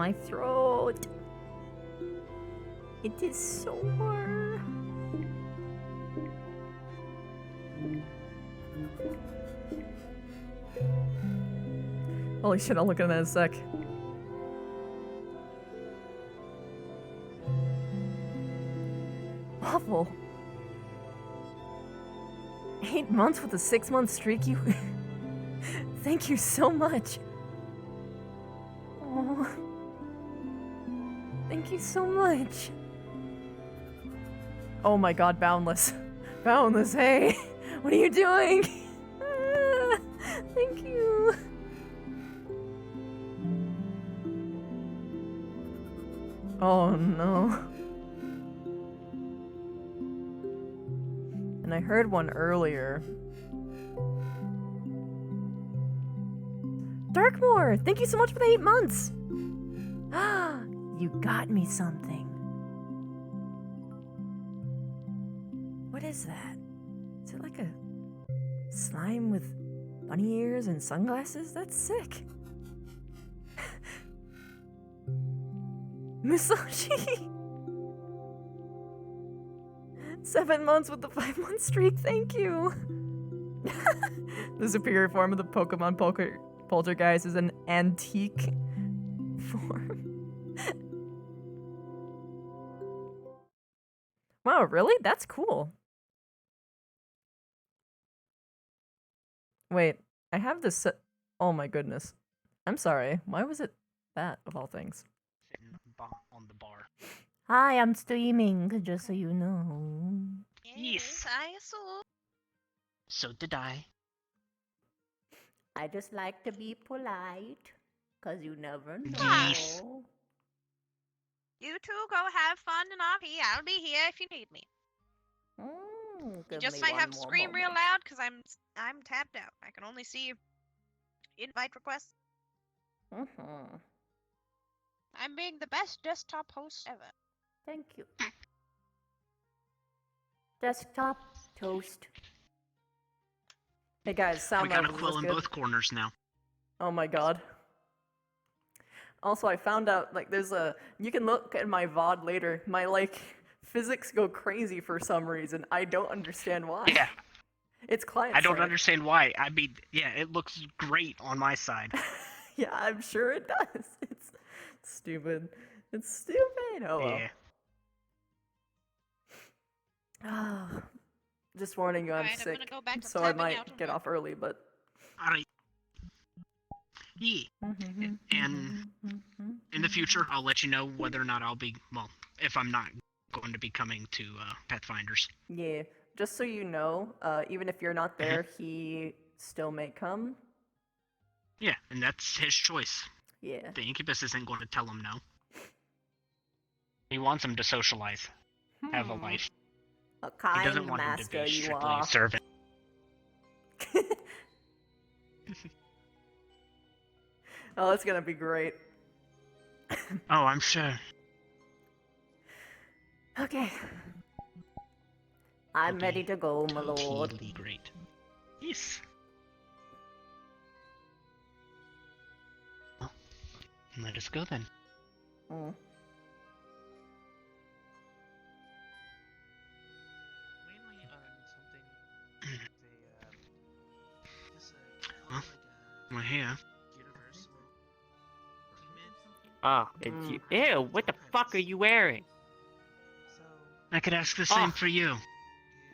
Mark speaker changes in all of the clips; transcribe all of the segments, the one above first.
Speaker 1: my throat. It is sore. Holy shit, I'll look at that in a sec. Awful. 8 months with a 6-month streak, you... Thank you so much. Oh, thank you so much. Oh my god, Boundless. Boundless, hey! What are you doing? Thank you. Oh no. And I heard one earlier. Darkmoor, thank you so much for the 8 months. You got me something. What is that? Is it like a slime with bunny ears and sunglasses? That's sick. Musashi! 7 months with the 5-month streak, thank you! The superior form of the Pokemon Poltergeist is an antique form. Wow, really? That's cool. Wait, I have this oh my goodness. I'm sorry. Why was it that, of all things?
Speaker 2: On the bar.
Speaker 1: Hi, I'm streaming, just so you know.
Speaker 2: Yes.
Speaker 3: I saw.
Speaker 2: So did I.
Speaker 1: I just like to be polite, 'cause you never know.
Speaker 2: Yes.
Speaker 3: You two go have fun and I'll be here if you need me. You just might have to scream real loud because I'm tapped out. I can only see invite requests. I'm being the best desktop host ever.
Speaker 1: Thank you. Desktop toast. Hey guys, sound
Speaker 2: We got a
Speaker 1: levels,
Speaker 2: quill
Speaker 1: is
Speaker 2: in
Speaker 1: good?
Speaker 2: both corners now.
Speaker 1: Oh my god. Also, I found out, like, there's a... You can look at my VOD later. My, like, physics go crazy for some reason. I don't understand why.
Speaker 2: Yeah.
Speaker 1: It's client
Speaker 2: I don't
Speaker 1: side.
Speaker 2: understand why. I mean, yeah, it looks great on my side.
Speaker 1: Yeah, I'm sure it does. It's stupid. It's stupid. Oh well.
Speaker 2: Yeah.
Speaker 1: Just warning you, I'm
Speaker 3: Alright, I'm
Speaker 1: sick,
Speaker 3: gonna go back to
Speaker 1: so I
Speaker 3: tapping
Speaker 1: might
Speaker 3: out on
Speaker 1: get
Speaker 3: my-
Speaker 1: off early, but...
Speaker 2: Alright. Yeah. And in the future, I'll let you know whether or not I'll be, well, if I'm not going to be coming to Pathfinders.
Speaker 1: Yeah, just so you know, even if you're not there, he still may come.
Speaker 2: Yeah, and that's his choice.
Speaker 1: Yeah.
Speaker 2: The Incubus isn't going to tell him no. He wants him to socialize, have a life.
Speaker 1: A
Speaker 2: He
Speaker 1: kind
Speaker 2: doesn't want him to
Speaker 1: master
Speaker 2: be
Speaker 1: you
Speaker 2: strictly
Speaker 1: are.
Speaker 2: a servant.
Speaker 1: Oh, that's gonna be great.
Speaker 2: Oh, I'm sure.
Speaker 1: Okay. I'm
Speaker 2: It'll
Speaker 1: ready
Speaker 2: be
Speaker 1: to go, my lord.
Speaker 2: Totally great. Yes. Well, let us go then.
Speaker 1: Mm.
Speaker 2: Well, we're here.
Speaker 4: Oh, it's you. Ew, what the fuck are you wearing?
Speaker 2: I could ask the same
Speaker 4: Oh.
Speaker 2: for you.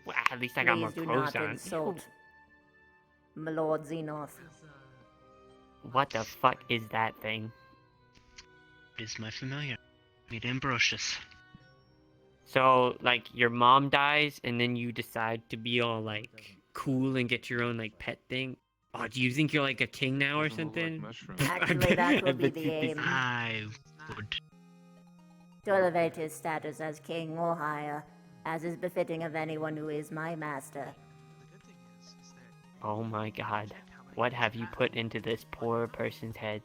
Speaker 4: Well, at least I got more
Speaker 1: Please do
Speaker 4: clothes
Speaker 1: not
Speaker 4: on.
Speaker 1: insult my lord Xenoth.
Speaker 4: What the fuck is that thing?
Speaker 2: It is my familiar. Meet Ambrosius.
Speaker 4: So, like, your mom dies, and then you decide to be all, like, cool and get your own, like, pet thing? Oh, do you think you're, like, a king now or something?
Speaker 1: Actually, that will be
Speaker 4: bet
Speaker 1: the
Speaker 4: you think-
Speaker 1: aim.
Speaker 2: I would.
Speaker 1: To elevate his status as king or higher, as is befitting of anyone who is my master.
Speaker 4: Oh my god. What have you put into this poor person's head?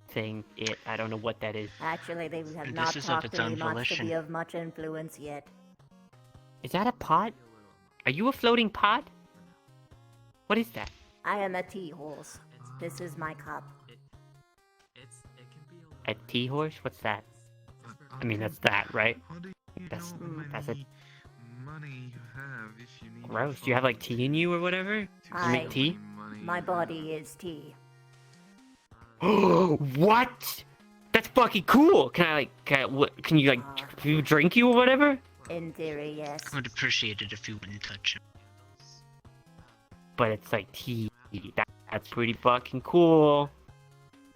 Speaker 4: Thing, I don't know what that is.
Speaker 1: Actually, they have
Speaker 2: And
Speaker 1: not
Speaker 2: this is of
Speaker 1: talked
Speaker 2: its
Speaker 1: to me
Speaker 2: own
Speaker 1: much to
Speaker 2: volition.
Speaker 1: be of much influence yet.
Speaker 4: Is that a pot? Are you a floating pot? What is that?
Speaker 1: I am a tea horse. This is my cup.
Speaker 5: It can be a
Speaker 4: A tea horse? What's that? I mean, that's that, right? That's it.
Speaker 5: Money you have if you need
Speaker 4: Gross. Do you have like tea in you or whatever? You make tea?
Speaker 6: My body is tea.
Speaker 4: What? That's fucking cool. Can you drink you or whatever?
Speaker 6: In theory, yes.
Speaker 2: I would appreciate it if you wouldn't touch him.
Speaker 4: But it's like tea. That's pretty fucking cool.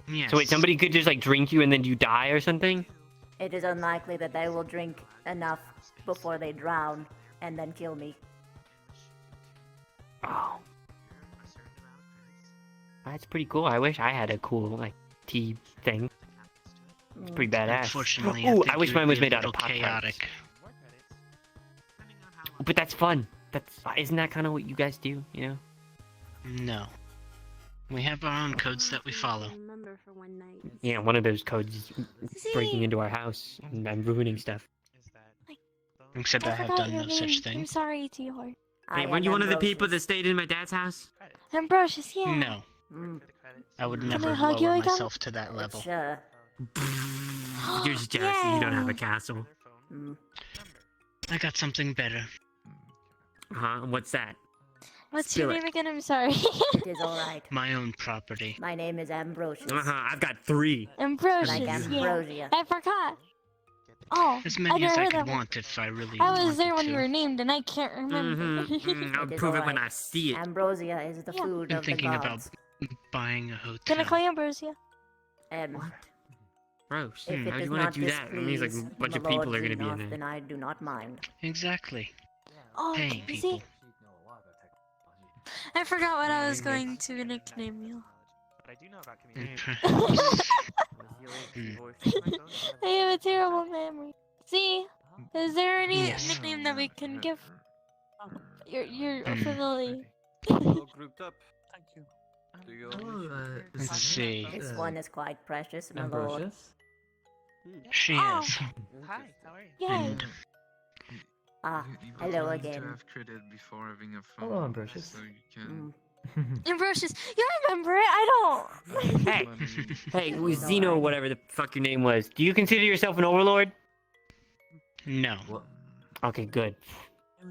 Speaker 2: Yes.
Speaker 4: So wait, somebody could just like drink you and then you die or something?
Speaker 6: It is unlikely that they will drink enough before they drown and then kill me.
Speaker 4: Oh. That's pretty cool. I wish I had a cool like tea thing. It's pretty badass.
Speaker 2: Unfortunately,
Speaker 4: Ooh,
Speaker 2: I
Speaker 4: I wish
Speaker 2: think
Speaker 4: mine was
Speaker 2: it would
Speaker 4: made
Speaker 2: be
Speaker 4: out
Speaker 2: a
Speaker 4: of
Speaker 2: little
Speaker 4: Pop-Tarts.
Speaker 2: chaotic.
Speaker 4: But that's fun. Isn't that kind of what you guys do, you know?
Speaker 2: No. We have our own codes that we follow.
Speaker 4: Yeah, one of those codes is breaking into our house and ruining stuff.
Speaker 2: Except I have done no such
Speaker 7: I'm
Speaker 2: thing.
Speaker 7: sorry, T-Hor.
Speaker 4: Hey, weren't you one of the people that stayed in my dad's house?
Speaker 7: Ambrosius, yeah.
Speaker 2: No. I would
Speaker 7: Can
Speaker 2: never
Speaker 7: I hug you
Speaker 2: lower
Speaker 7: again?
Speaker 2: myself to that level.
Speaker 6: Sure.
Speaker 4: You're just jealous that you don't have a castle.
Speaker 2: I got something better.
Speaker 4: Huh? What's that?
Speaker 7: What's
Speaker 4: Spill
Speaker 7: your
Speaker 4: it.
Speaker 7: name again? I'm sorry.
Speaker 6: It is alright.
Speaker 2: My own property.
Speaker 6: My name is Ambrosius.
Speaker 4: I've got 3.
Speaker 7: Ambrosius,
Speaker 6: Like
Speaker 7: yeah.
Speaker 6: Ambrosia.
Speaker 7: I forgot. Oh,
Speaker 2: As
Speaker 7: I
Speaker 2: many as
Speaker 7: never
Speaker 2: I
Speaker 7: heard
Speaker 2: could
Speaker 7: that.
Speaker 2: want if I really
Speaker 7: I was
Speaker 2: wanted
Speaker 7: there when
Speaker 2: to.
Speaker 7: you were named, and I can't remember.
Speaker 4: I'll
Speaker 6: It is
Speaker 4: prove it when
Speaker 6: alright.
Speaker 4: I see it.
Speaker 6: Ambrosia is the
Speaker 7: Yeah.
Speaker 6: food
Speaker 2: I'm
Speaker 6: of the
Speaker 2: thinking about
Speaker 6: gods.
Speaker 2: buying a hotel.
Speaker 7: Can I call you Ambrosia?
Speaker 4: Gross.
Speaker 6: If
Speaker 4: How
Speaker 6: it
Speaker 4: do you
Speaker 6: does
Speaker 4: want
Speaker 6: not
Speaker 4: to do that? It means like
Speaker 6: displease
Speaker 4: a bunch
Speaker 6: the
Speaker 4: of people
Speaker 6: Lord
Speaker 4: are gonna be in
Speaker 6: Xenos,
Speaker 4: there.
Speaker 6: then I do not mind.
Speaker 2: Exactly.
Speaker 7: Oh,
Speaker 2: Paying
Speaker 7: you
Speaker 2: people.
Speaker 7: see? I forgot what I was going to nickname you. I have a terrible memory. See? Is there any
Speaker 2: Yes.
Speaker 7: nickname that we can give? You're familiar.
Speaker 8: All grouped up. Thank you. Do you
Speaker 2: Let's see.
Speaker 6: This one is quite precious, my lord.
Speaker 1: Ambrosius?
Speaker 2: She
Speaker 7: Oh.
Speaker 2: is.
Speaker 8: Hi, how are you?
Speaker 7: Yeah.
Speaker 2: And
Speaker 6: Ah,
Speaker 5: You
Speaker 6: hello
Speaker 5: need to
Speaker 6: again.
Speaker 5: have credit before having a phone.
Speaker 1: Hello, Ambrosius.
Speaker 5: So you can
Speaker 7: Ambrosius, you remember it? I don't.
Speaker 4: Hey,
Speaker 5: money.
Speaker 4: hey, Zeno, whatever the fuck your name was. Do you consider yourself an overlord?
Speaker 2: no.
Speaker 4: Okay, good.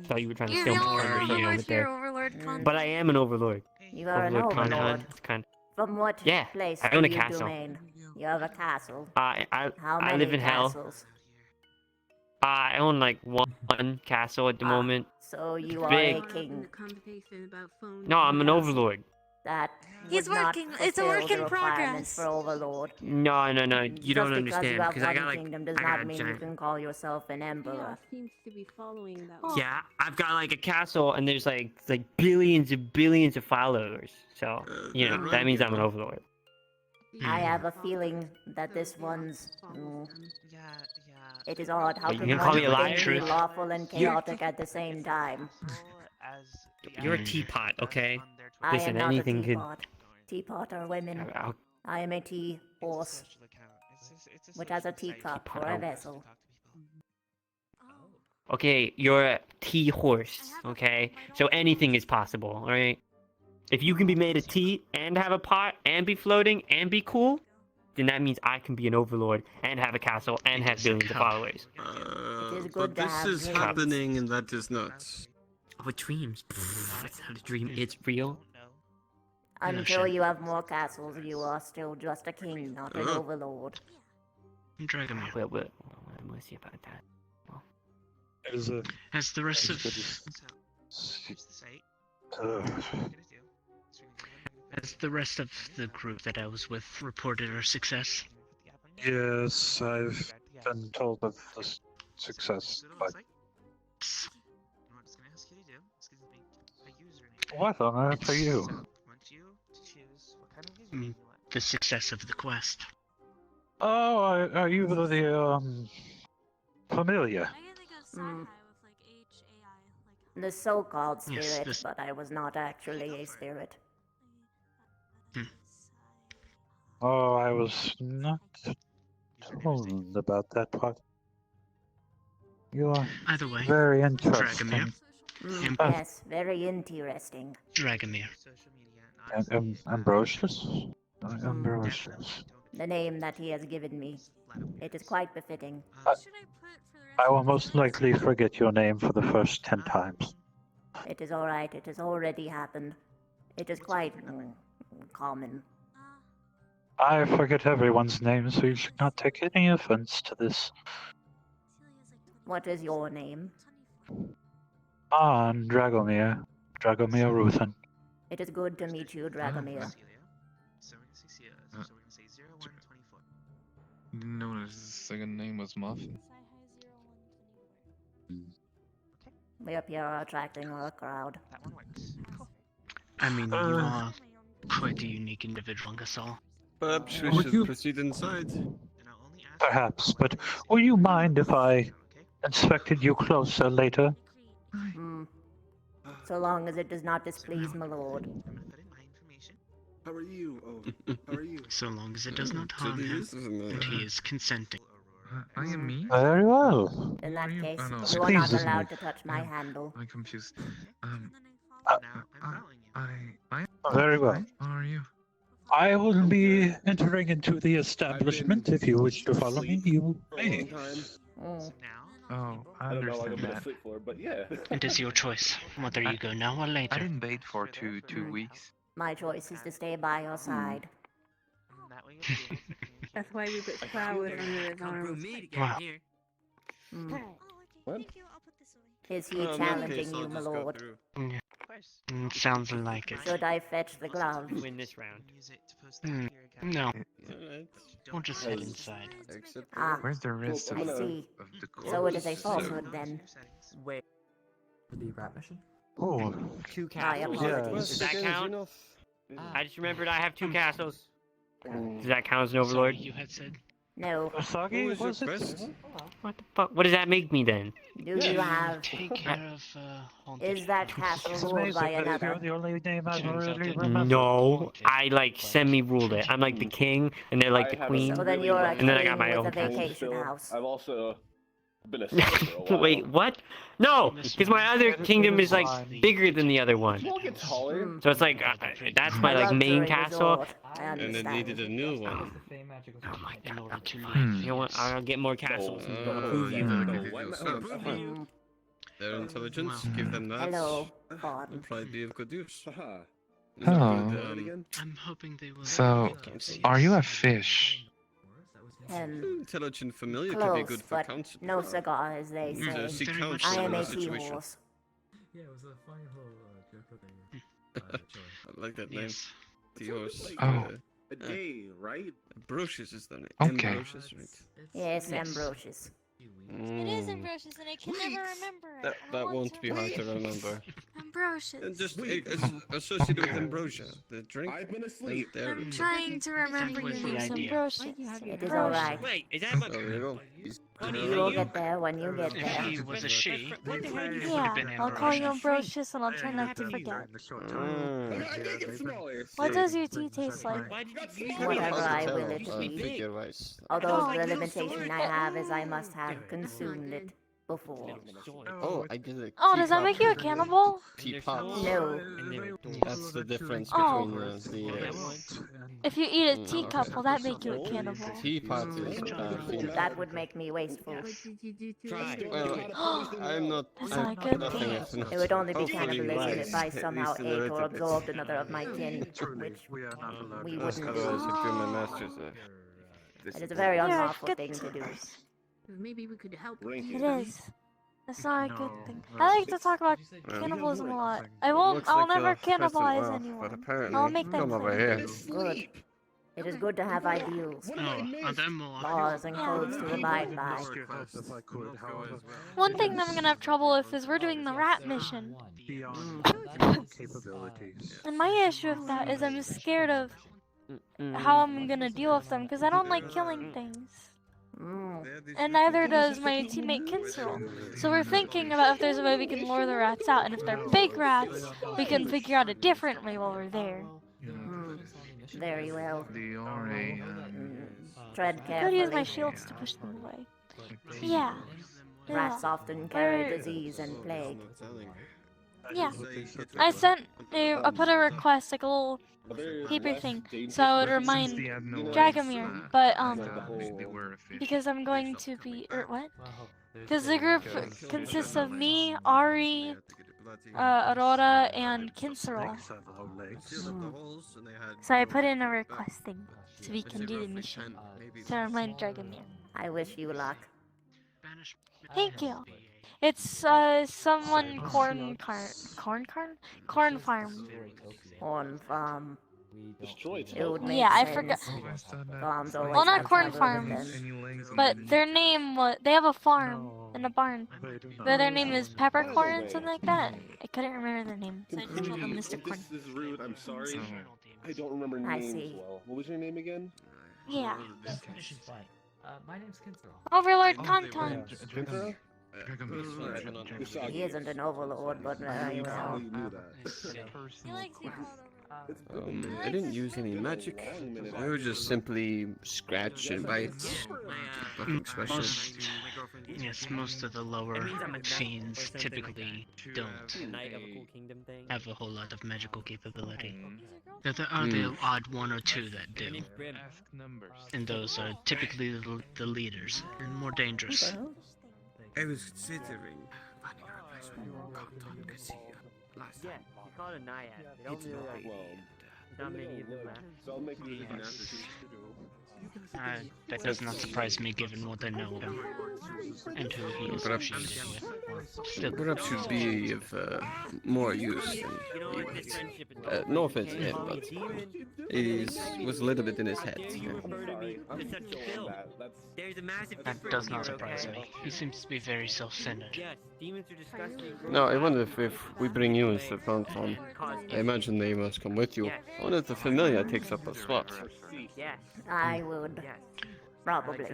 Speaker 4: Thought you were trying to
Speaker 7: You're
Speaker 4: steal
Speaker 7: the
Speaker 4: my
Speaker 7: only
Speaker 4: thunder for a
Speaker 7: overlord
Speaker 4: moment
Speaker 7: here,
Speaker 4: there.
Speaker 7: Overlord
Speaker 6: Mm.
Speaker 7: Con.
Speaker 4: But I am an overlord.
Speaker 6: You are an
Speaker 4: Overlord
Speaker 6: overlord.
Speaker 4: It's kind
Speaker 6: From what
Speaker 4: Yeah,
Speaker 6: place
Speaker 4: I
Speaker 6: do
Speaker 4: own a
Speaker 6: you
Speaker 4: castle.
Speaker 6: domain? You have a castle.
Speaker 4: I
Speaker 6: How many
Speaker 4: live in hell.
Speaker 6: castles?
Speaker 4: I own like one castle at the
Speaker 6: Ah.
Speaker 4: moment.
Speaker 6: So you
Speaker 4: It's
Speaker 6: are
Speaker 4: big.
Speaker 6: a king.
Speaker 4: No, I'm an overlord.
Speaker 6: That
Speaker 7: He's
Speaker 6: would not
Speaker 7: working. It's a
Speaker 6: fulfill
Speaker 7: work
Speaker 6: the
Speaker 7: in
Speaker 6: requirements
Speaker 7: progress.
Speaker 6: for overlord.
Speaker 4: No, you
Speaker 6: Just
Speaker 4: don't
Speaker 6: because you
Speaker 4: understand
Speaker 6: have
Speaker 4: because I
Speaker 6: one
Speaker 4: got like
Speaker 6: kingdom does
Speaker 4: I got
Speaker 6: not
Speaker 4: a
Speaker 6: mean you
Speaker 4: giant.
Speaker 6: can call yourself an emperor.
Speaker 9: seems to be following that.
Speaker 7: Oh.
Speaker 4: Yeah, I've got like a castle and there's like billions and billions of followers. So you know that means I'm an overlord.
Speaker 6: I have a feeling that this one's. It is odd how
Speaker 4: Wait, you
Speaker 6: can
Speaker 4: gonna call
Speaker 6: one
Speaker 4: me a liar?
Speaker 6: thing be
Speaker 2: Truth.
Speaker 6: lawful and chaotic at the same time.
Speaker 4: You're a teapot, okay?
Speaker 6: I
Speaker 4: Listen,
Speaker 6: am not
Speaker 4: anything
Speaker 6: a
Speaker 4: could-
Speaker 6: teapot. Teapot are women.
Speaker 4: I'll-
Speaker 6: I am a tea horse, which has a teacup for a vessel.
Speaker 4: Okay, you're a tea horse, okay? So anything is possible, alright? If you can be made of tea and have a pot and be floating and be cool, then that means I can be an overlord and have a castle and have
Speaker 2: It's a
Speaker 4: billions of
Speaker 2: cup.
Speaker 4: followers.
Speaker 6: It is good
Speaker 8: But
Speaker 6: to
Speaker 8: this
Speaker 6: have
Speaker 8: is
Speaker 6: dreams.
Speaker 8: happening and that is not.
Speaker 4: What dreams? It's not a dream, it's real.
Speaker 6: Until you have more castles, you are still just a king, not an overlord.
Speaker 2: Dragomir.
Speaker 4: Well, we'll see about that.
Speaker 2: As the rest of as the rest of the group that I was with reported our success.
Speaker 10: Yes, I've been told of this success, but what on earth are you?
Speaker 2: The success of the quest.
Speaker 10: Oh, are you the familiar?
Speaker 6: Mm. The so-called
Speaker 2: Yes,
Speaker 6: spirit,
Speaker 2: this-
Speaker 6: but I was not actually a spirit.
Speaker 10: Oh, I was not told about that part. You are
Speaker 2: Either way,
Speaker 10: very
Speaker 2: Dragomir.
Speaker 10: interesting.
Speaker 6: Mm,
Speaker 10: Uh,
Speaker 6: yes, very interesting.
Speaker 2: Dragomir.
Speaker 10: Ambrosius? Ambrosius.
Speaker 6: The name that he has given me. It is quite befitting.
Speaker 10: I will most likely forget your name for the first 10 times.
Speaker 6: It is alright, it has already happened. It is quite common.
Speaker 10: I forget everyone's name, so you should not take any offense to this.
Speaker 6: What is your name?
Speaker 10: Dragomir. Dragomir Ruthen.
Speaker 6: It is good to meet you, Dragomir.
Speaker 5: Didn't notice his second name was Muffin.
Speaker 6: We up here are attracting a crowd.
Speaker 2: That one works. Cool. I mean, you are quite a unique individual, Gasol.
Speaker 8: Perhaps we should proceed inside.
Speaker 10: Perhaps, but would you mind if I inspected you closer later?
Speaker 6: So long as it does not displease my lord.
Speaker 8: How are you? Oh, how are you?
Speaker 2: So long as it does not harm him, and he is consenting.
Speaker 5: I am me?
Speaker 10: Very well.
Speaker 6: In that case,
Speaker 5: Oh, no.
Speaker 6: you are not
Speaker 10: Please.
Speaker 6: allowed to touch my handle.
Speaker 5: I'm confused.
Speaker 10: Very well.
Speaker 5: How are you?
Speaker 10: I will be entering into the establishment. If you wish to follow me, you may.
Speaker 5: Oh, I understand that.
Speaker 8: But yeah.
Speaker 2: It is your choice, whether you go now or
Speaker 5: I
Speaker 2: later.
Speaker 5: didn't bait for two weeks.
Speaker 6: My choice is to stay by your side.
Speaker 9: That's why we put flowers under his arms.
Speaker 2: Wow.
Speaker 8: What?
Speaker 6: Is he challenging you, my lord?
Speaker 2: Sounds like it.
Speaker 6: Should I fetch the glove?
Speaker 4: Win this round.
Speaker 2: No. We'll just head inside.
Speaker 6: Ah,
Speaker 5: Where's the rest
Speaker 6: I see.
Speaker 5: of the corpse?
Speaker 6: So it is a falsehood then.
Speaker 1: Wait. For the rat mission?
Speaker 10: Oh,
Speaker 4: 2
Speaker 6: My
Speaker 4: castles.
Speaker 6: apologies.
Speaker 4: Does that count? I just remembered I have 2 castles. Does that count as an overlord?
Speaker 2: You had said.
Speaker 6: No.
Speaker 10: Asagi, was it?
Speaker 4: What the fuck? What does that make me then?
Speaker 6: Do you have...
Speaker 2: Take care of haunted
Speaker 6: Is that
Speaker 2: creatures.
Speaker 6: castle ruled by
Speaker 10: You're
Speaker 6: another?
Speaker 10: the only name I
Speaker 2: Turns out
Speaker 10: really
Speaker 2: that
Speaker 10: remember.
Speaker 4: No, I like semi-ruled it. I'm like the king, and they're like the queen.
Speaker 6: So then you're a
Speaker 4: And then I got
Speaker 6: king
Speaker 4: my
Speaker 6: with
Speaker 4: own
Speaker 6: a vacation house.
Speaker 11: I've also been a sailor for a while.
Speaker 4: Wait, what? No, because my other kingdom is like bigger than the other one.
Speaker 11: We'll get taller.
Speaker 4: So it's like that's my like main castle.
Speaker 6: And
Speaker 8: And it needed a new one.
Speaker 4: Oh my
Speaker 2: In order
Speaker 4: god,
Speaker 2: to
Speaker 4: you know what? I'll get more castles.
Speaker 8: Their intelligence, give them that.
Speaker 6: Hello,
Speaker 8: Will
Speaker 6: Bond.
Speaker 8: probably be of good use.
Speaker 5: Oh.
Speaker 2: I'm hoping they will.
Speaker 5: So, are you a fish?
Speaker 8: Intelligent familiar could be
Speaker 6: Close,
Speaker 8: good for
Speaker 6: but
Speaker 8: council.
Speaker 6: no cigar, as they
Speaker 8: To
Speaker 6: say.
Speaker 8: seek
Speaker 2: Very much
Speaker 8: counsel
Speaker 6: I
Speaker 8: in
Speaker 6: am
Speaker 8: a
Speaker 6: a
Speaker 8: situation.
Speaker 6: seahorse.
Speaker 12: Yeah, it was a funny whole joke thing.
Speaker 8: I like that name.
Speaker 2: Yes.
Speaker 8: Theos.
Speaker 5: Oh.
Speaker 11: A day, right?
Speaker 8: Ambrosius is the name.
Speaker 5: Okay.
Speaker 8: Ambrosius, right?
Speaker 6: Yes,
Speaker 2: Yes.
Speaker 6: Ambrosius.
Speaker 7: It is Ambrosius, and I can never remember it.
Speaker 8: That,
Speaker 7: I
Speaker 8: that
Speaker 7: want
Speaker 8: won't be hard to remember.
Speaker 7: Ambrosius.
Speaker 8: And just associated with ambrosia, the drink.
Speaker 11: I've been asleep.
Speaker 8: And
Speaker 7: I'm trying to remember your
Speaker 2: was the
Speaker 7: name's
Speaker 2: idea.
Speaker 7: Ambrosius.
Speaker 6: It is alright.
Speaker 4: Wait, is that my?
Speaker 8: there you go.
Speaker 6: You will get there when you get
Speaker 2: If
Speaker 6: there.
Speaker 2: he was a she, it would have
Speaker 7: Yeah,
Speaker 2: been
Speaker 7: I'll call you
Speaker 2: Ambrosius.
Speaker 7: Ambrosius, and I'll try not to forget.
Speaker 11: I think it's smaller.
Speaker 7: What does your tea taste like?
Speaker 4: Why did you use
Speaker 6: Whatever
Speaker 4: that?
Speaker 6: I will it be.
Speaker 8: Figure-wise.
Speaker 6: Although
Speaker 7: Oh,
Speaker 6: the
Speaker 7: you
Speaker 6: limitation I have is I must have consumed it before.
Speaker 8: Oh, I get it.
Speaker 7: Oh, does that make you a cannibal?
Speaker 8: Teapot.
Speaker 6: No.
Speaker 8: That's the difference
Speaker 7: Oh.
Speaker 8: between
Speaker 7: If you eat a teacup, will that make you a cannibal?
Speaker 8: the teapot is female.
Speaker 6: That would make me wasteful.
Speaker 8: Well, I'm not.
Speaker 7: That's
Speaker 8: I'm
Speaker 7: not a good
Speaker 8: nothing
Speaker 7: thing.
Speaker 8: else.
Speaker 6: It would only be
Speaker 8: Hopefully
Speaker 6: cannibalism
Speaker 8: wise,
Speaker 6: if I
Speaker 8: at
Speaker 6: somehow
Speaker 8: least in the
Speaker 6: ate or
Speaker 8: little bit.
Speaker 6: absorbed another of my kin, which
Speaker 10: We are not allowed
Speaker 6: we
Speaker 10: to
Speaker 6: wouldn't
Speaker 8: Otherwise,
Speaker 6: do.
Speaker 8: if you're my master's,
Speaker 6: It is a very
Speaker 7: You're a
Speaker 6: unlawful
Speaker 7: good
Speaker 6: thing to do.
Speaker 9: Maybe we could help.
Speaker 7: It is. That's not a good thing.
Speaker 10: No,
Speaker 7: I like to talk about
Speaker 8: Yeah.
Speaker 7: cannibalism a lot. I'll never cannibalize anyone.
Speaker 8: apparently,
Speaker 7: I'll make them
Speaker 8: come over
Speaker 7: friends.
Speaker 8: here.
Speaker 6: Good. It is good to have ideals,
Speaker 2: Oh, are there more?
Speaker 6: laws, and codes to abide by.
Speaker 10: If I could, however,
Speaker 7: One thing that I'm gonna have trouble with is we're doing the rat mission.
Speaker 10: beyond human capabilities.
Speaker 7: And my issue with that is I'm scared of how I'm gonna deal with them because I don't like killing things. And neither does my teammate Kinsel. So we're thinking about if there's a way we can lure the rats out, and if they're big rats, we can figure out a different way while we're there.
Speaker 6: Very well.
Speaker 5: The RA.
Speaker 6: Tread
Speaker 7: I could
Speaker 6: carefully.
Speaker 7: use my shields to push them away. Yeah.
Speaker 6: Rats often carry disease and plague.
Speaker 7: Yeah. I put a request, like a little paper thing, so I would remind Dragomir, but because I'm going to be, what? Because the group consists of me, Ari, Aurora, and Kinserol. So I put in a request thing so we can do the mission to remind Dragomir.
Speaker 6: I wish you luck.
Speaker 7: Thank you. It's someone corn farm.
Speaker 6: Corn farm. It would make
Speaker 7: Yeah, I
Speaker 6: sense.
Speaker 7: forgot.
Speaker 6: Farms always
Speaker 7: Well, not
Speaker 6: have
Speaker 7: corn
Speaker 6: trouble with
Speaker 7: farms,
Speaker 6: them.
Speaker 7: but their name was. They have a farm and a barn. But their name is Peppercorn, something like that. I couldn't remember their name, so I just called them Mr. Corn.
Speaker 13: This is rude. I'm sorry. I don't remember
Speaker 6: I
Speaker 13: names
Speaker 6: see.
Speaker 13: well. What was your name again?
Speaker 7: Yeah.
Speaker 12: My name's Kinserol.
Speaker 7: Overlord Content.
Speaker 6: He isn't an overlord, but very well.
Speaker 14: I didn't use any magic. I would just simply scratch and bite. Nothing special.
Speaker 2: Most of the lower fiends typically don't have a whole lot of magical capability. There are the odd one or two that do. And those are typically the leaders, and more dangerous.
Speaker 11: I was considering finding a replacement for Compton because he last time.
Speaker 4: Yeah, you call it a naiad. They don't
Speaker 11: It's
Speaker 4: really
Speaker 11: not
Speaker 4: like.
Speaker 11: well.
Speaker 4: Not many of them left.
Speaker 2: That does not surprise me given what I know of him and who he is associated with. Still,
Speaker 14: Perhaps should be of more use than no offense to him, but he was a little bit in his head.
Speaker 2: that does not surprise me. He seems to be very self-centered.
Speaker 4: Yes, demons are disgusting.
Speaker 14: Now, I wonder if we bring you into the Phantom, I imagine they must come with you. I wonder if the familiar takes up a slot.
Speaker 4: Yes.
Speaker 6: I would. Probably.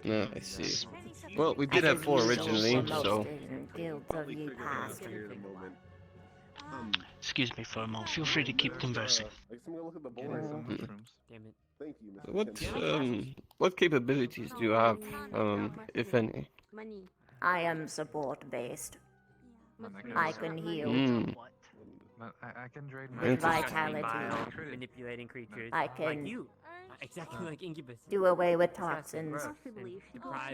Speaker 14: No, I see. Well, we did have 4 originally, so...
Speaker 6: Guilds of ye past.
Speaker 2: Excuse me for a moment. Feel free to keep conversing.
Speaker 14: What capabilities do you have, if any?
Speaker 6: I am support-based. I can heal.
Speaker 5: I can drain
Speaker 6: With vitality.
Speaker 4: Manipulating creatures.
Speaker 6: I can
Speaker 4: like you. Exactly like Incubus.
Speaker 6: do away with toxins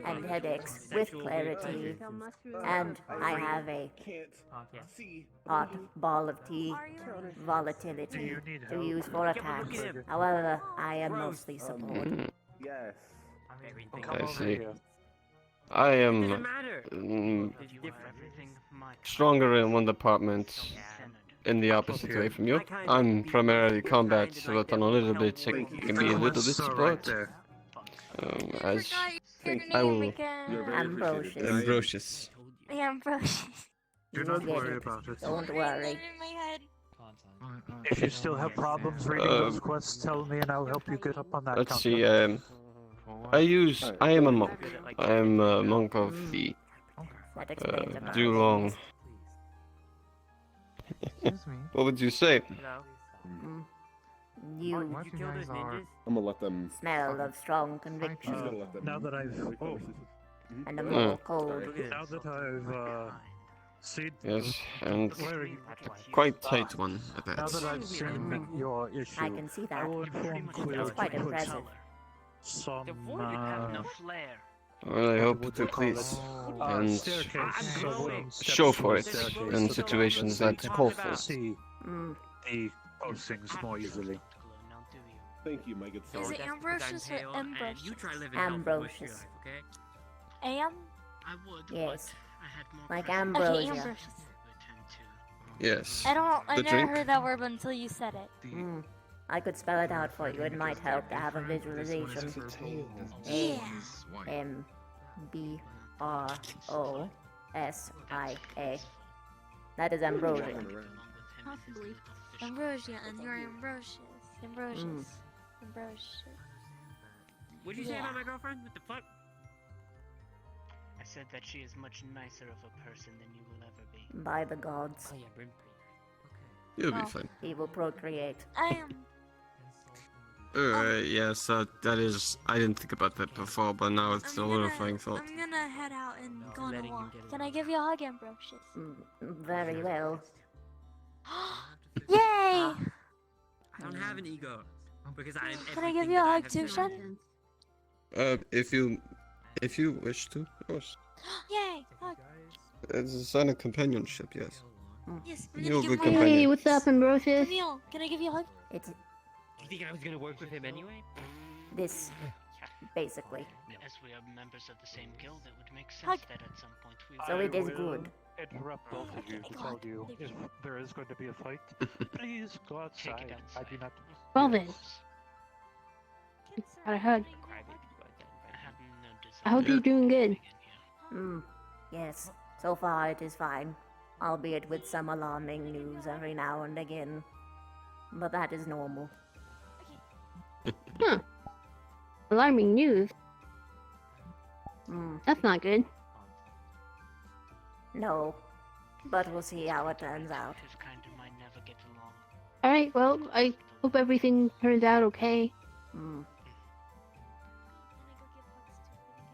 Speaker 6: and headaches with clarity. And I have a hot ball of tea volatility to use for attacks. However, I am mostly support.
Speaker 13: Yes.
Speaker 14: I see. I am stronger in one department in the opposite way from you. I'm primarily combat, but on a little bit I can be a little bit support. As I will...
Speaker 6: Ambrosius.
Speaker 14: Ambrosius.
Speaker 6: Do not worry about it. Don't worry.
Speaker 10: If you still have problems reading those quests, tell me and I'll help you get up on that.
Speaker 14: Let's see, I am a monk. I am a monk of the Dulong. What would you say?
Speaker 6: You
Speaker 13: I'm gonna let them
Speaker 6: smell of strong conviction.
Speaker 10: Now that I've
Speaker 6: and a more cold.
Speaker 10: Now that I've seen
Speaker 14: Yes, and quite tight one, I bet.
Speaker 10: Now that I've seen your issue,
Speaker 6: I can see that.
Speaker 10: I will inform Quill
Speaker 6: That's quite
Speaker 10: to put
Speaker 6: impressive.
Speaker 10: some
Speaker 14: Well, I hope to please and show for it in situations that call for it.
Speaker 10: see the postings more easily.
Speaker 13: Thank you, my good
Speaker 7: Is it Ambrosius or Ambrosius?
Speaker 6: Ambrosius.
Speaker 7: Am?
Speaker 6: Yes. Like
Speaker 7: Okay,
Speaker 6: ambrosia.
Speaker 7: Ambrosius.
Speaker 14: Yes.
Speaker 7: I
Speaker 14: The
Speaker 7: never
Speaker 14: drink?
Speaker 7: heard that word until you said it.
Speaker 6: I could spell it out for you. It might help to have a visualization. Ambrosia. That is ambrosia.
Speaker 7: Possibly. Ambrosia, and you're Ambrosius. Ambrosius. Ambrosius.
Speaker 4: What'd you say about my girlfriend? What the fuck?
Speaker 2: I said that she is much nicer of a person than you will ever be.
Speaker 6: By the gods.
Speaker 4: Oh yeah, Brim.
Speaker 14: You'll be fine.
Speaker 6: He will procreate.
Speaker 7: I am.
Speaker 14: Yes, that is. I didn't think about that before, but now it's a horrifying thought.
Speaker 7: I'm gonna head out and go on a walk. Can I give you a hug, Ambrosius?
Speaker 6: Very well.
Speaker 7: Yay!
Speaker 11: I don't have an ego because I am.
Speaker 7: Can I give you a hug too, Shen?
Speaker 14: If you wish to, of course.
Speaker 7: Yay! Hug.
Speaker 14: It's a sign of companionship, yes.
Speaker 7: Yes,
Speaker 14: You're a good
Speaker 9: Hey,
Speaker 14: companion.
Speaker 9: what's up, Ambrosius?
Speaker 7: Camille, can I give you a hug?
Speaker 6: It's
Speaker 4: You think I was gonna work with him anyway?
Speaker 6: this, basically.
Speaker 2: As we are members of the same guild, it would make sense
Speaker 7: Hug.
Speaker 2: that at some point we
Speaker 6: So it is
Speaker 10: will
Speaker 6: good.
Speaker 10: interrupt both of you to tell you if there is going to be a fight, please go outside. I do not.
Speaker 9: Well then, got a hug.
Speaker 2: I have no desire.
Speaker 9: I hope you're doing good.
Speaker 6: Yes, so far it is fine. Albeit with some alarming news every now and again. But that is normal.
Speaker 9: Huh. Alarming news. That's not good.
Speaker 6: No. But we'll see how it turns out.
Speaker 2: His kind might never get along.
Speaker 9: Alright, well, I hope everything turns out okay.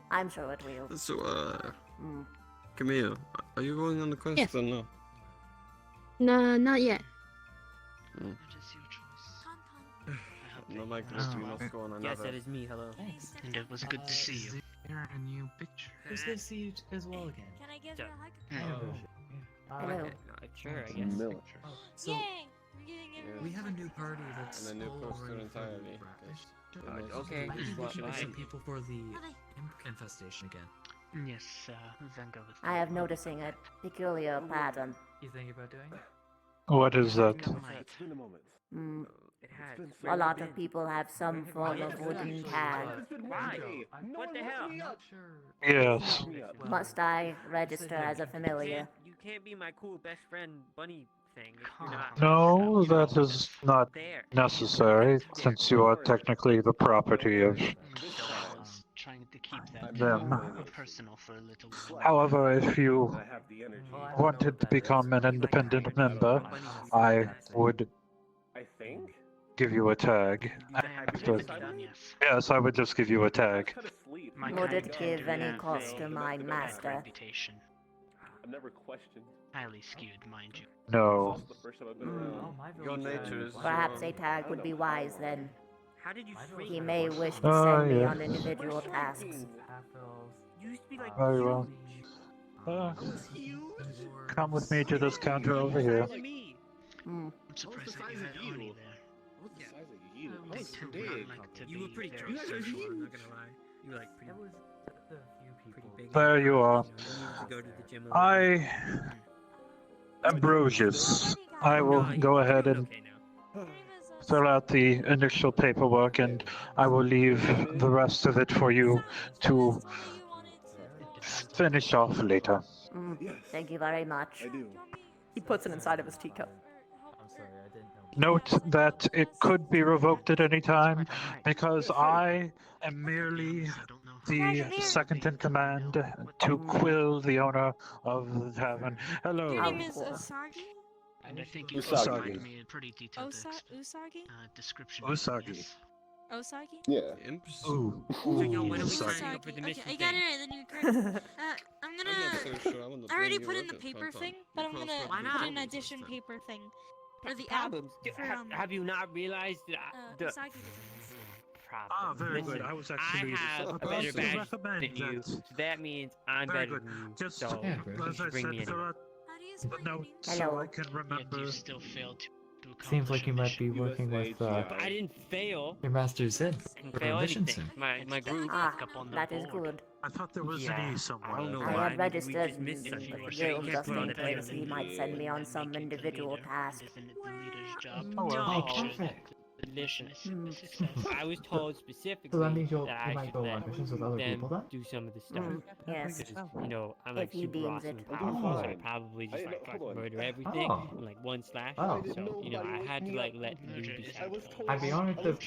Speaker 6: I'm sure it will.
Speaker 14: So, Camille, are you going on the quest
Speaker 9: Yes.
Speaker 14: or no?
Speaker 9: No, not yet.
Speaker 2: It is your choice.
Speaker 14: No, like this, we must go on another.
Speaker 4: Yes, that is me. Hello.
Speaker 2: And it was good to see you.
Speaker 5: Here a new picture.
Speaker 12: Who's good to see you as well again?
Speaker 7: Can I give you a hug?
Speaker 6: Hello.
Speaker 4: Sure, I guess.
Speaker 13: Miller.
Speaker 12: So,
Speaker 7: Yay! We're getting everyone.
Speaker 12: we have a new party that's
Speaker 14: And a new
Speaker 12: all
Speaker 14: poster
Speaker 12: ready for
Speaker 14: entirely.
Speaker 12: breakfast.
Speaker 4: Okay.
Speaker 12: We should
Speaker 4: Well,
Speaker 12: get some
Speaker 4: I-
Speaker 12: people for the imp infestation again.
Speaker 2: Yes, then go with
Speaker 6: I am noticing a peculiar pattern.
Speaker 12: You think about doing it?
Speaker 10: What is that?
Speaker 13: It's been a moment.
Speaker 4: It had.
Speaker 6: A lot of people have some form of wooden tag.
Speaker 4: Why? What the hell?
Speaker 10: Yes.
Speaker 6: Must I register as a familiar?
Speaker 4: You can't be my cool best friend bunny thing. If you're not
Speaker 10: No, that is not
Speaker 4: there.
Speaker 10: necessary, since you are technically the property of
Speaker 2: I was trying to keep that
Speaker 10: them.
Speaker 2: personal for a little while.
Speaker 10: However, if you
Speaker 13: I have the energy.
Speaker 10: wanted to become an independent member, I would
Speaker 13: I think.
Speaker 10: give you a tag. After. Yes, I would just give you a tag.
Speaker 6: Would it give any cost to my master?
Speaker 2: Reputation.
Speaker 13: I've never questioned.
Speaker 2: Highly skewed, mind you.
Speaker 10: No.
Speaker 13: That's the first time I've been around.
Speaker 14: Your nature is.
Speaker 6: Perhaps a tag would be wise then.
Speaker 4: How did you
Speaker 6: He may wish to
Speaker 10: Oh,
Speaker 6: send me
Speaker 10: yeah.
Speaker 6: on individual tasks.
Speaker 4: You used to be like
Speaker 10: Very well. Come with me to this counter over here.
Speaker 2: I'm surprised that you had Oni there.
Speaker 13: What's the size of you?
Speaker 2: They
Speaker 13: That's
Speaker 2: tend to
Speaker 13: big.
Speaker 2: not like to
Speaker 11: You
Speaker 2: be
Speaker 11: were pretty
Speaker 2: very
Speaker 11: drunk,
Speaker 2: social.
Speaker 11: I'm not gonna lie. You were like pretty, pretty big.
Speaker 10: There you are.
Speaker 11: You needed to go to the gym a
Speaker 10: I, Ambrosius, I will go ahead and fill out the initial paperwork, and I will leave the rest of it for you to finish off later.
Speaker 6: Thank you very much.
Speaker 13: I do.
Speaker 1: He puts it inside of his teacup.
Speaker 12: I'm sorry, I didn't know.
Speaker 10: Note that it could be revoked at any time, because I am merely the second in command to Quill, the owner of the tavern. Hello.
Speaker 7: Your name is Usagi?
Speaker 2: And I think you
Speaker 10: Usagi.
Speaker 2: provided me a pretty detailed
Speaker 7: Usagi?
Speaker 2: description.
Speaker 10: Usagi.
Speaker 2: Yes.
Speaker 7: Osagi?
Speaker 13: Yeah.
Speaker 10: Ooh.
Speaker 4: So, yo, when are we
Speaker 10: Usagi.
Speaker 4: signing up for the
Speaker 7: Okay,
Speaker 4: mission
Speaker 7: I got it
Speaker 4: thing?
Speaker 7: right, then you're correct. I'm
Speaker 14: I'm not
Speaker 7: gonna...
Speaker 14: so sure. I want to
Speaker 7: I already
Speaker 14: bring
Speaker 7: put
Speaker 14: you
Speaker 7: in the
Speaker 14: up at
Speaker 7: paper
Speaker 14: some
Speaker 7: thing,
Speaker 14: point.
Speaker 7: but I'm gonna
Speaker 4: Why
Speaker 7: put
Speaker 4: not?
Speaker 7: in an addition paper thing. Or the app
Speaker 4: Problems.
Speaker 7: for,
Speaker 4: Have you not realized that the
Speaker 7: Usagi.
Speaker 4: problem?
Speaker 10: Ah, very
Speaker 4: Listen,
Speaker 10: good. I was actually
Speaker 4: I have a
Speaker 10: about
Speaker 4: better
Speaker 10: to
Speaker 4: badge
Speaker 10: recommend
Speaker 4: than you,
Speaker 10: that.
Speaker 4: so that means I'm
Speaker 10: Very
Speaker 4: better
Speaker 10: good.
Speaker 4: than you.
Speaker 10: Just
Speaker 4: So you
Speaker 10: as I
Speaker 4: should bring me
Speaker 10: said,
Speaker 4: anyway.
Speaker 10: fill out
Speaker 7: How do you
Speaker 10: the
Speaker 7: spell
Speaker 10: note so
Speaker 6: Hello.
Speaker 10: I can
Speaker 2: Yet
Speaker 10: remember.
Speaker 2: you still failed to accomplish
Speaker 12: Seems like you
Speaker 2: a
Speaker 12: might be
Speaker 2: mission.
Speaker 12: working with
Speaker 4: I didn't fail.
Speaker 12: your master's in
Speaker 4: Didn't
Speaker 12: for
Speaker 4: fail
Speaker 12: a mission
Speaker 4: anything.
Speaker 12: soon.
Speaker 4: My group.
Speaker 6: Ah,
Speaker 2: Up on the
Speaker 6: that is
Speaker 2: board.
Speaker 6: good.
Speaker 10: I thought there was
Speaker 4: Yeah,
Speaker 10: an E
Speaker 4: I
Speaker 10: somewhere.
Speaker 4: don't know
Speaker 6: I
Speaker 4: why.
Speaker 6: had
Speaker 4: Maybe we
Speaker 6: registered
Speaker 4: just missed
Speaker 6: with
Speaker 4: something.
Speaker 6: the
Speaker 2: If
Speaker 6: guild
Speaker 2: you
Speaker 6: just
Speaker 2: put on
Speaker 6: in
Speaker 2: the
Speaker 6: case
Speaker 2: paper,
Speaker 6: he might send me on some individual task.
Speaker 2: Isn't it the leader's job
Speaker 10: Oh, well.
Speaker 2: to
Speaker 12: Oh,
Speaker 2: make sure that
Speaker 12: perfect.
Speaker 2: the mission is
Speaker 6: Hmm.
Speaker 2: a success?
Speaker 4: I was told specifically
Speaker 12: So that means you
Speaker 4: that I
Speaker 12: might
Speaker 4: should
Speaker 12: go on
Speaker 4: let
Speaker 12: missions with other
Speaker 4: them
Speaker 12: people then?
Speaker 4: do some of the stuff.
Speaker 6: Yes.
Speaker 4: Because, you know, I'm
Speaker 6: If
Speaker 4: like
Speaker 6: he
Speaker 4: super
Speaker 6: deems
Speaker 4: awesome
Speaker 6: it.
Speaker 4: and powerful, so I
Speaker 13: Oh.
Speaker 4: probably just like
Speaker 13: hold
Speaker 4: fucking
Speaker 13: on.
Speaker 4: murder everything
Speaker 12: Oh.
Speaker 4: in like one slash.
Speaker 12: Oh.
Speaker 4: So, you know, I had to like let you decide.
Speaker 12: I'd be honored to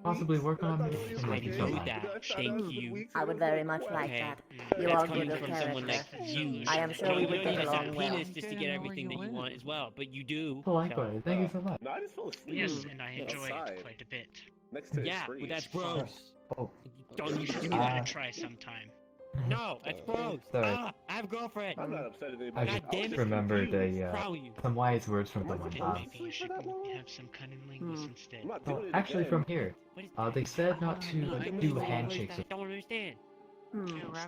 Speaker 12: possibly work on a mission
Speaker 4: I
Speaker 12: with you
Speaker 4: do
Speaker 12: sometime.
Speaker 4: that. Thank you.
Speaker 6: I would very much like
Speaker 4: Okay.
Speaker 6: that. You
Speaker 4: That's
Speaker 6: are
Speaker 4: coming
Speaker 6: good of
Speaker 4: from someone like
Speaker 6: character.
Speaker 4: you.
Speaker 6: I am sure
Speaker 4: You
Speaker 6: we
Speaker 4: don't
Speaker 6: would
Speaker 4: need
Speaker 6: get
Speaker 4: a
Speaker 6: along well.
Speaker 4: penis just to get everything that you want as well, but you do.
Speaker 12: Likewise, thank you so much.
Speaker 13: No, I just fell asleep.
Speaker 2: Yes, and I enjoy
Speaker 13: outside.
Speaker 2: it quite a bit.
Speaker 13: Next to
Speaker 4: Yeah,
Speaker 13: his tree.
Speaker 4: but that's gross.
Speaker 15: Oh.
Speaker 4: Don't you
Speaker 2: Give
Speaker 4: do
Speaker 2: that a
Speaker 4: that.
Speaker 2: try sometime.
Speaker 4: No, that's gross.
Speaker 15: Sorry.
Speaker 4: I have a girlfriend.
Speaker 13: I'm not upset at
Speaker 15: I
Speaker 13: anybody.
Speaker 4: God damn
Speaker 15: just
Speaker 4: it.
Speaker 15: remembered
Speaker 4: Proud of you.
Speaker 15: some wise words from someone.
Speaker 2: Then maybe you should have some cunning linguists instead.
Speaker 13: I'm not
Speaker 15: Oh,
Speaker 13: doing it
Speaker 15: actually,
Speaker 13: again.
Speaker 15: from here, they said not to do handshakes.
Speaker 4: I don't understand.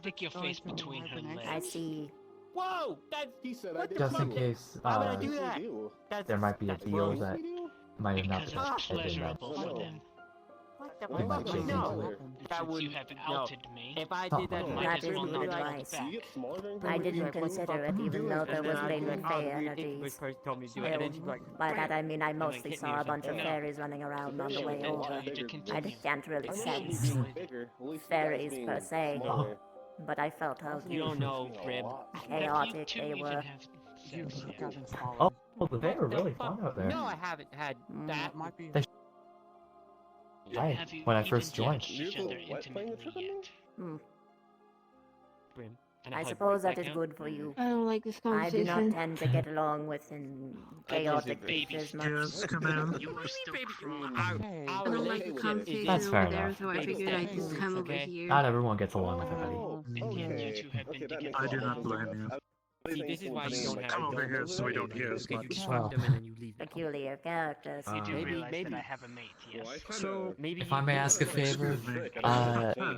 Speaker 2: Stick your face between her legs.
Speaker 6: I see.
Speaker 4: Whoa! That's
Speaker 13: He said
Speaker 4: What the
Speaker 15: Just in
Speaker 4: fuck?
Speaker 15: case
Speaker 4: Why would I do that? That's,
Speaker 15: there might be a
Speaker 4: that's
Speaker 15: deal
Speaker 4: gross.
Speaker 15: that might have not
Speaker 2: Because
Speaker 15: been
Speaker 2: it's
Speaker 15: said in that.
Speaker 2: pleasurable for them.
Speaker 15: He might shake
Speaker 4: No.
Speaker 15: into it.
Speaker 4: That
Speaker 2: Since
Speaker 4: would
Speaker 2: you have outed me,
Speaker 4: If I did that,
Speaker 2: might
Speaker 6: That
Speaker 2: as
Speaker 6: is
Speaker 2: well
Speaker 6: good
Speaker 2: not
Speaker 6: advice.
Speaker 2: hold back.
Speaker 6: I didn't consider it, even though there was rain fey energies.
Speaker 4: told me to do it, and then she's like,
Speaker 6: By that I mean I mostly
Speaker 4: hit me
Speaker 6: saw
Speaker 4: or
Speaker 6: a bunch of
Speaker 4: something.
Speaker 6: fairies running around on the way
Speaker 2: Then tell
Speaker 6: over.
Speaker 2: you to
Speaker 6: I
Speaker 2: continue.
Speaker 6: just can't really
Speaker 13: I'm
Speaker 6: sense
Speaker 13: not bigger. At least you guys
Speaker 6: fairies
Speaker 13: being
Speaker 6: per se,
Speaker 13: smaller.
Speaker 6: but I felt how
Speaker 4: you don't know, Rib.
Speaker 6: chaotic
Speaker 2: You
Speaker 6: they
Speaker 2: two even
Speaker 6: were.
Speaker 2: have sex yet.
Speaker 15: Oh, they were really fun out there.
Speaker 4: No, I haven't had that.
Speaker 15: Right,
Speaker 2: Have you
Speaker 15: when I
Speaker 2: even
Speaker 15: first joined.
Speaker 2: touched each other intimately yet?
Speaker 4: Brim. And
Speaker 6: I
Speaker 4: hug
Speaker 6: suppose
Speaker 4: Brim.
Speaker 6: that is
Speaker 4: count?
Speaker 6: good for you.
Speaker 9: I don't like this
Speaker 6: I do
Speaker 9: conversation.
Speaker 6: not tend to get along with chaotic
Speaker 2: baby
Speaker 6: creatures much.
Speaker 10: Yes, come in.
Speaker 2: You were still
Speaker 9: I don't like the conversation
Speaker 15: That's fair
Speaker 9: over there,
Speaker 15: enough.
Speaker 9: so I figured I'd just come over here.
Speaker 15: Not everyone gets along with everybody.
Speaker 2: And yet you two have been together.
Speaker 10: I do not blame you.
Speaker 4: See, this is why you don't have
Speaker 10: Come
Speaker 4: a
Speaker 10: over
Speaker 4: girlfriend.
Speaker 10: here so we don't hear as
Speaker 4: Because you
Speaker 10: much.
Speaker 4: just fuck them and then you leave them.
Speaker 6: Peculiar characters.
Speaker 2: You do
Speaker 4: Maybe-
Speaker 2: realize
Speaker 4: maybe.
Speaker 2: that I have a mate, yes?
Speaker 4: So maybe
Speaker 15: If I may ask a favor,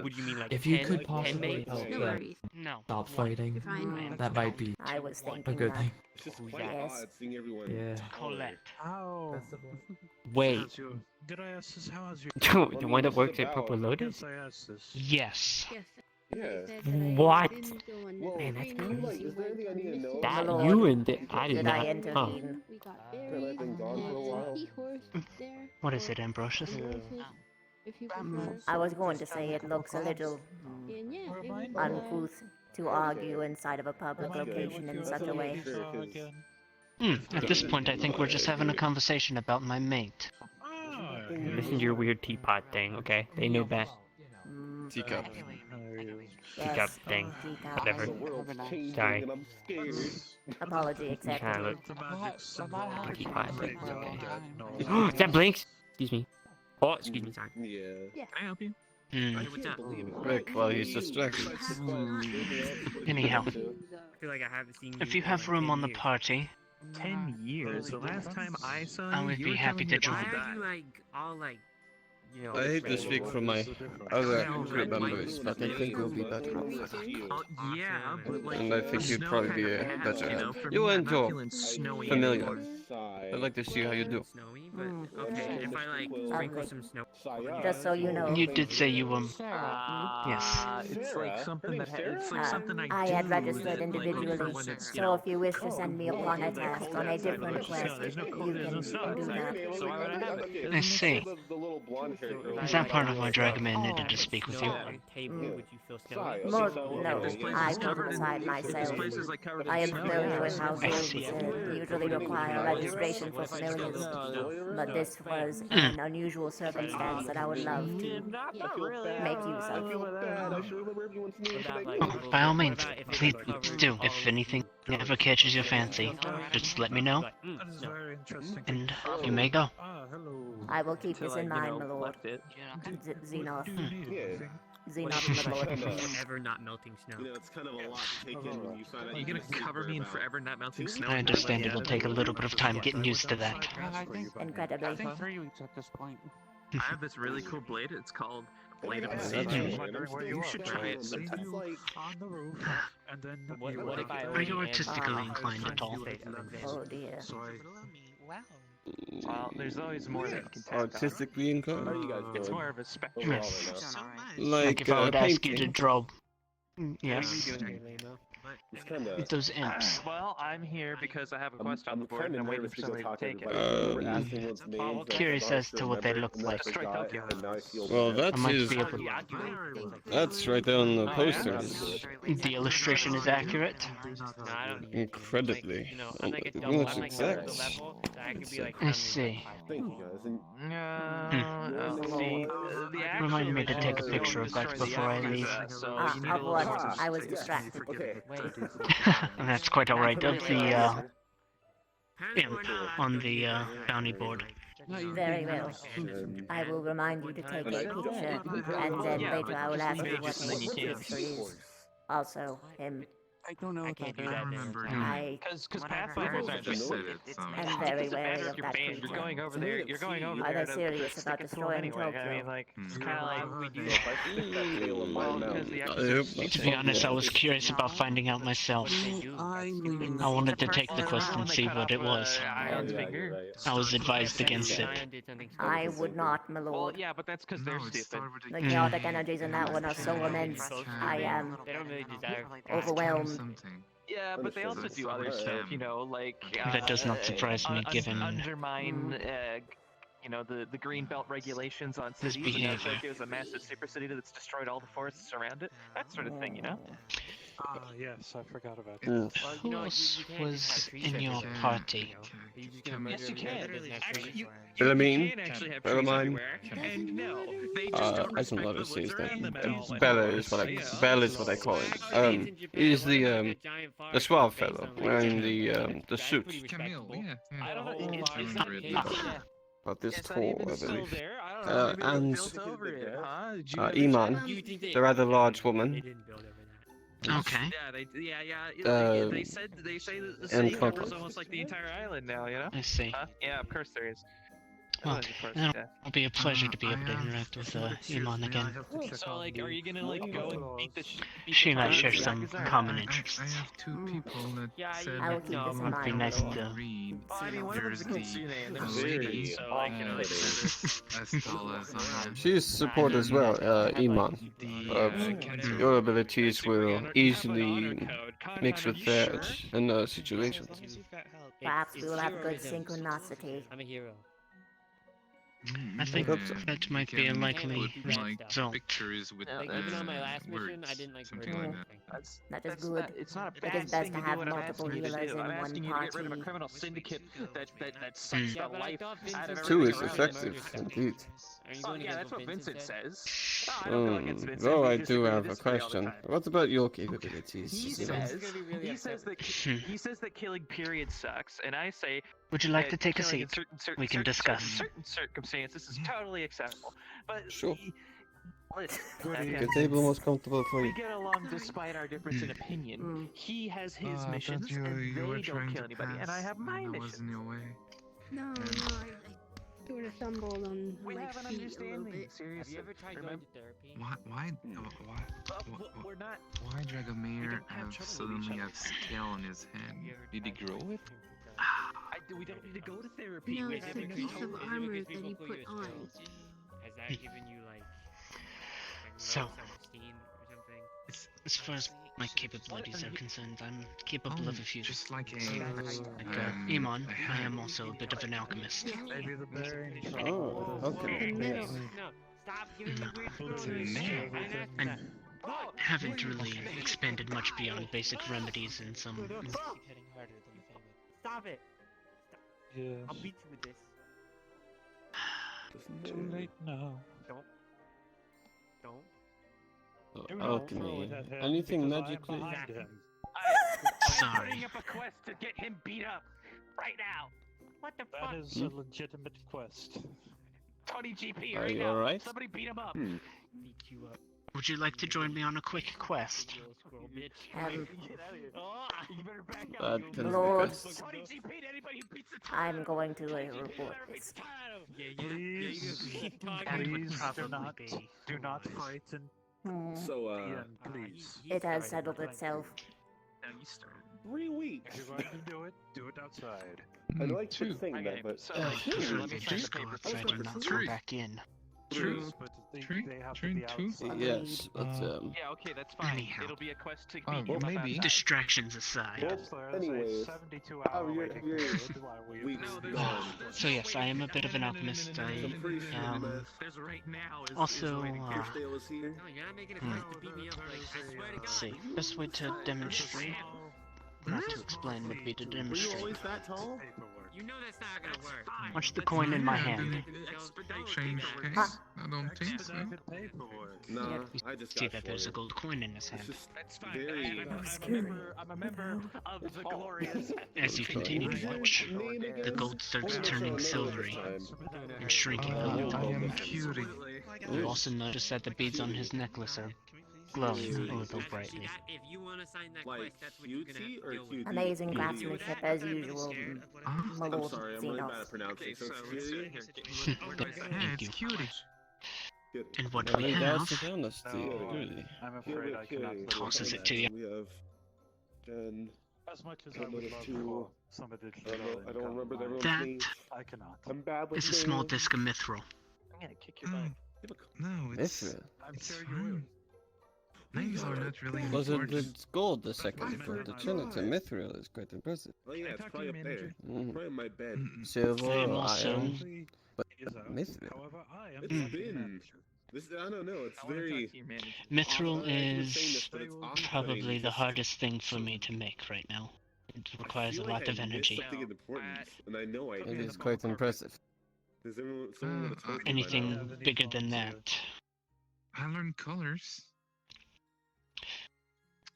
Speaker 4: would you mean like
Speaker 15: if you
Speaker 4: 10
Speaker 15: could possibly
Speaker 4: mates?
Speaker 15: help
Speaker 9: No
Speaker 15: them
Speaker 9: worries.
Speaker 2: No.
Speaker 15: stop fighting,
Speaker 9: Fine.
Speaker 15: that might be
Speaker 6: I was
Speaker 15: a
Speaker 6: thinking
Speaker 15: good
Speaker 6: that.
Speaker 15: thing.
Speaker 13: It's just
Speaker 4: Who's
Speaker 13: quite
Speaker 6: that?
Speaker 13: odd seeing everyone.
Speaker 15: Yeah.
Speaker 2: Colette.
Speaker 10: How?
Speaker 4: Wait,
Speaker 10: Did I ask this? How is your?
Speaker 4: the one that works at Purple Lotus?
Speaker 10: Yes, I asked this.
Speaker 2: Yes.
Speaker 9: Yes.
Speaker 13: Yeah.
Speaker 4: What?
Speaker 13: Well,
Speaker 4: Man, that's
Speaker 13: I'm like, is there anything I need to know?
Speaker 4: That
Speaker 6: Lord,
Speaker 4: you and I did
Speaker 6: Did
Speaker 4: not.
Speaker 6: I
Speaker 4: Huh.
Speaker 6: intervene?
Speaker 9: We got
Speaker 13: Have I been gone for a while?
Speaker 2: What is it, Ambrosius?
Speaker 6: I was going to say it looks a little uncouth to argue inside of a public location in such a way.
Speaker 2: At this point, I think we're just having a conversation about my mate.
Speaker 4: Listen to your weird teapot thing, okay? They know best.
Speaker 14: Teacup.
Speaker 4: Teacup
Speaker 6: Yes,
Speaker 4: thing.
Speaker 6: teacup.
Speaker 4: Whatever.
Speaker 13: The world's changing
Speaker 4: Sorry.
Speaker 13: and I'm scared.
Speaker 6: Apology
Speaker 4: You
Speaker 6: accepted.
Speaker 4: kinda look
Speaker 10: The magic symbol.
Speaker 4: teapot.
Speaker 10: Okay.
Speaker 4: Is that Blinks? Excuse me. Oh, excuse me, sorry.
Speaker 13: Yeah.
Speaker 10: Can I help you?
Speaker 2: Hmm.
Speaker 13: I can't believe it.
Speaker 14: Rick, while he's distracted.
Speaker 2: Anyhow,
Speaker 4: I feel like I haven't seen you
Speaker 2: if you
Speaker 4: in
Speaker 2: have
Speaker 4: like
Speaker 2: room
Speaker 4: 10
Speaker 2: on the
Speaker 4: years.
Speaker 2: party,
Speaker 10: 10 years. The last time I saw
Speaker 2: I
Speaker 10: you,
Speaker 2: would
Speaker 10: you
Speaker 2: be
Speaker 10: were
Speaker 2: happy
Speaker 10: telling
Speaker 2: to
Speaker 10: me
Speaker 2: join.
Speaker 10: about
Speaker 4: Why
Speaker 10: that.
Speaker 4: are you like all like, you know?
Speaker 14: I hate to speak for my other group members, but I think we'll be better off.
Speaker 10: Yeah, but like,
Speaker 14: And I think you'd probably be a
Speaker 10: snow
Speaker 14: better
Speaker 10: hats,
Speaker 14: help.
Speaker 10: for
Speaker 14: You
Speaker 10: me, I'm
Speaker 14: and
Speaker 10: not
Speaker 14: Joe,
Speaker 10: feeling snowy
Speaker 14: familiar.
Speaker 10: anymore.
Speaker 14: I'd like to see how you do.
Speaker 4: Snowy, but okay. If I like sprinkle some snow.
Speaker 6: Just so you know.
Speaker 2: you did say you were. Yes.
Speaker 10: It's like something that it's like something
Speaker 6: I had
Speaker 10: do,
Speaker 6: registered
Speaker 10: like,
Speaker 6: individually,
Speaker 10: when it's,
Speaker 6: so if you wish to send me upon a task on a different quest,
Speaker 10: there's no
Speaker 6: you
Speaker 10: code, there's no
Speaker 6: can
Speaker 10: snow.
Speaker 6: do that.
Speaker 10: So why would I have it?
Speaker 2: I see.
Speaker 13: The little blonde hair girl.
Speaker 2: Is that part of why Dragoman needed to speak with you?
Speaker 4: Snow on table, would you feel snowy?
Speaker 6: More,
Speaker 13: So,
Speaker 6: no,
Speaker 10: This place
Speaker 6: I
Speaker 10: is covered
Speaker 6: couldn't
Speaker 10: in-
Speaker 6: decide myself.
Speaker 10: This place is like covered in
Speaker 6: I am
Speaker 10: snow.
Speaker 6: familiar with how
Speaker 2: I
Speaker 6: zones
Speaker 2: see.
Speaker 6: usually require registration for familiars, but this was an unusual circumstance that I would love to make use of.
Speaker 2: By all means, please do. If anything ever catches your fancy, just let me know,
Speaker 10: That is very interesting.
Speaker 2: and you may go.
Speaker 10: Ah, hello.
Speaker 6: I will keep this in mind, my lord. Xenos. Xenos, my lord.
Speaker 4: Forever not melting snow.
Speaker 11: You know, it's kind of a lot to take in when you find out
Speaker 10: Are you gonna cover me in forever not melting snow?
Speaker 2: I understand it will take a little bit of time getting used to that.
Speaker 6: Incredibly.
Speaker 12: 3 weeks at this point.
Speaker 10: I have this really cool blade. It's called Blade of the
Speaker 13: Yeah,
Speaker 10: Siege.
Speaker 13: that's
Speaker 10: Wondering where you should try it. See you on the roof, and then
Speaker 4: What if I
Speaker 2: Are you artistically inclined at all?
Speaker 6: Oh dear.
Speaker 12: Well, there's always more that you can tap
Speaker 14: Artistically inclined?
Speaker 13: How are you guys doing?
Speaker 12: It's more of a spectrum.
Speaker 2: Yes.
Speaker 14: Like,
Speaker 2: Like if I would ask you to
Speaker 14: painting.
Speaker 2: draw. Yes.
Speaker 13: It's kind of.
Speaker 2: With those imps.
Speaker 12: Well, I'm here because I have a quest on the board
Speaker 13: kind
Speaker 12: and
Speaker 13: of
Speaker 12: I'm waiting
Speaker 13: nervous
Speaker 12: for
Speaker 13: to go
Speaker 12: somebody to
Speaker 13: talk to
Speaker 12: take it.
Speaker 13: everybody. We're asking what's names.
Speaker 2: Curious as to what they look like.
Speaker 14: Well,
Speaker 2: I
Speaker 14: that's
Speaker 2: might
Speaker 14: his.
Speaker 2: be able to.
Speaker 14: That's right there on the posters.
Speaker 2: The illustration is accurate.
Speaker 14: Incredibly.
Speaker 4: I'm like a
Speaker 14: It
Speaker 4: double,
Speaker 14: looks
Speaker 4: I'm like double the
Speaker 14: exact.
Speaker 4: level, so I could be like.
Speaker 2: I see.
Speaker 13: Thank you guys. And
Speaker 12: See,
Speaker 2: Remind me to take a picture of that before I leave.
Speaker 6: Ah, of what? I was distracted.
Speaker 13: okay.
Speaker 2: That's quite alright. Of the imp on the bounty board.
Speaker 6: Very well. I will remind you to take a picture, and then later I will ask you what his picture is. Also, him.
Speaker 11: I don't know. I can't do that.
Speaker 10: Because Pathfinders aren't just
Speaker 6: I'm very wary of that creature.
Speaker 10: You're going over there. You're going over
Speaker 6: Are
Speaker 10: there.
Speaker 6: they serious about destroying
Speaker 10: anyway.
Speaker 6: Tokyo?
Speaker 10: I mean, like, it's kind of like we do.
Speaker 2: To be honest, I was curious about finding out myself. I wanted to take the quest and see what it was. I was advised against it.
Speaker 6: I would not, my lord.
Speaker 10: Well, yeah, but that's because they're stupid.
Speaker 6: The chaotic energies in that one are so immense. I am overwhelmed.
Speaker 10: Yeah, but they also do other stuff, you know, like
Speaker 2: That does not surprise me, given
Speaker 10: undermine, you know, the green belt regulations on cities.
Speaker 2: His behavior.
Speaker 10: Tokyo is a massive super city that's destroyed all the forests around it. That sort of thing, you know. Yes, I forgot about
Speaker 2: that. Who else was in your party?
Speaker 10: Yes, you can.
Speaker 14: Philomene?
Speaker 10: Philomene?
Speaker 14: I don't know how to say his name. Bella is what I call him. He's the suave fellow wearing the suit. About this tall, I believe. And Iman, the rather large woman.
Speaker 2: Okay.
Speaker 10: They say that the city covers almost like the entire island now, you know?
Speaker 2: I see.
Speaker 10: Yeah, of course there is.
Speaker 2: Well, it'll be a pleasure to be able to interact with Iman again.
Speaker 10: So, like, are you gonna, like, go and beat the
Speaker 2: She might share some common interests.
Speaker 5: I have two people that said
Speaker 6: I will keep this in
Speaker 2: It'd be
Speaker 6: mind.
Speaker 2: nice to...
Speaker 5: there's the lady,
Speaker 10: so, like, you know,
Speaker 5: as tall as I am.
Speaker 14: She's support as well, Iman. Your abilities will easily mix with theirs in situations.
Speaker 6: Perhaps we will have good synchronicity.
Speaker 15: I'm a hero.
Speaker 2: I think that might be a likely result.
Speaker 5: Pictures with
Speaker 15: Like, even on my last mission,
Speaker 5: words,
Speaker 15: I didn't like
Speaker 5: something
Speaker 15: word.
Speaker 5: like that.
Speaker 6: That is good.
Speaker 10: It's not a
Speaker 6: It
Speaker 10: bad
Speaker 6: is best
Speaker 10: thing
Speaker 6: to
Speaker 10: do
Speaker 6: have
Speaker 10: what I'm
Speaker 6: multiple
Speaker 10: asking you to
Speaker 6: healers
Speaker 10: do.
Speaker 6: in
Speaker 10: I'm
Speaker 6: one
Speaker 10: asking you to get rid of a
Speaker 6: party.
Speaker 10: criminal syndicate that sucks
Speaker 15: Yeah,
Speaker 10: the
Speaker 15: but I
Speaker 10: life
Speaker 15: thought
Speaker 10: out of
Speaker 15: Vincent
Speaker 14: Two
Speaker 10: everything
Speaker 14: is
Speaker 10: around
Speaker 14: effective, indeed.
Speaker 15: Are you
Speaker 10: Oh,
Speaker 15: going
Speaker 10: yeah,
Speaker 15: against
Speaker 10: that's what Vincent
Speaker 15: said?
Speaker 10: says. No, I don't go against Vincent.
Speaker 14: Though
Speaker 10: We
Speaker 14: I
Speaker 10: just
Speaker 14: do
Speaker 10: agree to
Speaker 14: have a
Speaker 10: disagree all the
Speaker 14: question.
Speaker 10: time.
Speaker 14: What about your capabilities?
Speaker 10: He
Speaker 14: you know?
Speaker 10: says that killing period sucks, and I say
Speaker 2: Would you like to
Speaker 10: that
Speaker 2: take a
Speaker 10: killing in
Speaker 2: seat?
Speaker 10: certain
Speaker 2: We can discuss.
Speaker 10: certain circumstances is totally acceptable. But
Speaker 14: Sure.
Speaker 10: listen,
Speaker 14: Get table most comfortable for
Speaker 10: we
Speaker 14: you.
Speaker 10: get along despite our difference in opinion. He has his missions,
Speaker 5: you
Speaker 10: and
Speaker 5: were
Speaker 10: they don't
Speaker 5: trying
Speaker 10: kill
Speaker 5: to
Speaker 10: anybody, and I
Speaker 5: pass,
Speaker 10: have my
Speaker 5: and I was
Speaker 10: missions.
Speaker 5: in your way.
Speaker 9: No, I sort of stumbled on
Speaker 10: We
Speaker 9: my
Speaker 10: have an
Speaker 9: feet a little
Speaker 10: understanding.
Speaker 9: bit.
Speaker 10: Seriously,
Speaker 15: Have you ever tried going to therapy?
Speaker 10: We're not.
Speaker 5: Why Dragomir
Speaker 10: don't have trouble
Speaker 5: have
Speaker 10: with each
Speaker 5: suddenly
Speaker 10: other.
Speaker 5: have scale on his head? Did he grow it?
Speaker 10: We don't need to go to therapy.
Speaker 9: No,
Speaker 10: We
Speaker 9: it's
Speaker 10: have
Speaker 9: the
Speaker 10: to
Speaker 9: piece
Speaker 10: control
Speaker 9: of
Speaker 10: it.
Speaker 9: armor that he put on.
Speaker 15: Has that given you like
Speaker 2: So,
Speaker 15: low self-esteem or something?
Speaker 2: as far as my capabilities are concerned, I'm capable of a few
Speaker 5: Just like
Speaker 2: things.
Speaker 5: a
Speaker 2: Like Iman, I am also a bit of an alchemist.
Speaker 14: Oh, okay. Yes.
Speaker 15: No, stop giving me weird
Speaker 5: It's a
Speaker 15: spoilers.
Speaker 5: name.
Speaker 2: I haven't really expanded much beyond basic remedies and some...
Speaker 15: Stop it!
Speaker 10: Yes.
Speaker 15: I'll beat you with this.
Speaker 10: Too late now.
Speaker 15: Don't.
Speaker 14: Alchemy. Anything magically?
Speaker 2: Sorry.
Speaker 10: Setting up a quest to get him beat up right now. What the fuck? That is a legitimate quest. 20 GP
Speaker 14: Are
Speaker 10: right
Speaker 14: you
Speaker 10: now.
Speaker 14: alright?
Speaker 10: Somebody beat him up.
Speaker 15: Beat you up.
Speaker 2: Would you like to join me on a quick quest?
Speaker 15: Squirrel bitch.
Speaker 10: Get out of here. Oh, you better back
Speaker 14: That
Speaker 10: out.
Speaker 14: can be
Speaker 6: Lord.
Speaker 14: best.
Speaker 10: 20 GP to anybody who beats the tar
Speaker 6: I'm
Speaker 10: out of
Speaker 6: going to
Speaker 10: him. 20 GP
Speaker 6: report
Speaker 10: whoever beats
Speaker 6: this.
Speaker 10: the tar out of him. Please,
Speaker 15: keep talking.
Speaker 10: please
Speaker 2: Probably
Speaker 10: do not fight and
Speaker 13: So,
Speaker 10: please.
Speaker 6: It has settled itself.
Speaker 10: Now you start.
Speaker 13: 3 weeks.
Speaker 10: If you're going to do it outside.
Speaker 13: I'd like to think
Speaker 10: Okay,
Speaker 13: that, but
Speaker 10: so
Speaker 2: I prefer
Speaker 10: let me
Speaker 2: to
Speaker 10: check
Speaker 2: just
Speaker 10: the
Speaker 2: go
Speaker 10: paper.
Speaker 2: outside and not go
Speaker 5: Three.
Speaker 2: back in.
Speaker 5: True.
Speaker 10: But they have to
Speaker 5: True,
Speaker 10: be
Speaker 5: true.
Speaker 10: outside.
Speaker 14: Yes, but
Speaker 10: Yeah, okay, that's fine.
Speaker 2: Anyhow.
Speaker 10: It'll be a quest to
Speaker 5: Oh,
Speaker 10: beat you
Speaker 5: well,
Speaker 10: up
Speaker 5: maybe.
Speaker 10: outside.
Speaker 2: Distractions aside.
Speaker 10: Yes, there's
Speaker 13: Anyways,
Speaker 10: a 72
Speaker 13: how
Speaker 10: hour
Speaker 13: you're
Speaker 10: waiting
Speaker 13: here
Speaker 10: period while we
Speaker 13: weeks
Speaker 10: No,
Speaker 13: gone.
Speaker 2: So yes, I am a bit of an alchemist. I
Speaker 10: There's right now is
Speaker 2: also,
Speaker 13: Kirstale is here.
Speaker 15: No, you're not making a quest to beat me up. Like, I swear to God.
Speaker 2: let's see. Best way to demonstrate, not to explain, would be to
Speaker 13: Were you
Speaker 2: demonstrate.
Speaker 13: always that tall?
Speaker 10: paperwork.
Speaker 15: You know that's not gonna work.
Speaker 2: Watch the coin in my hand.
Speaker 5: Change case? I don't think so.
Speaker 13: Nah, I just
Speaker 2: See
Speaker 13: got
Speaker 2: that there's a
Speaker 13: flooded.
Speaker 2: gold coin in his hand.
Speaker 11: That's fine.
Speaker 13: Very-
Speaker 11: I'm a member of the glorious.
Speaker 2: As you continue to watch, the gold starts turning silvery and shrinking a little.
Speaker 5: I am Curie.
Speaker 2: You also notice that the beads on his necklace are glowing a little brightly.
Speaker 15: If you want to sign that
Speaker 13: Like
Speaker 15: quest, that's what you're gonna have
Speaker 13: QT
Speaker 15: to
Speaker 13: or
Speaker 15: deal with.
Speaker 13: QD?
Speaker 6: Amazing craftsmanship as usual, my
Speaker 13: I'm
Speaker 6: lord
Speaker 13: sorry, I'm really bad
Speaker 6: Xenos.
Speaker 13: at pronouncing. So it's Cutie?
Speaker 2: Thank you.
Speaker 5: Cutie.
Speaker 2: And what
Speaker 14: Well,
Speaker 2: we
Speaker 14: that's
Speaker 2: have
Speaker 14: the honesty, really.
Speaker 10: I'm afraid I cannot.
Speaker 2: tosses it to you.
Speaker 13: We have Jen.
Speaker 10: As much as
Speaker 13: I
Speaker 10: I would
Speaker 13: noticed
Speaker 10: love
Speaker 13: two-
Speaker 10: for some additional
Speaker 13: I don't remember
Speaker 10: income,
Speaker 13: everyone's
Speaker 2: That
Speaker 13: names.
Speaker 10: I cannot.
Speaker 13: I'm bad with
Speaker 2: is a small
Speaker 13: names.
Speaker 2: disc of mithril.
Speaker 10: I'm gonna kick your butt.
Speaker 5: No, it's
Speaker 14: Mithril.
Speaker 10: I'm
Speaker 5: it's
Speaker 10: sure you
Speaker 5: fine.
Speaker 10: will.
Speaker 5: Names are not really
Speaker 14: Wasn't
Speaker 5: important.
Speaker 14: it gold the second, but the Trinity Mithril is quite impressive.
Speaker 13: Oh yeah, it's probably up there.
Speaker 14: Mm.
Speaker 13: Probably in my bed.
Speaker 14: Silver,
Speaker 2: I am also-
Speaker 14: iron, but
Speaker 10: Is out.
Speaker 14: Mithril.
Speaker 10: However, I am
Speaker 13: It's
Speaker 10: the
Speaker 13: been.
Speaker 10: manager.
Speaker 13: This I don't know. It's very.
Speaker 2: Mithril
Speaker 13: I was saying
Speaker 2: is
Speaker 13: this, but it's off-putting
Speaker 2: probably the
Speaker 13: just-
Speaker 2: hardest thing for me to make right now. It
Speaker 13: I
Speaker 2: requires a
Speaker 13: feel
Speaker 2: lot
Speaker 13: like
Speaker 2: of
Speaker 13: I missed
Speaker 2: energy.
Speaker 13: Something important, and I know I
Speaker 14: It
Speaker 13: did.
Speaker 14: is quite impressive.
Speaker 13: Does everyone, someone would have told me by
Speaker 2: Anything
Speaker 13: now.
Speaker 2: bigger than that,
Speaker 5: I learned colors.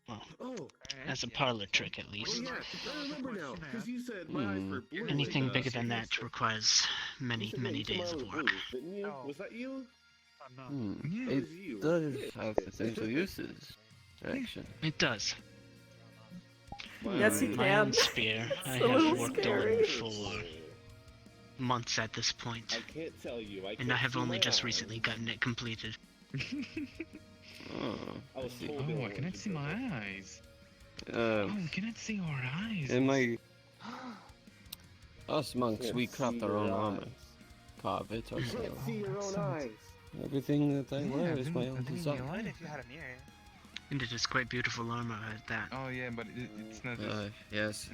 Speaker 2: well,
Speaker 13: Oh,
Speaker 2: as a parlor trick at
Speaker 13: oh
Speaker 2: least.
Speaker 13: yeah, I remember now. Because you said my eyes were blue.
Speaker 2: Anything
Speaker 13: like,
Speaker 2: bigger than that requires
Speaker 13: you
Speaker 2: many,
Speaker 13: said
Speaker 2: many
Speaker 13: you told me
Speaker 2: days
Speaker 13: I
Speaker 2: of
Speaker 13: was
Speaker 2: work.
Speaker 13: blue, didn't you?
Speaker 10: No.
Speaker 13: Was that you?
Speaker 10: I'm not.
Speaker 5: Yeah.
Speaker 14: It
Speaker 13: was you.
Speaker 14: does have potential uses, actually.
Speaker 2: It does.
Speaker 1: Yes, you
Speaker 2: My
Speaker 1: can.
Speaker 2: own spear, I
Speaker 1: It's a little
Speaker 2: have worked
Speaker 1: scary.
Speaker 2: on for months at this point,
Speaker 13: I can't tell you. I
Speaker 2: and I
Speaker 13: can't
Speaker 2: have
Speaker 13: see
Speaker 2: only
Speaker 13: my
Speaker 2: just
Speaker 13: eyes.
Speaker 2: recently gotten it completed.
Speaker 14: Oh,
Speaker 13: I
Speaker 14: I
Speaker 13: was
Speaker 14: see.
Speaker 13: told
Speaker 5: Oh, I
Speaker 13: it
Speaker 5: cannot
Speaker 13: was
Speaker 5: see my eyes.
Speaker 14: Uh,
Speaker 5: Oh, I cannot see our eyes.
Speaker 14: in my... Us monks,
Speaker 13: Can't
Speaker 14: we
Speaker 13: see
Speaker 14: craft our
Speaker 13: your
Speaker 14: own
Speaker 13: eyes.
Speaker 14: armor. Carve it
Speaker 13: You can't
Speaker 14: ourselves.
Speaker 13: see your own eyes.
Speaker 14: Everything that I
Speaker 5: Yeah,
Speaker 14: wear
Speaker 5: I
Speaker 14: is my
Speaker 5: didn't- I
Speaker 14: own
Speaker 5: didn't
Speaker 14: design.
Speaker 5: realize.
Speaker 15: if you had a mirror?
Speaker 2: And it is quite beautiful armor at that.
Speaker 5: Oh yeah, but it's not.
Speaker 14: Yes,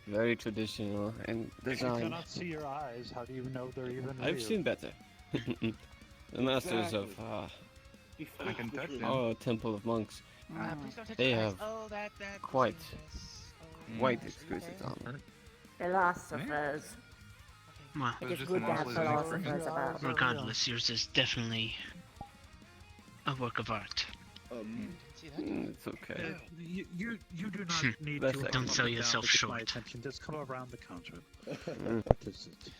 Speaker 14: very traditional and
Speaker 10: If you
Speaker 14: design.
Speaker 10: cannot see your eyes, how do you know they're even real?
Speaker 14: I've seen better. The masters of
Speaker 5: I can touch them.
Speaker 14: our temple of monks,
Speaker 15: Please don't touch
Speaker 14: they
Speaker 15: my eyes.
Speaker 14: have
Speaker 15: Oh, that
Speaker 14: quite
Speaker 5: Mm.
Speaker 14: quite exquisite armor.
Speaker 6: Philosophers.
Speaker 2: Well,
Speaker 6: It is
Speaker 5: just
Speaker 6: good to have
Speaker 5: mostly like-
Speaker 6: philosophers about.
Speaker 2: regardless, yours is definitely a work of art.
Speaker 15: See that?
Speaker 14: It's okay.
Speaker 10: You do not need
Speaker 14: That's
Speaker 10: to
Speaker 14: excellent.
Speaker 2: Don't
Speaker 10: come
Speaker 2: sell
Speaker 10: down
Speaker 2: yourself
Speaker 10: to get
Speaker 2: short.
Speaker 10: My attention. Just come around the counter.
Speaker 14: Mm.
Speaker 10: What is it?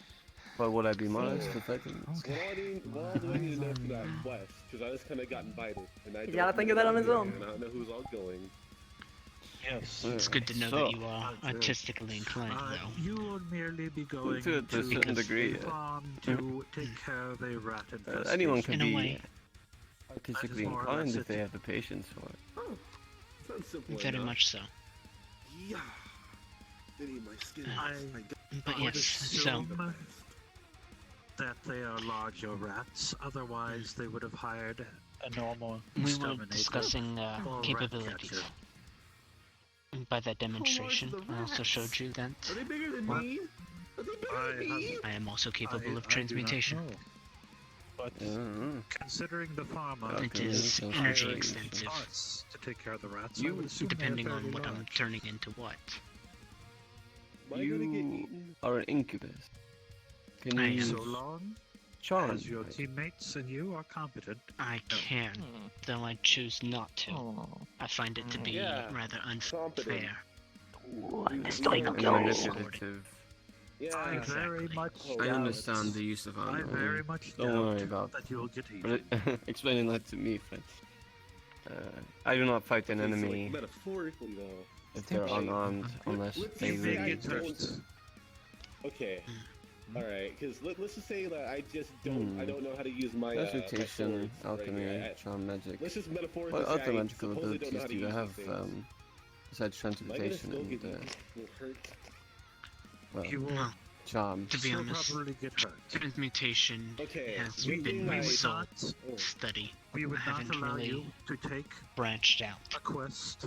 Speaker 14: But would I be modest if I didn't?
Speaker 13: What do I need to know for that quest? Because I just kind of got invited, and I
Speaker 1: He's
Speaker 13: don't
Speaker 1: gotta think of that on his
Speaker 13: know,
Speaker 1: own.
Speaker 13: And I don't know who's all going.
Speaker 10: Yes.
Speaker 2: It's good to know
Speaker 14: So-
Speaker 2: that you are artistically inclined, though.
Speaker 10: You will merely be going
Speaker 14: To a certain
Speaker 10: to
Speaker 14: degree,
Speaker 10: a farm to take care of a rat infestation.
Speaker 14: Anyone can
Speaker 2: In a
Speaker 14: be
Speaker 2: way.
Speaker 14: artistically
Speaker 10: That is more or
Speaker 14: inclined
Speaker 10: less
Speaker 14: if they
Speaker 10: it.
Speaker 14: have the patience for it.
Speaker 13: Oh, sounds simple
Speaker 2: Very
Speaker 13: enough.
Speaker 2: much so.
Speaker 13: Yeah. They need my skin.
Speaker 2: But
Speaker 10: I would
Speaker 2: yes, so
Speaker 10: assume that they are larger rats. Otherwise, they would have hired a normal
Speaker 2: we were
Speaker 10: exterminator
Speaker 2: discussing
Speaker 10: or rat
Speaker 2: capabilities.
Speaker 10: catcher.
Speaker 2: And by that demonstration,
Speaker 13: large are the
Speaker 2: I also showed
Speaker 13: rats?
Speaker 2: you that
Speaker 13: Are they bigger than
Speaker 2: What?
Speaker 13: me? Are they bigger than me?
Speaker 2: I am also capable
Speaker 10: I
Speaker 2: of
Speaker 10: do not
Speaker 2: transmutation.
Speaker 10: know. But
Speaker 14: Mm.
Speaker 10: considering the farmer
Speaker 2: It is
Speaker 14: Okay,
Speaker 2: energy
Speaker 14: okay.
Speaker 2: extensive,
Speaker 10: us to take care of the rats, I
Speaker 14: You-
Speaker 10: would assume they are
Speaker 2: depending on
Speaker 10: fairly
Speaker 2: what I'm
Speaker 10: large.
Speaker 2: turning into what.
Speaker 13: Am I gonna get
Speaker 14: You
Speaker 13: eaten?
Speaker 14: are an incubus. Can
Speaker 2: I
Speaker 14: you
Speaker 2: am.
Speaker 10: So long
Speaker 14: charm?
Speaker 10: as your teammates and you are competent.
Speaker 2: I can, though I choose not to. I find it to be
Speaker 13: Yeah.
Speaker 2: rather
Speaker 13: Competent.
Speaker 2: unfair.
Speaker 14: And
Speaker 2: Escalator.
Speaker 14: manipulative.
Speaker 13: Yeah.
Speaker 10: I very
Speaker 2: Exactly.
Speaker 10: much
Speaker 13: Oh,
Speaker 14: I
Speaker 10: doubt-
Speaker 14: understand the use of
Speaker 10: I
Speaker 14: armor.
Speaker 10: very much
Speaker 14: Don't
Speaker 10: doubt
Speaker 14: worry about
Speaker 10: that you'll get
Speaker 14: But
Speaker 10: eaten.
Speaker 14: explaining that to me, friend. I do not fight an
Speaker 13: Okay, so, like,
Speaker 14: enemy
Speaker 13: metaphorically though.
Speaker 14: if they're unarmed unless
Speaker 13: Let's
Speaker 14: they
Speaker 13: just say I
Speaker 14: really.
Speaker 13: don't. Okay.
Speaker 2: Hmm.
Speaker 13: All right, because let's just say that I just don't. I don't know how to use my.
Speaker 14: Transmutation,
Speaker 13: my swords,
Speaker 14: alchemy,
Speaker 13: right?
Speaker 14: charm magic.
Speaker 13: Let's just metaphorically
Speaker 14: What
Speaker 13: say
Speaker 14: other
Speaker 13: I
Speaker 14: magical
Speaker 13: supposedly don't know
Speaker 14: abilities
Speaker 13: how to
Speaker 14: do you
Speaker 13: use
Speaker 14: have
Speaker 13: these things.
Speaker 14: besides
Speaker 13: Am I gonna
Speaker 14: transmutation
Speaker 13: still
Speaker 14: and
Speaker 13: get eaten? Will it hurt?
Speaker 14: well,
Speaker 10: You will
Speaker 2: Well,
Speaker 14: charm?
Speaker 2: to be
Speaker 10: still
Speaker 2: honest,
Speaker 10: probably get hurt.
Speaker 2: transmutation
Speaker 13: Okay,
Speaker 2: has
Speaker 13: we
Speaker 2: been
Speaker 13: do
Speaker 2: my
Speaker 13: like-
Speaker 2: sole
Speaker 10: Not-
Speaker 2: study.
Speaker 10: We would
Speaker 2: I
Speaker 10: not
Speaker 2: haven't
Speaker 10: allow
Speaker 2: really
Speaker 10: you to take
Speaker 2: branched out.
Speaker 10: a quest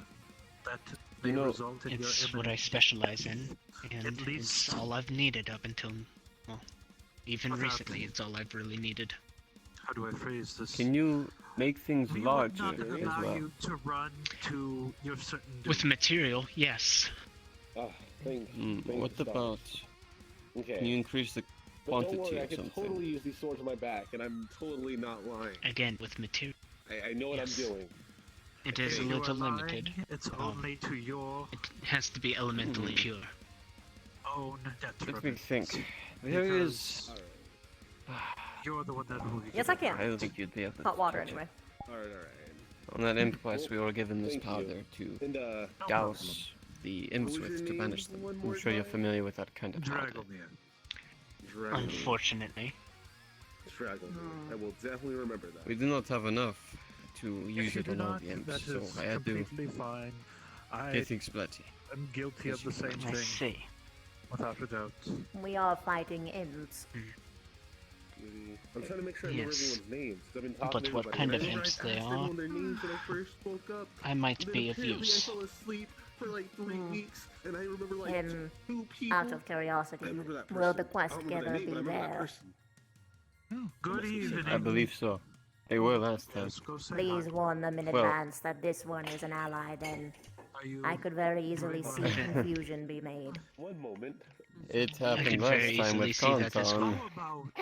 Speaker 10: that may
Speaker 14: You know,
Speaker 10: result in your
Speaker 2: It's what I
Speaker 10: imminent
Speaker 2: specialize in, and
Speaker 10: At least-
Speaker 2: it's all I've needed up until, well, even
Speaker 10: Without-
Speaker 2: recently, it's all I've really needed.
Speaker 10: How do I phrase this?
Speaker 14: Can you make things
Speaker 10: We would
Speaker 14: larger
Speaker 10: not
Speaker 14: as
Speaker 10: allow
Speaker 14: well?
Speaker 10: you to run to your certain
Speaker 2: With
Speaker 10: doom.
Speaker 2: material, yes.
Speaker 13: Ah, thank
Speaker 14: What
Speaker 13: stop.
Speaker 14: about
Speaker 13: Okay.
Speaker 14: Can you increase the
Speaker 13: But don't
Speaker 14: quantity
Speaker 13: worry, I
Speaker 14: or
Speaker 13: can
Speaker 14: something?
Speaker 13: totally use these swords on my back, and I'm totally not lying.
Speaker 2: Again, with material.
Speaker 13: I know what
Speaker 2: Yes.
Speaker 13: I'm doing.
Speaker 2: It is a
Speaker 10: If you
Speaker 2: little
Speaker 10: are lying,
Speaker 2: limited.
Speaker 10: it's only to your
Speaker 2: It has to be elementally pure.
Speaker 10: own detriment.
Speaker 14: Let me think. There is.
Speaker 10: You're the one that will be.
Speaker 1: Yes, I can.
Speaker 14: I don't think you'd be able to.
Speaker 1: Hot water, anyway.
Speaker 13: Alright.
Speaker 14: On that imp quest, we were given this
Speaker 13: Thank you.
Speaker 14: powder to
Speaker 13: And,
Speaker 14: douse the imps
Speaker 13: what was
Speaker 14: with
Speaker 13: your
Speaker 14: to
Speaker 13: name
Speaker 14: banish them.
Speaker 13: one
Speaker 14: I'm
Speaker 13: more
Speaker 14: sure you're
Speaker 13: time?
Speaker 14: familiar with that kind of powder.
Speaker 10: Dragomir.
Speaker 2: Unfortunately.
Speaker 13: I will definitely remember that.
Speaker 14: We do not have enough to use
Speaker 10: If you
Speaker 14: it
Speaker 10: do
Speaker 14: on all
Speaker 10: not,
Speaker 14: the imps,
Speaker 10: that
Speaker 14: so
Speaker 10: is
Speaker 14: I had to
Speaker 10: completely fine. I
Speaker 14: get things plenty.
Speaker 10: am guilty of the same
Speaker 2: I
Speaker 10: thing,
Speaker 2: see.
Speaker 10: without a doubt.
Speaker 6: We are fighting imps.
Speaker 13: I'm trying to make sure I
Speaker 2: Yes.
Speaker 13: know everyone's names. 'Cause I've been talking
Speaker 2: But
Speaker 13: to
Speaker 2: what
Speaker 13: everybody.
Speaker 2: kind of
Speaker 13: I remember
Speaker 2: imps
Speaker 13: I
Speaker 2: they
Speaker 13: asked
Speaker 2: are?
Speaker 13: everyone their names when I first woke up.
Speaker 2: I might
Speaker 13: And
Speaker 2: be
Speaker 13: then
Speaker 2: of
Speaker 13: apparently
Speaker 2: use.
Speaker 13: I fell asleep for like 3 weeks, and I remember like
Speaker 6: Um,
Speaker 13: 2 people.
Speaker 6: Out of curiosity,
Speaker 13: I remember that
Speaker 6: will the
Speaker 13: person.
Speaker 6: quest
Speaker 13: I don't remember
Speaker 6: giver
Speaker 13: their name,
Speaker 6: be
Speaker 13: but I remember that
Speaker 6: there?
Speaker 13: person.
Speaker 10: Good evening.
Speaker 14: I believe so. They were last time.
Speaker 6: Please warn them in
Speaker 14: Well-
Speaker 6: advance that this one is an ally then. I could very easily see confusion be made.
Speaker 13: One moment.
Speaker 14: It
Speaker 2: I
Speaker 14: happened
Speaker 2: can
Speaker 14: last
Speaker 2: very
Speaker 14: time
Speaker 2: easily
Speaker 14: with
Speaker 2: see that as
Speaker 14: Conton.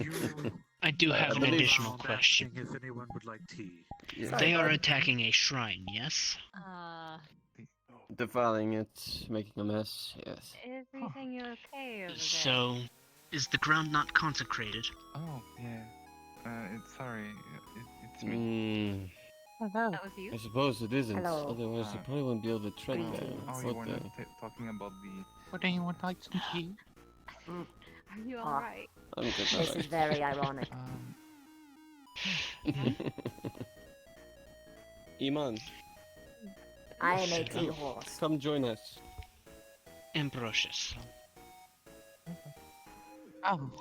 Speaker 10: You
Speaker 2: I do have an
Speaker 14: believe-
Speaker 2: additional question.
Speaker 10: if anyone would like tea.
Speaker 2: They are attacking a shrine, yes?
Speaker 14: Defiling it, making a mess, yes.
Speaker 16: Everything okay over there?
Speaker 2: So, is the ground not consecrated?
Speaker 5: Oh, yeah. It's sorry. It's me.
Speaker 16: That was you?
Speaker 14: I suppose it isn't.
Speaker 6: Hello.
Speaker 14: Otherwise, you probably wouldn't be able to tread there.
Speaker 5: Oh, you
Speaker 14: What
Speaker 5: were
Speaker 14: the?
Speaker 5: not talking about the.
Speaker 12: What do you want, like some tea?
Speaker 16: Are you
Speaker 6: Ah.
Speaker 16: alright?
Speaker 14: I'm good,
Speaker 6: This
Speaker 14: alright.
Speaker 6: is very ironic.
Speaker 14: Iman,
Speaker 6: I am a tea horse.
Speaker 14: come join us.
Speaker 2: Ambrosius.
Speaker 12: Oh.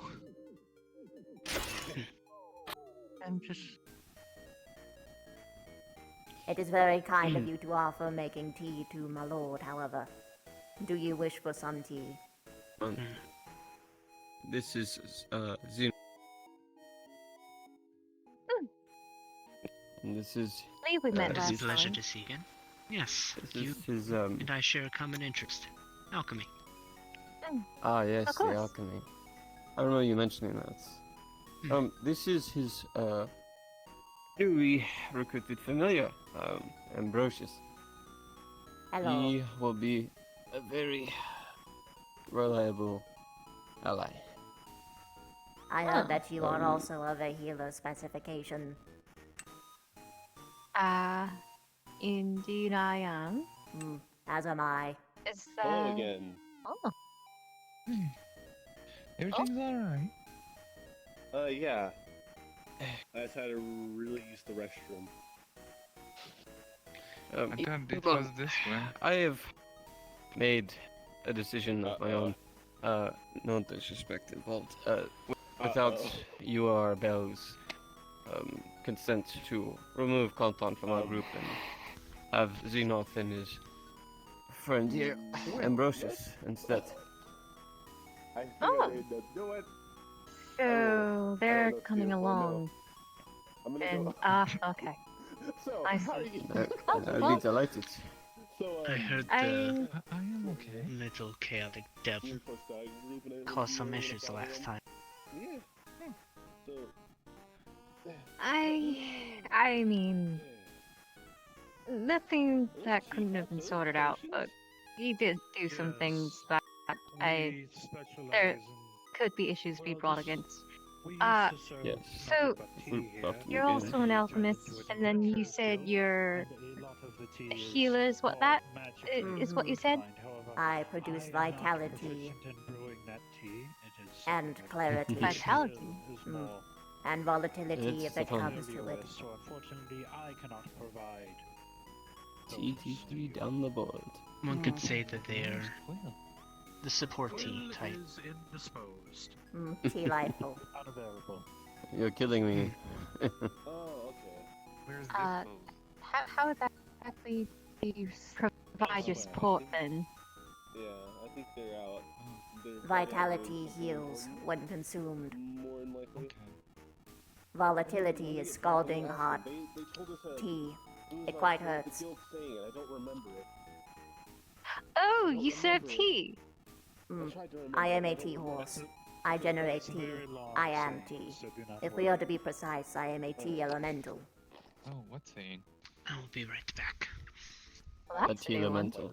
Speaker 12: I'm just.
Speaker 6: It is very kind of you to offer making tea to my lord, however. Do you wish for some tea?
Speaker 14: This is Zin. And this is.
Speaker 16: I believe we met
Speaker 2: It is a
Speaker 16: last
Speaker 2: pleasure
Speaker 16: time.
Speaker 2: to see you again. Yes,
Speaker 14: This
Speaker 2: you
Speaker 14: is his
Speaker 2: and I share a common interest. Alchemy.
Speaker 14: Ah, yes,
Speaker 16: Of
Speaker 14: the
Speaker 16: course.
Speaker 14: alchemy. I remember you mentioning that. This is his newly recruited familiar, Ambrosius.
Speaker 6: Hello.
Speaker 14: He will be a very reliable ally.
Speaker 6: I heard that you are also of a healer specification.
Speaker 16: Indeed I am.
Speaker 6: As am I.
Speaker 16: Is
Speaker 13: Hello again.
Speaker 16: Oh.
Speaker 5: Everything's alright.
Speaker 13: Yeah. I just had to really use the restroom.
Speaker 5: I thought it
Speaker 14: look,
Speaker 5: was this way.
Speaker 14: I have made a decision of my own. No disrespect involved. Without your Bell's consent to remove Conton from our group and have Xenoth and his friend here, Ambrosius, instead.
Speaker 13: I think
Speaker 16: Oh.
Speaker 13: I made them do it.
Speaker 16: So they're coming along.
Speaker 13: I'm gonna
Speaker 16: And
Speaker 13: go.
Speaker 16: okay.
Speaker 13: So,
Speaker 16: I
Speaker 13: how
Speaker 16: see.
Speaker 13: you-
Speaker 14: I'd
Speaker 16: well.
Speaker 14: be delighted.
Speaker 13: So,
Speaker 2: I heard
Speaker 16: I
Speaker 5: I am okay.
Speaker 2: the little chaotic devil
Speaker 13: we're supposed to group and I
Speaker 2: caused some
Speaker 13: remember
Speaker 2: issues
Speaker 13: about
Speaker 2: last
Speaker 13: him.
Speaker 2: time.
Speaker 13: Yeah. So,
Speaker 16: I mean, nothing that couldn't have been sorted out, but he did do some things that there could be issues be brought against.
Speaker 14: Yes.
Speaker 16: So
Speaker 14: You're
Speaker 16: you're also an alchemist, and then you said you're a healer. Is what that is? What you said?
Speaker 6: I produce vitality and clarity.
Speaker 16: Vitality.
Speaker 6: And volatility
Speaker 14: It's
Speaker 6: if it
Speaker 14: fun.
Speaker 6: comes to it.
Speaker 10: So unfortunately, I cannot provide.
Speaker 14: TT3 down the board.
Speaker 2: One could say that they are the support team type.
Speaker 10: Is indisposed.
Speaker 6: Delightful.
Speaker 10: Unavailable.
Speaker 14: You're killing me.
Speaker 13: oh, okay.
Speaker 5: Where's this
Speaker 16: How exactly do you provide your support then?
Speaker 13: Yeah, I think they're out. They're
Speaker 6: Vitality heals when consumed.
Speaker 13: more than likely.
Speaker 6: Volatility is scalding hot
Speaker 13: They told us a,
Speaker 6: tea.
Speaker 13: was
Speaker 6: It
Speaker 13: like
Speaker 6: quite
Speaker 13: the
Speaker 6: hurts.
Speaker 13: guild thing, and I don't remember it.
Speaker 16: Oh, you serve tea.
Speaker 6: I am a tea horse. I generate tea. I am tea. If we are to be precise, I am a tea elemental.
Speaker 5: Oh, what's saying?
Speaker 2: I will be right back.
Speaker 16: Well,
Speaker 14: A
Speaker 16: that's
Speaker 14: tea
Speaker 16: a new one.
Speaker 14: elemental.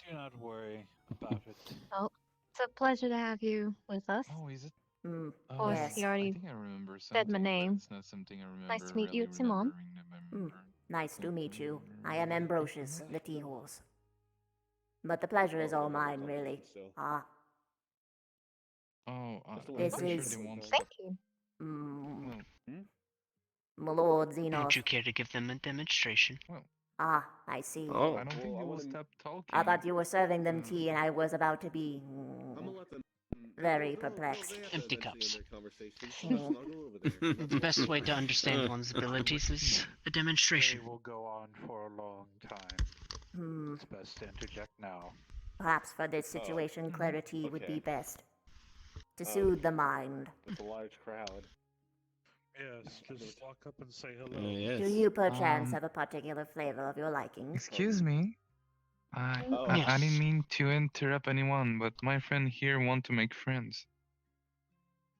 Speaker 10: Do not worry about it.
Speaker 16: Well, it's a pleasure to have you with us.
Speaker 5: Oh, is it?
Speaker 6: Mm,
Speaker 16: Of course,
Speaker 6: yes.
Speaker 16: he already
Speaker 5: I think I remember
Speaker 16: said my
Speaker 5: something, but
Speaker 16: name.
Speaker 5: it's not something I remember.
Speaker 16: Nice to meet you,
Speaker 5: really
Speaker 16: Simon.
Speaker 6: Nice to meet you. I am Ambrosius, the tea horse. But the pleasure is all mine, really. Ah.
Speaker 5: Oh,
Speaker 6: This
Speaker 5: I'm pretty
Speaker 6: is-
Speaker 5: sure they won't
Speaker 16: Thank
Speaker 5: stop.
Speaker 16: you.
Speaker 6: My lord
Speaker 2: Would
Speaker 6: Xenos.
Speaker 2: you care to give them a demonstration?
Speaker 6: Ah, I see.
Speaker 14: Oh.
Speaker 5: I don't think they will stop talking.
Speaker 6: I thought you were serving them tea and I was about to be very perplexed.
Speaker 2: Empty cups.
Speaker 6: Mm.
Speaker 2: The best way to understand one's abilities is a demonstration.
Speaker 10: They will go on for a long time.
Speaker 6: Hmm.
Speaker 10: It's best to interject now.
Speaker 6: Perhaps for this situation, clarity would be
Speaker 13: okay.
Speaker 6: best. To soothe the mind.
Speaker 13: With a large crowd.
Speaker 10: Yes, just walk up and say hello.
Speaker 14: Yes.
Speaker 6: Do you perchance have a particular flavor of your liking?
Speaker 5: Excuse me. I
Speaker 2: Yes.
Speaker 5: didn't mean to interrupt anyone, but my friend here want to make friends.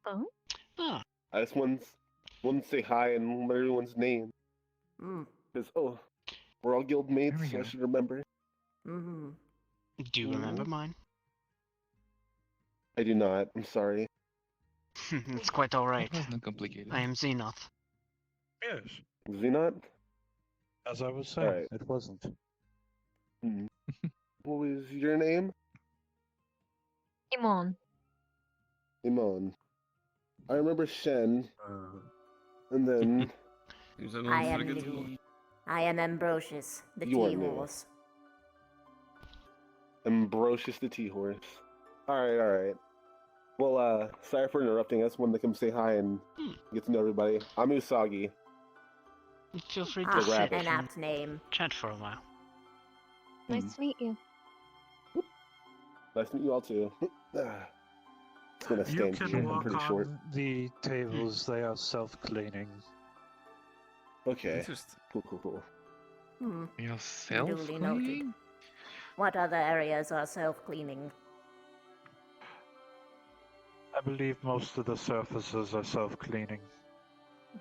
Speaker 16: Oh?
Speaker 2: Ah,
Speaker 13: I just want to say hi and learn everyone's name.
Speaker 6: Mm.
Speaker 13: Because, we're all guild mates,
Speaker 5: There we
Speaker 13: so I
Speaker 5: go.
Speaker 13: should remember.
Speaker 6: Mm-hmm.
Speaker 2: do you remember mine?
Speaker 13: I do not. I'm sorry.
Speaker 2: It's quite alright.
Speaker 5: It wasn't complicated.
Speaker 2: I am Xenoth.
Speaker 10: Yes.
Speaker 13: Xenot?
Speaker 10: As I was saying,
Speaker 13: Alright.
Speaker 10: it wasn't.
Speaker 13: What was your name?
Speaker 16: Imon.
Speaker 13: Imon. I remember Shen. And then...
Speaker 6: I am new. I am Ambrosius, the
Speaker 13: You
Speaker 6: tea
Speaker 13: are new.
Speaker 6: horse.
Speaker 13: Ambrosius the tea horse. Alright. Well, sorry for interrupting. I just wanted to come say hi and get to know everybody. I'm Usagi.
Speaker 2: Feel free to
Speaker 6: Ah,
Speaker 2: sit
Speaker 6: an
Speaker 2: and
Speaker 6: apt name.
Speaker 2: chat for a while.
Speaker 16: Nice to meet you.
Speaker 13: Nice to meet you all too. It's gonna
Speaker 10: You
Speaker 13: stand
Speaker 10: can
Speaker 13: here. I'm
Speaker 10: walk
Speaker 13: pretty
Speaker 10: on
Speaker 13: short.
Speaker 10: the tables, they are self-cleaning.
Speaker 13: Okay.
Speaker 11: Interesting.
Speaker 13: Cool.
Speaker 6: Hmm.
Speaker 5: Yourself?
Speaker 6: Duly noted. What other areas are self-cleaning?
Speaker 10: I believe most of the surfaces are self-cleaning.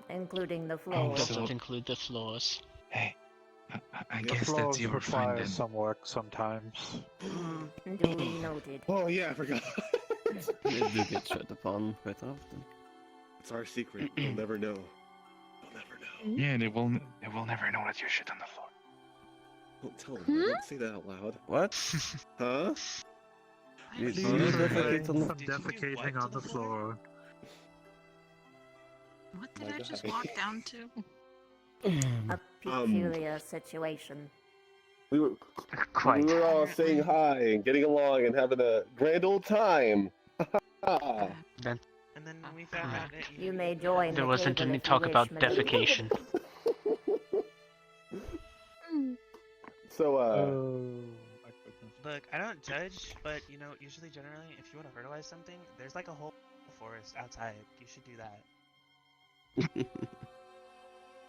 Speaker 6: Including the
Speaker 5: Oh,
Speaker 6: floors.
Speaker 2: Does
Speaker 5: so-
Speaker 2: it include the floors?
Speaker 5: Hey, I
Speaker 10: The
Speaker 5: guess that's
Speaker 10: floors
Speaker 5: your
Speaker 10: require
Speaker 5: friend then.
Speaker 10: some work sometimes.
Speaker 6: Duly noted.
Speaker 13: Oh yeah, I forgot.
Speaker 14: They do get shut upon quite often.
Speaker 13: It's our secret. You'll never know. You'll never know.
Speaker 5: Yeah, they will never know that you're shit on the floor.
Speaker 13: Don't tell them. Don't say that out loud.
Speaker 14: What?
Speaker 13: Huh?
Speaker 14: You
Speaker 10: Please
Speaker 14: defecate on
Speaker 10: refrain
Speaker 14: the
Speaker 10: from defecating on the floor.
Speaker 3: What did
Speaker 13: My
Speaker 3: I just
Speaker 13: God.
Speaker 3: walk down to?
Speaker 6: A peculiar situation.
Speaker 13: We were all saying hi and getting along and having a grand old time.
Speaker 2: Then
Speaker 15: And then we found out that
Speaker 6: You may join
Speaker 2: there
Speaker 6: the
Speaker 2: wasn't
Speaker 6: table
Speaker 2: any
Speaker 6: if you
Speaker 2: talk
Speaker 6: wish,
Speaker 2: about
Speaker 6: milady.
Speaker 2: defecation.
Speaker 13: So,
Speaker 15: Look, I don't judge, but usually generally, if you want to fertilize something, there's like a whole forest outside. You should do that.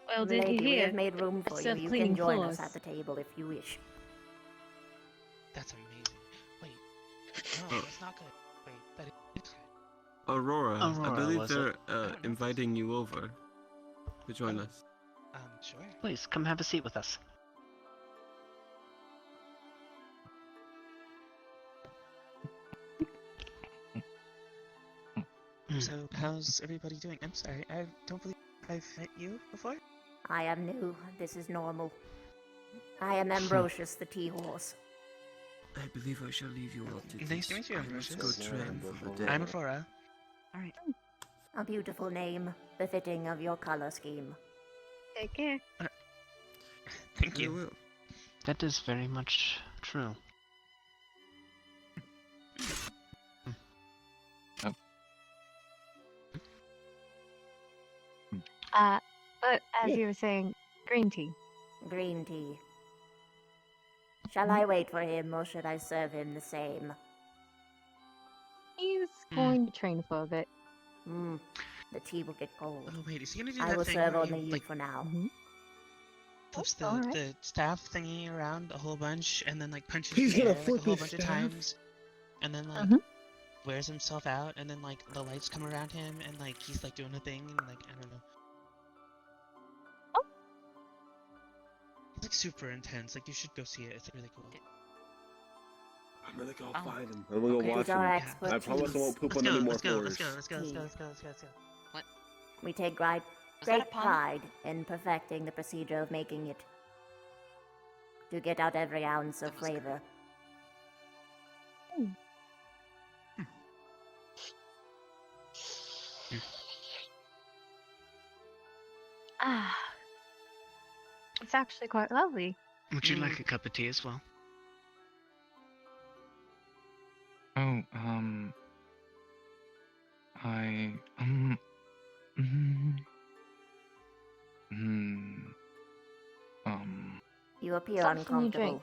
Speaker 16: Well, did
Speaker 6: Lady,
Speaker 16: you
Speaker 6: we
Speaker 16: hear?
Speaker 6: have made room for you. You
Speaker 16: Self-cleaning
Speaker 6: can join
Speaker 16: floors.
Speaker 6: us at the table if you wish.
Speaker 15: That's amazing. Wait, no, that's not good. Wait, that is good.
Speaker 14: Aurora, I
Speaker 2: Aurora,
Speaker 14: believe
Speaker 2: was
Speaker 14: they're
Speaker 2: it?
Speaker 14: inviting you over to join us.
Speaker 15: Sure.
Speaker 2: Please come have a seat with us.
Speaker 15: So, how's everybody doing? I'm sorry, I don't believe I've met you before?
Speaker 6: I am new. This is normal. I am Ambrosius, the tea horse.
Speaker 11: I believe I shall leave you all to
Speaker 15: Nice
Speaker 11: this.
Speaker 15: to meet you,
Speaker 11: I must go
Speaker 15: Ambrosius.
Speaker 11: train for the day.
Speaker 15: I'm Aurora. Alright.
Speaker 6: A beautiful name, befitting of your color scheme.
Speaker 16: Take care.
Speaker 15: Thank you.
Speaker 2: That is very much true.
Speaker 16: But as you were saying, green tea.
Speaker 6: Green tea. Shall I wait for him, or should I serve him the same?
Speaker 16: He's going to train for a bit.
Speaker 6: The tea will get cold.
Speaker 15: Oh wait, is he gonna do
Speaker 6: I
Speaker 15: that
Speaker 6: will
Speaker 15: thing
Speaker 6: serve
Speaker 15: where
Speaker 6: only
Speaker 15: you,
Speaker 6: you
Speaker 15: like,
Speaker 6: for now.
Speaker 15: flips the staff thingy around a whole bunch, and then like punches
Speaker 13: He's
Speaker 15: the
Speaker 13: gonna
Speaker 15: air like
Speaker 13: flip
Speaker 15: a whole
Speaker 13: his
Speaker 15: bunch of
Speaker 13: staff?
Speaker 15: times, and then like wears himself out, and then like the lights come around him, and like he's like doing a thing, and like I don't know. It's like super intense. Like you should go see it. It's really cool.
Speaker 13: I'm really gonna find him. I'm gonna go watch him. I promise I won't poop on any more floors.
Speaker 15: Let's go. What?
Speaker 6: We take great pride in perfecting the procedure of making it to get out every ounce of flavor.
Speaker 16: Ah, it's actually quite lovely.
Speaker 2: Would you like a cup of tea as well?
Speaker 5: Oh, I
Speaker 6: You appear
Speaker 16: Something you drink.
Speaker 6: uncomfortable.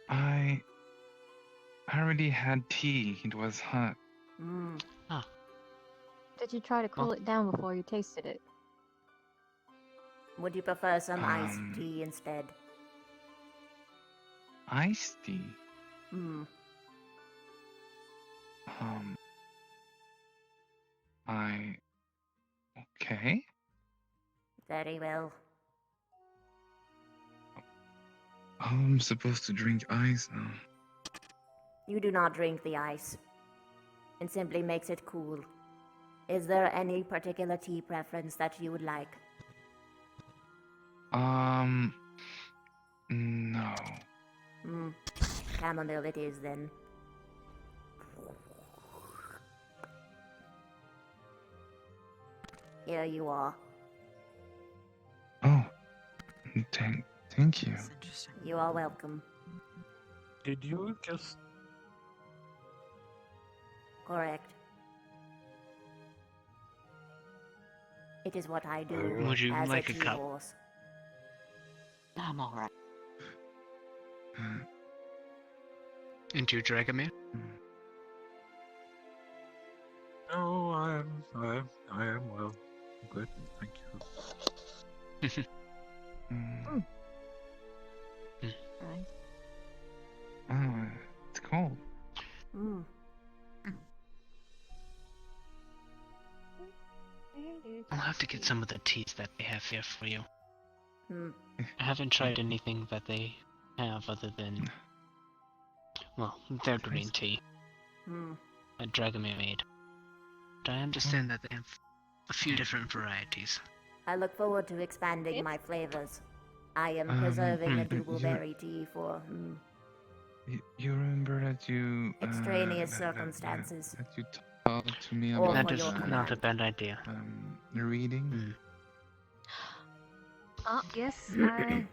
Speaker 5: I already had tea. It was hot.
Speaker 16: Did you try to cool it down before you tasted it?
Speaker 6: Would you prefer some iced tea instead?
Speaker 5: Iced tea? Okay.
Speaker 6: Very well.
Speaker 5: I'm supposed to drink ice now.
Speaker 6: You do not drink the ice. It simply makes it cool. Is there any particular tea preference that you would like?
Speaker 5: No.
Speaker 6: Chamomile it is then. Here you are.
Speaker 5: Oh, thank you.
Speaker 6: You are welcome.
Speaker 10: Did you just...
Speaker 6: Correct. It is what I do
Speaker 2: Would you
Speaker 6: as
Speaker 2: like
Speaker 6: a
Speaker 2: a
Speaker 6: tea
Speaker 2: cup?
Speaker 6: horse.
Speaker 16: I'm alright.
Speaker 2: Into your Dragomir?
Speaker 10: No, I am well. Good, thank you.
Speaker 5: Oh, it's cold.
Speaker 2: I'll have to get some of the teas that they have here for you. I haven't tried anything that they have other than, well, their green tea that Dragomir made. But I understand that they have a few different varieties.
Speaker 6: I look forward to expanding my flavors. I am preserving a dewberry tea for
Speaker 5: You remember that you...
Speaker 6: extraneous circumstances.
Speaker 5: That you talked to me
Speaker 6: Or
Speaker 5: about...
Speaker 2: That is not a bad idea.
Speaker 5: Reading?
Speaker 16: Yes, sorry,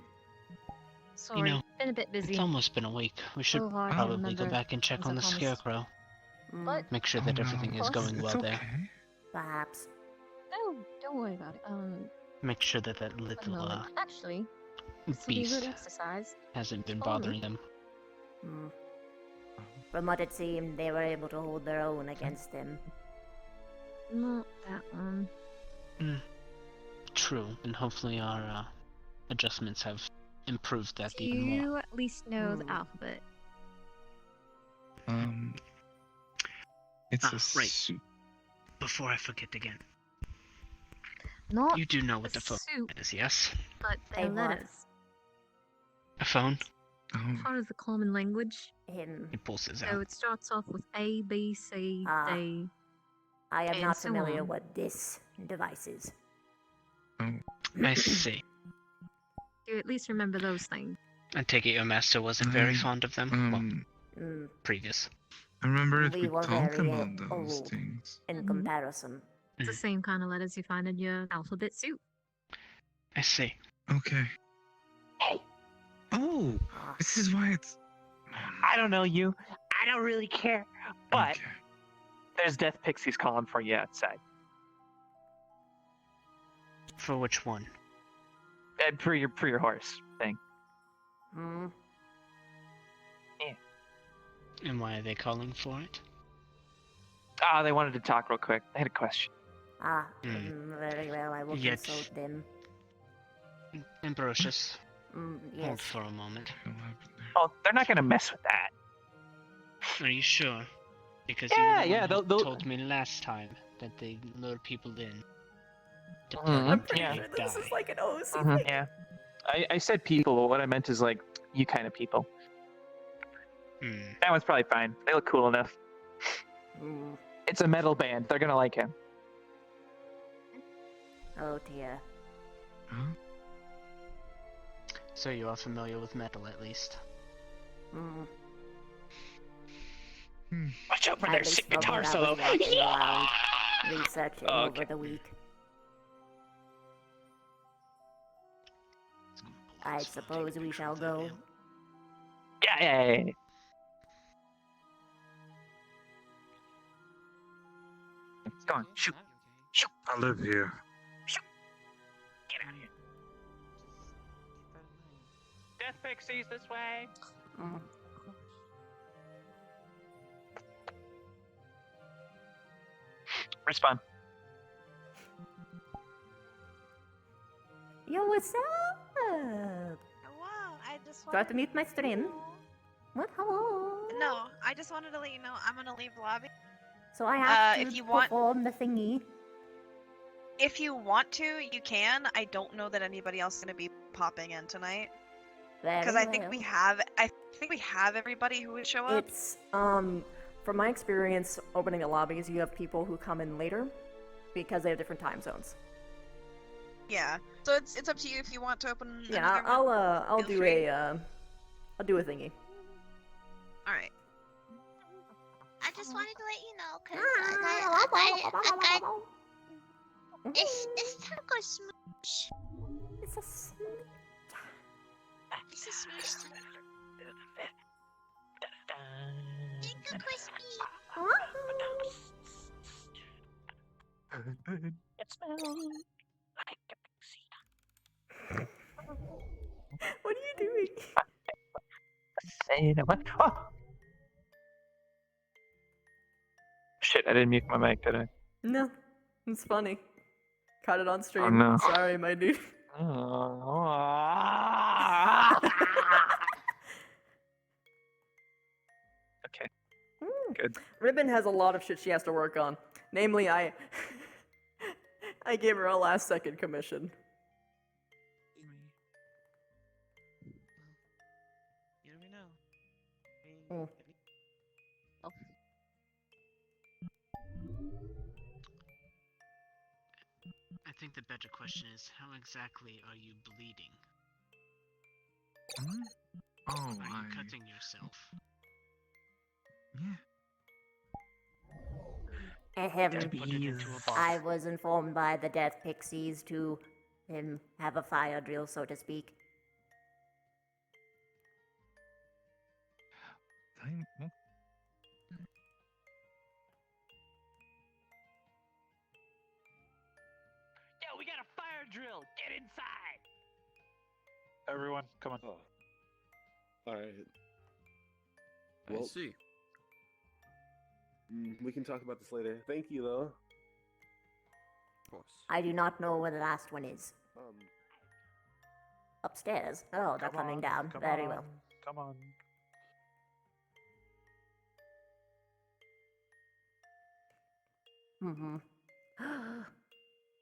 Speaker 2: You know,
Speaker 16: been a bit busy.
Speaker 2: it's almost been a week. We should
Speaker 16: So hard to
Speaker 2: probably go
Speaker 16: remember
Speaker 2: back and check on the
Speaker 16: things I promised.
Speaker 2: scarecrow.
Speaker 16: But
Speaker 2: Make sure that everything is going well there.
Speaker 6: Perhaps.
Speaker 16: no, don't worry about it.
Speaker 2: Make sure that that little
Speaker 16: Actually, this would be a
Speaker 2: beast
Speaker 16: good exercise.
Speaker 2: hasn't been
Speaker 16: Follow me.
Speaker 2: bothering them.
Speaker 6: From what it seemed, they were able to hold their own against him.
Speaker 16: Not that one.
Speaker 2: True, and hopefully our adjustments have improved that
Speaker 16: Do
Speaker 2: even more.
Speaker 16: you at least know the alphabet?
Speaker 5: It's a
Speaker 2: right.
Speaker 5: soup.
Speaker 2: Before I forget again,
Speaker 16: Not
Speaker 2: you do know what
Speaker 16: a
Speaker 2: the phone
Speaker 16: soup,
Speaker 2: is, yes?
Speaker 16: but
Speaker 6: Hey,
Speaker 16: they're
Speaker 6: what?
Speaker 16: letters.
Speaker 2: A phone?
Speaker 16: Part of the common language.
Speaker 2: He pulls his
Speaker 16: So
Speaker 2: out.
Speaker 16: it starts off with A, B, C, D.
Speaker 6: I am
Speaker 16: and
Speaker 6: not
Speaker 16: so
Speaker 6: familiar
Speaker 16: on.
Speaker 6: what this device is.
Speaker 2: I see.
Speaker 16: Do you at least remember those things?
Speaker 2: I take it your master wasn't very fond of them? Well, previous.
Speaker 5: I remember that
Speaker 6: We
Speaker 5: we
Speaker 6: were
Speaker 5: talked
Speaker 6: very
Speaker 5: about those
Speaker 6: old
Speaker 5: things.
Speaker 6: in comparison.
Speaker 16: It's the same kind of letters you find in your alphabet soup.
Speaker 2: I see.
Speaker 5: Okay. Oh, this is why it's...
Speaker 17: I don't know you. I don't really care. But there's death pixies calling for you outside.
Speaker 2: For which one?
Speaker 17: For your horse thing.
Speaker 2: And why are they calling for it?
Speaker 17: They wanted to talk real quick. They had a question.
Speaker 6: Very well, I will
Speaker 2: Yet.
Speaker 6: consult them.
Speaker 2: Ambrosius, hold
Speaker 6: Yes.
Speaker 2: for a moment.
Speaker 17: Oh, they're not gonna mess with that.
Speaker 2: Are you sure? Because
Speaker 17: Yeah,
Speaker 2: you were
Speaker 17: yeah,
Speaker 2: the one who
Speaker 17: they'll-
Speaker 2: told me last time that they lure people in to
Speaker 1: I'm pretty
Speaker 17: yeah.
Speaker 1: sure this is like an OC
Speaker 17: Mhm,
Speaker 1: thing.
Speaker 17: yeah. I said people, but what I meant is like you kind of people. That one's probably fine. They look cool enough. It's a metal band. They're gonna like him.
Speaker 6: Oh dear.
Speaker 2: So you are familiar with metal, at least.
Speaker 17: Watch out for
Speaker 6: At
Speaker 17: their
Speaker 6: least
Speaker 17: sick
Speaker 6: from
Speaker 17: guitar
Speaker 6: what I
Speaker 17: solo.
Speaker 6: was walking around researching over the week. I suppose we shall go.
Speaker 17: Yay! Go on, shoot. Shoot.
Speaker 10: I live here.
Speaker 17: Get out of here. Death Pixies this way. Respawn.
Speaker 6: Yo, what's up?
Speaker 3: Wow, I just
Speaker 6: Got to meet my stream. What? Hello?
Speaker 3: No, I just wanted to let you know I'm gonna leave the lobby.
Speaker 6: So I have to
Speaker 3: if you want-
Speaker 6: perform the thingy.
Speaker 3: If you want to, you can. I don't know that anybody else is gonna be popping in tonight. Because I think we have everybody who would show up.
Speaker 1: It's from my experience opening the lobbies, you have people who come in later because they have different time zones.
Speaker 3: Yeah. So it's up to you if you want to open.
Speaker 1: Yeah,
Speaker 3: another one.
Speaker 1: I'll
Speaker 3: Feel
Speaker 1: do
Speaker 3: free.
Speaker 1: I'll do a thingy.
Speaker 3: All right.
Speaker 18: I just wanted to let you know because it's taco smooch.
Speaker 6: It's a smooch.
Speaker 18: It's a smooch. Thank you, crispy.
Speaker 6: It smells like a pixie.
Speaker 1: What are you doing?
Speaker 17: Say that what? Oh! Shit, I didn't mute my mic, did I?
Speaker 1: No, it's funny. Caught it on stream.
Speaker 17: Oh, no.
Speaker 1: Sorry, my dude.
Speaker 17: Okay. Good.
Speaker 1: Ribbon has a lot of shit she has to work on. Namely, I gave her a last second commission.
Speaker 15: You let me know.
Speaker 2: I think the better question is, how exactly are you bleeding?
Speaker 11: Oh,
Speaker 2: Are you cutting yourself?
Speaker 6: I was informed by the Death Pixies to have a fire drill, so to speak.
Speaker 17: Yo, we got a fire drill. Get inside.
Speaker 10: Everyone, come on.
Speaker 13: Alright.
Speaker 11: I see.
Speaker 13: We can talk about this later. Thank you, though.
Speaker 11: Of course.
Speaker 6: I do not know where the last one is. Upstairs. Oh, they're coming down. Very well.
Speaker 10: Come on.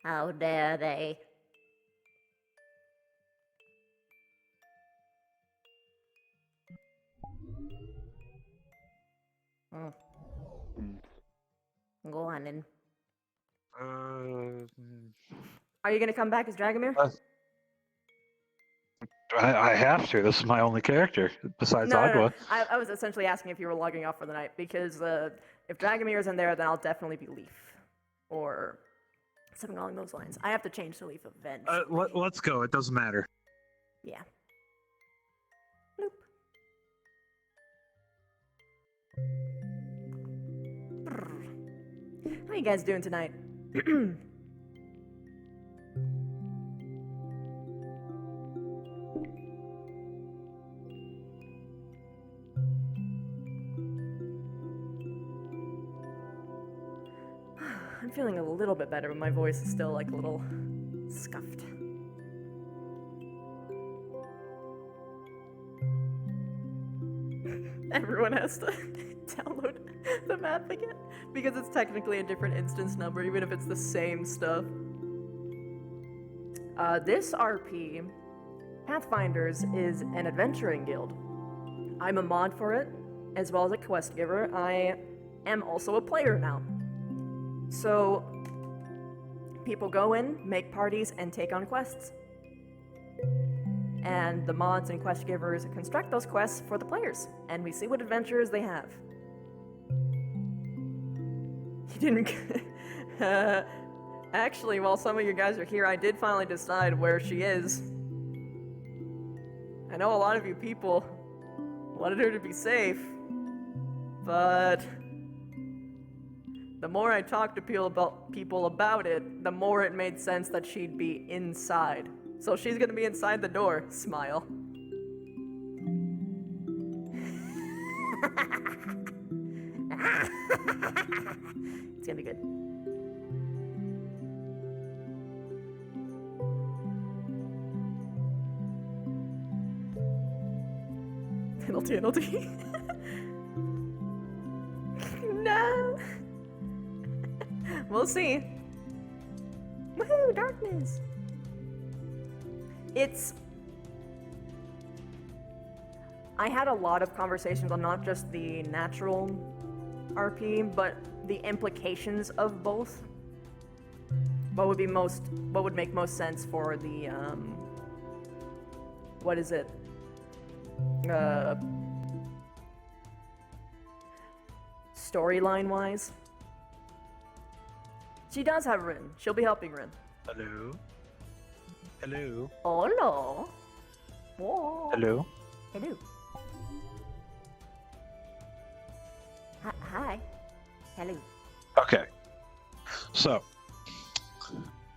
Speaker 6: How dare they? Go on then.
Speaker 1: Are you gonna come back as Dragomir?
Speaker 10: I have to. This is my only character besides
Speaker 1: No.
Speaker 10: Agua.
Speaker 1: I was essentially asking if you were logging off for the night because if Dragomir is in there, then I'll definitely be Leaf or something along those lines. I have to change to Leaf Avenge.
Speaker 10: Let's go. It doesn't matter.
Speaker 1: Yeah. How you guys doing tonight? I'm feeling a little bit better, but my voice is still like a little Scuffed. Everyone has to download the map again because it's technically a different instance number, even if it's the same stuff. This RP, Pathfinders, is an adventuring guild. I'm a mod for it, as well as a quest giver. I am also a player now. So, people go in, make parties, and take on quests. And the mods and quest givers construct those quests for the players, and we see what adventures they have. You didn't... Actually, while some of you guys are here, I did finally decide where she is. I know a lot of you people wanted her to be safe, but the more I talked to people about it, the more it made sense that she'd be inside. So she's gonna be inside the door. Smile. It's gonna be good. NLT. No! We'll see. Woohoo, darkness! I had a lot of conversations on not just the natural RP, but the implications of both. What would make most sense for the, what is it? Storyline-wise. She does have Rin. She'll be helping Rin.
Speaker 10: Hello? Hello?
Speaker 1: Hola. Whoa.
Speaker 10: Hello?
Speaker 6: Hello. Hi. Hello.
Speaker 10: Okay. So,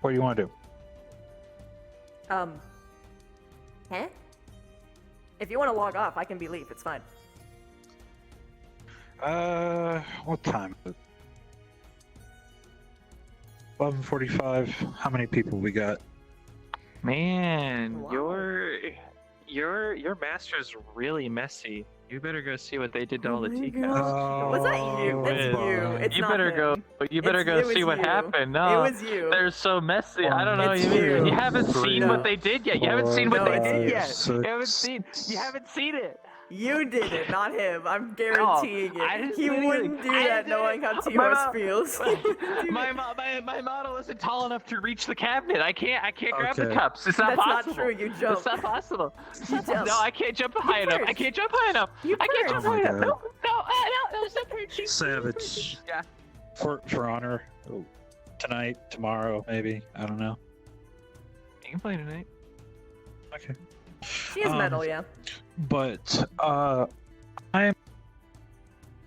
Speaker 10: what do you want to do?
Speaker 1: Huh? If you want to log off, I can be leave. It's fine.
Speaker 10: What time is it? 11:45. How many people we got?
Speaker 17: Man, your master's really messy. You better go see what they did to all the teacups.
Speaker 1: Was that you? It's you. It's
Speaker 17: you
Speaker 1: not
Speaker 17: better
Speaker 1: him.
Speaker 17: You better go see what happened. No,
Speaker 1: It was you.
Speaker 17: They're so messy. I don't know.
Speaker 1: It's
Speaker 17: You
Speaker 1: you.
Speaker 17: haven't seen what they did yet. You haven't seen what they did yet.
Speaker 10: Six.
Speaker 17: You haven't seen it.
Speaker 1: You did it, not him. I'm guaranteeing it. He wouldn't do that knowing how T-Rose feels.
Speaker 17: My model isn't tall enough to reach the cabinet. I can't grab the cups. It's not
Speaker 1: That's
Speaker 17: possible.
Speaker 1: not true. You jump.
Speaker 17: It's not possible.
Speaker 1: jump.
Speaker 17: No, I can't jump high enough. I can't jump high enough. I can't jump high enough. No,
Speaker 10: Savage.
Speaker 17: Yeah.
Speaker 10: For honor. Tonight, tomorrow, maybe. I don't know.
Speaker 17: You can play tonight.
Speaker 10: Okay.
Speaker 1: She is metal, yeah.
Speaker 10: But I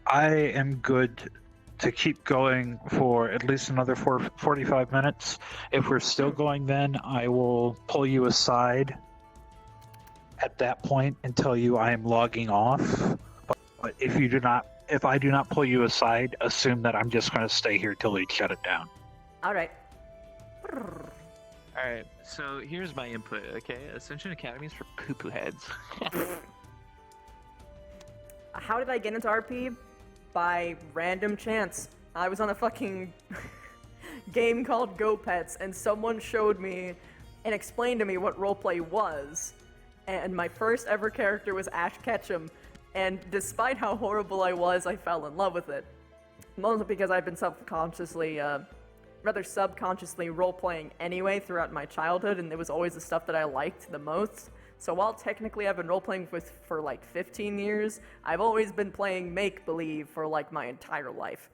Speaker 10: am good to keep going for at least another 45 minutes. If we're still going, then I will pull you aside at that point and tell you I am logging off. But if I do not pull you aside, assume that I'm just going to stay here till we shut it down.
Speaker 1: All right.
Speaker 17: Alright, so here's my input, okay? Ascension Academy is for poo-poo heads.
Speaker 1: How did I get into RP? By random chance. I was on a fucking game called Go Pets, and someone showed me and explained to me what roleplay was. And my first ever character was Ash Ketchum, and despite how horrible I was, I fell in love with it. Mostly because I've been rather subconsciously role-playing anyway throughout my childhood, and it was always the stuff that I liked the most. So while technically I've been role-playing for like 15 years, I've always been playing make-believe for like my entire life.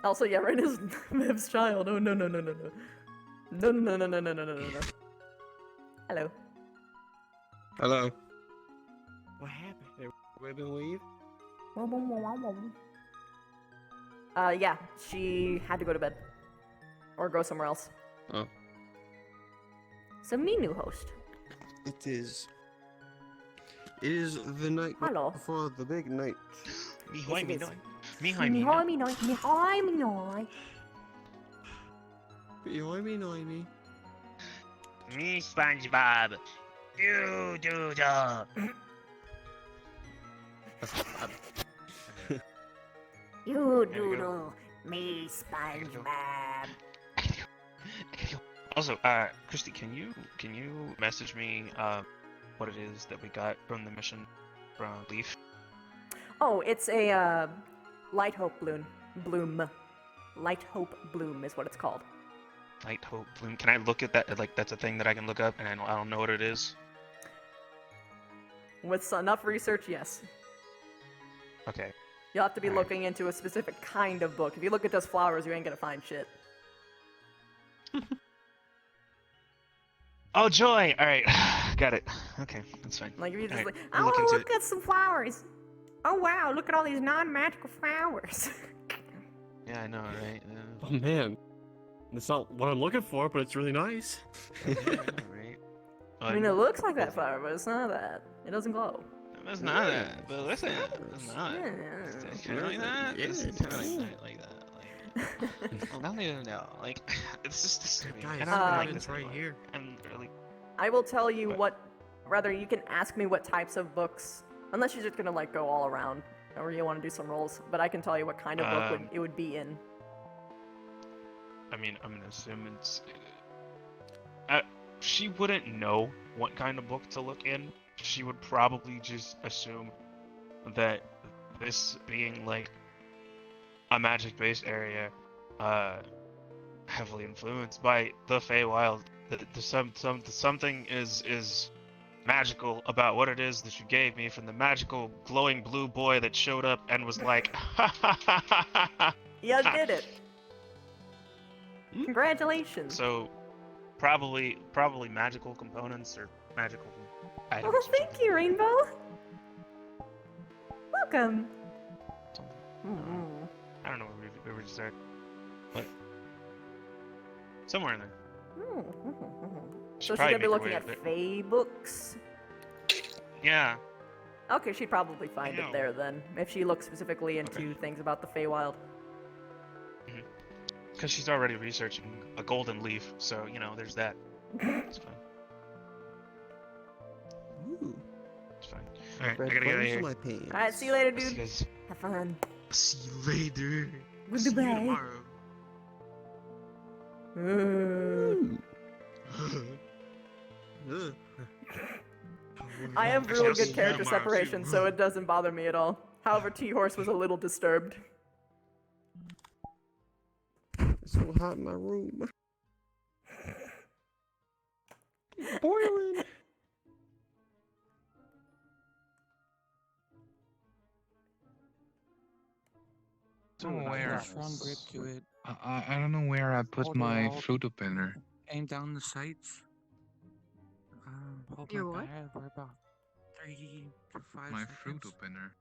Speaker 1: Also, yeah, Ren is Miv's child. Oh, no. No. Hello.
Speaker 11: Hello. What happened? Everybody leave?
Speaker 1: Yeah, she had to go to bed. Or go somewhere else.
Speaker 11: Oh.
Speaker 1: So me new host.
Speaker 11: It is the night before the big night. Oimy.
Speaker 15: Me, SpongeBob. You do the.
Speaker 6: You doodle, me SpongeBob.
Speaker 15: Also, Christy, can you message me what it is that we got from the mission from Leaf?
Speaker 1: Oh, it's a light hope bloom. Light hope bloom is what it's called.
Speaker 15: Light Hope Bloom. Can I look at that? Like, that's a thing that I can look up, and I don't know what it is.
Speaker 1: With enough research, yes.
Speaker 15: Okay.
Speaker 1: You'll have to be looking into a specific kind of book. If you look at just flowers, you ain't gonna find shit.
Speaker 15: Oh, joy! Alright, got it. Okay, that's fine.
Speaker 1: Like, if you just
Speaker 15: Alright,
Speaker 1: like,
Speaker 15: we'll
Speaker 1: I want to
Speaker 15: into
Speaker 1: look at some flowers. Oh wow, look at all these non-magical flowers.
Speaker 15: Yeah, I know, right?
Speaker 14: Oh man, that's not what I'm looking for, but it's really nice.
Speaker 15: Yeah, I know, right?
Speaker 1: I mean, it looks like that flower, but it's not that. It doesn't glow.
Speaker 15: It's not that, but listen, it's not. It's kind of like that. It's kind of like that. Like, I don't even know. Like, it's just disturbing. I don't like this right here. I'm really.
Speaker 1: I will tell you what. Rather, you can ask me what types of books, unless you're just gonna like go all around, or you want to do some rolls. But I can tell you what kind of book it would be in.
Speaker 15: I mean, I'm gonna assume it's. She wouldn't know what kind of book to look in. She would probably just assume that this being like a magic-based area, heavily influenced by the Feywild, that something is magical about what it is that you gave me from the magical glowing blue boy that showed up and was like, ha ha ha ha ha ha.
Speaker 1: You did it. Congratulations.
Speaker 15: So, probably magical components or magical items.
Speaker 1: Well, thank you, Rainbow. Welcome.
Speaker 15: I don't know where we start, but somewhere in there.
Speaker 1: So she's gonna be looking at Fey books?
Speaker 15: Yeah.
Speaker 1: Okay, she'd probably find it there then, if she looks specifically into things about the Feywild.
Speaker 15: Because she's already researching a golden leaf, so, you know, there's that. It's fine. It's fine. Alright, I gotta get out of here.
Speaker 1: Alright, see you later, dude. Have fun.
Speaker 11: See you later.
Speaker 1: Goodbye.
Speaker 11: See you tomorrow.
Speaker 1: I have really good character separation, so it doesn't bother me at all. However, T-Horse was a little disturbed.
Speaker 14: It's so hot in my room. Boiling.
Speaker 5: Where?
Speaker 12: Strong grip to it.
Speaker 5: I don't know where I put
Speaker 12: Hold
Speaker 5: my
Speaker 12: out.
Speaker 5: fruit opener.
Speaker 12: Aim down the sights. Hold
Speaker 16: Your
Speaker 12: my
Speaker 16: what?
Speaker 12: fire for about 3 to 5
Speaker 5: My
Speaker 12: seconds.
Speaker 5: fruit opener.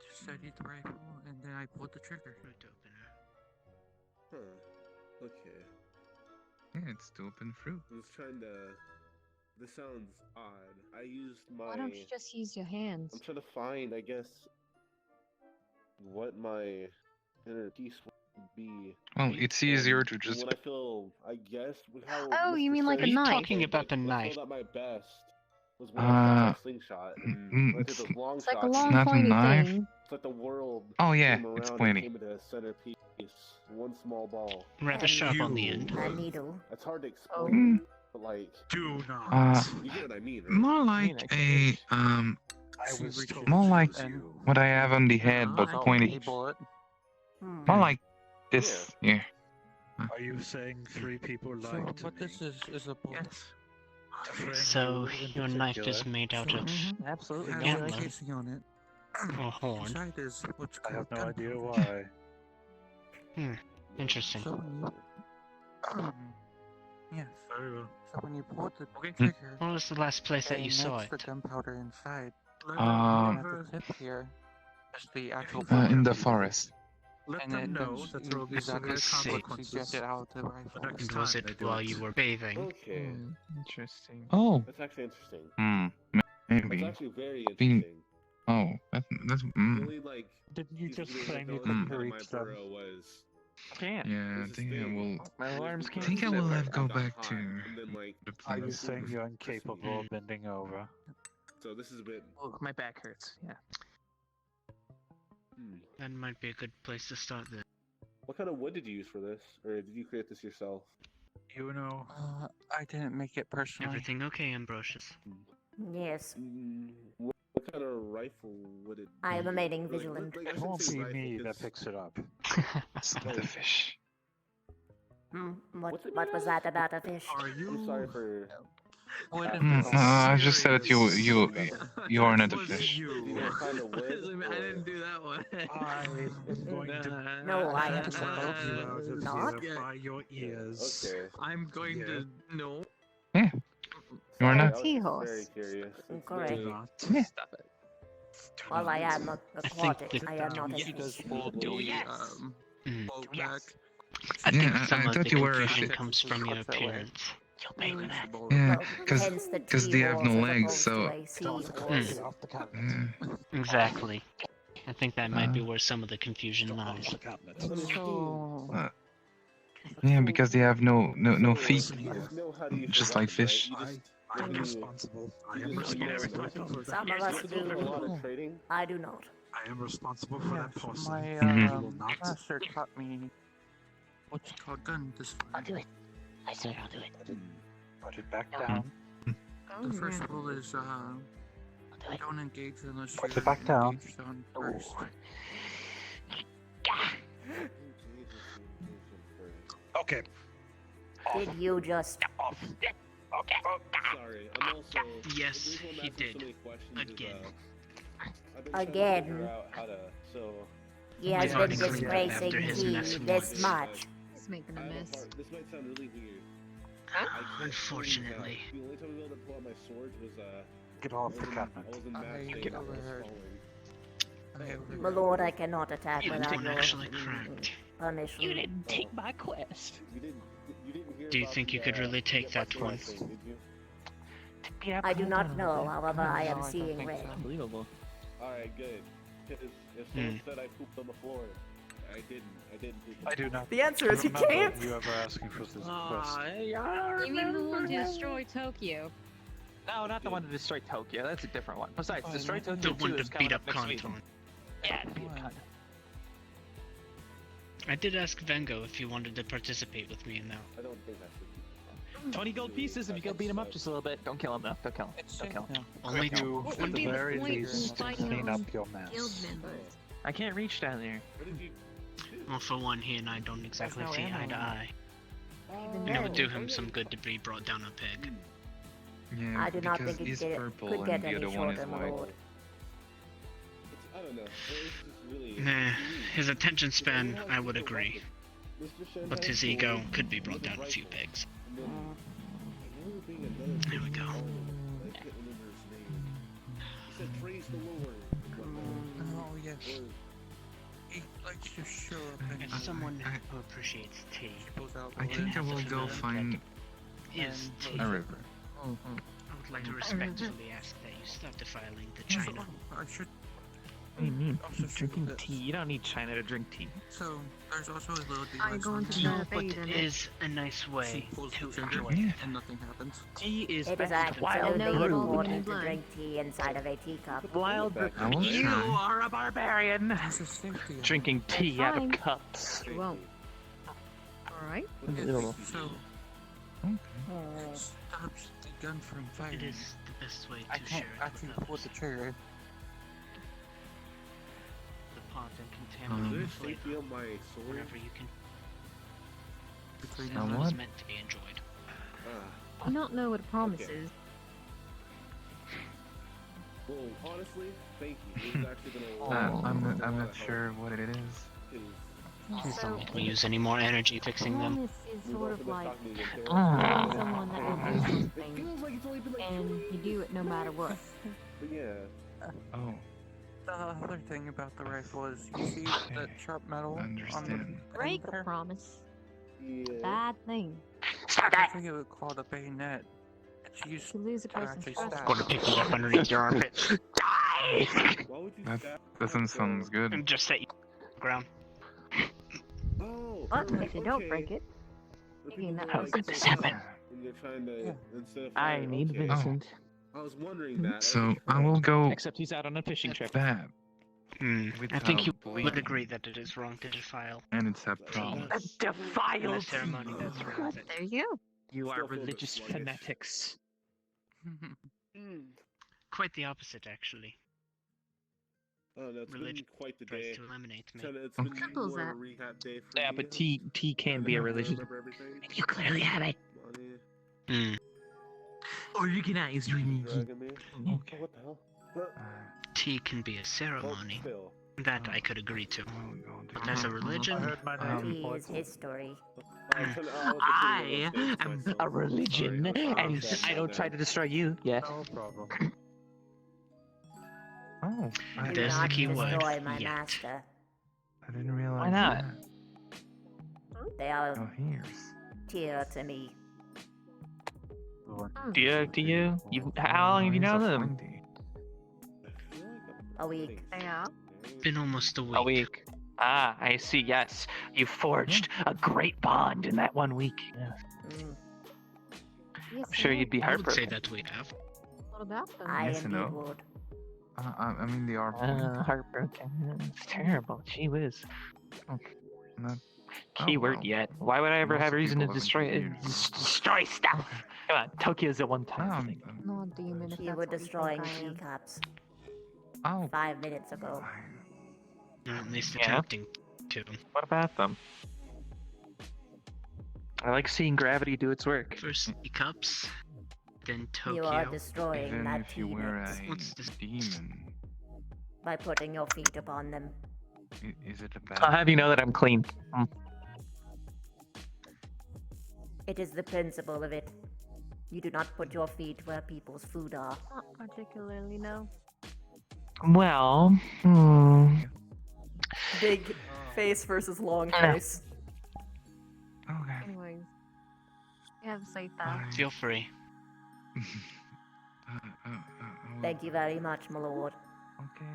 Speaker 12: Just steady the rifle, and then I pulled the trigger.
Speaker 13: Huh. Okay.
Speaker 5: Yeah, it's to open fruit.
Speaker 13: I was trying to. This sounds odd. I used my.
Speaker 16: Why don't you just use your hands?
Speaker 13: I'm trying to find, I guess, what my inner peace would be.
Speaker 5: Well, it's easier to just.
Speaker 13: When I feel, I guess, with how.
Speaker 16: Oh, you mean like a
Speaker 2: Are you
Speaker 16: knife?
Speaker 2: talking about the
Speaker 13: when I
Speaker 2: knife?
Speaker 13: felt at my best was when I shot my slingshot. And when I did
Speaker 5: It's
Speaker 13: those long
Speaker 16: It's like a
Speaker 13: shots,
Speaker 16: long
Speaker 5: not a
Speaker 16: pointy
Speaker 5: knife.
Speaker 16: thing.
Speaker 13: it's like the world.
Speaker 5: Oh yeah,
Speaker 13: came
Speaker 5: it's
Speaker 13: around
Speaker 5: pointy.
Speaker 13: and came into a centerpiece. One small ball.
Speaker 2: Rather sharp on the end.
Speaker 6: A needle.
Speaker 13: It's hard to
Speaker 16: Oh.
Speaker 13: explain, but like.
Speaker 12: Do not.
Speaker 13: You get what I mean, right?
Speaker 5: More like a
Speaker 12: I was told
Speaker 5: more like
Speaker 12: to.
Speaker 5: what I have on the head, but pointy.
Speaker 12: Bullet.
Speaker 5: More like this. Yeah.
Speaker 10: Are you saying 3 people
Speaker 12: So
Speaker 10: lied to
Speaker 12: what
Speaker 10: me?
Speaker 12: this is a bullet.
Speaker 10: To frame
Speaker 2: So
Speaker 10: you in
Speaker 2: your knife is
Speaker 10: particular?
Speaker 2: made out of
Speaker 12: Absolutely.
Speaker 2: Has
Speaker 12: No
Speaker 2: antler
Speaker 12: casing on it.
Speaker 2: or horn.
Speaker 12: Inside is what's
Speaker 10: I have
Speaker 12: called
Speaker 10: no idea
Speaker 12: gunpowder.
Speaker 10: why.
Speaker 2: Interesting.
Speaker 12: So when you, yes.
Speaker 10: Very well.
Speaker 12: So when you pull the trigger,
Speaker 2: What was the last place that you saw
Speaker 12: the
Speaker 2: it?
Speaker 12: gunpowder inside.
Speaker 5: Um,
Speaker 12: At the tip here is the actual
Speaker 5: in the
Speaker 12: powder.
Speaker 5: forest.
Speaker 10: Let
Speaker 12: And
Speaker 10: them
Speaker 12: then
Speaker 10: know that there will be
Speaker 12: use that
Speaker 10: severe
Speaker 12: as to
Speaker 10: consequences
Speaker 12: eject it out the rifle.
Speaker 10: the next
Speaker 2: And
Speaker 10: time
Speaker 2: was
Speaker 10: they
Speaker 2: it
Speaker 10: do
Speaker 2: while
Speaker 10: it.
Speaker 2: you were bathing?
Speaker 13: Okay.
Speaker 17: Interesting.
Speaker 5: Oh.
Speaker 13: That's actually interesting.
Speaker 5: Hmm.
Speaker 13: That's
Speaker 5: Maybe.
Speaker 13: actually very
Speaker 5: Being.
Speaker 13: interesting.
Speaker 5: Oh, that's.
Speaker 13: The only like
Speaker 10: Didn't you
Speaker 13: piece
Speaker 10: just
Speaker 13: of
Speaker 10: claim you
Speaker 13: technology
Speaker 10: could
Speaker 13: out of
Speaker 10: reach
Speaker 13: my
Speaker 10: them?
Speaker 13: burrow was
Speaker 17: Can't.
Speaker 5: Yeah, I
Speaker 13: this
Speaker 5: think I
Speaker 13: thing.
Speaker 5: will. My alarms
Speaker 19: I
Speaker 5: can't
Speaker 19: think I
Speaker 5: set
Speaker 19: will
Speaker 5: right
Speaker 19: have
Speaker 5: now.
Speaker 19: go back to the
Speaker 10: Are you
Speaker 19: place.
Speaker 10: saying you're incapable of bending over?
Speaker 8: So this is a bit.
Speaker 17: Oh, my back hurts. Yeah.
Speaker 2: That might be a good place to start then.
Speaker 13: What kind of wood did you use for this, or did you create this yourself?
Speaker 10: You know.
Speaker 19: I didn't make it personally.
Speaker 2: Everything okay, Ambrosius?
Speaker 6: Yes.
Speaker 13: What kind of rifle would it?
Speaker 6: I am remaining vigilant.
Speaker 10: It won't be me that picks it up.
Speaker 19: It's not the fish.
Speaker 6: What was that about a fish?
Speaker 13: I'm sorry for.
Speaker 19: I just said that you are not a fish.
Speaker 11: I didn't do that one.
Speaker 10: I am going to.
Speaker 6: No, I am
Speaker 10: pull you out of
Speaker 6: not.
Speaker 10: here by your ears.
Speaker 13: Okay.
Speaker 11: I'm going to no.
Speaker 19: Yeah. You are not.
Speaker 13: Very curious.
Speaker 6: Correct.
Speaker 19: Yeah.
Speaker 11: Stop it.
Speaker 6: While I am aquatic, I am not a fish.
Speaker 11: Boat back.
Speaker 2: I think
Speaker 19: Yeah,
Speaker 2: some
Speaker 19: I
Speaker 2: of
Speaker 19: thought
Speaker 2: the
Speaker 19: you were a
Speaker 2: confusion
Speaker 19: fish.
Speaker 2: comes from your appearance.
Speaker 19: Yeah,
Speaker 6: Hence the
Speaker 19: because they have no
Speaker 6: T-horse as
Speaker 19: legs,
Speaker 6: opposed
Speaker 19: so.
Speaker 6: to a seahorse.
Speaker 2: Exactly. I think that might be where some of the confusion lies.
Speaker 19: Yeah, because they have no feet, just like fish.
Speaker 10: I am responsible. I am responsible.
Speaker 6: Some of us do. I do not.
Speaker 10: I am responsible for that person.
Speaker 19: My
Speaker 10: You will not.
Speaker 19: master taught me what's called gun this.
Speaker 6: I'll do it. I swear I'll do it.
Speaker 10: Put it back down.
Speaker 19: The first rule is don't engage unless
Speaker 10: Put
Speaker 19: you're
Speaker 10: it back down.
Speaker 19: engaged on first.
Speaker 10: Okay.
Speaker 6: Did you just?
Speaker 13: Sorry, I'm also.
Speaker 2: Yes, he did. Again.
Speaker 6: Again. He has been disgracing me this much.
Speaker 16: He's making a mess.
Speaker 13: This might sound really weird.
Speaker 2: Unfortunately.
Speaker 13: The only time I was able to pull out my swords was
Speaker 10: Get off the cabinet.
Speaker 13: I was in mass
Speaker 10: Get
Speaker 13: danger,
Speaker 10: over
Speaker 13: I was
Speaker 10: here.
Speaker 13: falling.
Speaker 6: My lord, I cannot attack
Speaker 2: You
Speaker 6: without
Speaker 2: don't
Speaker 6: your
Speaker 2: actually cracked.
Speaker 6: permission.
Speaker 17: You didn't take my quest.
Speaker 13: You didn't hear
Speaker 2: Do you
Speaker 13: about
Speaker 2: think you
Speaker 13: the,
Speaker 2: could really take that
Speaker 13: muscle
Speaker 2: one?
Speaker 13: thing, did you?
Speaker 6: I do not know, however, I am seeing red.
Speaker 17: Unbelievable.
Speaker 13: Alright, good. Because if someone said I pooped on the floor, I didn't. I didn't poop.
Speaker 10: I do not.
Speaker 1: The answer is he
Speaker 10: remember
Speaker 1: can't.
Speaker 10: You ever asking for this quest?
Speaker 16: You mean the one to destroy Tokyo?
Speaker 17: No, not the one to destroy Tokyo. That's a different one. Besides, destroy
Speaker 2: The
Speaker 17: Tokyo
Speaker 2: one
Speaker 17: 2
Speaker 2: to
Speaker 17: is coming
Speaker 2: beat
Speaker 17: up
Speaker 2: up
Speaker 17: next week.
Speaker 2: Kanton.
Speaker 17: Yeah, to beat up Kanton.
Speaker 2: I did ask Vengo if he wanted to participate with me in that.
Speaker 13: I don't think that should be.
Speaker 17: 20 gold pieces if you go beat him up just a little bit. Don't kill him though. Don't kill him. Don't kill him.
Speaker 2: Only
Speaker 10: You,
Speaker 16: What
Speaker 10: at
Speaker 16: would
Speaker 10: the
Speaker 16: be the
Speaker 10: very
Speaker 16: point in
Speaker 10: least,
Speaker 16: fighting
Speaker 10: clean
Speaker 16: your
Speaker 10: up
Speaker 16: own
Speaker 10: your
Speaker 16: guild
Speaker 10: mess.
Speaker 16: members?
Speaker 17: I can't reach down there.
Speaker 13: What did you do?
Speaker 2: Well, for one, he and I don't exactly
Speaker 17: no
Speaker 2: see
Speaker 17: ammo.
Speaker 2: eye to eye.
Speaker 16: Even
Speaker 2: And it would
Speaker 16: though-
Speaker 2: do him some good to be brought down a peg.
Speaker 19: Yeah,
Speaker 6: I do not
Speaker 19: because
Speaker 6: think
Speaker 19: he's
Speaker 6: it
Speaker 19: purple
Speaker 6: could get
Speaker 19: and the
Speaker 6: any
Speaker 19: other one is
Speaker 6: shorter, my
Speaker 19: white.
Speaker 6: lord.
Speaker 13: I don't know. It's just really.
Speaker 2: Nah, his attention span, I would agree. But his ego could be brought down a few pegs. There we go.
Speaker 19: Oh yes. He likes to show up.
Speaker 2: As someone who appreciates tea,
Speaker 19: I think I will go find
Speaker 2: is tea.
Speaker 19: a river.
Speaker 2: I would like to respectfully ask that you stop defiling the china.
Speaker 19: I should.
Speaker 17: What do you mean? You're drinking tea. You don't need China to drink tea.
Speaker 19: So there's also a little
Speaker 16: Are you going to
Speaker 2: No,
Speaker 16: try to
Speaker 2: but
Speaker 16: bathe
Speaker 2: it
Speaker 16: in it?
Speaker 2: is a nice way to enjoy
Speaker 19: Yeah.
Speaker 2: it.
Speaker 19: And nothing happens.
Speaker 17: Tea is
Speaker 6: It is
Speaker 17: best
Speaker 6: absolutely
Speaker 17: wild
Speaker 16: No,
Speaker 17: brew.
Speaker 16: no.
Speaker 6: important to
Speaker 16: blood.
Speaker 6: drink tea inside of a teacup.
Speaker 17: Wild brew.
Speaker 19: I will
Speaker 17: You
Speaker 19: try.
Speaker 17: are a barbarian. Drinking tea out of
Speaker 16: fine.
Speaker 17: cups.
Speaker 16: You won't. Alright.
Speaker 17: Unbelievable.
Speaker 19: So stops the gun from
Speaker 2: It
Speaker 19: firing.
Speaker 2: is the best way
Speaker 19: I
Speaker 2: to
Speaker 19: can't
Speaker 2: share it
Speaker 19: actually
Speaker 2: with
Speaker 19: pull the
Speaker 2: others.
Speaker 19: trigger.
Speaker 2: The pot and contaminated
Speaker 13: Does it feel my sword?
Speaker 2: wherever you can.
Speaker 19: Between
Speaker 2: It's
Speaker 19: what?
Speaker 2: meant to be enjoyed.
Speaker 16: Do not know what a promise
Speaker 13: Okay.
Speaker 16: is.
Speaker 13: Well, honestly, thank you. It's actually gonna.
Speaker 19: I'm not sure what it is.
Speaker 16: So,
Speaker 2: Don't use any more energy fixing them.
Speaker 16: promise is sort of like
Speaker 19: Ah.
Speaker 16: someone that will do something, and you do it no matter what.
Speaker 13: But yeah.
Speaker 19: Oh,
Speaker 20: The other thing about the rifle is you see that sharp metal on the
Speaker 19: understand.
Speaker 16: Break a
Speaker 20: there?
Speaker 16: promise.
Speaker 13: Yeah.
Speaker 16: Bad thing.
Speaker 20: I think it would call it a bayonet. It's used
Speaker 16: You lose a
Speaker 20: to
Speaker 16: person's
Speaker 20: actually
Speaker 16: trust.
Speaker 20: stab.
Speaker 2: Gonna pick you up underneath your armpit. Die!
Speaker 13: Why would you
Speaker 19: That
Speaker 13: stab
Speaker 19: doesn't sound good.
Speaker 2: And just set you on the ground.
Speaker 13: Oh,
Speaker 16: But if you don't break it,
Speaker 17: How could this happen?
Speaker 13: When you're trying to, instead of
Speaker 17: I
Speaker 13: flying,
Speaker 17: need
Speaker 13: okay.
Speaker 17: Vincent.
Speaker 13: I was wondering that.
Speaker 19: So I will go.
Speaker 17: Except he's out on a fishing trip.
Speaker 19: That.
Speaker 2: I think you
Speaker 19: Without
Speaker 2: would agree that it is wrong to defile.
Speaker 19: And it's a problem.
Speaker 2: In a
Speaker 17: Defiled.
Speaker 2: ceremony that's rancid.
Speaker 16: There you go.
Speaker 17: You are
Speaker 13: Still feel a bit
Speaker 17: religious
Speaker 13: sluggish.
Speaker 17: fanatics.
Speaker 2: Quite the opposite, actually.
Speaker 13: Oh, no, it's
Speaker 2: Religion
Speaker 13: been quite the
Speaker 2: tries
Speaker 13: day.
Speaker 2: to eliminate me.
Speaker 13: It's been
Speaker 16: Couples
Speaker 13: more of
Speaker 16: that.
Speaker 13: a recap day for
Speaker 17: Yeah,
Speaker 13: me.
Speaker 17: but T can be a religion.
Speaker 13: Remember everything.
Speaker 17: You clearly have it.
Speaker 2: Hmm.
Speaker 17: Organized religion.
Speaker 13: Dragging me?
Speaker 17: Okay.
Speaker 13: What the hell?
Speaker 2: Tea can be a ceremony.
Speaker 13: Still.
Speaker 2: That I could agree to. But as a
Speaker 10: I
Speaker 2: religion,
Speaker 10: heard my name.
Speaker 6: Tea is history.
Speaker 17: I am a religion, and I don't try to destroy you. Yes.
Speaker 10: No problem.
Speaker 19: Oh,
Speaker 6: Do
Speaker 2: There's the
Speaker 6: not
Speaker 2: key word,
Speaker 6: destroy my
Speaker 2: yet.
Speaker 6: master.
Speaker 19: I didn't realize.
Speaker 17: Why not?
Speaker 19: That.
Speaker 6: They are
Speaker 19: Oh, here's.
Speaker 6: dear to me.
Speaker 17: Do you? How long have you known them?
Speaker 6: A week.
Speaker 16: Yeah.
Speaker 2: been almost a week.
Speaker 17: A week. Ah, I see. Yes, you forged a great bond in that 1 week. Yes. I'm sure you'd be
Speaker 2: I would say
Speaker 17: heartbroken.
Speaker 2: that we have.
Speaker 16: What about them?
Speaker 6: I
Speaker 19: Yes and
Speaker 6: indeed
Speaker 19: no.
Speaker 6: would.
Speaker 19: I mean, they are.
Speaker 17: Heartbroken. It's terrible. Gee whiz.
Speaker 19: Not,
Speaker 17: Keyword
Speaker 19: well.
Speaker 17: yet. Why would I ever
Speaker 19: Most
Speaker 17: have reason to
Speaker 19: people haven't
Speaker 17: destroy
Speaker 19: years.
Speaker 17: destroy stuff? Come on, Tokyo's a one-time thing.
Speaker 16: No demon. If
Speaker 6: You
Speaker 16: that's
Speaker 6: were
Speaker 16: what you
Speaker 6: destroying
Speaker 16: think I am.
Speaker 6: teacups
Speaker 19: Oh.
Speaker 6: 5 minutes ago.
Speaker 2: Or at least
Speaker 17: Yeah.
Speaker 2: attempting to.
Speaker 17: What about them? I like seeing gravity do its work.
Speaker 2: First cups, then
Speaker 6: You are
Speaker 2: Tokyo.
Speaker 6: destroying
Speaker 19: Even
Speaker 6: that
Speaker 19: if you
Speaker 6: tea
Speaker 19: were
Speaker 6: mix
Speaker 19: a
Speaker 2: What's this?
Speaker 19: demon,
Speaker 6: by putting your feet upon them.
Speaker 19: is it a bad?
Speaker 17: I'll have you know that I'm clean.
Speaker 6: It is the principle of it. You do not put your feet where people's food are.
Speaker 16: Not particularly, no.
Speaker 17: Well,
Speaker 1: Big face versus long face.
Speaker 19: Okay.
Speaker 16: Anyways, you have safe though.
Speaker 2: Feel free.
Speaker 6: Thank you very much, my lord.
Speaker 19: Okay,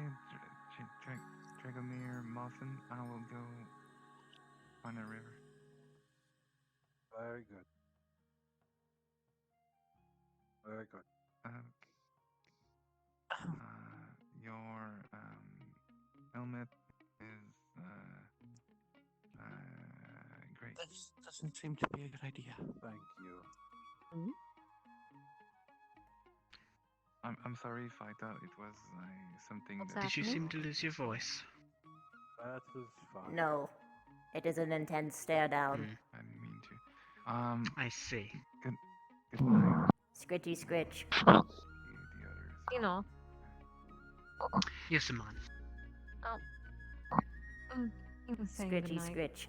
Speaker 19: Dragomir Muffin, I will go find a river.
Speaker 10: Very good. Very good.
Speaker 19: Your helmet is great.
Speaker 20: This doesn't seem to be a good idea.
Speaker 10: Thank you.
Speaker 19: I'm sorry if I thought it was something
Speaker 16: What's
Speaker 19: that.
Speaker 2: Did you seem to lose your voice?
Speaker 10: That is fine.
Speaker 6: No. It is an intense stare down.
Speaker 19: I didn't mean to.
Speaker 2: I see.
Speaker 19: Good night.
Speaker 6: Scritchy scritch.
Speaker 16: You know.
Speaker 2: Yes, Amon.
Speaker 16: He was saying
Speaker 6: Scritchy
Speaker 16: goodnight.
Speaker 6: scritch.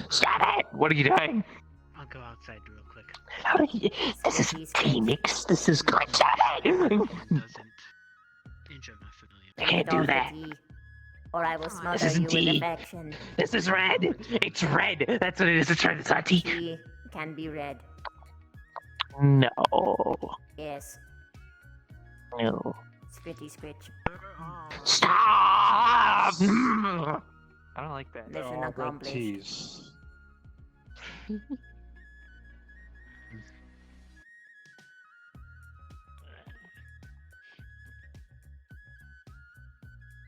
Speaker 17: stop it! What are you doing?
Speaker 2: I'll go outside real quick.
Speaker 17: How do you? This is tea mix. This is great. Stop it!
Speaker 2: Doesn't injure my familiar.
Speaker 17: I can't do
Speaker 6: Off the
Speaker 17: that.
Speaker 6: tea, or I will smother
Speaker 17: This isn't
Speaker 6: you with
Speaker 17: tea.
Speaker 6: affection.
Speaker 17: This is red. It's red. That's what it is. It's red. It's not tea.
Speaker 6: Tea can be red.
Speaker 17: No.
Speaker 6: Yes.
Speaker 17: No.
Speaker 6: Scritchy scritch.
Speaker 17: Stop! I don't like that.
Speaker 6: Mission
Speaker 10: Oh, red
Speaker 6: accomplished.
Speaker 10: teas.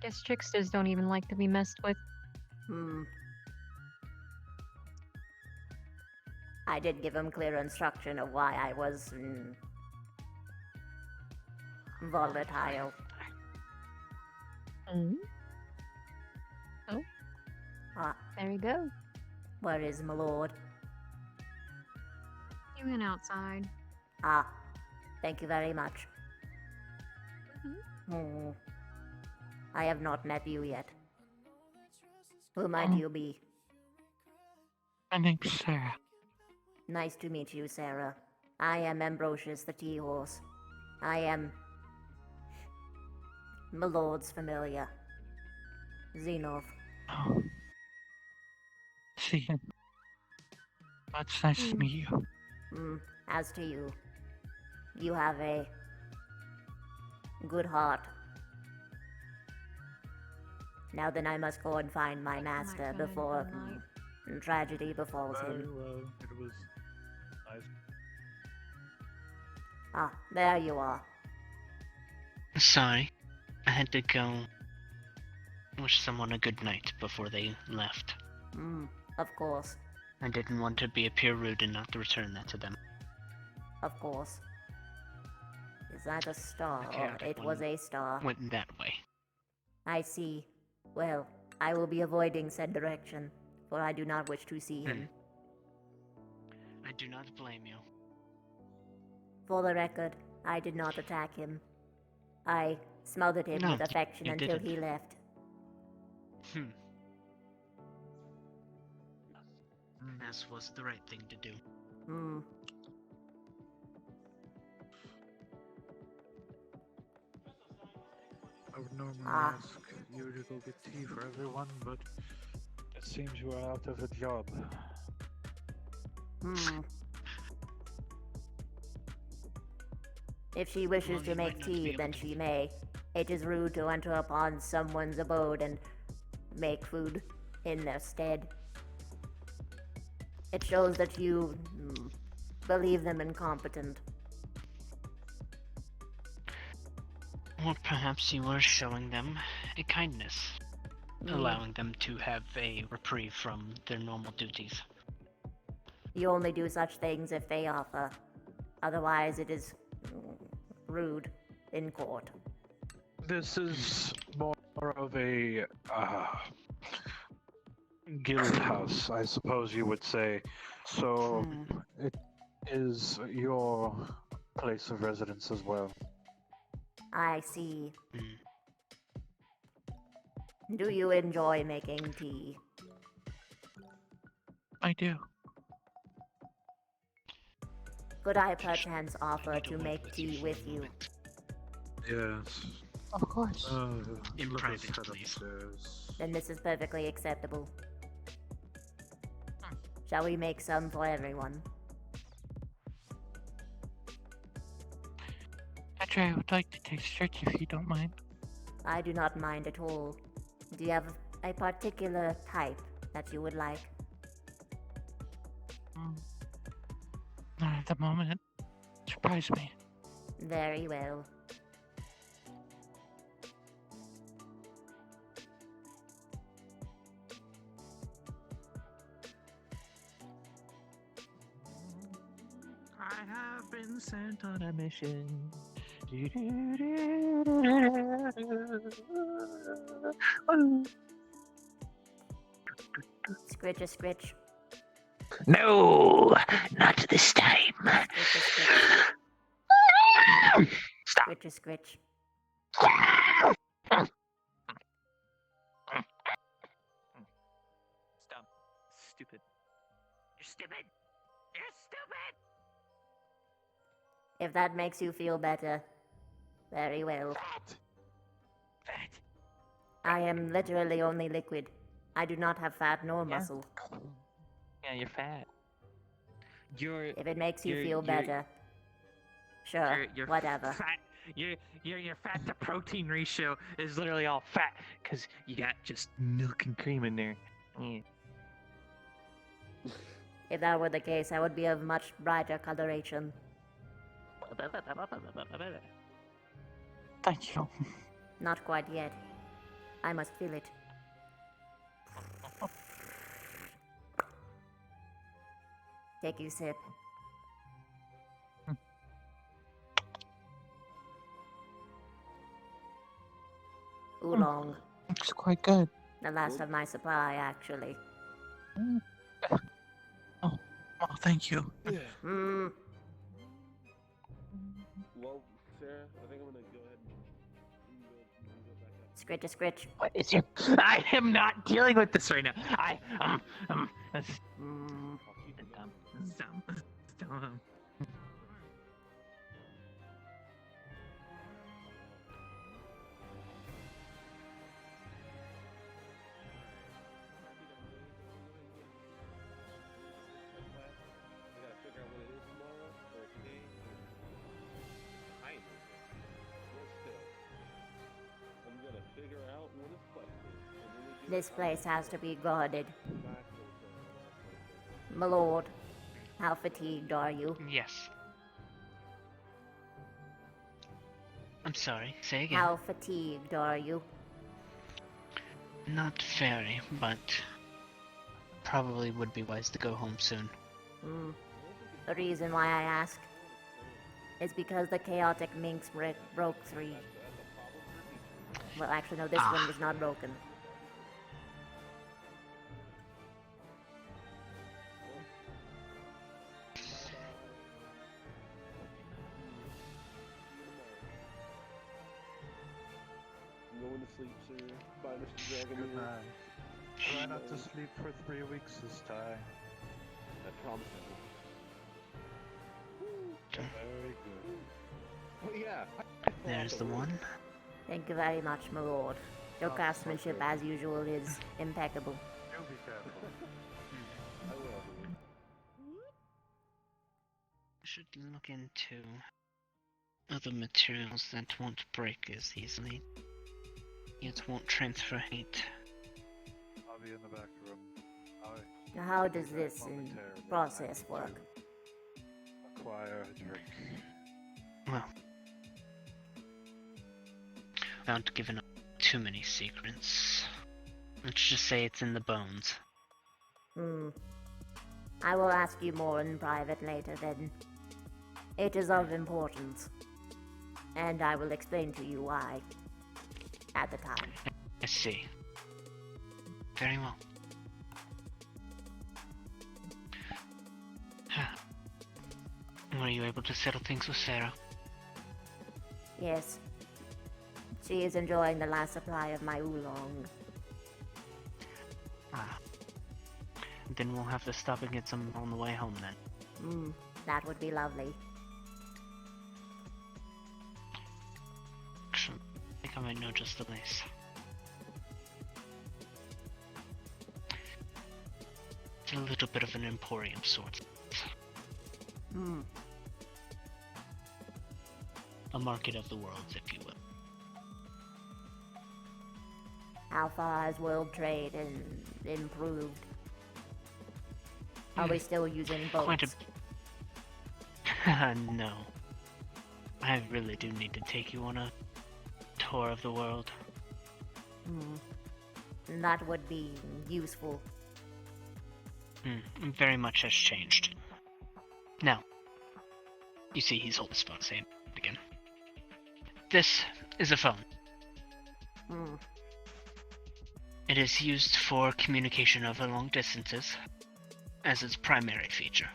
Speaker 16: Guess tricksters don't even like to be messed with.
Speaker 6: I did give him clear instruction of why I was volatile.
Speaker 16: Oh,
Speaker 6: Ah,
Speaker 16: there we go.
Speaker 6: where is my lord?
Speaker 16: He went outside.
Speaker 6: Ah, thank you very much. Hmm. I have not met you yet. Who might you be?
Speaker 17: My name's Sarah.
Speaker 6: Nice to meet you, Sarah. I am Ambrosius the Tea Horse. I am my lord's familiar. Xenov.
Speaker 17: Oh. See you. It's nice to meet you.
Speaker 6: As to you, you have a good heart. Now then I must go and find my master before and tragedy befalls
Speaker 10: Very
Speaker 6: him.
Speaker 10: well. It was nice.
Speaker 6: Ah, there you are.
Speaker 2: Sorry, I had to go wish someone a good night before they left.
Speaker 6: Of course.
Speaker 2: I didn't want to appear rude and not to return that to them.
Speaker 6: Of course. Is that a star?
Speaker 2: The
Speaker 6: Oh,
Speaker 2: chaotic
Speaker 6: it
Speaker 2: one
Speaker 6: was a star.
Speaker 2: Went that way.
Speaker 6: I see. Well, I will be avoiding said direction, for I do not wish to see him.
Speaker 2: I do not blame you.
Speaker 6: For the record, I did not attack him. I smothered him
Speaker 2: No,
Speaker 6: with affection
Speaker 2: you
Speaker 6: until
Speaker 2: didn't.
Speaker 6: he left.
Speaker 2: As was the right thing to do.
Speaker 10: I would normally ask you to go get tea for everyone, but it seems you are out of a job.
Speaker 6: If she wishes to make tea, then she may. It is rude to enter upon someone's abode and make food in their stead. It shows that you believe them incompetent.
Speaker 2: Or perhaps you were showing them a kindness, allowing them to have a reprieve from their normal duties.
Speaker 6: You only do such things if they offer. Otherwise, it is rude in court.
Speaker 10: This is more of a guild house, I suppose you would say. So it is your place of residence as well.
Speaker 6: I see. Do you enjoy making tea?
Speaker 17: I do.
Speaker 6: Could I perchance offer to make tea with you?
Speaker 10: Yes.
Speaker 17: Of course.
Speaker 2: In private, please.
Speaker 6: Then this is perfectly acceptable. Shall we make some for everyone?
Speaker 17: Actually, I would like to taste it if you don't mind.
Speaker 6: I do not mind at all. Do you have a particular type that you would like?
Speaker 17: Not at the moment. Surprise me.
Speaker 6: Very well.
Speaker 17: I have been sent on a mission.
Speaker 6: Scritch a scritch.
Speaker 17: No, not this time. Stop.
Speaker 6: Scritch a scritch.
Speaker 17: Stop. Stupid. You're stupid. You're stupid.
Speaker 6: If that makes you feel better, very well.
Speaker 17: Fat.
Speaker 6: I am literally only liquid. I do not have fat nor muscle.
Speaker 17: Yeah, you're fat.
Speaker 6: If it makes you feel better, sure,
Speaker 17: Your
Speaker 6: whatever.
Speaker 17: Fat, your fat to protein ratio is literally all fat because you got just milk and cream in there. Yeah.
Speaker 6: If that were the case, I would be of much brighter coloration.
Speaker 17: Thank you.
Speaker 6: Not quite yet. I must feel it. Take a sip. Oolong.
Speaker 17: Looks quite good.
Speaker 6: The last of my supply, actually.
Speaker 17: Oh, thank you.
Speaker 13: Well, Sarah, I think I'm gonna go ahead and go back up.
Speaker 6: Scritch a scritch.
Speaker 17: What is your? I am not dealing with this right now. That's dumb.
Speaker 6: This place has to be guarded. My lord, how fatigued are you?
Speaker 2: Yes. I'm sorry, say again.
Speaker 6: How fatigued are you?
Speaker 2: Not very, but probably would be wise to go home soon.
Speaker 6: The reason why I ask is because the chaotic minx broke 3. Well, actually, no, this one was not broken.
Speaker 13: Going to sleep, sir. Bye, Mr. Dragon.
Speaker 10: Good night. Try not to sleep for 3 weeks this time.
Speaker 13: I promise I will.
Speaker 10: Very good.
Speaker 13: Oh, yeah.
Speaker 2: There's the one.
Speaker 6: Thank you very much, my lord. Your craftsmanship, as usual, is impeccable.
Speaker 10: You be careful.
Speaker 13: I will.
Speaker 2: I should look into other materials that won't break as easily, yet won't transfer heat.
Speaker 10: I'll be in the back room.
Speaker 6: Now, how does this process work?
Speaker 10: Acquire a drink.
Speaker 2: Well, without giving up too many secrets, let's just say it's in the bones.
Speaker 6: I will ask you more in private later then. It is of importance, and I will explain to you why at the time.
Speaker 2: I see. Very well. Were you able to settle things with Sarah?
Speaker 6: Yes. She is enjoying the last supply of my oolong.
Speaker 2: Then we'll have to stop and get some on the way home then.
Speaker 6: That would be lovely.
Speaker 2: Actually, I think I might know just the place. It's a little bit of an emporium sort. A market of the worlds, if you will.
Speaker 6: How far has world trade improved? Are we still using boats?
Speaker 2: Quite a... No. I really do need to take you on a tour of the world.
Speaker 6: That would be useful.
Speaker 2: Very much has changed. Now, you see he's holding his phone, saying it again. This is a phone. It is used for communication over long distances as its primary feature.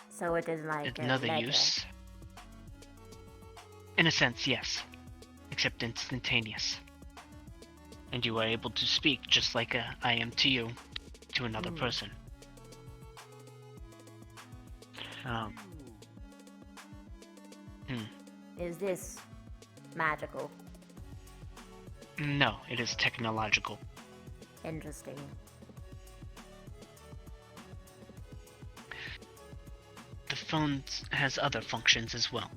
Speaker 6: So it is like
Speaker 2: Another
Speaker 6: a letter.
Speaker 2: use. In a sense, yes. Except instantaneous. And you are able to speak just like I am to you, to another person.
Speaker 6: Is this magical?
Speaker 2: No, it is technological.
Speaker 6: Interesting.
Speaker 2: The phone has other functions as well.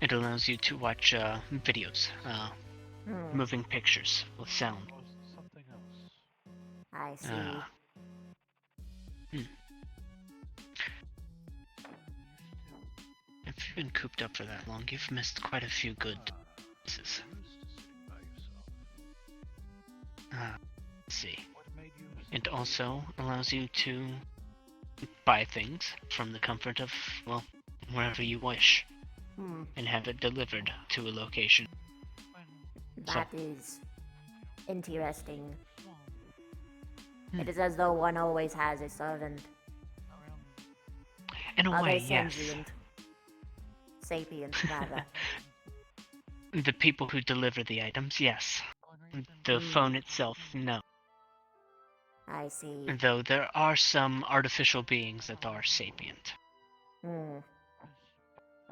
Speaker 2: It allows you to watch videos, moving pictures with sound.
Speaker 6: I see.
Speaker 2: If you've been cooped up for that long, you've missed quite a few good pieces. Let's see. It also allows you to buy things from the comfort of, well, wherever you wish. And have it delivered to a location.
Speaker 6: That is interesting. It is as though one always has a servant.
Speaker 2: In a way, yes.
Speaker 6: Sentient. Sapient, rather.
Speaker 2: The people who deliver the items, yes. The phone itself, no.
Speaker 6: I see.
Speaker 2: Though there are some artificial beings that are sapient.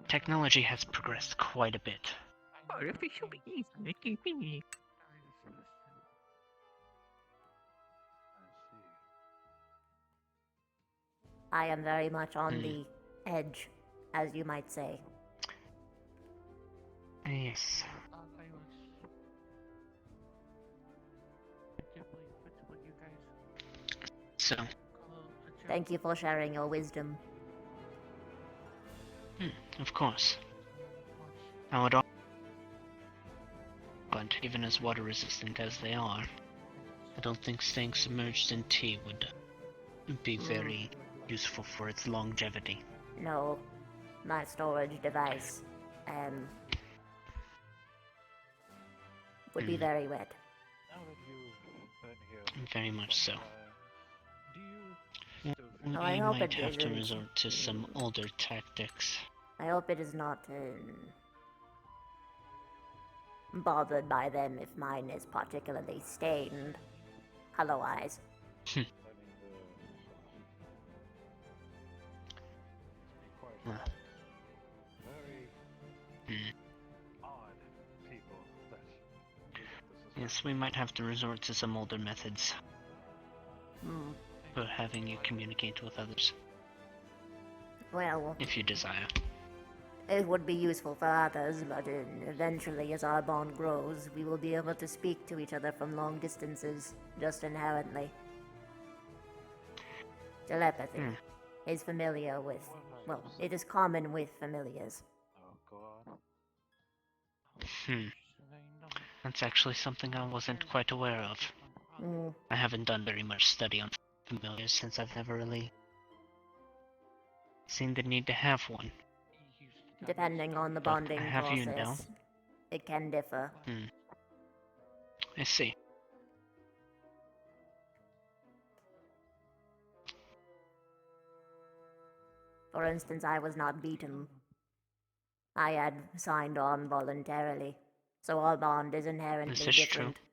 Speaker 2: Technology has progressed quite a bit.
Speaker 17: Artificial beings.
Speaker 6: I am very much on the edge, as you might say.
Speaker 2: Yes. so.
Speaker 6: Thank you for sharing your wisdom.
Speaker 2: Of course. I would. But even as water resistant as they are, I don't think staying submerged in tea would be very useful for its longevity.
Speaker 6: No, my storage device, would be very wet.
Speaker 2: Very much so. We
Speaker 6: I hope
Speaker 2: might
Speaker 6: it
Speaker 2: have to
Speaker 6: isn't.
Speaker 2: resort to some older tactics.
Speaker 6: I hope it is not bothered by them if mine is particularly stained, color-wise.
Speaker 2: Yes, we might have to resort to some older methods for having you communicate with others.
Speaker 6: Well,
Speaker 2: if you desire.
Speaker 6: It would be useful for others, but eventually, as our bond grows, we will be able to speak to each other from long distances, just inherently. Telepathy is familiar with, well, it is common with familiars.
Speaker 2: That's actually something I wasn't quite aware of. I haven't done very much study on familiars since I've never really seen the need to have one.
Speaker 6: Depending on the bonding process, it can differ.
Speaker 2: I see.
Speaker 6: For instance, I was not beaten. I had signed on voluntarily, so our bond is inherently different.
Speaker 2: True?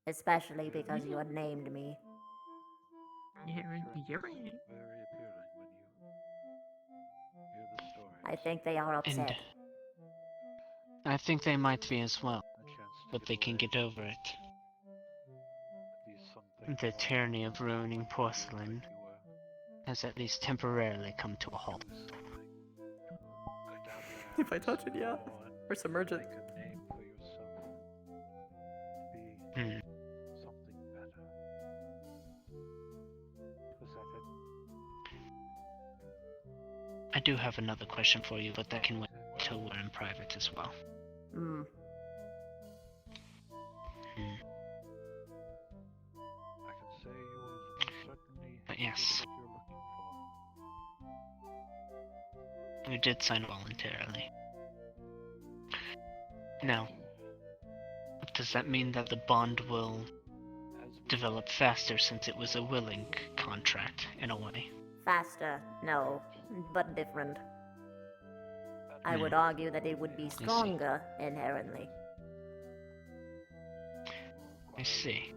Speaker 6: Especially because you had named me. I think they are upset.
Speaker 2: And I think they might be as well, but they can get over it. The tyranny of ruining porcelain has at least temporarily come to a halt.
Speaker 1: If I touch it, yeah. Or submerge it.
Speaker 2: I do have another question for you, but that can wait until we're in private as well. But yes. You did sign voluntarily. Now, does that mean that the bond will develop faster since it was a willing contract, in a way?
Speaker 6: Faster, no, but different. I would argue that it would be stronger inherently.
Speaker 2: I see.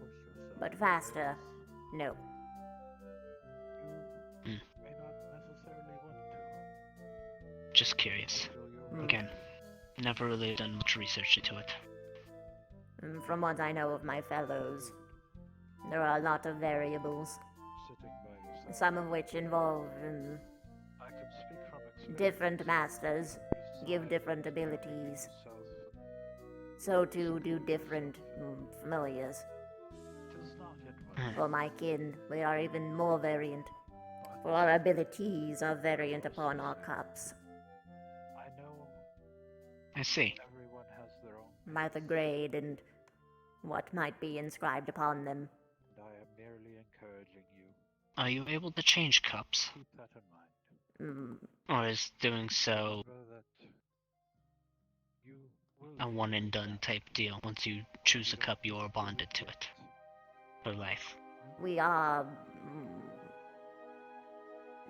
Speaker 6: But faster, no.
Speaker 2: Just curious. Again, never really done much research into it.
Speaker 6: From what I know of my fellows, there are a lot of variables. Some of which involve different masters give different abilities. So too do different familiars. For my kin, we are even more variant, for our abilities are variant upon our cups.
Speaker 2: I see.
Speaker 6: By the grade and what might be inscribed upon them.
Speaker 10: I am merely encouraging you.
Speaker 2: Are you able to change cups?
Speaker 10: Keep that in mind.
Speaker 2: Or is doing so a one and done type deal? Once you choose a cup, you are bonded to it for life.
Speaker 6: We are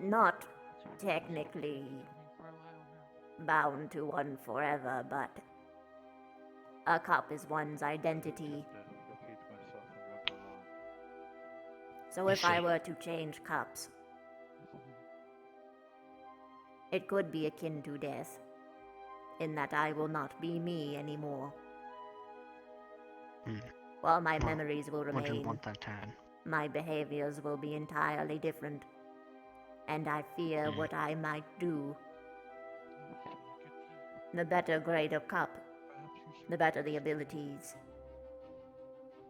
Speaker 6: not technically bound to one forever, but a cup is one's identity. So if I were to change cups, it could be akin to death, in that I will not be me anymore. While my memories will
Speaker 2: Would you
Speaker 6: remain,
Speaker 2: want that to happen?
Speaker 6: my behaviors will be entirely different, and I fear what I might do. The better grade of cup, the better the abilities,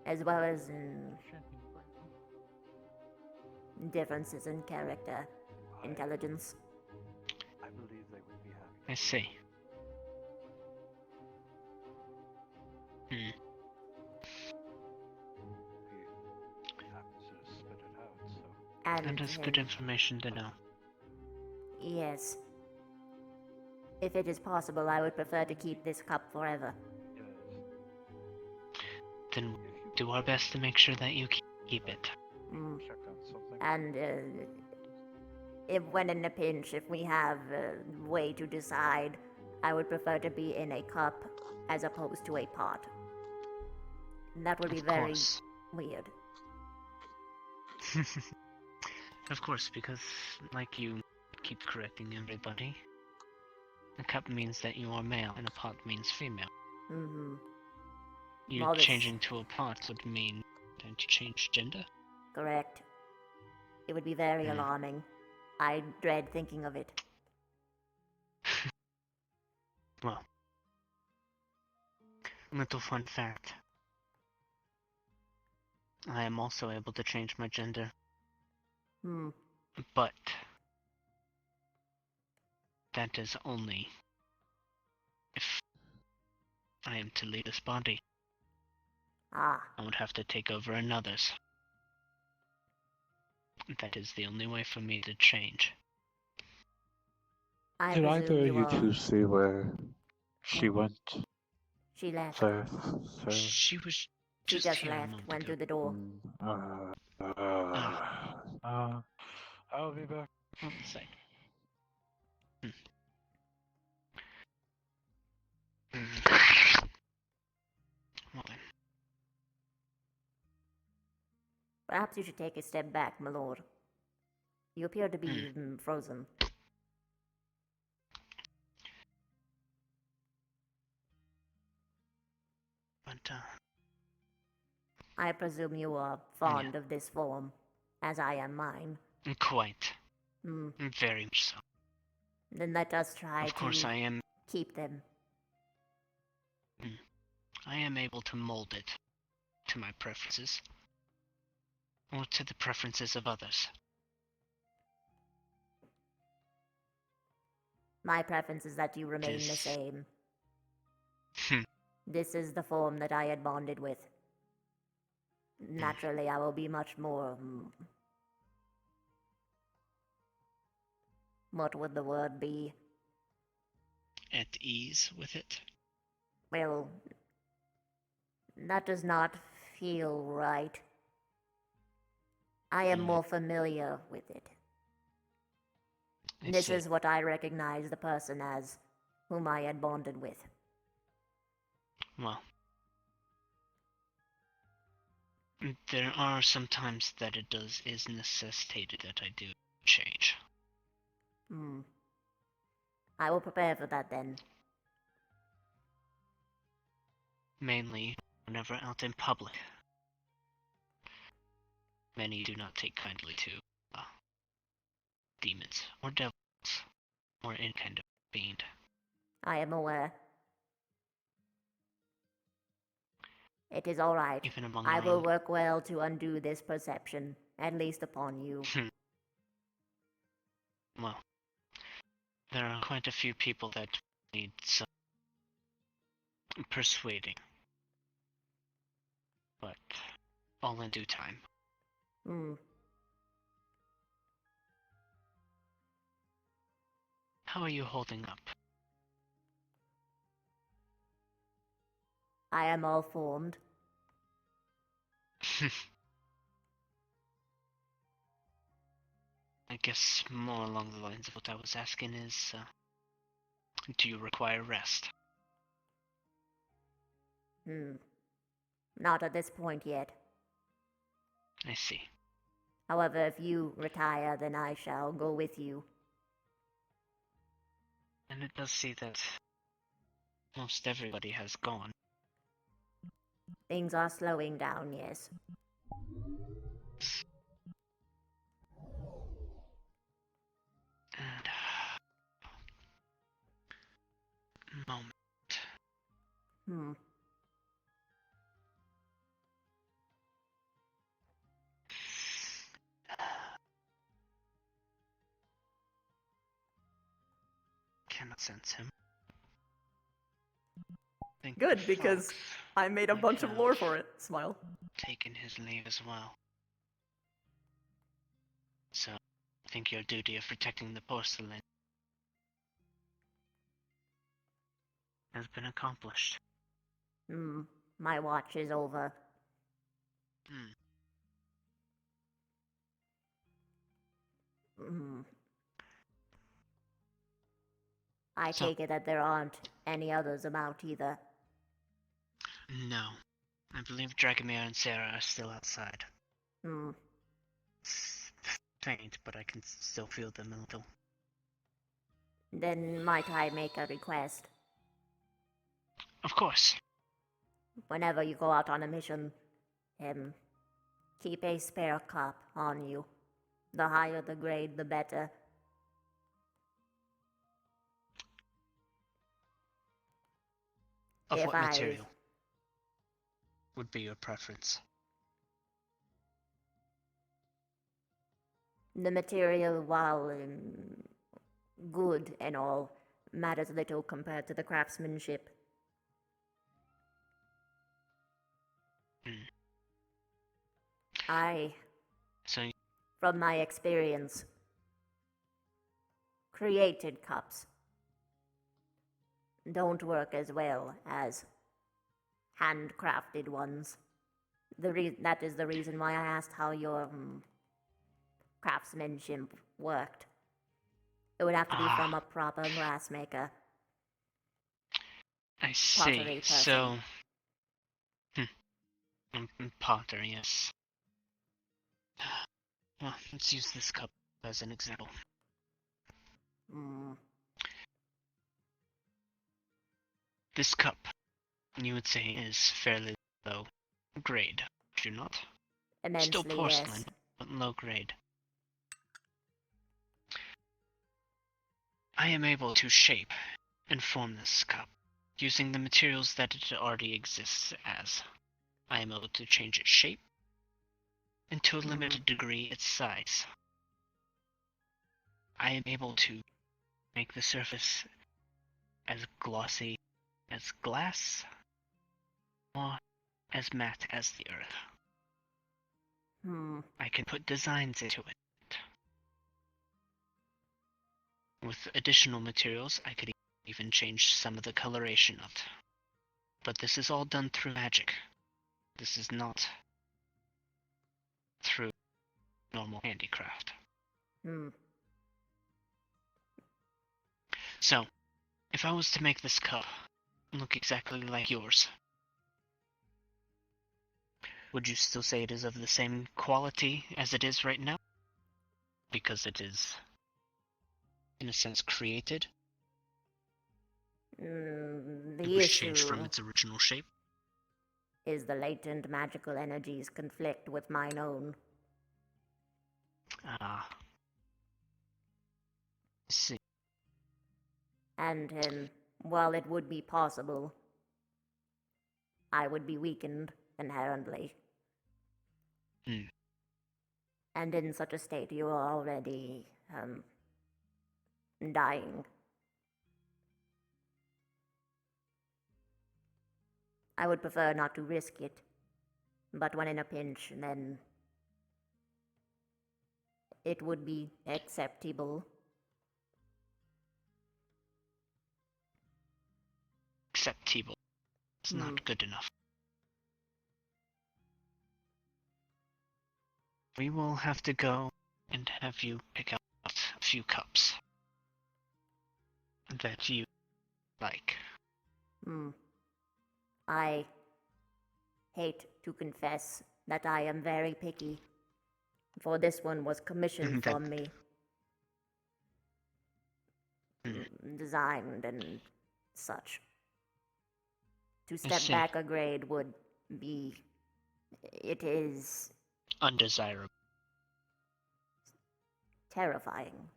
Speaker 6: as well as differences in character, intelligence.
Speaker 2: I see. Hmm.
Speaker 6: And
Speaker 2: That is good information to know.
Speaker 6: Yes. If it is possible, I would prefer to keep this cup forever.
Speaker 2: Then do our best to make sure that you keep it.
Speaker 6: And if when in a pinch, if we have a way to decide, I would prefer to be in a cup as opposed to a pot. And that would be very weird.
Speaker 2: Of course, because, like you keep correcting everybody, a cup means that you are male and a pot means female.
Speaker 6: Mm-hmm.
Speaker 2: You changing to a pot would mean that you change gender?
Speaker 6: Correct. It would be very alarming. I dread thinking of it.
Speaker 2: Well, little fun fact. I am also able to change my gender. But that is only if I am to leave this body.
Speaker 6: I
Speaker 2: would have to take over another's. That is the only way for me to change.
Speaker 10: Did either of you two see where she went?
Speaker 6: She left.
Speaker 10: Sir.
Speaker 2: She was
Speaker 6: She just left, went through the door.
Speaker 10: I'll be back.
Speaker 2: One sec. Well then.
Speaker 6: Perhaps you should take a step back, my lord. You appear to be frozen.
Speaker 2: But,
Speaker 6: I presume you are fond of this form, as I am mine.
Speaker 2: Quite. Very much so.
Speaker 6: Then let us try
Speaker 2: Of course
Speaker 6: to
Speaker 2: I am.
Speaker 6: keep them.
Speaker 2: I am able to mold it to my preferences. Or to the preferences of others.
Speaker 6: My preference is that you remain the same. This is the form that I had bonded with. Naturally, I will be much more... what would the word be?
Speaker 2: At ease with it?
Speaker 6: Well, that does not feel right. I am more familiar with it. This is what I recognize the person as whom I had bonded with.
Speaker 2: Well, there are some times that it is necessitated that I do change.
Speaker 6: I will prepare for that then.
Speaker 2: Mainly whenever out in public. Many do not take kindly to demons or devils or any kind of fiend.
Speaker 6: I am aware. It is all right.
Speaker 2: Even among
Speaker 6: I
Speaker 2: our
Speaker 6: will
Speaker 2: own.
Speaker 6: work well to undo this perception, at least upon you.
Speaker 2: Well, there are quite a few people that need some persuading. But all in due time. How are you holding up?
Speaker 6: I am all formed.
Speaker 2: I guess more along the lines of what I was asking is, do you require rest?
Speaker 6: Not at this point yet.
Speaker 2: I see.
Speaker 6: However, if you retire, then I shall go with you.
Speaker 2: And it does see that most everybody has gone.
Speaker 6: Things are slowing down, yes.
Speaker 2: And moment. cannot sense him. Think
Speaker 1: Good,
Speaker 2: the
Speaker 1: because
Speaker 2: fox
Speaker 1: I made a
Speaker 2: might
Speaker 1: bunch of lore
Speaker 2: have
Speaker 1: for it. Smile.
Speaker 2: taken his leave as well. So, I think your duty of protecting the porcelain has been accomplished.
Speaker 6: My watch is over. I take it that there aren't any others about either.
Speaker 2: No. I believe Dragomir and Sarah are still outside. Faint, but I can still feel them a little.
Speaker 6: Then might I make a request?
Speaker 2: Of course.
Speaker 6: Whenever you go out on a mission, keep a spare cup on you. The higher the grade, the better.
Speaker 2: Of what material would be your preference?
Speaker 6: The material, while good and all, matters little compared to the craftsmanship. From my experience, created cups don't work as well as handcrafted ones. That is the reason why I asked how your craftsmanship worked. It would have to be from a proper glassmaker.
Speaker 2: I see. So, potter, yes. Well, let's use this cup as an example. This cup, you would say, is fairly low grade, would you not?
Speaker 6: Immensely,
Speaker 2: still porcelain,
Speaker 6: yes.
Speaker 2: but low grade. I am able to shape and form this cup using the materials that it already exists as. I am able to change its shape and to a limited degree its size. I am able to make the surface as glossy as glass or as matte as the earth. I can put designs into it. With additional materials, I could even change some of the coloration of it. But this is all done through magic. This is not through normal handicraft. So, if I was to make this cup look exactly like yours, would you still say it is of the same quality as it is right now? Because it is, in a sense, created?
Speaker 6: The
Speaker 2: it was
Speaker 6: issue
Speaker 2: changed from its original shape?
Speaker 6: Is the latent magical energies conflict with mine own.
Speaker 2: I see.
Speaker 6: And while it would be possible, I would be weakened inherently. And in such a state, you are already dying. I would prefer not to risk it, but when in a pinch, then it would be acceptable.
Speaker 2: Acceptable. It's not good enough. We will have to go and have you pick out a few cups that you like.
Speaker 6: I hate to confess that I am very picky, for this one was commissioned from me. Designed and such. To step back a grade would be... It is...
Speaker 2: undesirable.
Speaker 6: Terrifying.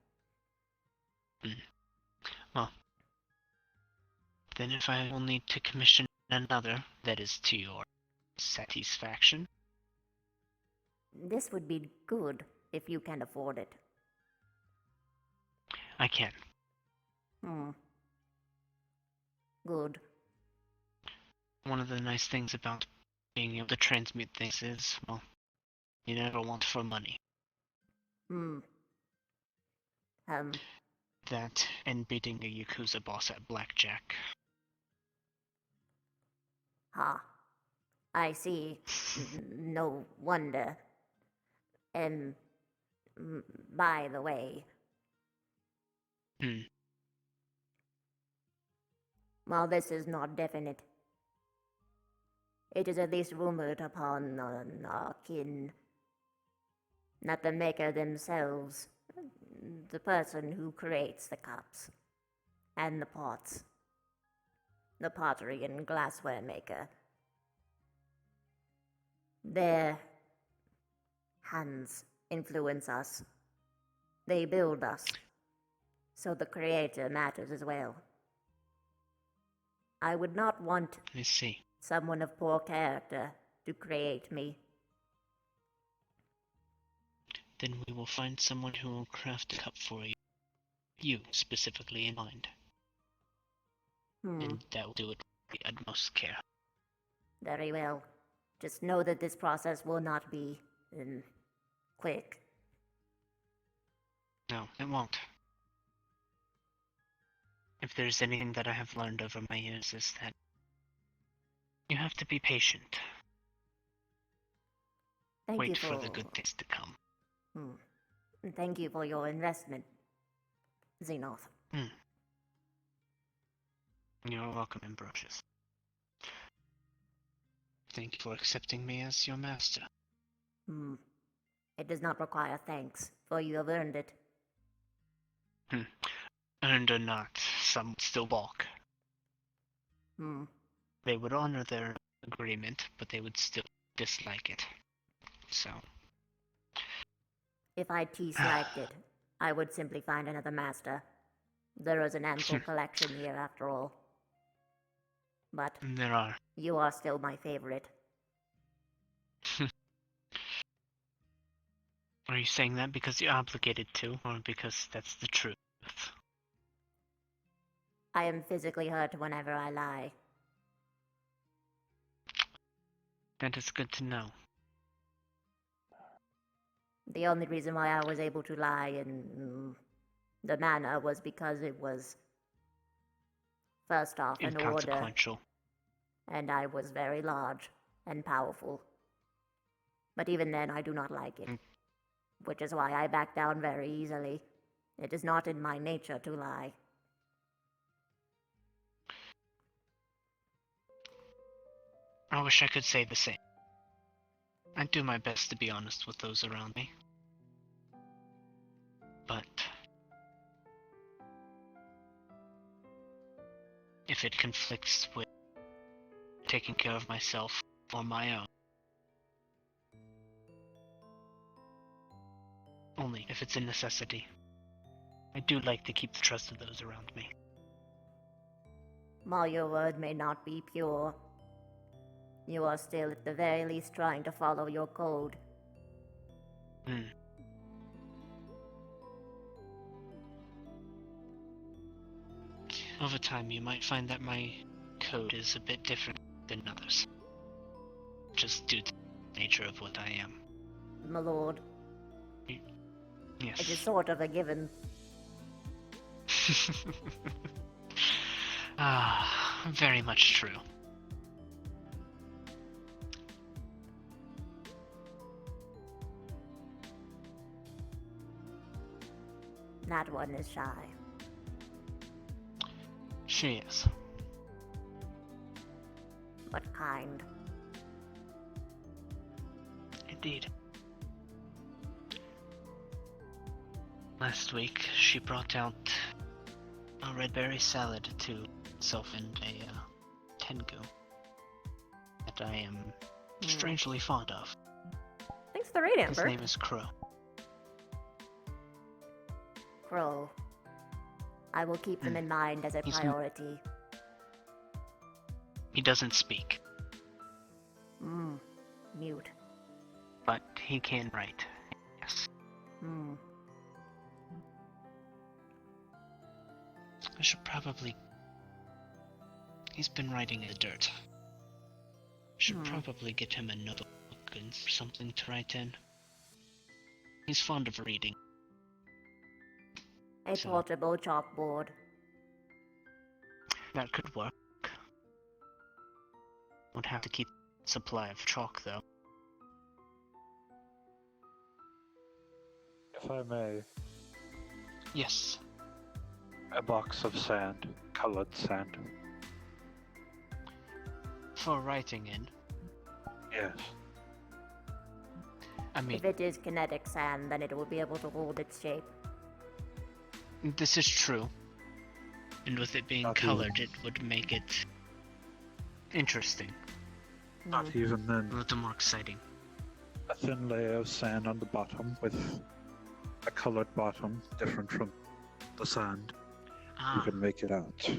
Speaker 2: Well, then if I will need to commission another that is to your satisfaction.
Speaker 6: This would be good if you can afford it.
Speaker 2: I can.
Speaker 6: Good.
Speaker 2: One of the nice things about being able to transmute things is, well, you never want for money.
Speaker 6: Hmm.
Speaker 2: That and beating a Yakuza boss at blackjack.
Speaker 6: Ha. I see. No wonder. By the way. While this is not definite, it is at least rumored upon our kin that the maker themselves, the person who creates the cups and the pots, the pottery and glassware maker, their hands influence us. They build us. So the creator matters as well. I would not want someone of poor character to create me.
Speaker 2: Then we will find someone who will craft a cup for you. You specifically in mind. And that will do it with the utmost care.
Speaker 6: Very well. Just know that this process will not be quick.
Speaker 2: No, it won't. If there's anything that I have learned over my years is that you have to be patient. Wait for the good things to come.
Speaker 6: Thank you for your investment, Xenoth.
Speaker 2: You're welcome, Ambrosius. Thank you for accepting me as your master.
Speaker 6: It does not require thanks, for you have earned it.
Speaker 2: Earned or not, some would still balk. They would honor their agreement, but they would still dislike it. So...
Speaker 6: If I disliked it, I would simply find another master. There is an ample collection here, after all. But
Speaker 2: there are.
Speaker 6: You are still my favorite.
Speaker 2: Are you saying that because you're obligated to, or because that's the truth?
Speaker 6: I am physically hurt whenever I lie.
Speaker 2: That is good to know.
Speaker 6: The only reason why I was able to lie in the manner was because it was, first off, an order.
Speaker 2: Inconsequential.
Speaker 6: And I was very large and powerful. But even then, I do not like it. Which is why I back down very easily. It is not in my nature to lie.
Speaker 2: I wish I could say the same. I do my best to be honest with those around me. But... if it conflicts with taking care of myself or my own. Only if it's a necessity. I do like to keep the trust of those around me.
Speaker 6: While your word may not be pure, you are still at the very least trying to follow your code.
Speaker 2: Over time, you might find that my code is a bit different than others. Just due to the nature of what I am.
Speaker 6: My lord.
Speaker 2: Yes.
Speaker 6: It is sort of a given.
Speaker 2: Very much true.
Speaker 6: That one is shy.
Speaker 2: She is.
Speaker 6: But kind.
Speaker 2: Indeed. Last week, she brought out a red berry salad to herself and a tengu that I am strangely fond of.
Speaker 1: Thanks for the raid, Amber.
Speaker 2: His name is Crow.
Speaker 6: Crow. I will keep them in mind as a priority.
Speaker 2: He doesn't speak.
Speaker 6: Mute.
Speaker 2: But he can write. Yes.
Speaker 6: I
Speaker 2: should probably He's been writing in the dirt. Should probably get him a notebook and something to write in. He's fond of reading.
Speaker 6: A portable chalkboard.
Speaker 2: That could work. Would have to keep a supply of chalk, though.
Speaker 10: If I may.
Speaker 2: Yes.
Speaker 10: A box of sand, colored sand.
Speaker 2: For writing in?
Speaker 10: Yes.
Speaker 2: I mean,
Speaker 6: if it is kinetic sand, then it will be able to hold its shape.
Speaker 2: This is true. And with it being colored, it would make it interesting.
Speaker 10: Not even then.
Speaker 2: A little more exciting.
Speaker 10: A thin layer of sand on the bottom with a colored bottom, different from the sand. You can make it out.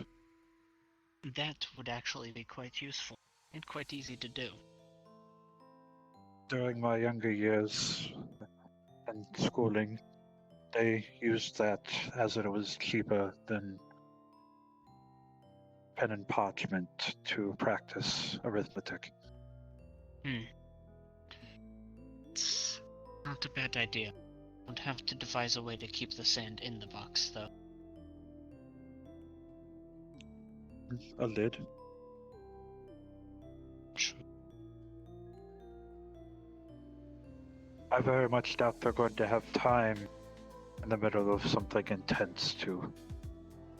Speaker 2: That would actually be quite useful and quite easy to do.
Speaker 10: During my younger years and schooling, they used that as it was cheaper than pen and parchment to practice arithmetic.
Speaker 2: It's not a bad idea. Would have to devise a way to keep the sand in the box, though.
Speaker 10: A lid.
Speaker 2: True.
Speaker 10: I very much doubt they're going to have time in the middle of something intense to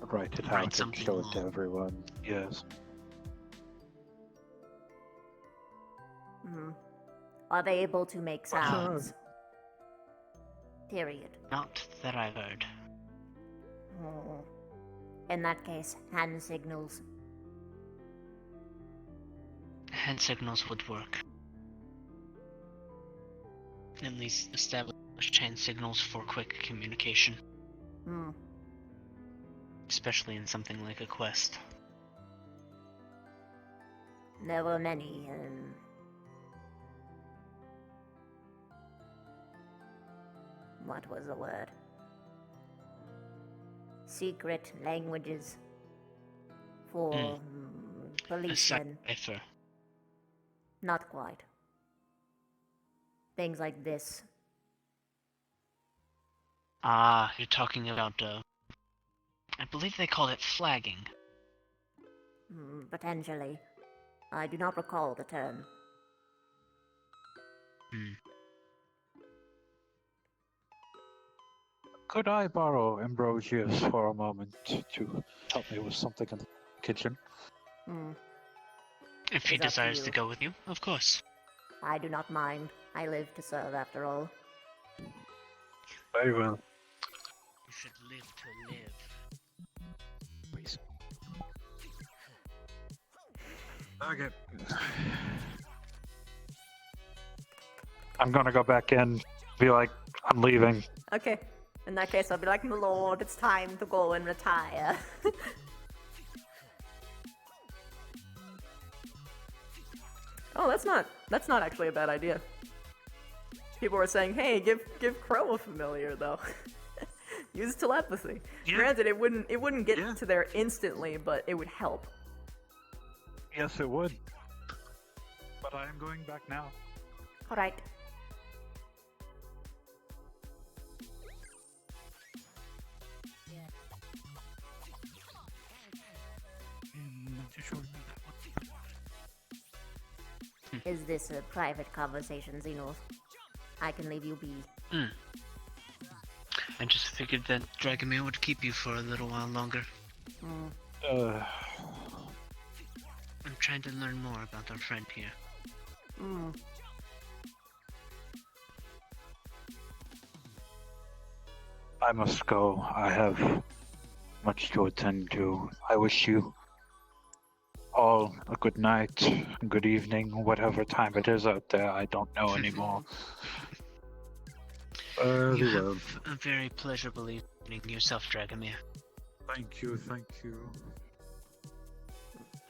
Speaker 10: write it out and show it to everyone. Yes.
Speaker 6: Are they able to make sounds? Period.
Speaker 2: Not that I've heard.
Speaker 6: In that case, hand signals.
Speaker 2: Hand signals would work. At least establish chain signals for quick communication. Especially in something like a quest.
Speaker 6: There were many, what was the word? Secret languages for policemen.
Speaker 2: A cipher.
Speaker 6: Not quite. Things like this.
Speaker 2: Ah, you're talking about, I believe they call it flagging.
Speaker 6: Potentially. I do not recall the term.
Speaker 10: Could I borrow Ambrosius for a moment to help me with something in the kitchen?
Speaker 2: If he desires to go with you, of course.
Speaker 6: I do not mind. I live to serve, after all.
Speaker 10: Very well.
Speaker 2: You should live to live.
Speaker 10: Please.
Speaker 11: Okay.
Speaker 10: I'm gonna go back in, be like, I'm leaving.
Speaker 1: Okay. In that case, I'll be like, my lord, it's time to go and retire. Oh, that's not actually a bad idea. People were saying, hey, give Crow a familiar though. Use telepathy.
Speaker 10: Yeah.
Speaker 1: Granted, it wouldn't get to there instantly, but it would help.
Speaker 10: Yes, it would. But I am going back now.
Speaker 6: Alright.
Speaker 11: Not too sure about that one.
Speaker 6: Is this a private conversation, Xenos? I can leave you be.
Speaker 2: I just figured that Dragomir would keep you for a little while longer. I'm trying to learn more about our friend here.
Speaker 10: I must go. I have much to attend to. I wish you all a good night, good evening, whatever time it is out there. I don't know anymore.
Speaker 2: You have a very pleasurable evening yourself, Dragomir.
Speaker 10: Thank you, thank you.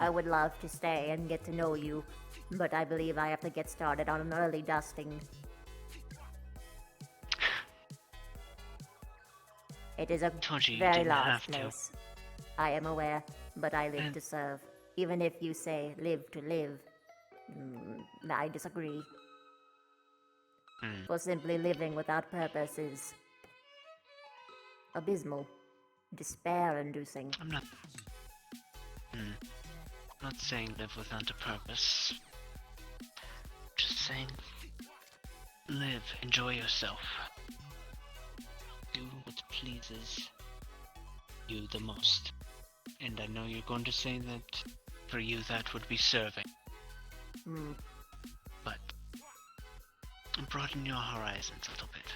Speaker 6: I would love to stay and get to know you, but I believe I have to get started on an early dusting. It is a very large place. I am aware, but I live to serve. even if you say live to live. I disagree. For simply living without purpose is abysmal, despair-inducing.
Speaker 2: I'm not saying live without a purpose. Just saying live, enjoy yourself. Do what pleases you the most. And I know you're going to say that for you that would be serving. But broaden your horizons a little bit.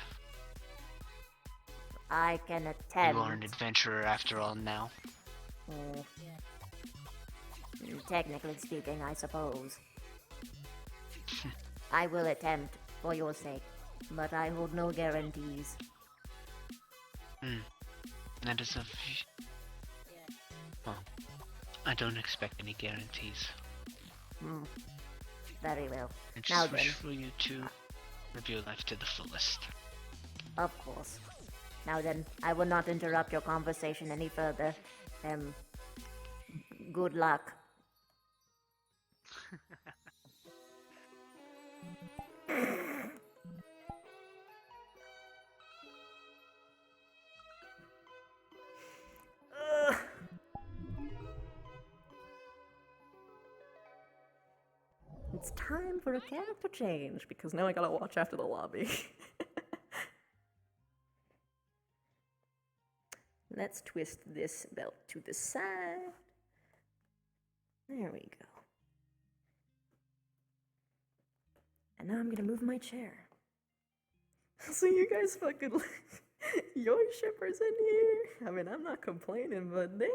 Speaker 6: I can attempt.
Speaker 2: You are an adventurer after all now.
Speaker 6: Technically speaking, I suppose. I will attempt for your sake, but I hold no guarantees.
Speaker 2: That is well, I don't expect any guarantees.
Speaker 6: Very well.
Speaker 2: I just
Speaker 6: Now
Speaker 2: wish
Speaker 6: then.
Speaker 2: for you to live your life to the fullest.
Speaker 6: Of course. Now then, I will not interrupt your conversation any further. Good luck.
Speaker 1: It's time for a character change, because now I gotta watch after the lobby. Let's twist this belt to the side. There we go. And now I'm gonna move my chair. So you guys fucking your shippers in here. I mean, I'm not complaining, but damn.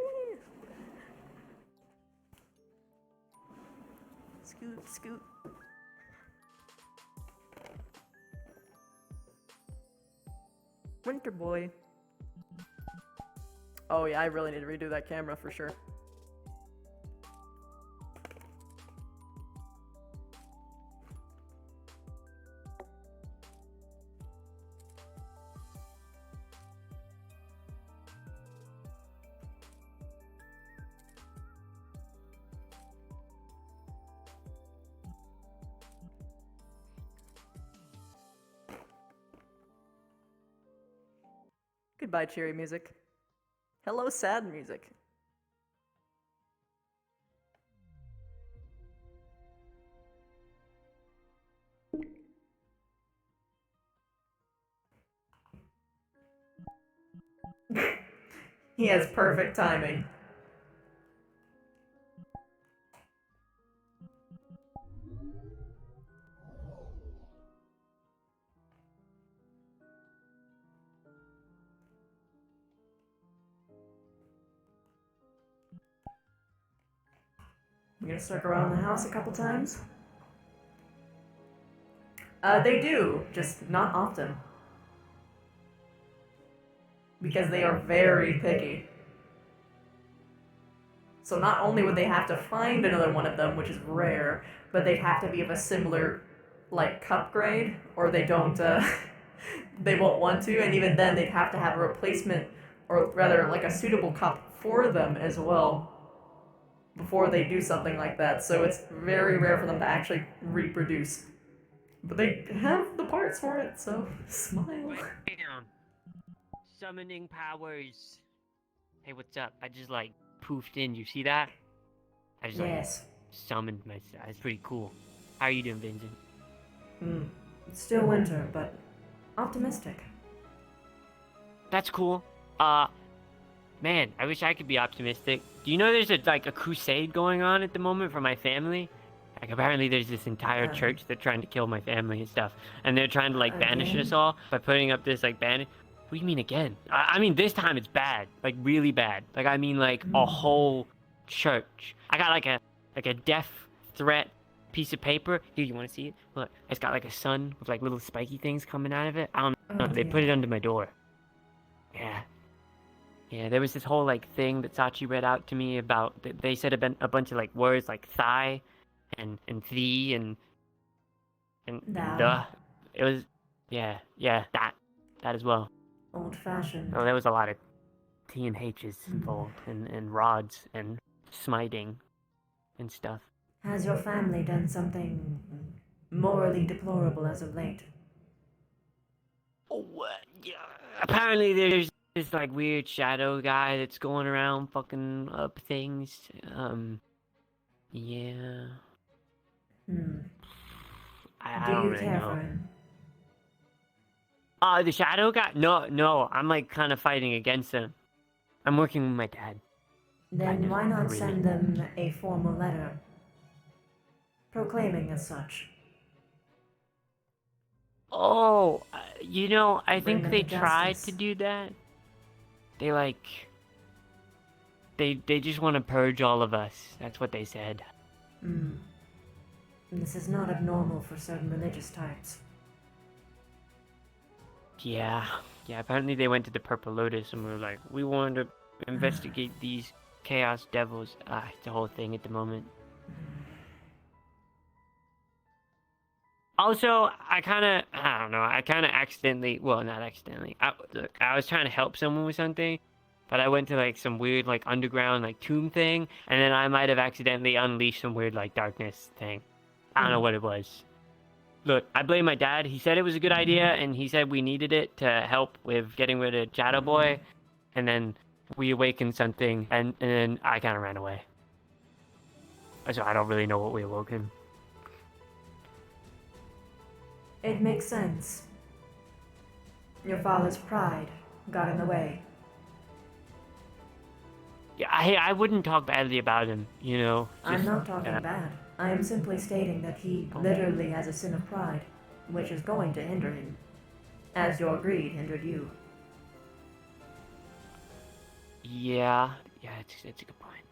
Speaker 1: Scoot, scoot. Winter boy. Oh yeah, I really need to redo that camera for sure. Goodbye, cheery music. Hello, sad music. He has perfect timing. I'm gonna circle around the house a couple times. They do, just not often. Because they are very picky. So not only would they have to find another one of them, which is rare, but they'd have to be of a similar, like, cup grade, or they don't, they won't want to, and even then they'd have to have a replacement, or rather, like, a suitable cup for them as well, before they do something like that, so it's very rare for them to actually reproduce. But they have the parts for it, so smile.
Speaker 4: Damn. Summoning powers. Hey, what's up? I just like poofed in. You see that? I just like summoned myself. It's pretty cool. How are you doing, Vincent?
Speaker 1: It's still winter, but optimistic.
Speaker 4: That's cool. Man, I wish I could be optimistic. Do you know there's a crusade going on at the moment for my family? Like, apparently there's this entire church that's trying to kill my family and stuff. And they're trying to, like, banish us all by putting up this, like, ban. What do you mean again? I mean, this time it's bad. Like, really bad. Like, I mean, like, a whole church. I got, like a death threat piece of paper. Here, you want to see it? Look, it's got, like, a sun with, like, little spiky things coming out of it. I don't know. They put it under my door. Yeah. Yeah, there was this whole, like, thing that Sachi read out to me about, they said a bunch of, like, words like thigh and thee and the. It was, yeah, that as well.
Speaker 1: Old-fashioned.
Speaker 4: Oh, there was a lot of T and H's involved, and rods and smiting. and stuff.
Speaker 6: Has your family done something morally deplorable as of late?
Speaker 4: Oh, yeah. Apparently there's this like weird shadow guy that's going around fucking up things. Yeah. I
Speaker 6: Do
Speaker 4: don't
Speaker 6: you
Speaker 4: really
Speaker 6: care
Speaker 4: know.
Speaker 6: for him?
Speaker 4: The shadow guy? No, I'm like kind of fighting against him. I'm working with my dad.
Speaker 6: Then why not
Speaker 4: really.
Speaker 6: send them a formal letter proclaiming as such?
Speaker 4: Oh, you know, I
Speaker 6: Bring
Speaker 4: think
Speaker 6: them
Speaker 4: they
Speaker 6: to
Speaker 4: tried
Speaker 6: justice.
Speaker 4: to do that. They like, they just want to purge all of us. That's what they said.
Speaker 6: This is not abnormal for certain religious types.
Speaker 4: Yeah, apparently they went to the Purple Lotus and were like, we want to investigate these chaos devils. It's a whole thing at the moment. Also, I don't know, I kind of accidentally, well, not accidentally, look, I was trying to help someone with something, but I went to like some weird like underground like tomb thing, and then I might have accidentally unleashed some weird like darkness thing. I don't know what it was. Look, I blame my dad. He said it was a good idea, and he said we needed it to help with getting rid of Shadow Boy, and then we awakened something, and then I kind of ran away. So I don't really know what we awoke him.
Speaker 6: It makes sense. Your father's pride got in the way.
Speaker 4: Yeah, I wouldn't talk badly about him, you know.
Speaker 6: I'm not talking bad. I am simply stating that he literally has a sin of pride, which is going to hinder him, as your greed hindered you.
Speaker 4: Yeah, it's a good point.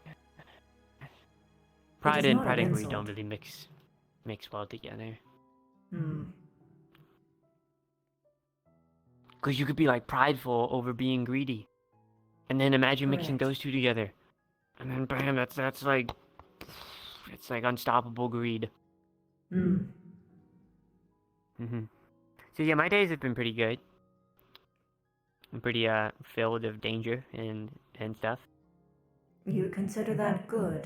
Speaker 4: Pride and greed
Speaker 6: insult.
Speaker 4: don't really mix well together. Because you could be like prideful over being greedy, and then imagine mixing those two together, and then bam, that's like, it's like unstoppable greed. So yeah, my days have been pretty good. I'm pretty filled of danger and stuff.
Speaker 6: You consider that good?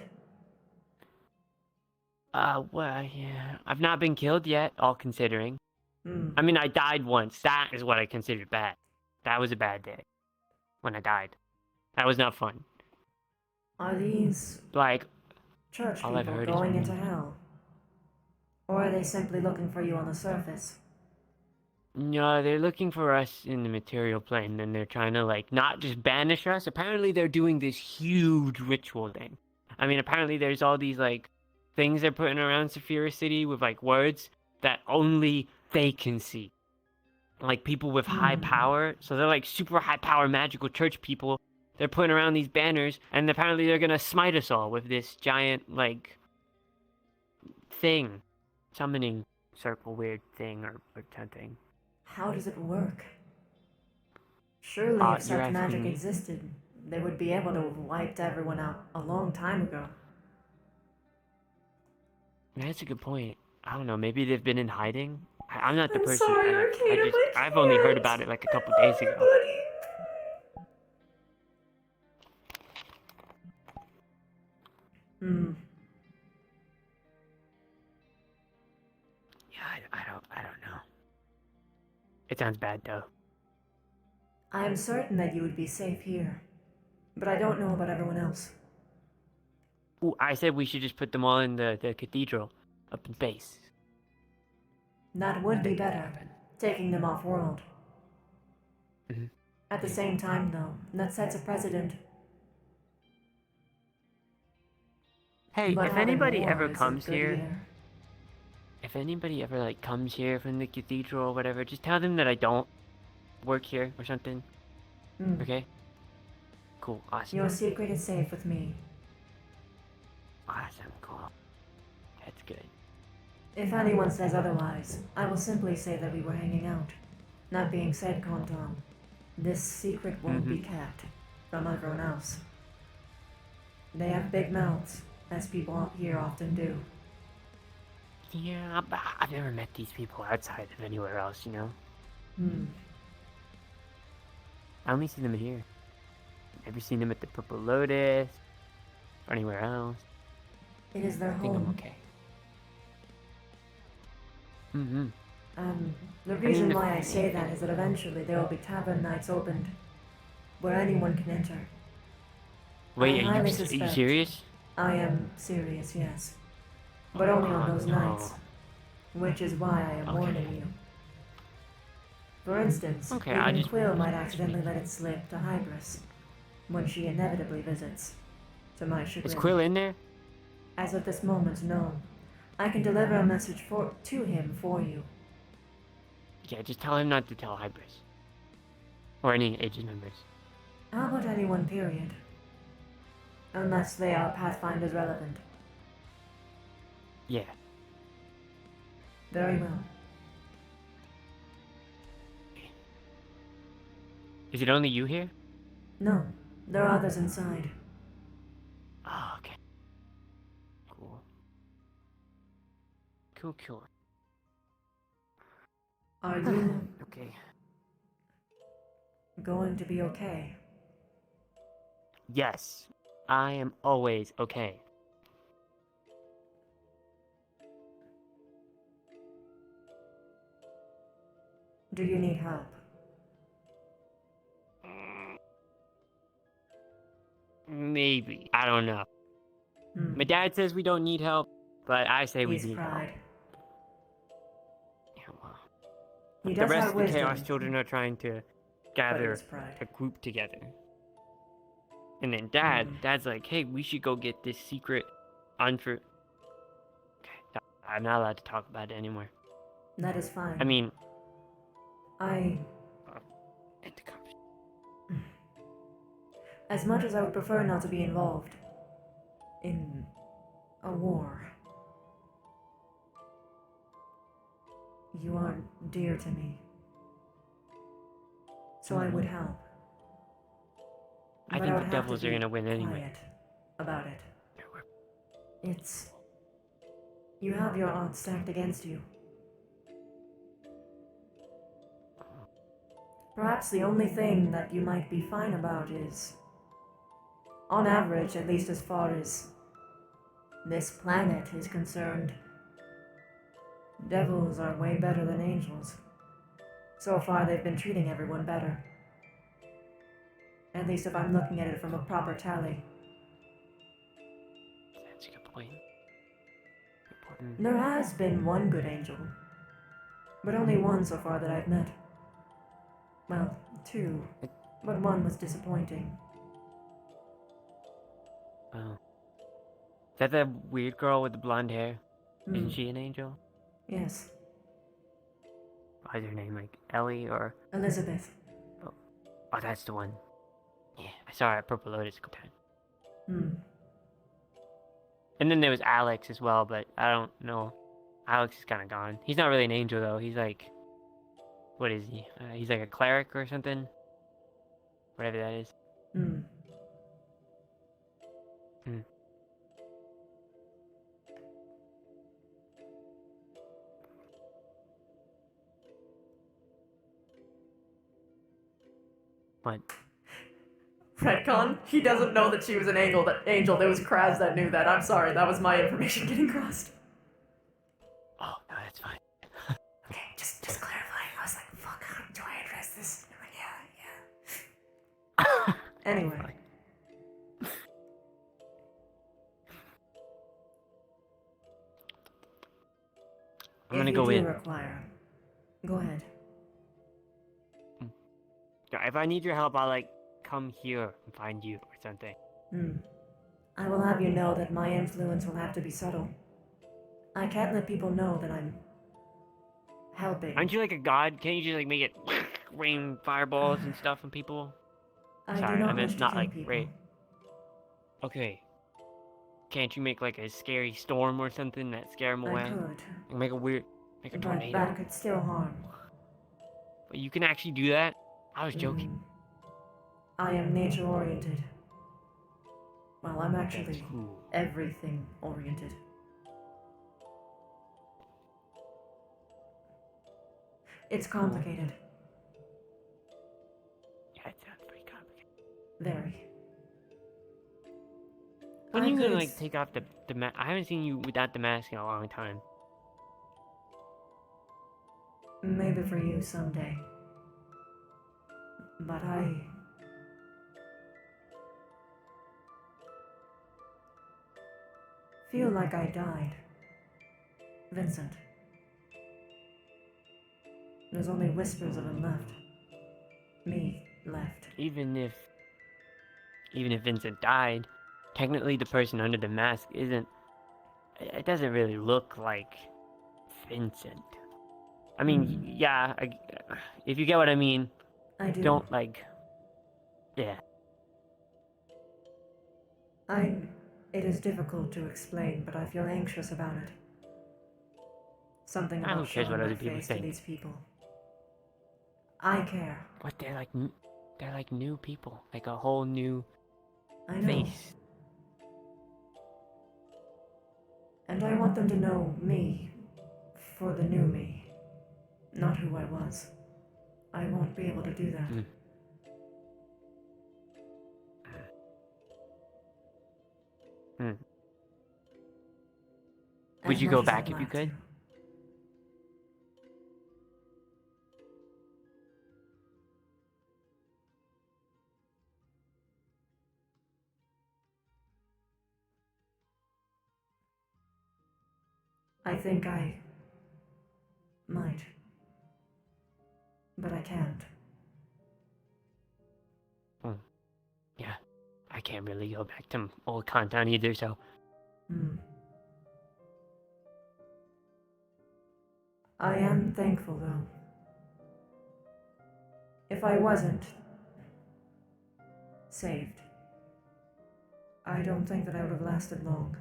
Speaker 4: Well, yeah, I've not been killed yet, all considering. I mean, I died once. That is what I considered bad. That was a bad day. When I died. That was not fun.
Speaker 6: Are these
Speaker 4: like
Speaker 6: church
Speaker 4: all I've
Speaker 6: people
Speaker 4: heard
Speaker 6: going
Speaker 4: is
Speaker 6: into hell? Or are they simply looking for you on the surface?
Speaker 4: No, they're looking for us in the material plane, and they're trying to like not just banish us. Apparently they're doing this huge ritual thing. I mean, apparently there's all these like things they're putting around Saphira City with like words that only they can see. Like people with high power, so they're like super high power magical church people. They're putting around these banners, and apparently they're gonna smite us all with this giant like thing, summoning circle weird thing or something.
Speaker 6: How does it work? Surely if such magic existed, they would be able to have wiped everyone out a long time ago.
Speaker 4: That's a good point. I don't know, maybe they've been in hiding? I'm not the person.
Speaker 6: Sorry,
Speaker 4: I've only heard about it like a couple days ago. Yeah, I don't know. It sounds bad though.
Speaker 6: I am certain that you would be safe here, but I don't know about everyone else.
Speaker 4: Ooh, I said we should just put them all in the cathedral up in space.
Speaker 6: That would be better, taking them off-world. At the same time, though, that sets a precedent.
Speaker 4: Hey,
Speaker 6: But
Speaker 4: if anybody
Speaker 6: having
Speaker 4: ever
Speaker 6: war is a
Speaker 4: comes
Speaker 6: good
Speaker 4: here,
Speaker 6: year.
Speaker 4: if anybody ever like comes here from the cathedral or whatever, just tell them that I don't work here or something. Okay? Cool, awesome.
Speaker 6: Your secret is safe with me.
Speaker 4: Awesome, cool. That's good.
Speaker 6: If anyone says otherwise, I will simply say that we were hanging out. That being said, Konton, this secret won't be kept from everyone else. They have big mouths, as people out here often do.
Speaker 4: Yeah, but I've never met these people outside of anywhere else, you know? I only see them here. Never seen them at the Purple Lotus or anywhere else.
Speaker 6: It is their
Speaker 4: I think I'm
Speaker 6: home.
Speaker 4: okay. Mm-hmm.
Speaker 6: The reason why I say that is that eventually there will be tavern nights opened, where anyone can enter.
Speaker 4: Wait,
Speaker 6: I
Speaker 4: are
Speaker 6: highly
Speaker 4: you
Speaker 6: suspect-
Speaker 4: serious?
Speaker 6: I am serious, yes. But only on those
Speaker 4: no.
Speaker 6: nights. Which is why I am warning you. For instance,
Speaker 4: Okay,
Speaker 6: even Quill might accidentally let it slip to Hybris, when she inevitably visits. To my chagrin.
Speaker 4: Is Quill in there?
Speaker 6: As of this moment, no. I can deliver a message to him for you.
Speaker 4: Yeah, just tell him not to tell Hybris. Or any agent members.
Speaker 6: How about anyone, period? Unless they are Pathfinders relevant.
Speaker 4: Yeah.
Speaker 6: Very well.
Speaker 4: Is it only you here?
Speaker 6: No, there are others inside.
Speaker 4: Oh, okay. Cool. Cool.
Speaker 6: Are you
Speaker 4: Okay.
Speaker 6: going to be okay?
Speaker 4: Yes. I am always okay.
Speaker 6: Do you need help?
Speaker 4: Maybe. I don't know.
Speaker 6: Hmm.
Speaker 4: My dad says we don't need help, but I say we
Speaker 6: He's
Speaker 4: need help.
Speaker 6: pride.
Speaker 4: Yeah, well.
Speaker 6: He
Speaker 4: The
Speaker 6: does
Speaker 4: rest
Speaker 6: have
Speaker 4: of the
Speaker 6: wisdom,
Speaker 4: Chaos Children are trying to gather
Speaker 6: it's pride.
Speaker 4: a group together. And then
Speaker 6: Hmm.
Speaker 4: Dad's like, hey, we should go get this secret Okay, I'm not allowed to talk about it anymore.
Speaker 6: That is fine.
Speaker 4: I mean...
Speaker 6: As much as I would prefer not to be involved in a war, you are dear to me. So I would help.
Speaker 4: I
Speaker 6: But
Speaker 4: think
Speaker 6: would
Speaker 4: the
Speaker 6: have
Speaker 4: Devils
Speaker 6: to
Speaker 4: are
Speaker 6: be
Speaker 4: gonna win anyway.
Speaker 6: quiet about it. You have your odds stacked against you. Perhaps the only thing that you might be fine about is, on average, at least as far as this planet is concerned, devils are way better than angels. So far, they've been treating everyone better. At least if I'm looking at it from a proper tally.
Speaker 4: That's a good point.
Speaker 6: There has been one good angel, but only one so far that I've met. Well, two, but one was disappointing.
Speaker 4: Oh. Is that the weird girl with the blonde hair?
Speaker 6: Hmm.
Speaker 4: Isn't she an angel?
Speaker 6: Yes,
Speaker 4: What is her name? Like Ellie or...
Speaker 6: Elizabeth.
Speaker 4: Oh, that's the one. Yeah, I saw her at Purple Lotus a couple times.
Speaker 6: Hmm.
Speaker 4: And then there was Alex as well, but I don't know. Alex is kind of gone. He's not really an angel, though. He's like... What is he? He's like a cleric or something? Whatever that is.
Speaker 6: Hmm.
Speaker 4: What?
Speaker 1: Redcon? He doesn't know that she was an angel. There was Kraz that knew that. I'm sorry, that was my information getting crossed.
Speaker 4: Oh, no, that's fine.
Speaker 6: Okay, just clarifying. I was like, fuck, how do I address this? I'm like, yeah. Anyway.
Speaker 4: I'm gonna go in.
Speaker 6: Go ahead.
Speaker 4: If I need your help, I'll like come here and find you or something.
Speaker 6: I will have you know that my influence will have to be subtle. I can't let people know that I'm helping.
Speaker 4: Aren't you like a god? Can't you just like make it rain fireballs and stuff on people?
Speaker 6: I
Speaker 4: Sorry,
Speaker 6: do not
Speaker 4: I meant
Speaker 6: wish to
Speaker 4: not
Speaker 6: kill
Speaker 4: like
Speaker 6: people.
Speaker 4: rain. Okay. Can't you make like a scary storm or something that scare them away?
Speaker 6: I could.
Speaker 4: Like, make a
Speaker 6: But
Speaker 4: tornado.
Speaker 6: that could still harm.
Speaker 4: But you can actually do that? I was joking.
Speaker 6: I am nature oriented. Well, I'm actually everything oriented. It's complicated.
Speaker 4: Yeah, it sounds pretty complicated.
Speaker 6: Very.
Speaker 4: When
Speaker 1: I
Speaker 4: you gonna
Speaker 1: could
Speaker 4: like take off the mask? I haven't seen you without the mask in a long time.
Speaker 1: maybe for you someday. But I feel like I died. Vincent. There's only whispers of him left. Me left.
Speaker 4: Even if Vincent died, technically the person under the mask isn't. It doesn't really look like Vincent. I mean, yeah, if you get what I mean.
Speaker 1: I do.
Speaker 4: Don't like. Yeah.
Speaker 1: It is difficult to explain, but I feel anxious about it. Something
Speaker 4: Who
Speaker 1: about
Speaker 4: cares
Speaker 1: showing
Speaker 4: what
Speaker 1: my
Speaker 4: other people
Speaker 1: face to
Speaker 4: think?
Speaker 1: these people. I care.
Speaker 4: But they're like new people, like a whole new
Speaker 1: I know.
Speaker 4: face.
Speaker 1: And I want them to know me for the new me, not who I was. I won't be able to do that.
Speaker 4: Would
Speaker 1: As
Speaker 4: you
Speaker 1: much
Speaker 4: go
Speaker 1: as
Speaker 4: back
Speaker 1: I'd
Speaker 4: if you
Speaker 1: like
Speaker 4: could?
Speaker 1: to. I think I might. But I can't.
Speaker 4: Yeah. I can't really go back to old Contown either, so.
Speaker 1: I am thankful, though. If I wasn't saved, I don't think that I would have lasted long.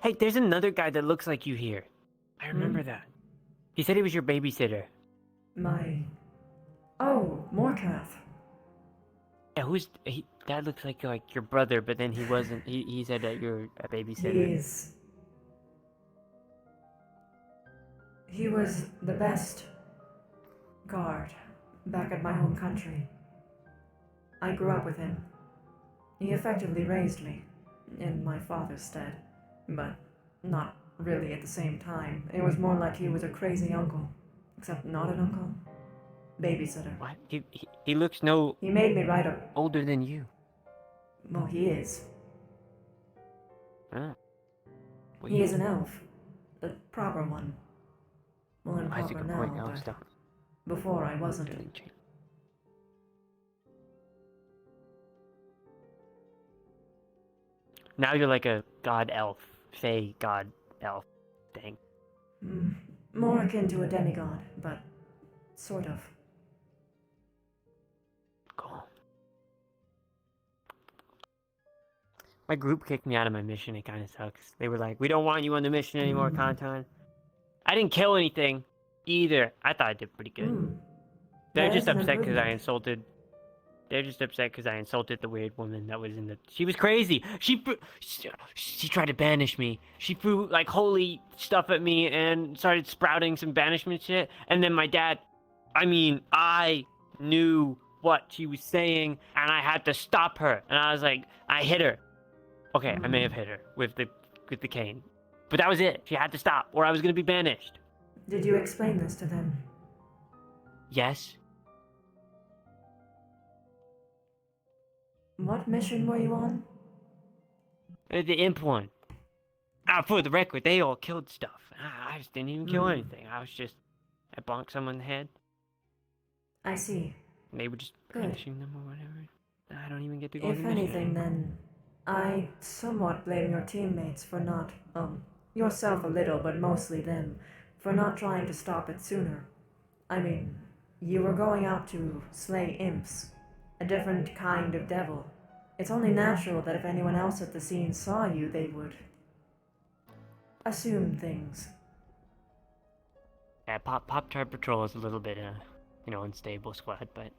Speaker 4: Hey, there's another guy that looks like you here. I remember that. He said he was your babysitter.
Speaker 1: Oh, Morcath.
Speaker 4: Yeah, that looks like your brother, but then he wasn't. He said that you're a babysitter.
Speaker 1: He was the best guard back at my home country. I grew up with him. He effectively raised me in my father's stead, but not really at the same time. It was more like he was a crazy uncle, except not an uncle. Babysitter.
Speaker 4: What? He looks no.
Speaker 1: He made me write a.
Speaker 4: Older than you.
Speaker 1: Well, he is.
Speaker 4: Oh.
Speaker 1: He is an elf, the proper one. Well, I'm
Speaker 4: That's a
Speaker 1: proper
Speaker 4: good
Speaker 1: now,
Speaker 4: point. No,
Speaker 1: but
Speaker 4: stop.
Speaker 1: before I wasn't.
Speaker 4: Now you're like a god elf, fey god elf thing.
Speaker 1: More akin to a demigod, but sort of.
Speaker 4: Cool. My group kicked me out of my mission. It kind of sucks. They were like, "We don't want you on the mission anymore, Conton." I didn't kill anything either. I thought I did pretty good. They're
Speaker 1: That
Speaker 4: just
Speaker 1: is an
Speaker 4: upset because I
Speaker 1: improvement.
Speaker 4: insulted. They're just upset because I insulted the weird woman that was in the. She was crazy. She tried to banish me. She threw like holy stuff at me and started sprouting some banishment shit. And then my dad, I knew what she was saying and I had to stop her. And I was like, I hit her. Okay, I may have hit her with the cane, but that was it. She had to stop, or I was gonna be banished.
Speaker 1: Did you explain this to them?
Speaker 4: Yes.
Speaker 1: What mission were you on?
Speaker 4: The imp one. For the record, they all killed stuff. I just didn't even kill anything. I bonked someone in the head.
Speaker 1: I see.
Speaker 4: And they were just
Speaker 1: Good.
Speaker 4: banishing them or whatever. I don't even get to go on
Speaker 1: If
Speaker 4: the mission
Speaker 1: anything,
Speaker 4: anymore.
Speaker 1: then I somewhat blame your teammates for not, yourself a little, but mostly them, for not trying to stop it sooner. I mean, you were going out to slay imps, a different kind of devil. It's only natural that if anyone else at the scene saw you, they would assume things.
Speaker 4: Yeah, Pop-Tart Patrol is a little bit, unstable squad, but,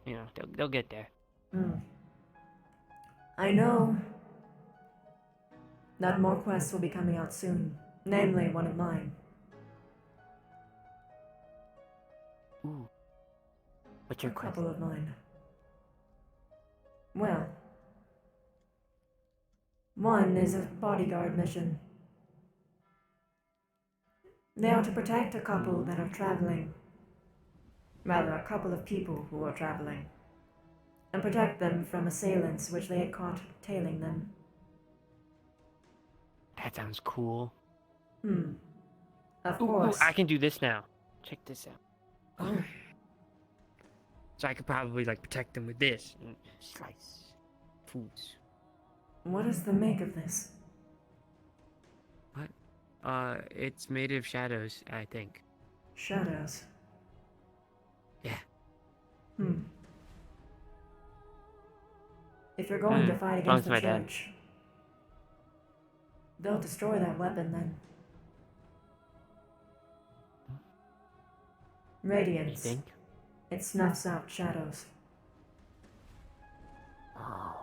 Speaker 4: they'll get there.
Speaker 1: I know that more quests will be coming out soon, namely one of mine.
Speaker 4: Ooh. What's your
Speaker 1: A
Speaker 4: quest?
Speaker 1: couple of mine. Well, one is a bodyguard mission. They are to protect a couple that are traveling. Rather, a couple of people who are traveling. And protect them from assailants which they had caught tailing them.
Speaker 4: That sounds cool.
Speaker 1: Of
Speaker 4: Ooh,
Speaker 1: course.
Speaker 4: I can do this now. Check this out. So I could probably like protect them with this and slice foods.
Speaker 1: What is the make of this?
Speaker 4: What? It's made of shadows, I think.
Speaker 1: Shadows.
Speaker 4: Yeah.
Speaker 1: If you're going to fight against the
Speaker 4: my dad.
Speaker 1: church, they'll destroy that weapon then. Radiance.
Speaker 4: You think?
Speaker 1: It snuffs out shadows.
Speaker 4: Oh.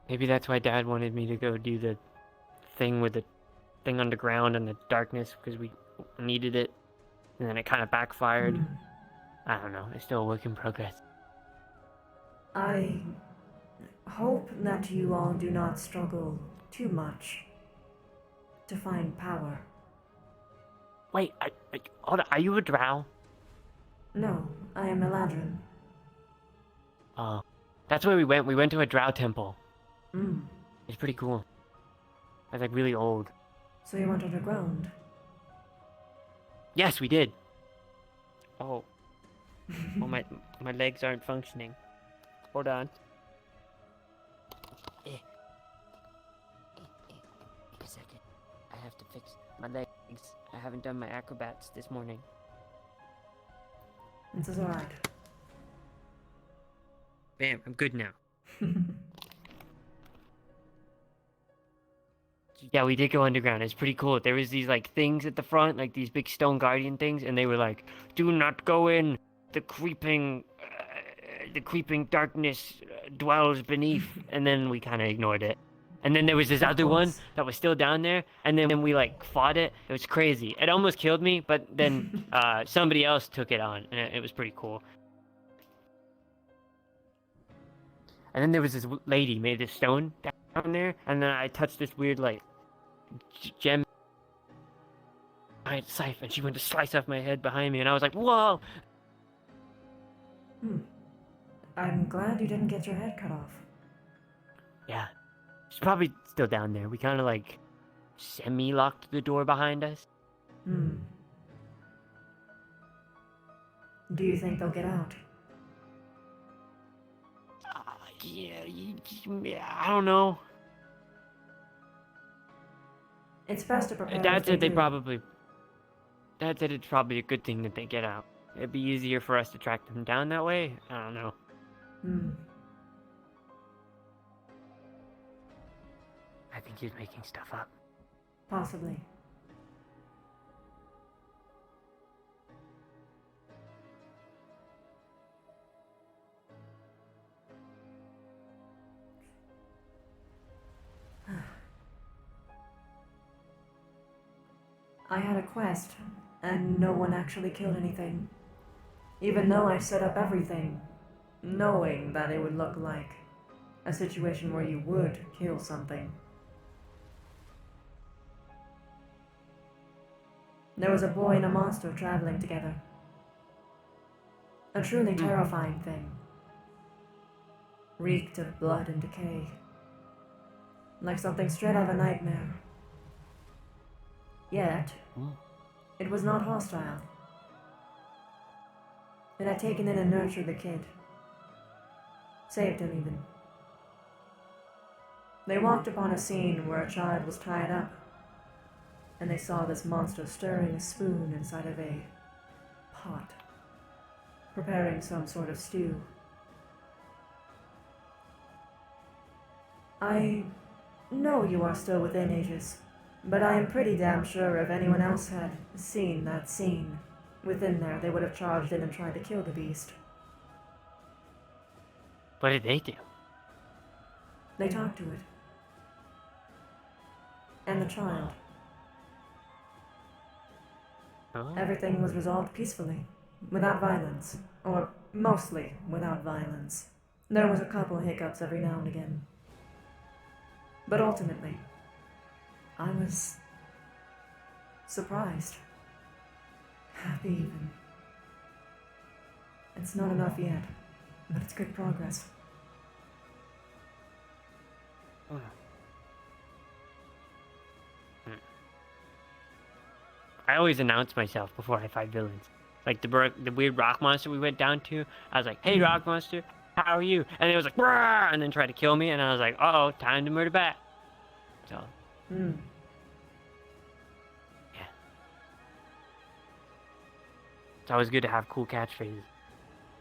Speaker 4: Maybe that's why Dad wanted me to go do the thing with the thing underground and the darkness, because we needed it, and then it kind of backfired. I don't know. It's still a work in progress.
Speaker 1: I hope that you all do not struggle too much to find power.
Speaker 4: Wait, hold on. Are you a drow?
Speaker 1: No, I am Eladrin.
Speaker 4: Oh, that's where we went. We went to a drow temple.
Speaker 1: Mm.
Speaker 4: It's pretty cool. It's like really old.
Speaker 1: So you went underground?
Speaker 4: Yes, we did. Oh. Well, my legs aren't functioning. Hold on. Wait a second. I have to fix my legs. I haven't done my acrobats this morning.
Speaker 1: This is alright.
Speaker 4: Bam, I'm good now. Yeah, we did go underground. It's pretty cool. There was these like things at the front, like these big stone guardian things, and they were like, "Do not go in. The creeping darkness dwells beneath." And then we kind of ignored it. And then there was this other one that was still down there, and then we like fought it. It was crazy. It almost killed me, but then somebody else took it on, and it was pretty cool. And then there was this lady made of stone down there, and then I touched this weird like gem scythe, and she went to slice off my head behind me, and I was like, "Whoa!"
Speaker 1: I'm glad you didn't get your head cut off.
Speaker 4: Yeah, she's probably still down there. We kind of like semi-locked the door behind us.
Speaker 1: Do you think they'll get out?
Speaker 4: Yeah, I don't know.
Speaker 1: It's best to prepare.
Speaker 4: Dad said Dad said it's probably a good thing that they get out. It'd be easier for us to track them down that way. I don't know. I think he's making stuff up.
Speaker 1: Possibly. I had a quest, and no one actually killed anything. Even though I set up everything, knowing that it would look like a situation where you would kill something. There was a boy and a monster traveling together. A truly terrifying thing. Reeked of blood and decay. Like something straight out of a nightmare. Yet, it was not hostile. It had taken in and nurtured the kid. Saved him, even. They walked upon a scene where a child was tied up, and they saw this monster stirring a spoon inside of a pot, preparing some sort of stew. I know you are still within Aegis, but I am pretty damn sure if anyone else had seen that scene within there, they would have charged in and tried to kill the beast.
Speaker 4: What did they do?
Speaker 1: They talked to it. And the child.
Speaker 4: Oh.
Speaker 1: Everything was resolved peacefully, without violence, or mostly without violence. There was a couple hiccups every now and again. But ultimately, I was surprised. Happy even. It's not enough yet, but it's good progress.
Speaker 4: I always announce myself before I fight villains. Like the weird rock monster we went down to, I was like, "Hey, rock monster, how are you?" And it was like, "Brrr!" And then tried to kill me, and I was like, "Uh-oh, time to murder back." So.
Speaker 1: Hmm.
Speaker 4: Yeah. It's always good to have cool catchphrases.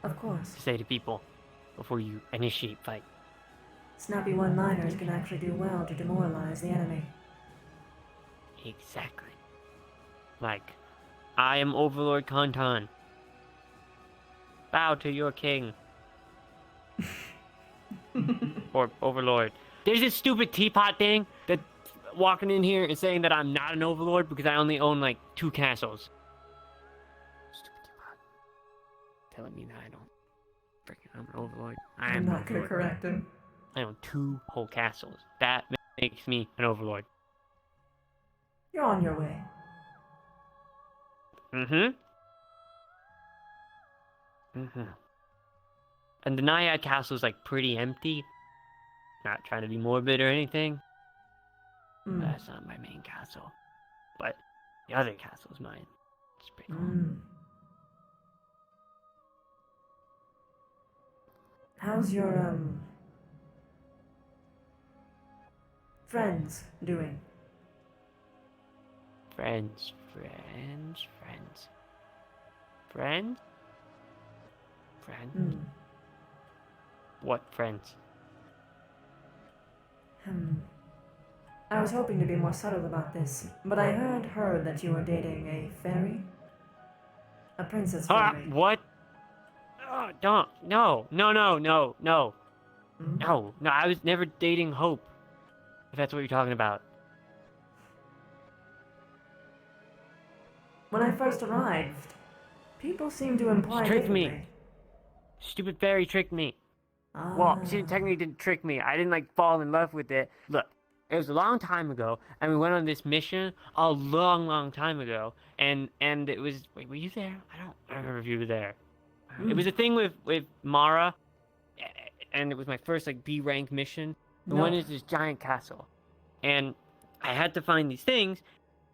Speaker 1: Of course.
Speaker 4: To say to people before you initiate fight.
Speaker 1: Snappy one-liners can actually do well to demoralize the enemy.
Speaker 4: Exactly. Like, I am Overlord Kantan. Bow to your king. Or Overlord. There's this stupid teapot thing that walking in here and saying that I'm not an Overlord because I only own like 2 castles. Stupid teapot. Telling me that I don't freaking I'm an Overlord.
Speaker 1: I'm not gonna correct him.
Speaker 4: I own 2 whole castles. That makes me an Overlord.
Speaker 1: You're on your way.
Speaker 4: And the Naiad castle is like pretty empty. Not trying to be morbid or anything. That's not my main castle. But the other castle is mine. It's pretty cool.
Speaker 1: How's your, friends doing?
Speaker 4: Friends? What friends?
Speaker 1: I was hoping to be more subtle about this, but I heard that you were dating a fairy? A princess fairy.
Speaker 4: What? Oh, don't. No, I was never dating Hope. If that's what you're talking about.
Speaker 1: When I first arrived, people seemed to imply
Speaker 4: She tricked me.
Speaker 1: differently.
Speaker 4: Stupid fairy tricked me. Well, she technically didn't trick me. I didn't like fall in love with it. Look, it was a long time ago, and we went on this mission a long time ago, and it was. Wait, were you there? I don't remember if you were there. It was a thing with Mara, and it was my first like B rank mission. The one is this giant castle, and I had to find these things.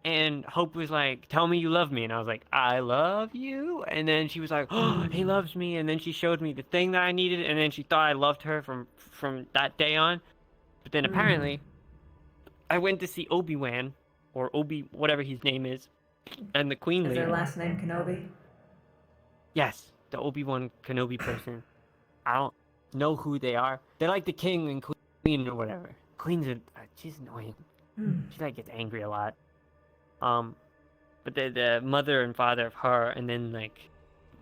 Speaker 4: And Hope was like, "Tell me you love me," and I was like, "I love you." And then she was like, "Oh, he loves me." And then she showed me the thing that I needed, and then she thought I loved her from that day on. But then apparently, I went to see Obi-Wan, or Obi, whatever his name is, and the Queen
Speaker 1: Is
Speaker 4: lady.
Speaker 1: their last name Kenobi?
Speaker 4: Yes, the Obi-Wan Kenobi person. I don't know who they are. They're like the king and queen or whatever. Queen's she's annoying. She like gets angry a lot. But the mother and father of her, and then like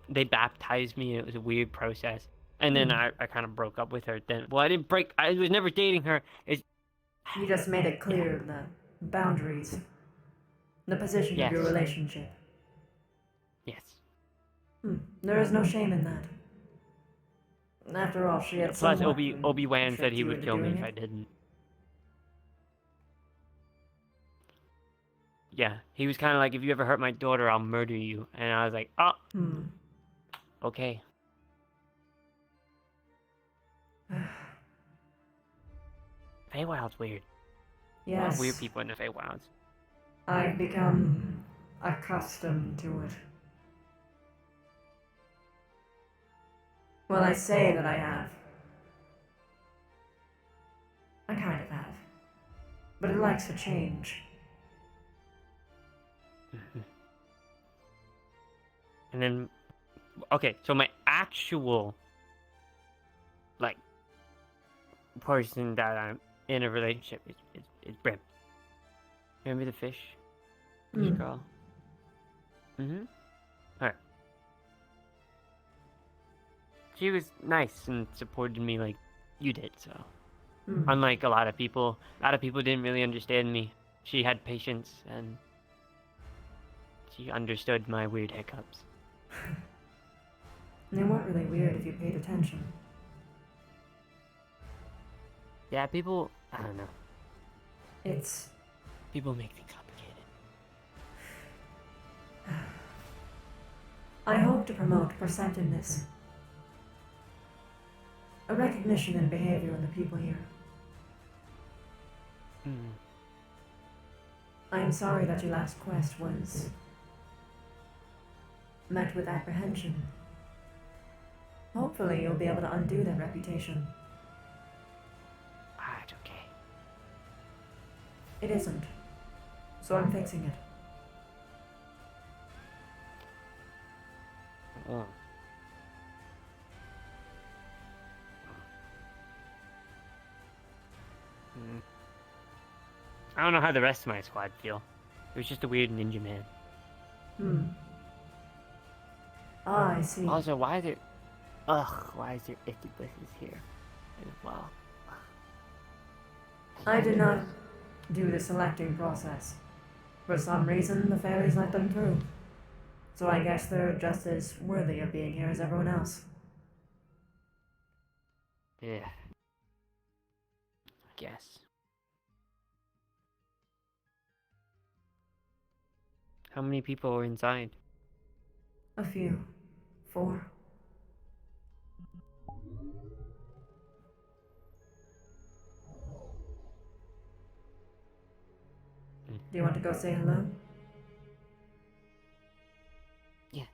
Speaker 4: they baptized me, and it was a weird process. And then I kind of broke up with her. Then, well, I didn't break. I was never dating her.
Speaker 1: You just made it clear the boundaries, the position of your relationship.
Speaker 4: Yes.
Speaker 1: There is no shame in that. After all, she had
Speaker 4: Plus,
Speaker 1: somewhat
Speaker 4: Obi-Wan said he
Speaker 1: tricked
Speaker 4: would
Speaker 1: you
Speaker 4: kill me
Speaker 1: into
Speaker 4: if I
Speaker 1: doing it.
Speaker 4: didn't. Yeah, he was kind of like, "If you ever hurt my daughter, I'll murder you." And I was like, "Oh, okay." Feywild's weird. A lot of
Speaker 1: Yes.
Speaker 4: weird people in the Feywilds.
Speaker 1: I've become accustomed to it. Well, I say that I have. I kind of have. But it likes to change.
Speaker 4: And then, okay, so my actual, like, person that I'm in a relationship is Brim. Remember the fish? Fish girl? Her. She was nice and supported me like you did, so. Unlike a lot of people didn't really understand me. She had patience, and she understood my weird hiccups.
Speaker 1: They weren't really weird if you paid attention.
Speaker 4: Yeah, people, I don't know.
Speaker 1: It's...
Speaker 4: People make things complicated.
Speaker 1: I hope to promote perceptiveness. A recognition in behavior of the people here. I am sorry that your last quest was met with apprehension. Hopefully you'll be able to undo that reputation.
Speaker 4: Ah, it's okay.
Speaker 1: It isn't. So I'm fixing it.
Speaker 4: Oh. I don't know how the rest of my squad feel. It was just a weird ninja man.
Speaker 1: Ah, I see.
Speaker 4: Also, why is there... Ugh, why is there icky places here as well?
Speaker 1: I did not do the selecting process. For some reason, the fairies let them through. So I guess they're just as worthy of being here as everyone else.
Speaker 4: Yeah. I guess. How many people were inside?
Speaker 1: A few. 4. Do you want to go say hello?
Speaker 4: Yeah.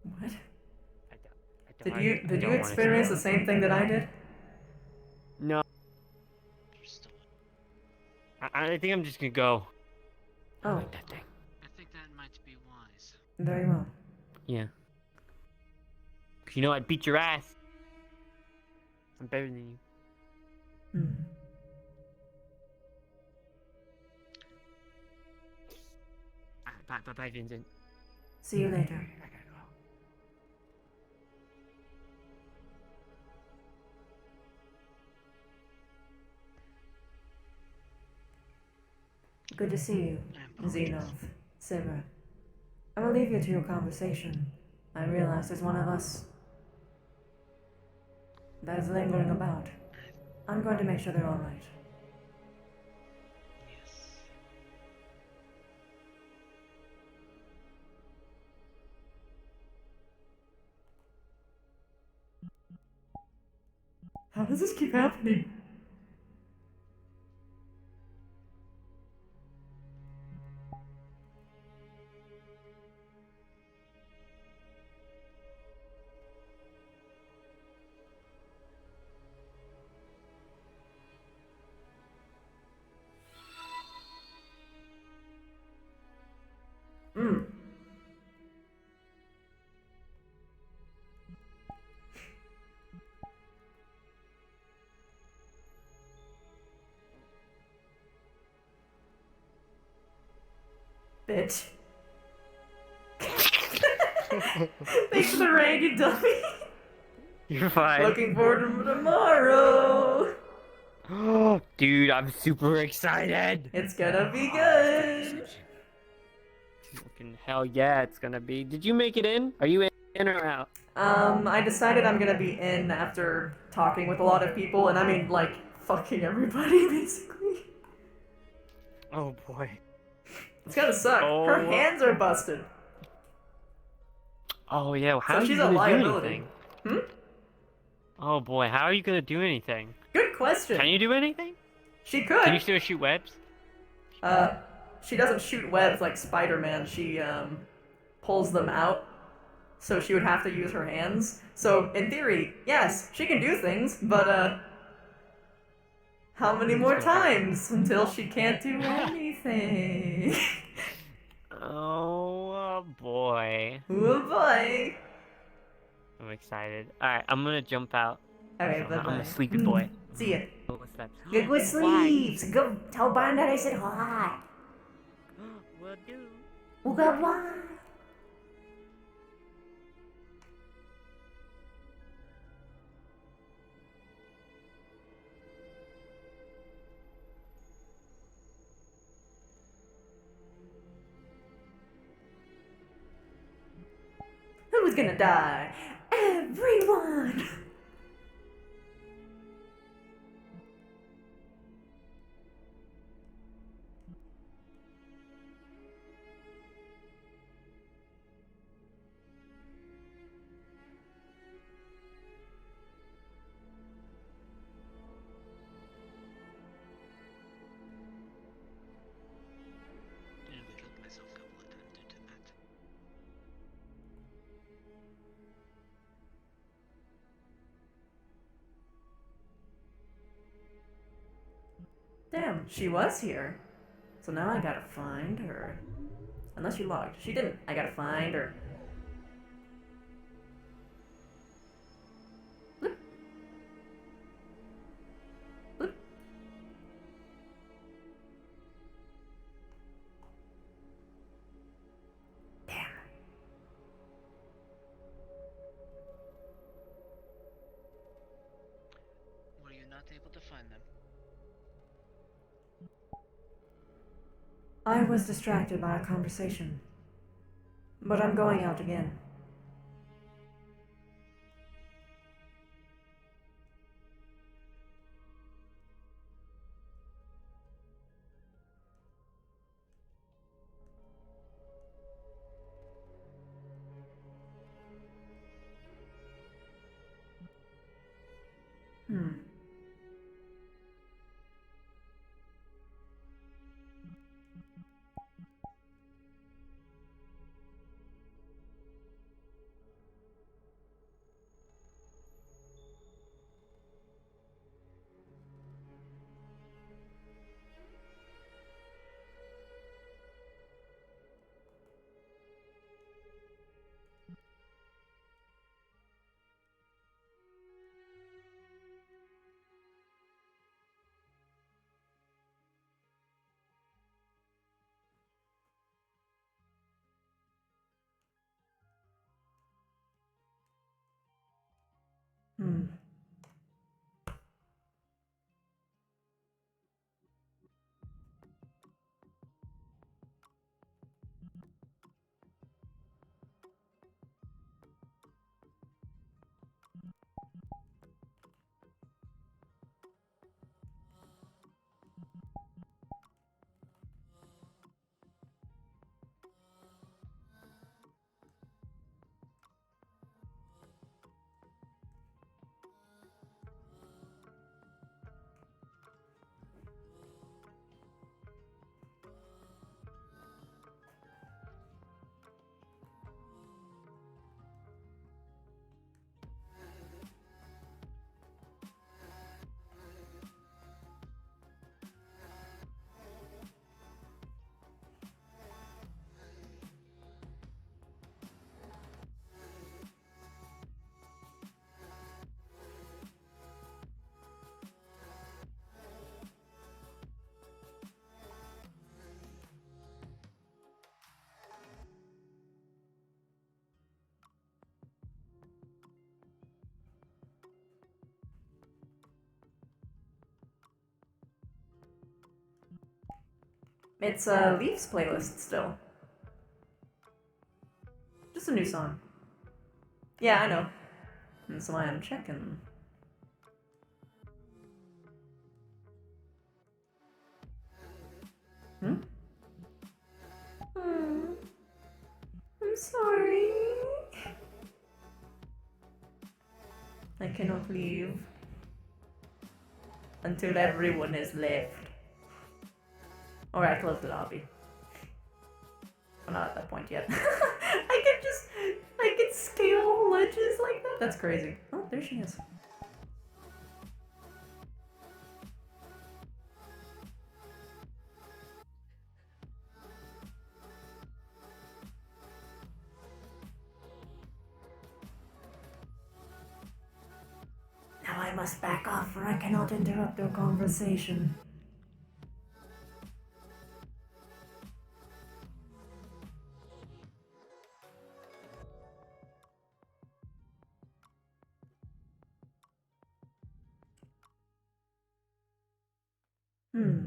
Speaker 1: What?
Speaker 4: I
Speaker 1: Did you experience the same thing that I did?
Speaker 4: No. I think I'm just gonna go.
Speaker 1: Oh.
Speaker 4: Like that thing.
Speaker 2: I think that might be wise.
Speaker 1: Very well.
Speaker 4: Yeah. 'Cause you know I'd beat your ass. I'm better than you. Bye, Vincent.
Speaker 1: See you later. Good to see you, Xenov, Sivir. I will leave you to your conversation. I realize there's one of us that is lingering about. I'm going to make sure they're alright. How does this keep happening? Bitch. Thanks for the raid, you dummy.
Speaker 4: You're fine.
Speaker 1: Looking forward to tomorrow.
Speaker 4: Oh, dude, I'm super excited.
Speaker 1: It's gonna be good.
Speaker 4: Fucking hell yeah, it's gonna be. Did you make it in? Are you in or out?
Speaker 1: I decided I'm gonna be in after talking with a lot of people, and I mean, like, fucking everybody, basically.
Speaker 4: Oh boy.
Speaker 1: It's gonna suck. Her hands are busted.
Speaker 4: Oh yeah, well, how
Speaker 1: So
Speaker 4: are you
Speaker 1: she's a
Speaker 4: gonna do
Speaker 1: liability.
Speaker 4: anything? Oh boy, how are you gonna do anything?
Speaker 1: Good question.
Speaker 4: Can you do anything?
Speaker 1: She could.
Speaker 4: Can you still shoot webs?
Speaker 1: She doesn't shoot webs like Spider-Man. She, pulls them out. So she would have to use her hands. So, in theory, yes, she can do things, but, how many more times until she can't do anything?
Speaker 4: Oh boy.
Speaker 1: Oh boy.
Speaker 4: I'm excited. Alright, I'm gonna jump out.
Speaker 1: Alright, bye-bye.
Speaker 4: I'm a sleepy boy.
Speaker 1: See ya.
Speaker 4: What's that?
Speaker 6: Good sleeps. Go tell Barn that I said hi.
Speaker 4: Will do.
Speaker 6: Well, goodbye.
Speaker 1: gonna die? Everyone! Damn, she was here. So now I gotta find her. Unless she logged. She didn't. I gotta find her. Bloop. Bloop. Damn.
Speaker 2: Were you not able to find them?
Speaker 1: I was distracted by a conversation. But I'm going out again. Hmm. Hmm. It's a Leafs playlist still. Just a new song. Yeah, I know. That's why I'm checking. Hmm? I'm sorry. I cannot leave until everyone is left. Or I close the lobby. I'm not at that point yet. I can scale ledges like that? That's crazy. Oh, there she is. Now I must back off or I cannot interrupt their conversation. Hmm.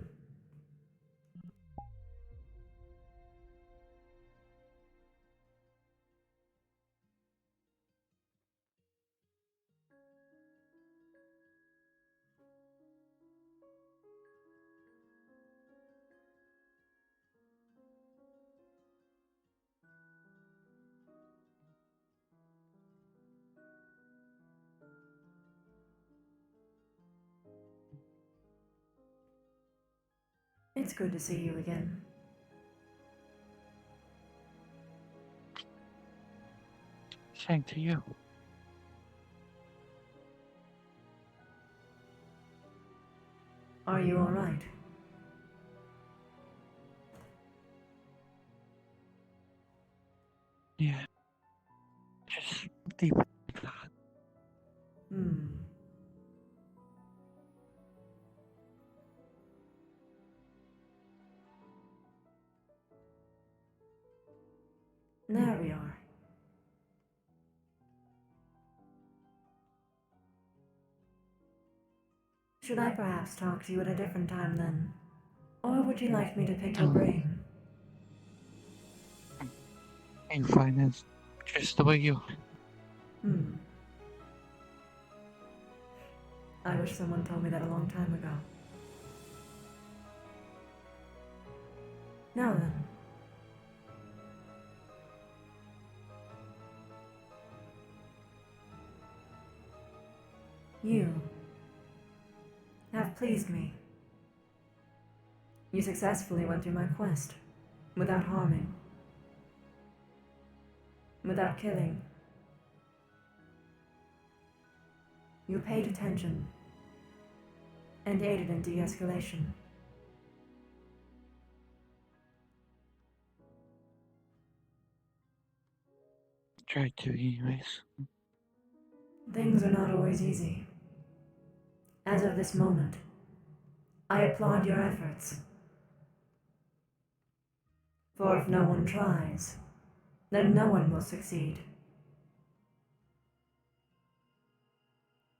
Speaker 1: It's good to see you again.
Speaker 10: Same to you.
Speaker 1: Are you alright?
Speaker 10: Yeah. Just deep thought.
Speaker 1: Hmm. There we are. Should I perhaps talk to you at a different time then? Or would you like me to pick your brain?
Speaker 10: And finance just the way you are.
Speaker 1: Hmm. I wish someone told me that a long time ago. Now then. You have pleased me. You successfully went through my quest, without harming, without killing. You paid attention, and aided in de-escalation.
Speaker 10: Try to, anyways.
Speaker 1: Things are not always easy. As of this moment, I applaud your efforts. For if no one tries, then no one will succeed.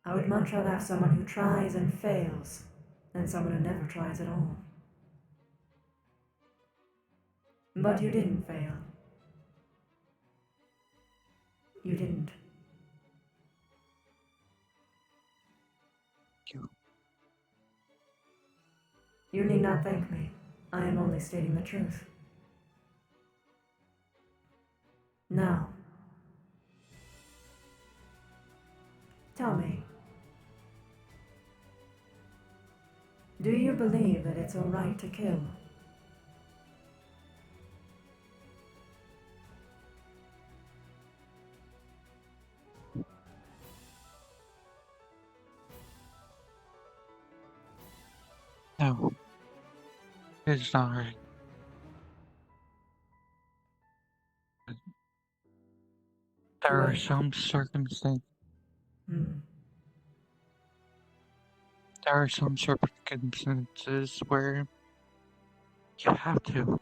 Speaker 1: I would much rather have someone who tries and fails than someone who never tries at all. But you didn't fail. You didn't. You need not thank me. I am only stating the truth. Now, tell me, do you believe that it's alright to kill?
Speaker 10: No. It's not right. There are some circumstances. There are some circumstances where you have to.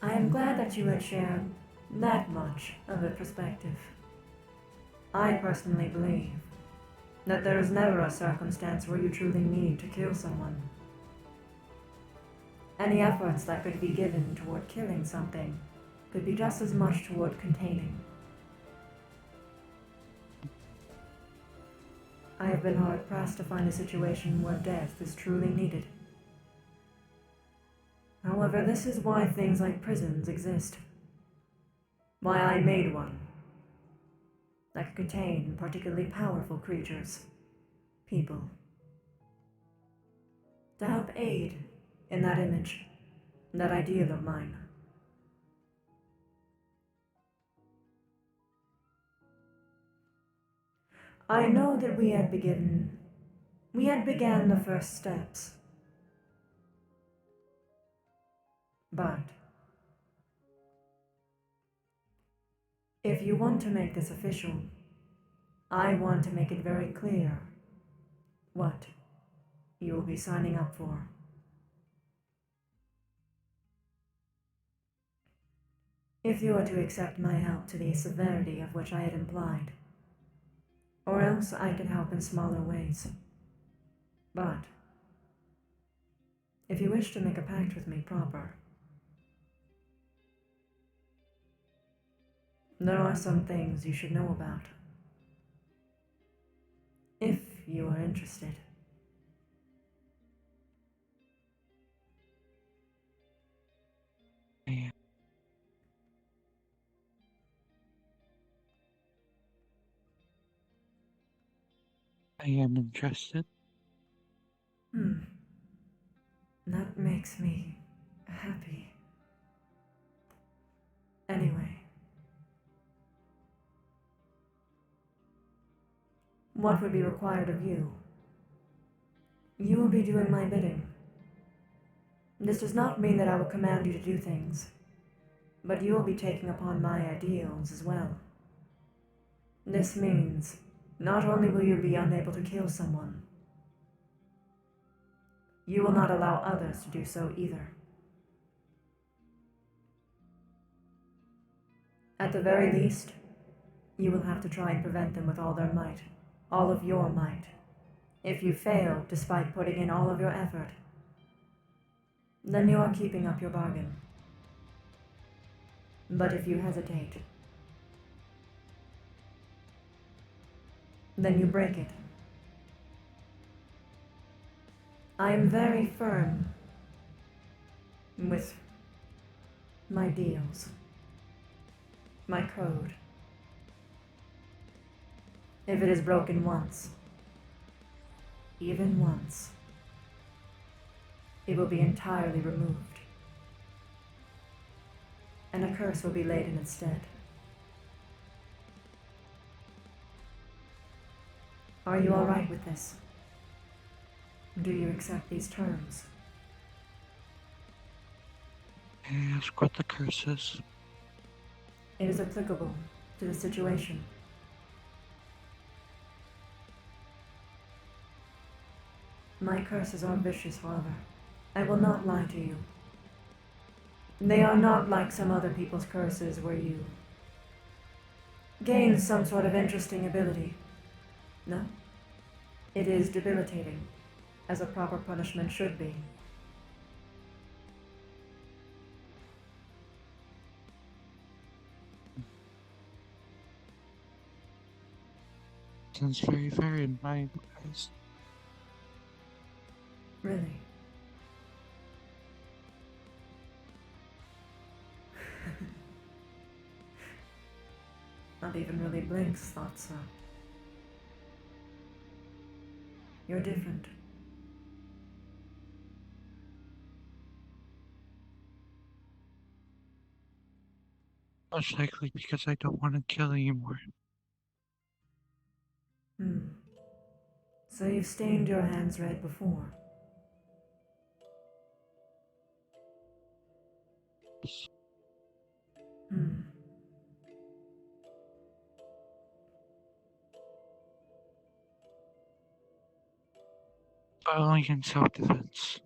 Speaker 1: I am glad that you had shared that much of a perspective. I personally believe that there is never a circumstance where you truly need to kill someone. Any efforts that could be given toward killing something could be just as much toward containing. I have been hard-pressed to find a situation where death is truly needed. However, this is why things like prisons exist. Why I made one that could contain particularly powerful creatures, people, to help aid in that image, that ideal of mine. I know that we had began the first steps. But if you want to make this official, I want to make it very clear what you will be signing up for. If you are to accept my help to the severity of which I had implied, or else I can help in smaller ways. But if you wish to make a pact with me proper, there are some things you should know about. If you are interested.
Speaker 10: I am interested.
Speaker 1: That makes me happy. Anyway. What would be required of you? You will be doing my bidding. This does not mean that I will command you to do things, but you will be taking upon my ideals as well. This means, not only will you be unable to kill someone, you will not allow others to do so either. At the very least, you will have to try and prevent them with all their might, all of your might. If you fail, despite putting in all of your effort, then you are keeping up your bargain. But if you hesitate, then you break it. I am very firm with my deals, my code. If it is broken once, even once, it will be entirely removed, and a curse will be laid in its stead. Are you all right with this? Do you accept these terms?
Speaker 10: May I ask what the curse is?
Speaker 1: It is applicable to the situation. My curses are vicious, however. I will not lie to you. They are not like some other people's curses where you gain some sort of interesting ability. No. It is debilitating, as a proper punishment should be.
Speaker 10: Sounds very fair in my eyes.
Speaker 1: Really? Not even really Blinks thought so. You're different.
Speaker 10: Most likely because I don't want to kill anymore.
Speaker 1: So you've stained your hands red before?
Speaker 10: Only in self-defense.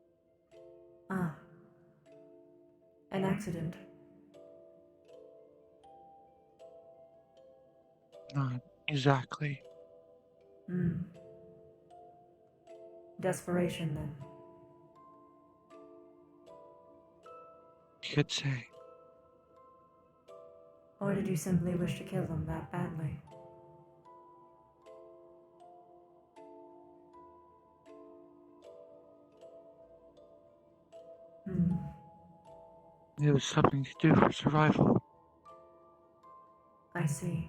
Speaker 1: Ah. An accident.
Speaker 10: Not exactly.
Speaker 1: Desperation, then.
Speaker 10: You could say.
Speaker 1: Or did you simply wish to kill them that badly?
Speaker 10: It was something to do for survival.
Speaker 1: I see.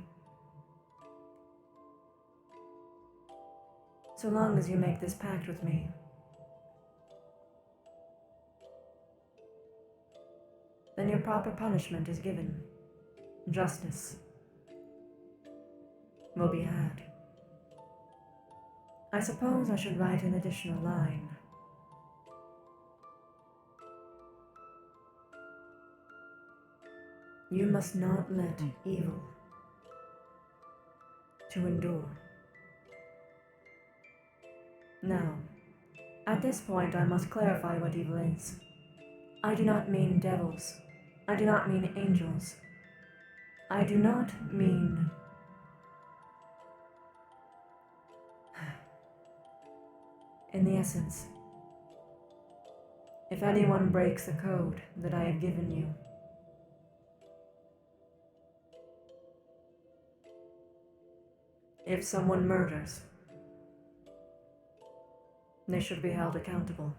Speaker 1: So long as you make this pact with me, then your proper punishment is given. Justice will be had. I suppose I should write an additional line. You must not let evil to endure. Now, at this point I must clarify what evil is. I do not mean devils. I do not mean angels. I do not mean... In the essence, if anyone breaks the code that I have given you, if someone murders, they should be held accountable.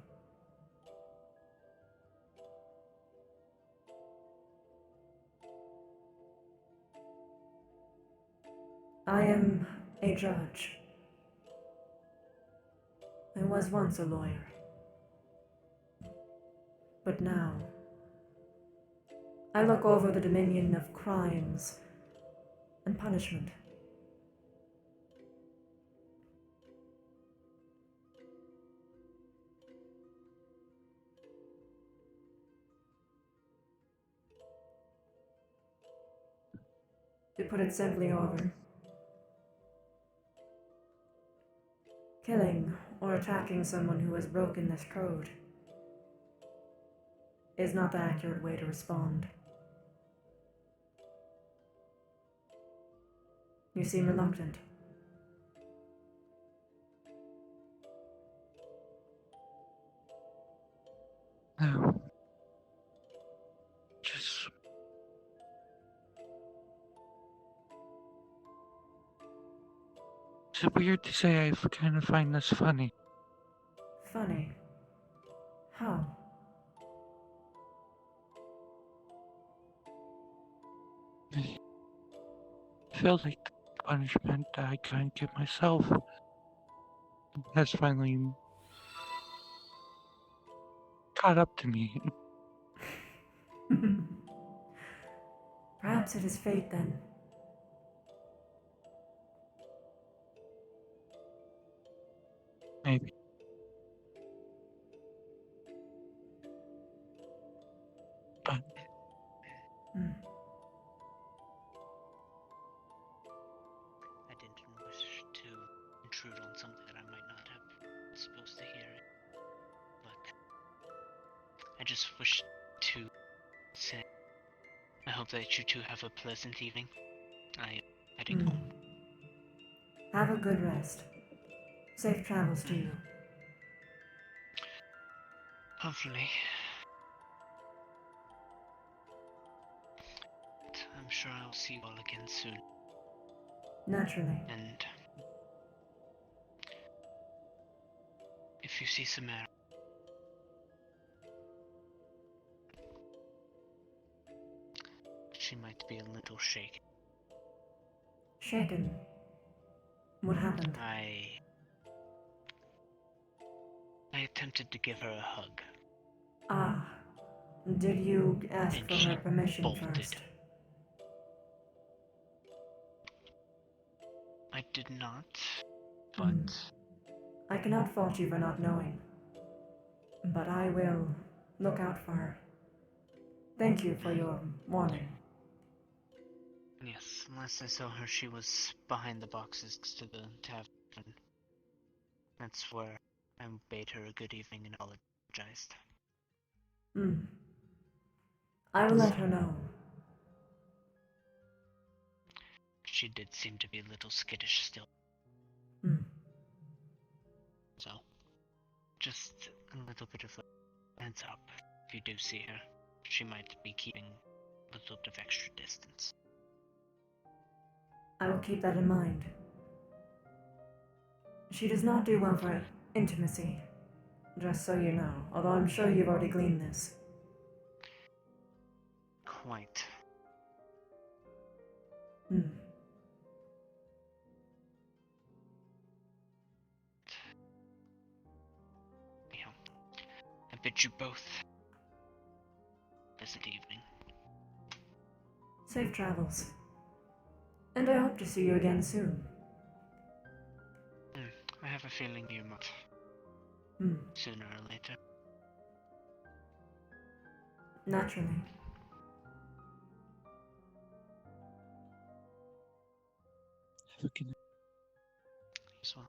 Speaker 1: I am a judge. was once a lawyer. But now, I look over the dominion of crimes and punishment. To put it simply, Oliver, killing or attacking someone who has broken this code is not the accurate way to respond. You seem reluctant.
Speaker 10: No. Just... Is it weird to say I kind of find this funny?
Speaker 1: Funny. How?
Speaker 10: I feel like the punishment I can't give myself has finally caught up to me.
Speaker 1: Perhaps it is fate then.
Speaker 10: Maybe. But
Speaker 2: I didn't wish to intrude on something that I might not have been supposed to hear, but I just wish to say I hope that you two have a pleasant evening. I am heading home.
Speaker 1: Have a good rest. Safe travels to you.
Speaker 2: Hopefully. I'm sure I'll see you all again soon.
Speaker 1: Naturally.
Speaker 2: And if you see Samara, she might be a little shaken.
Speaker 1: Shaken. What happened?
Speaker 2: I attempted to give her a hug.
Speaker 1: Ah. Did you ask
Speaker 2: And
Speaker 1: for
Speaker 2: she
Speaker 1: her permission
Speaker 2: bolted.
Speaker 1: first?
Speaker 2: I did not, but
Speaker 1: I cannot fault you for not knowing. But I will look out for her. Thank you for your warning.
Speaker 2: yes, last I saw her, she was behind the boxes next to the tavern. That's where I bade her a good evening and apologized.
Speaker 1: I will let her know.
Speaker 2: She did seem to be a little skittish still. So, just a little bit of a heads up. If you do see her, she might be keeping a little bit of extra distance.
Speaker 1: I will keep that in mind. She does not do well for intimacy, just so you know, although I'm sure you've already gleaned this.
Speaker 2: Quite. Yeah. I bid you both a pleasant evening.
Speaker 1: Safe travels. And I hope to see you again soon.
Speaker 2: I have a feeling you might. Sooner or later.
Speaker 1: Naturally.
Speaker 10: Have a good night.
Speaker 2: As well.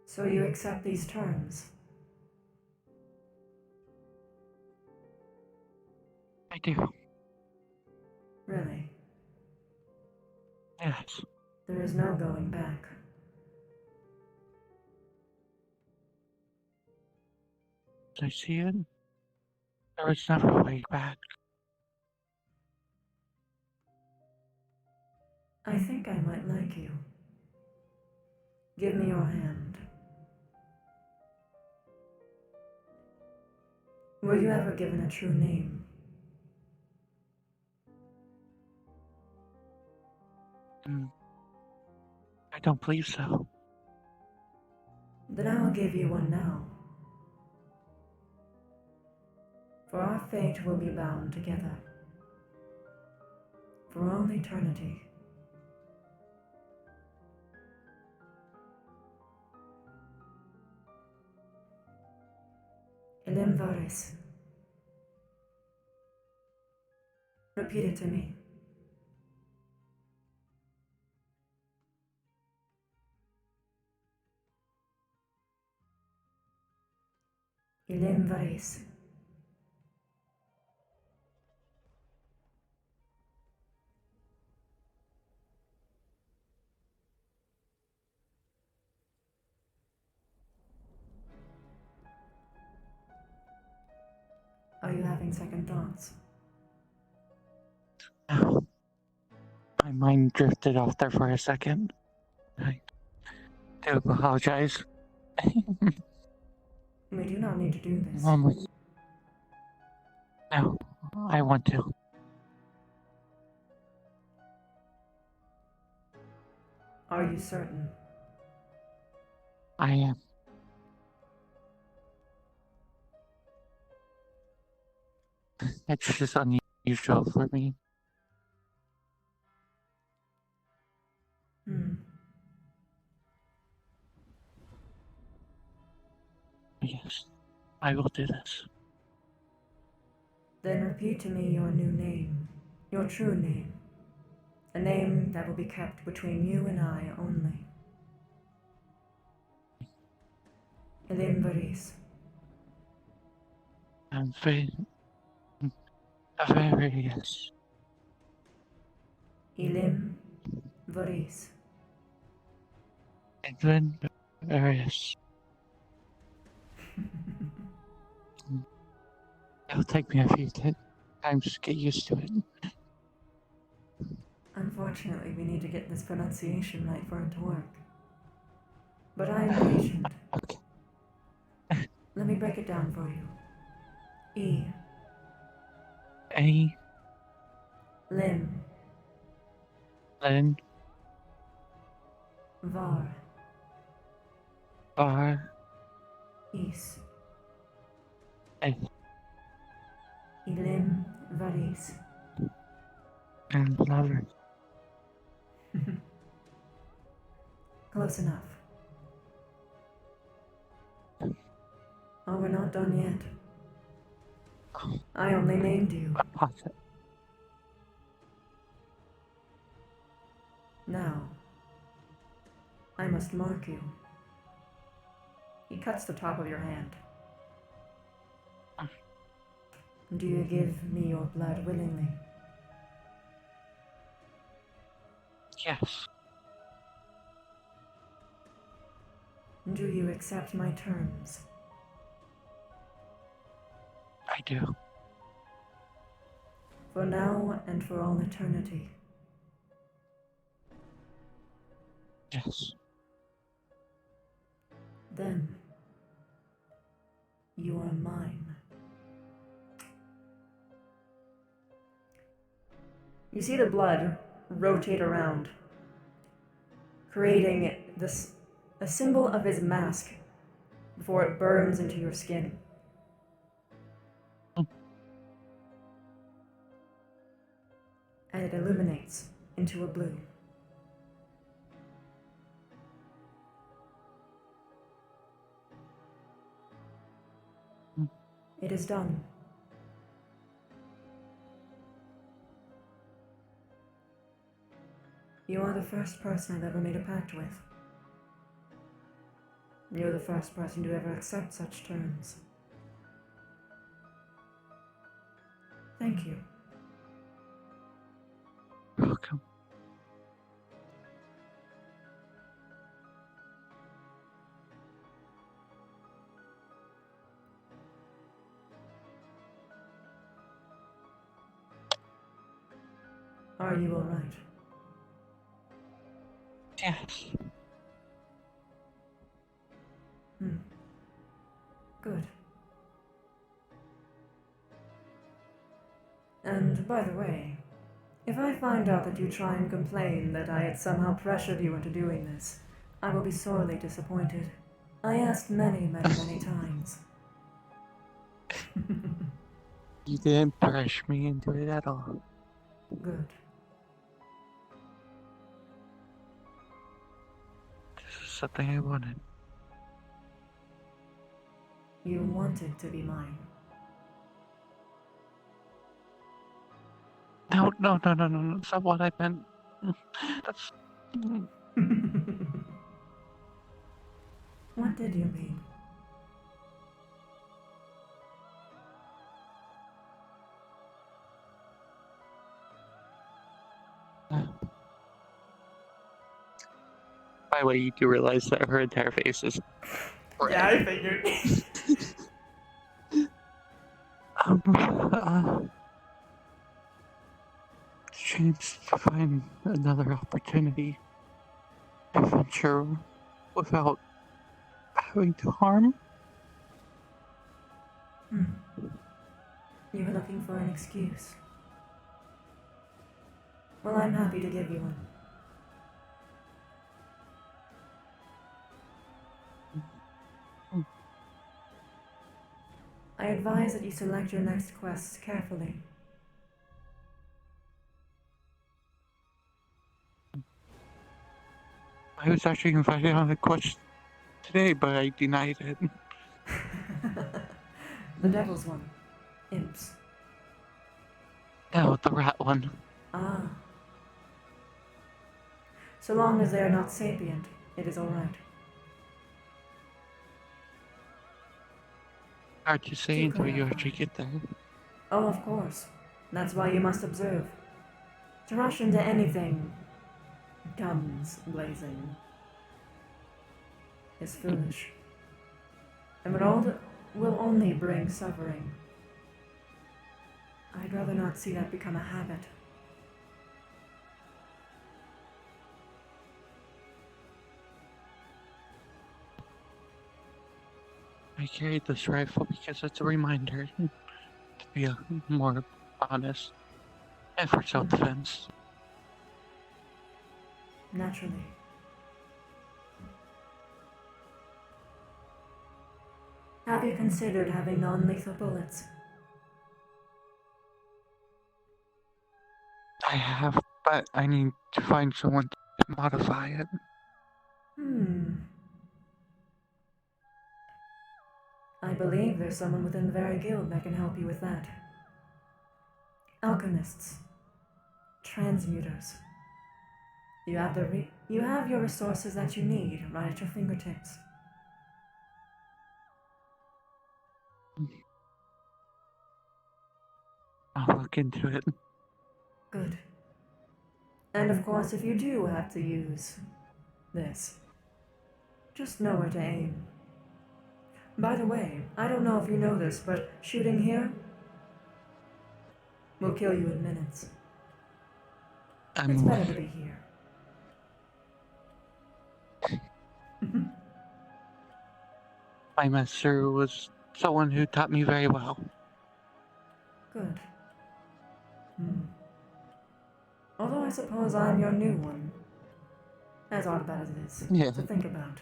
Speaker 1: So you accept these terms?
Speaker 10: I do.
Speaker 1: Really?
Speaker 10: Yes.
Speaker 1: There is no going back.
Speaker 10: I see it. There is never a way back.
Speaker 1: I think I might like you. Give me your hand. Were you ever given a true name?
Speaker 10: I don't believe so.
Speaker 1: Then I will give you one now. For our fate will be bound together. For all eternity. Elimvaris. Repeat it to me. Elimvaris. Are you having second thoughts?
Speaker 10: My mind drifted off there for a second. I do apologize.
Speaker 1: We do not need to do this.
Speaker 10: No, I want to.
Speaker 1: Are you certain?
Speaker 10: I am. It's just unusual for me. Yes, I will do this.
Speaker 1: Then repeat to me your new name, your true name. A name that will be kept between you and I only. Elimvaris.
Speaker 10: I'm very yes.
Speaker 1: Elimvaris.
Speaker 10: Edwin Arias. It'll take me a few times to get used to it.
Speaker 1: Unfortunately, we need to get this pronunciation right for it to work. But I am patient.
Speaker 10: Okay.
Speaker 1: Let me break it down for you. E.
Speaker 10: A.
Speaker 1: Lim.
Speaker 10: Lin.
Speaker 1: Var.
Speaker 10: Bar.
Speaker 1: Is.
Speaker 10: A.
Speaker 1: Elimvaris.
Speaker 10: And lover.
Speaker 1: Close enough. Oh, we're not done yet. I only named you. Now, I must mark you. He cuts the top of your hand. Do you give me your blood willingly?
Speaker 10: Yes.
Speaker 1: Do you accept my terms?
Speaker 10: I do.
Speaker 1: For now and for all eternity.
Speaker 10: Yes.
Speaker 1: Then, you are mine. You see the blood rotate around, creating a symbol of his mask before it burns into your skin. And it illuminates into a blue. It is done. You are the first person I've ever made a pact with. You're the first person to ever accept such terms. Thank you.
Speaker 10: Welcome.
Speaker 1: Are you all right?
Speaker 10: Yes.
Speaker 1: Good. By the way, if I find out that you try and complain that I had somehow pressured you into doing this, I will be sorely disappointed. I asked many times.
Speaker 20: You didn't pressure me into it at all.
Speaker 1: Good.
Speaker 20: This is something I wanted.
Speaker 1: You wanted to be mine.
Speaker 20: No, that's not what I meant. That's...
Speaker 1: What did you mean?
Speaker 20: By the way, you do realize that her entire face is...
Speaker 1: Yeah, I figured.
Speaker 20: Chance to find another opportunity to venture without having to harm.
Speaker 1: You were looking for an excuse. Well, I'm happy to give you one. I advise that you select your next quests carefully.
Speaker 20: I was actually invited on a quest today, but I denied it.
Speaker 1: The devil's one. Imps.
Speaker 20: No, the rat one.
Speaker 1: Ah. So long as they are not sapient, it is alright.
Speaker 20: Hard to say until you actually get there.
Speaker 1: Oh, of course. That's why you must observe. To rush into anything, guns blazing, is foolish. And will only bring suffering. I'd rather not see that become a habit.
Speaker 20: I carried this rifle because it's a reminder to be more honest and for self-defense.
Speaker 1: Naturally. Have you considered having non-lethal bullets?
Speaker 20: I have, but I need to find someone to modify it.
Speaker 1: I believe there's someone within the very guild that can help you with that. Alchemists. Transmuters. You have your resources that you need right at your fingertips.
Speaker 20: I'll look into it.
Speaker 1: Good. And of course, if you do have to use this, just know where to aim. By the way, I don't know if you know this, but shooting here will kill you in minutes. It's better to be here.
Speaker 20: My master was someone who taught me very well.
Speaker 1: Good. Although I suppose I'm your new one. As odd about as it is to think about.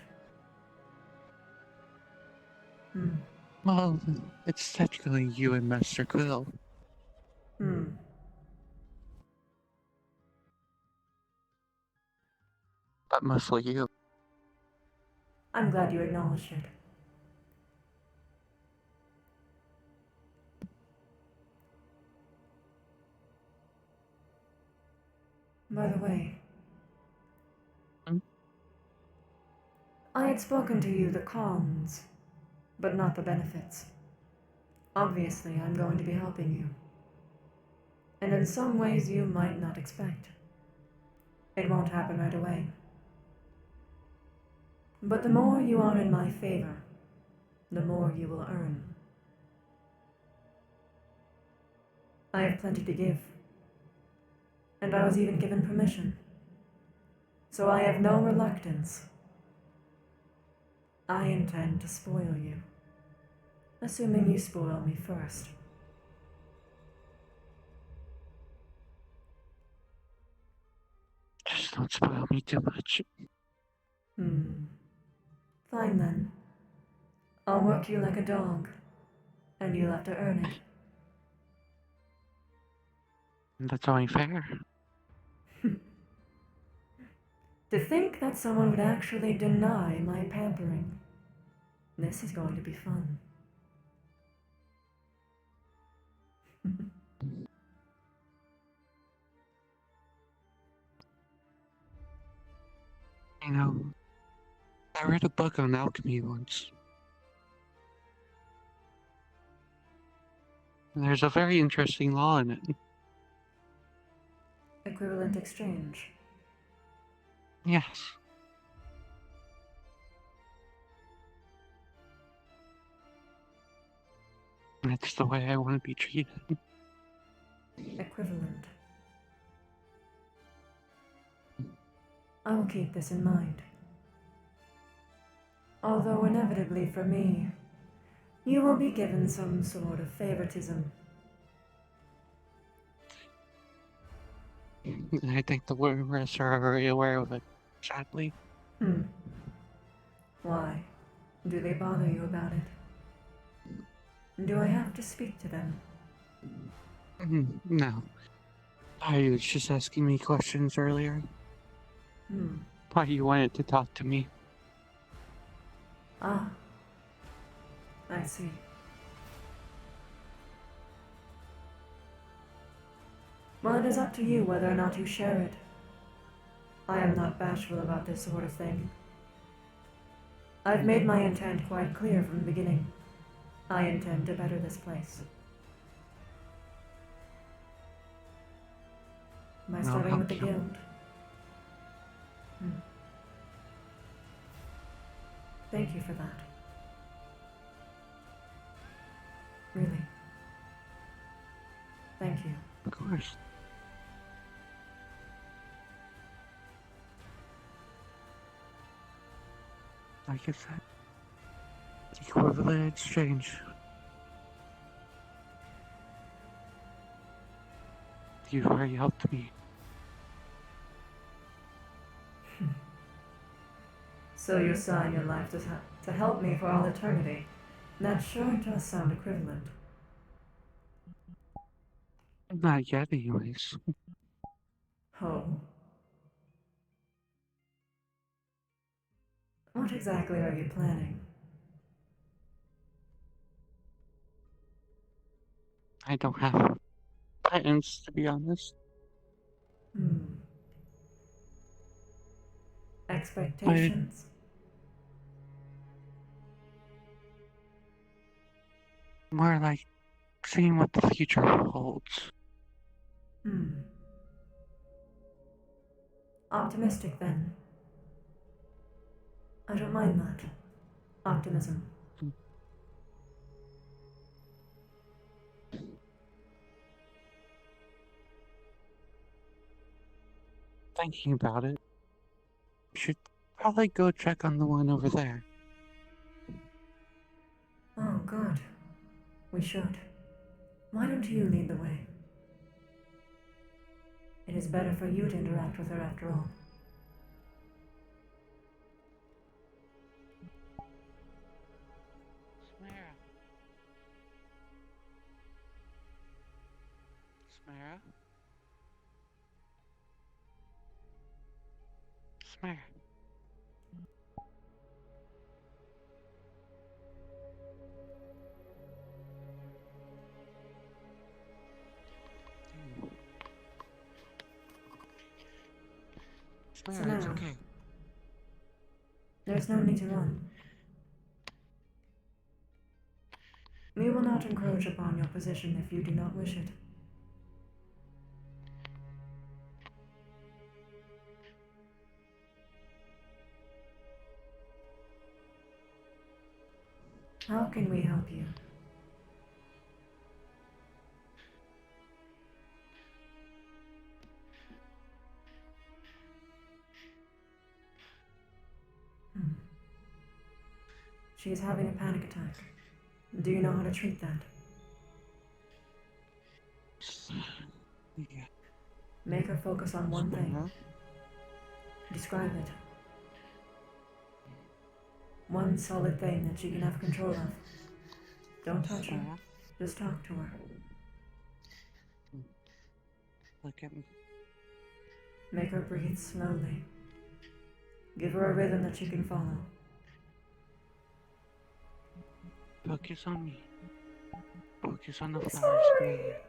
Speaker 20: Well, it's technically you and Master Quill. But mostly you.
Speaker 1: I'm glad you acknowledged it. By the way, I had spoken to you the cons, but not the benefits. Obviously, I'm going to be helping you. And in some ways you might not expect. It won't happen right away. But the more you are in my favor, the more you will earn. I have plenty to give. And I was even given permission. So I have no reluctance. I intend to spoil you. Assuming you spoil me first.
Speaker 20: Just don't spoil me too much.
Speaker 1: Fine then. I'll work you like a dog, and you'll have to earn it.
Speaker 20: That's only fair.
Speaker 1: To think that someone would actually deny my pampering. This is going to be fun.
Speaker 20: You know, I read a book on alchemy once. There's a very interesting law in it.
Speaker 1: Equivalent exchange.
Speaker 20: Yes. That's the way I want to be treated.
Speaker 1: Equivalent. I will keep this in mind. Although inevitably for me, you will be given some sort of favoritism.
Speaker 20: I think the rest are already aware of it, sadly.
Speaker 1: Why? Do they bother you about it? Do I have to speak to them?
Speaker 20: No. I was just asking me questions earlier. Why you wanted to talk to me.
Speaker 1: Ah. I see. Well, it is up to you whether or not you share it. I am not bashful about this sort of thing. I've made my intent quite clear from the beginning. I intend to better this place. By starting with the guild. Thank you for that. Really. Thank you.
Speaker 20: Of course. Like I said, equivalent exchange. You've already helped me.
Speaker 1: So you sign your life to help me for all eternity. That sure does sound equivalent.
Speaker 20: Not yet, anyways.
Speaker 1: Oh. What exactly are you planning?
Speaker 20: I don't have plans, to be honest.
Speaker 1: Expectations?
Speaker 20: More like seeing what the future holds.
Speaker 1: Optimistic then. I don't mind that. Optimism.
Speaker 20: Thinking about it, we should probably go check on the one over there.
Speaker 1: Oh, good. We should. Why don't you lead the way? It is better for you to interact with her after all.
Speaker 20: Smara? Smara? Smara, it's okay.
Speaker 1: There's no need to run. We will not encroach upon your position if you do not wish it. How can we help you? She is having a panic attack. Do you know how to treat that?
Speaker 20: Yeah.
Speaker 1: Make her focus on one thing. Describe it. One solid thing that she can have control of. Don't touch her. Just talk to her.
Speaker 20: Look at me.
Speaker 1: Make her breathe slowly. Give her a rhythm that she can follow.
Speaker 20: Focus on me. Focus on the flowers in my hair.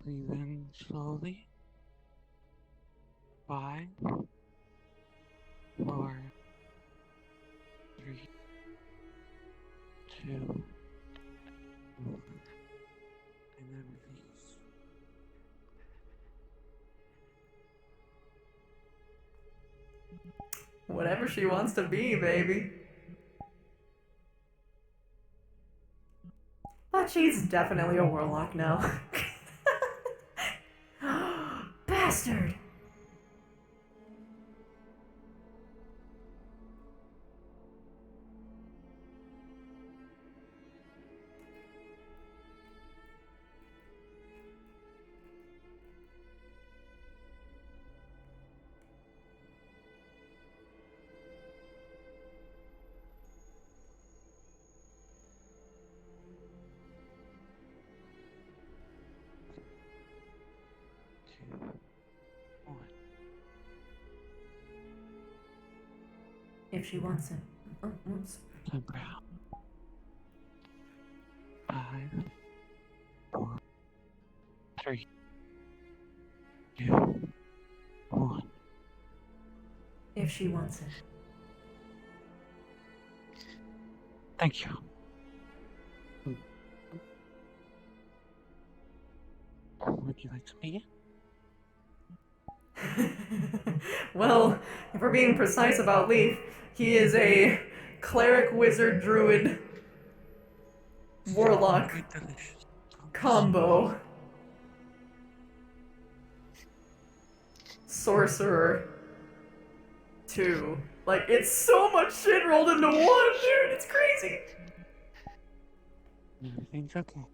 Speaker 20: Breathe in slowly. 5, 4, 3, 2, 1. And then release.
Speaker 1: Whatever she wants to be, baby. But she's definitely a warlock now. Bastard! If she wants it. Oh, whoops.
Speaker 20: Brow. 5, 4, 3, 2, 1.
Speaker 1: If she wants it.
Speaker 20: Thank you. Would you like to meet it?
Speaker 1: Well, if we're being precise about Leaf, he is a cleric, wizard, druid, warlock combo. Sorcerer. 2. Like, it's so much shit rolled into one, dude! It's crazy!
Speaker 20: Everything's okay.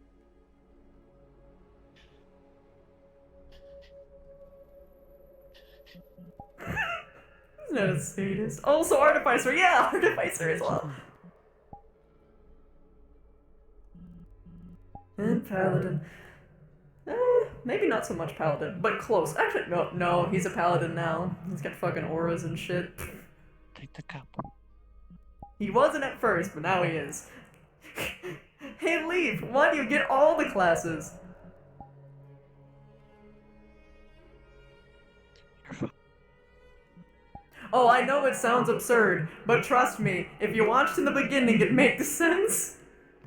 Speaker 1: He's not a sadist. Also, Artificer, yeah! Artificer as well. And Paladin. Maybe not so much Paladin, but close. Actually, no, he's a Paladin now. He's got fucking auras and shit.
Speaker 20: Take the cup.
Speaker 1: He wasn't at first, but now he is. Hey, Leaf, why do you get all the classes? Oh, I know it sounds absurd, but trust me, if you watched in the beginning, it makes sense.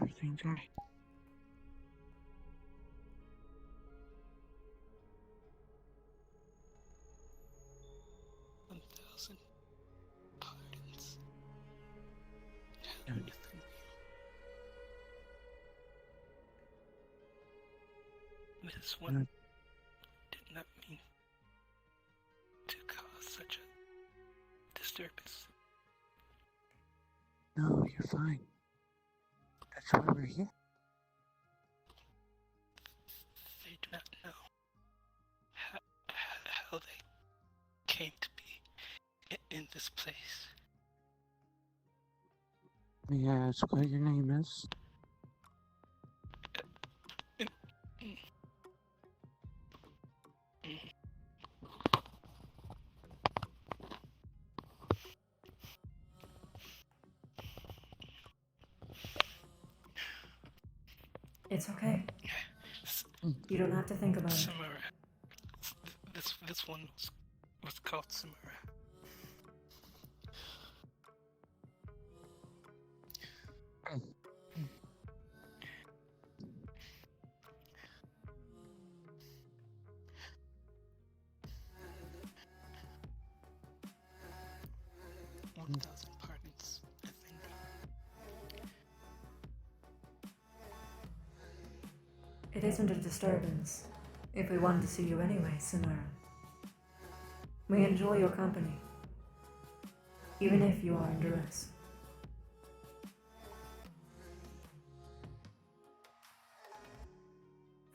Speaker 20: Everything's alright.
Speaker 21: This one did not mean to cause such a disturbance.
Speaker 20: No, you're fine. That's why we're here.
Speaker 21: They do not know how they came to be in this place.
Speaker 20: May I ask what your name is?
Speaker 1: It's okay. You don't have to think about it.
Speaker 21: Samara. This one was called Samara. Pardons, I think.
Speaker 1: It isn't a disturbance. If we wanted to see you anyway, Samara. We enjoy your company. Even if you are in duress.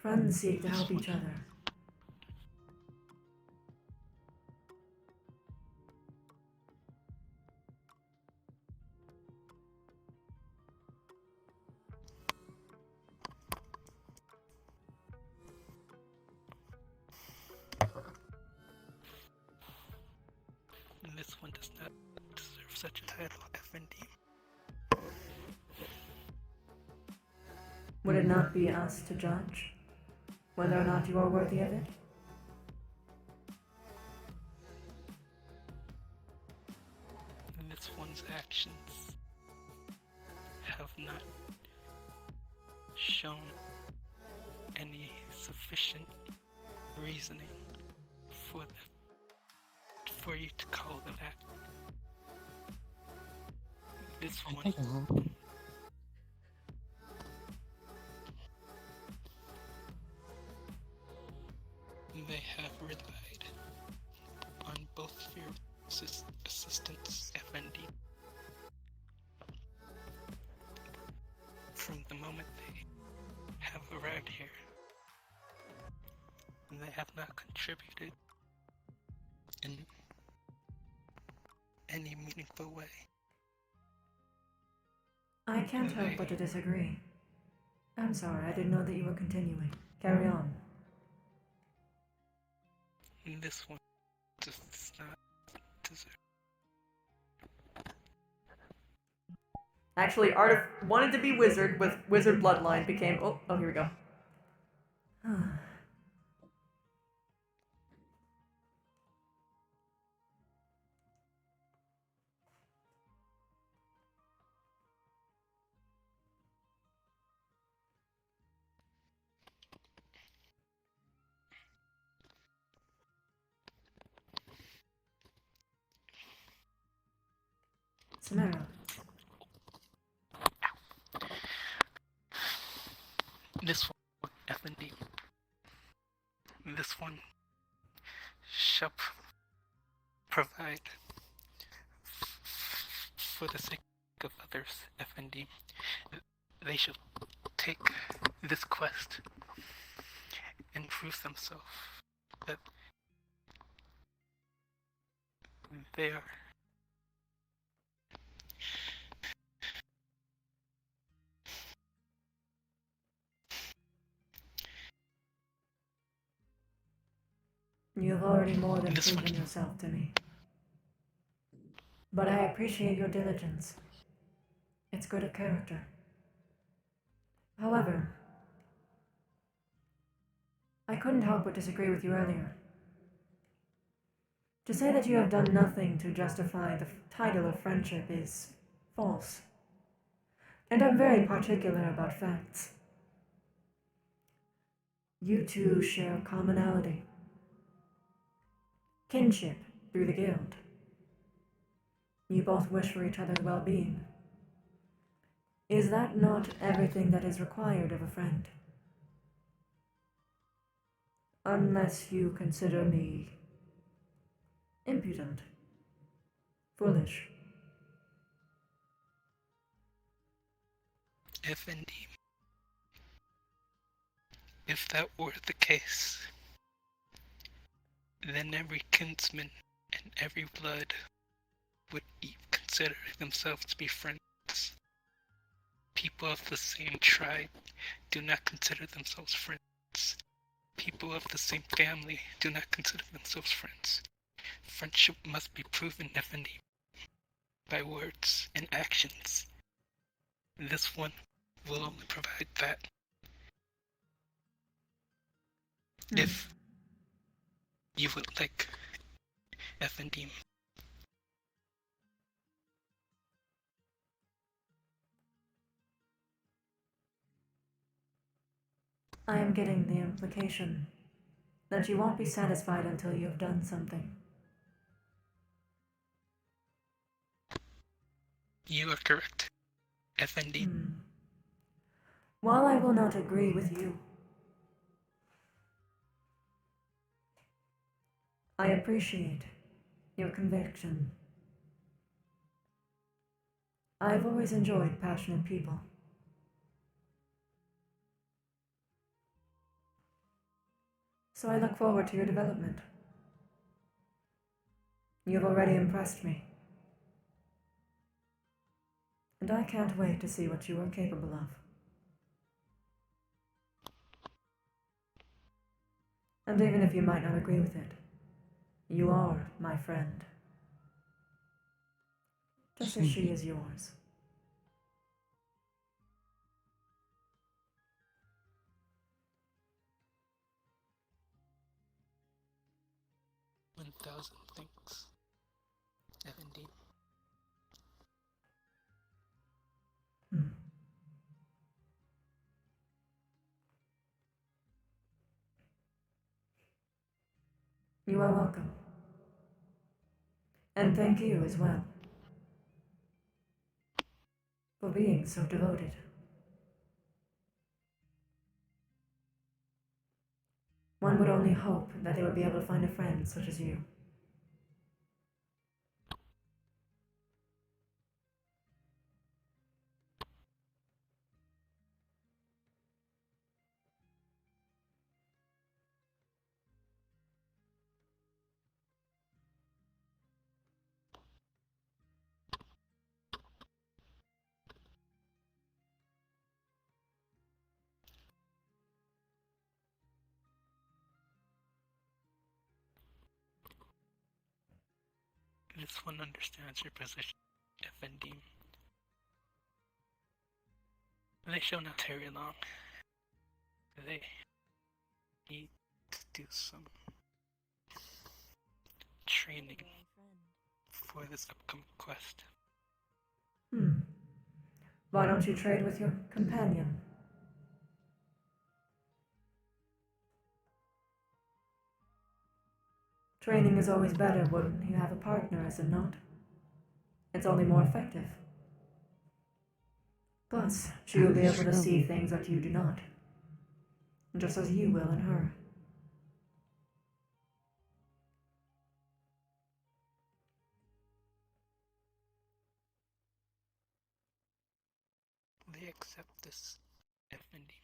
Speaker 1: Friends seek to help each other.
Speaker 21: This one does not deserve such a title, FND.
Speaker 1: Would it not be us to judge whether or not you are worthy of it?
Speaker 21: This one's actions have not shown any sufficient reasoning for you to call them that. This one. They have relied on both your assistants, FND. From the moment they have arrived here, they have not contributed in any meaningful way.
Speaker 1: I can't help but to disagree. I'm sorry, I didn't know that you were continuing. Carry on.
Speaker 21: This one does not deserve.
Speaker 1: Actually, wanted to be wizard with wizard bloodline became. Oh, here we go. Samara.
Speaker 21: This one, FND. This one shall provide for the sake of others, FND. They shall take this quest and prove themselves that they are
Speaker 1: You have already more than proven yourself to me. But I appreciate your diligence. It's good of character. However, I couldn't help but disagree with you earlier. To say that you have done nothing to justify the title of friendship is false. And I'm very particular about facts. You two share commonality. Kinship through the guild. You both wish for each other's well-being. Is that not everything that is required of a friend? Unless you consider me impudent, foolish.
Speaker 21: FND. If that were the case, then every kinsman and every blood would consider themselves to be friends. People of the same tribe do not consider themselves friends. People of the same family do not consider themselves friends. Friendship must be proven, FND, by words and actions. This one will only provide that. If you would like, FND.
Speaker 1: I am getting the implication that you won't be satisfied until you have done something.
Speaker 21: You are correct, FND.
Speaker 1: While I will not agree with you, I appreciate your conviction. I've always enjoyed passionate people. So I look forward to your development. You have already impressed me. And I can't wait to see what you are capable of. And even if you might not agree with it, you are my friend. Just as she is yours.
Speaker 21: $1,000 thanks. Indeed.
Speaker 1: You are welcome. And thank you as well. For being so devoted. One would only hope that they would be able to find a friend such as you.
Speaker 21: This one understands your position, FND. They shall not tarry long. They need to do some training for this upcoming quest.
Speaker 1: Why don't you trade with your companion? Training is always better when you have a partner, is it not? It's only more effective. Plus, she will be able to see things that you do not. Just as you will in her.
Speaker 21: They accept this, FND.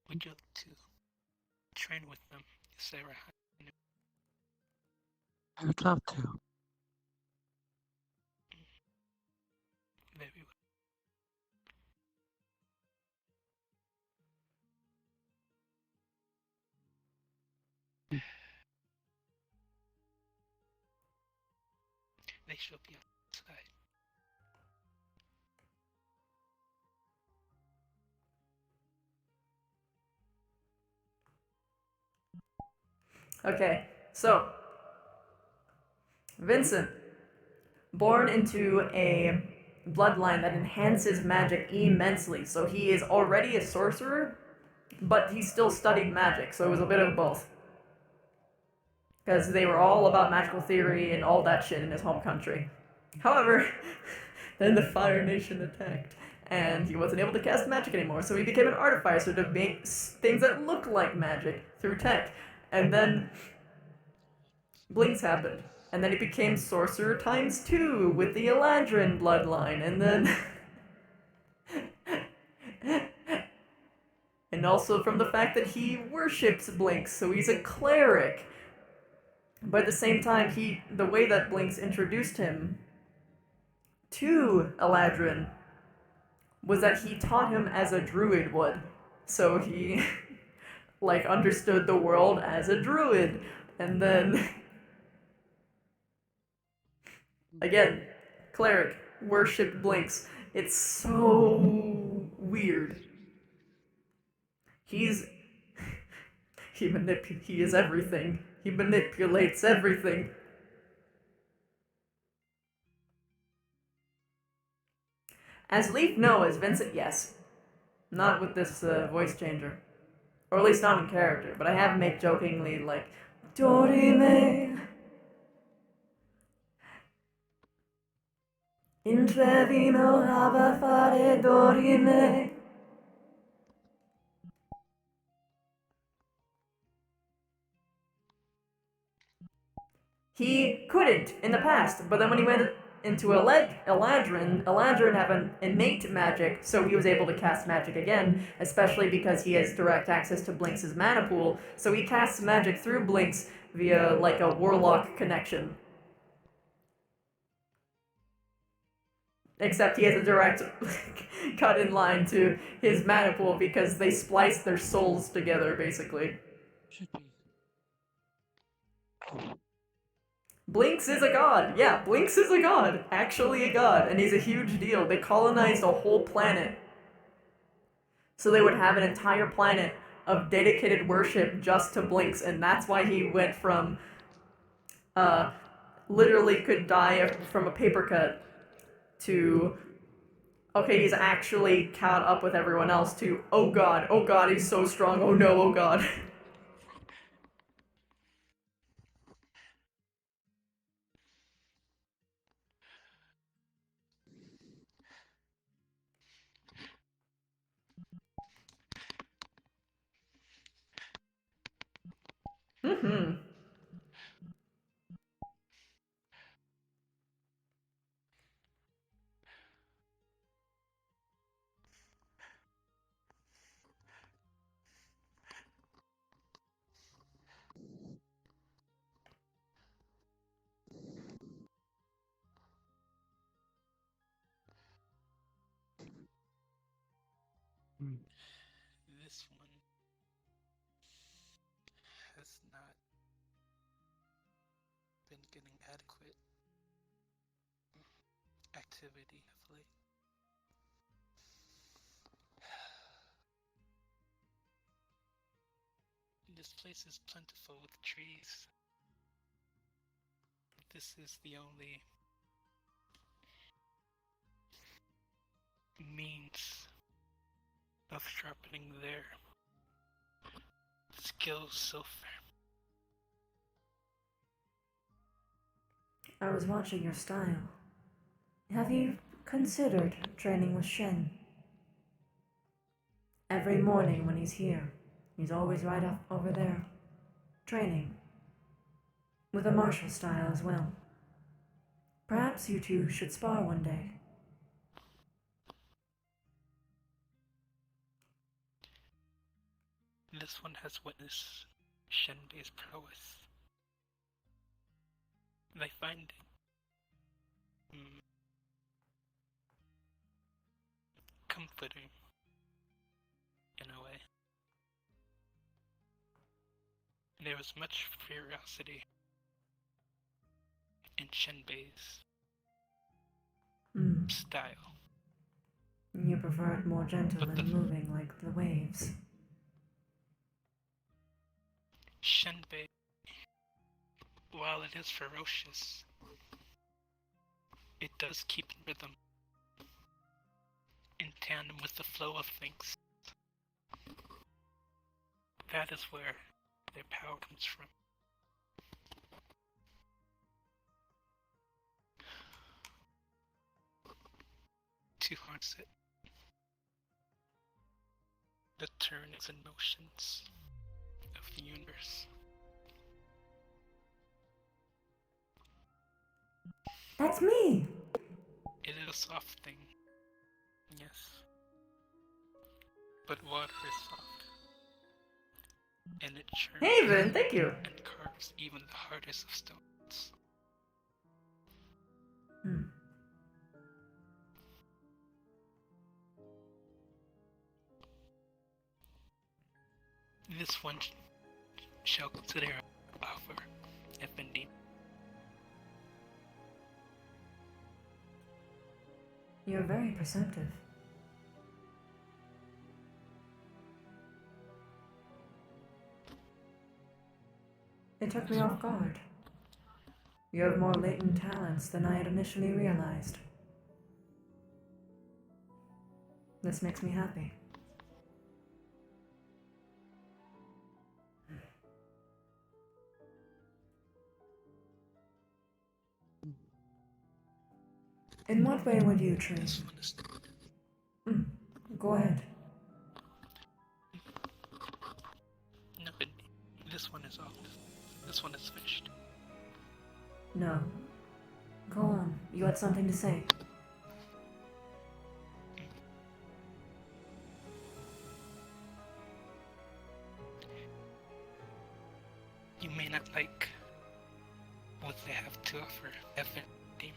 Speaker 21: Would you like to train with them, Sarah?
Speaker 20: I would love to.
Speaker 21: Very well. They shall be outside.
Speaker 1: Okay, so Vincent, born into a bloodline that enhances magic immensely, so he is already a sorcerer, but he still studied magic, so it was a bit of both. Because they were all about magical theory and all that shit in his home country. However, then the Fire Nation attacked, and he wasn't able to cast magic anymore, so he became an artificer to make things that looked like magic through tech. And then Blinks happened, and then he became sorcerer ×2 with the Eladrin bloodline, and then and also from the fact that he worships Blinks, so he's a cleric. But at the same time, the way that Blinks introduced him to Eladrin was that he taught him as a druid would. So he like understood the world as a druid, and then again, cleric, worshipped Blinks. It's so weird. He is everything. He manipulates everything. As Leaf, no. As Vincent, yes. Not with this voice changer. Or at least not in character, but I have made jokingly like, Dorime. Intrevino hava fare dorime. He couldn't in the past, but then when he went into Eladrin. Eladrin have an innate magic, so he was able to cast magic again, especially because he has direct access to Blinks' mana pool, so he casts magic through Blinks via, like, a warlock connection. Except he has a direct cut in line to his mana pool because they splice their souls together, basically. Blinks is a god! Yeah, Blinks is a god! Actually a god, and he's a huge deal. They colonized a whole planet. So they would have an entire planet of dedicated worship just to Blinks, and that's why he went from, literally could die from a paper cut to, okay, he's actually caught up with everyone else to, oh god, he's so strong, oh no, oh god. Mm-hmm.
Speaker 21: This one has not been getting adequate activity of late. This place is plentiful with trees. This is the only means of sharpening their skills so far.
Speaker 1: I was watching your style. Have you considered training with Shen? Every morning when he's here, he's always right up over there, training. With a martial style as well. Perhaps you two should spar one day.
Speaker 21: This one has witnessed Shenbei's prowess. I find it comforting in a way. There was much curiosity in Shenbei's style.
Speaker 1: You prefer it more gentle and moving like the waves.
Speaker 21: Shenbei, while it is ferocious, it does keep rhythm in tandem with the flow of things. That is where their power comes from. To harness it, the turnings and motions of the universe.
Speaker 1: That's me!
Speaker 21: It is a soft thing, yes. But water is soft. And it churns
Speaker 1: Haven, thank you!
Speaker 21: and carves even the hardest of stones. This one shall consider our offer if indeed.
Speaker 1: You're very perceptive. It took me off guard. You have more latent talents than I had initially realized. This makes me happy. In what way would you train? Go ahead.
Speaker 21: No, but this one is off. This one is finished.
Speaker 1: No. Go on. You had something to say.
Speaker 21: You may not like what they have to offer, F&D.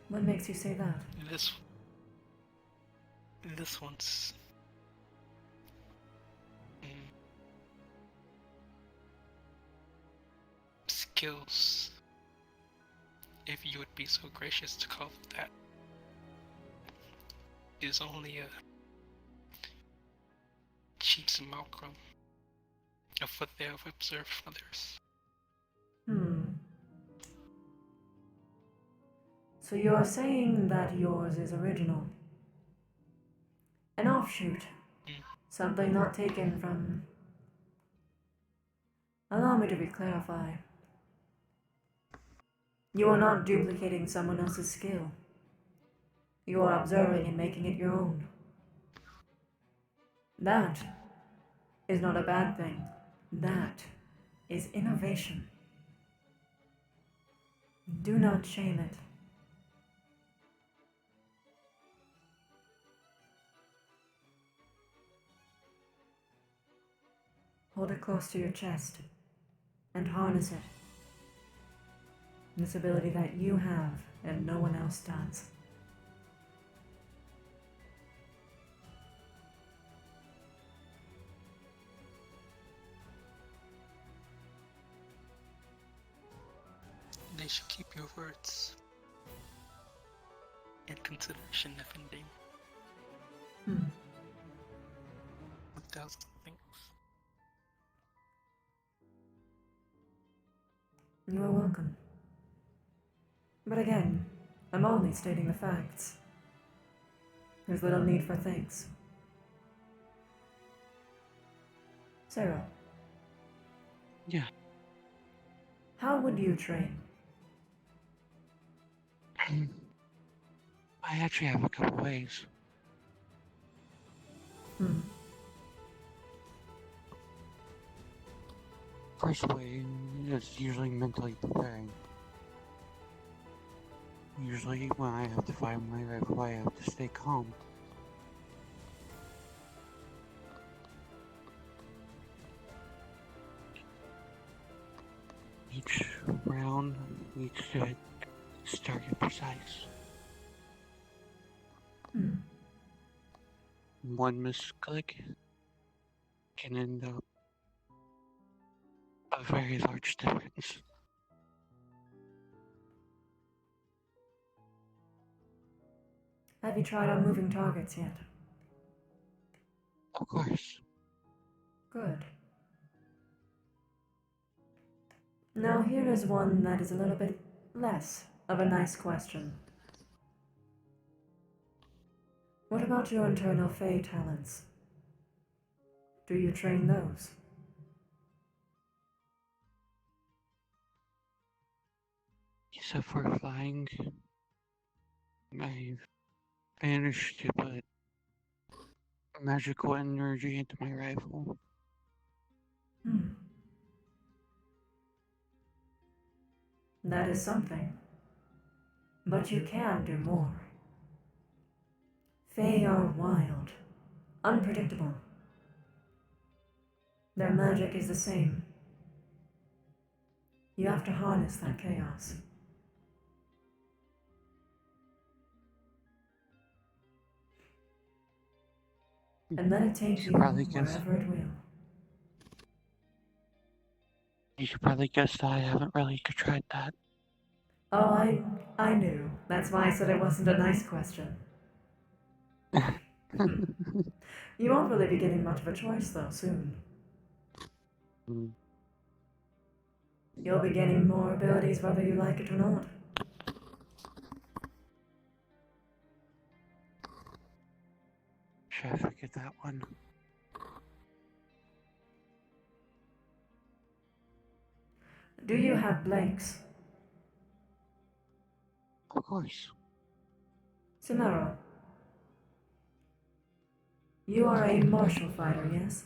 Speaker 1: What makes you say that?
Speaker 21: This one's skills, if you would be so gracious to call it that, is only a cheap simulacrum of what they have observed from others.
Speaker 1: So you are saying that yours is original? An offshoot? Something not taken from... Allow me to re-clarify. You are not duplicating someone else's skill. You are observing and making it your own. That is not a bad thing. That is innovation. Do not shame it. Hold it close to your chest and harness it. This ability that you have and no one else does.
Speaker 21: They should keep your words in consideration, F&D. 1,000 things.
Speaker 1: You are welcome. But again, I'm only stating the facts. There's little need for thanks. Sarah.
Speaker 20: Yeah.
Speaker 1: How would you train?
Speaker 20: I actually have a couple ways. First way is usually mentally preparing. Usually when I have to fire my rifle, I have to stay calm. Each round needs to target precise. One misclick can end up a very large difference.
Speaker 1: Have you tried on moving targets yet?
Speaker 20: Of course.
Speaker 1: Good. Now here is one that is a little bit less of a nice question. What about your internal Fey talents? Do you train those?
Speaker 20: Except for flying, I've managed to put magical energy into my rifle.
Speaker 1: That is something. But you can do more. Fae are wild, unpredictable. Their magic is the same. You have to harness that chaos. And let it take you wherever it will.
Speaker 20: You should probably guess that I haven't really tried that.
Speaker 1: Oh, I knew. That's why I said it wasn't a nice question. You won't really be getting much of a choice, though, soon. You'll be getting more abilities whether you like it or not.
Speaker 20: Should I forget that one?
Speaker 1: Do you have blanks?
Speaker 20: Of course.
Speaker 1: Samara, you are a martial fighter, yes?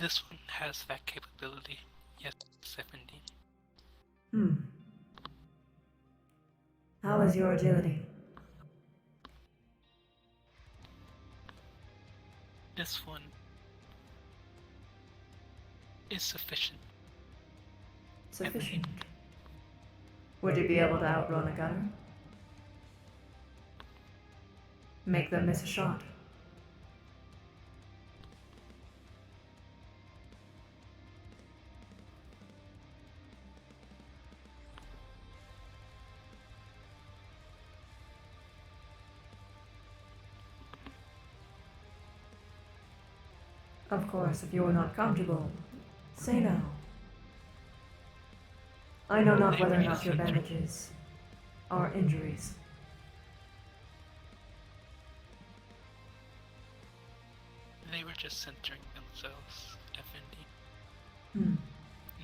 Speaker 21: This one has that capability. Yes, Effendi.
Speaker 1: Hmm. How is your agility?
Speaker 21: This one is sufficient.
Speaker 1: Sufficient. Would you be able to outrun a gunner? Make them miss a shot. Of course, if you are not comfortable, say no. I know not whether or not your bandages are injuries.
Speaker 21: They were just centering themselves, Effendi.
Speaker 1: Hmm.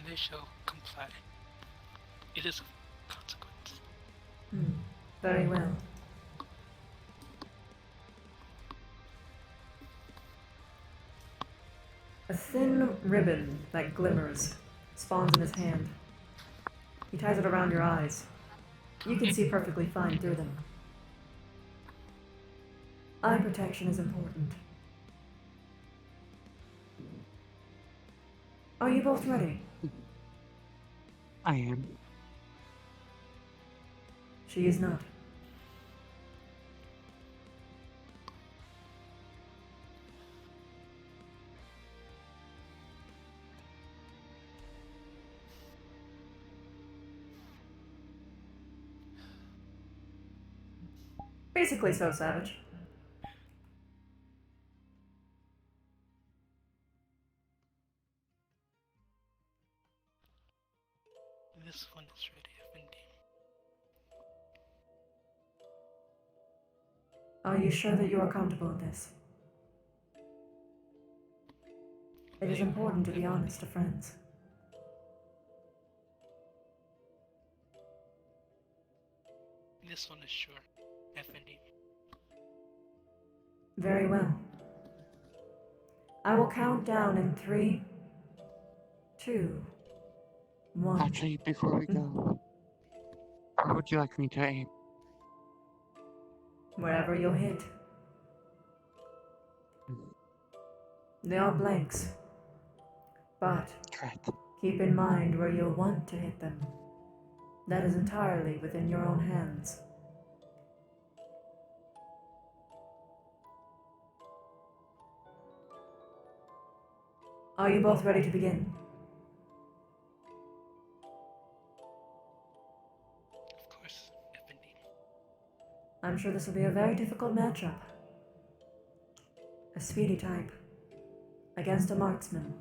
Speaker 21: They shall comply. It is of consequence.
Speaker 1: Hmm. Very well. A thin ribbon that glimmers spawns in his hand. He ties it around your eyes. You can see perfectly fine through them. Eye protection is important. Are you both ready?
Speaker 20: I am.
Speaker 1: She is not. Basically so, Savage.
Speaker 21: This one is ready, Effendi.
Speaker 1: Are you sure that you are comfortable with this? It is important to be honest to friends.
Speaker 21: This one is sure, Effendi.
Speaker 1: Very well. I will count down in 3, 2, 1.
Speaker 20: Actually, before we go, where would you like me to aim?
Speaker 1: Wherever you'll hit. They are blanks. But
Speaker 20: Correct.
Speaker 1: keep in mind where you'll want to hit them. That is entirely within your own hands. Are you both ready to begin?
Speaker 21: Of course, Effendi.
Speaker 1: I'm sure this will be a very difficult matchup. A speedy type against a marksman.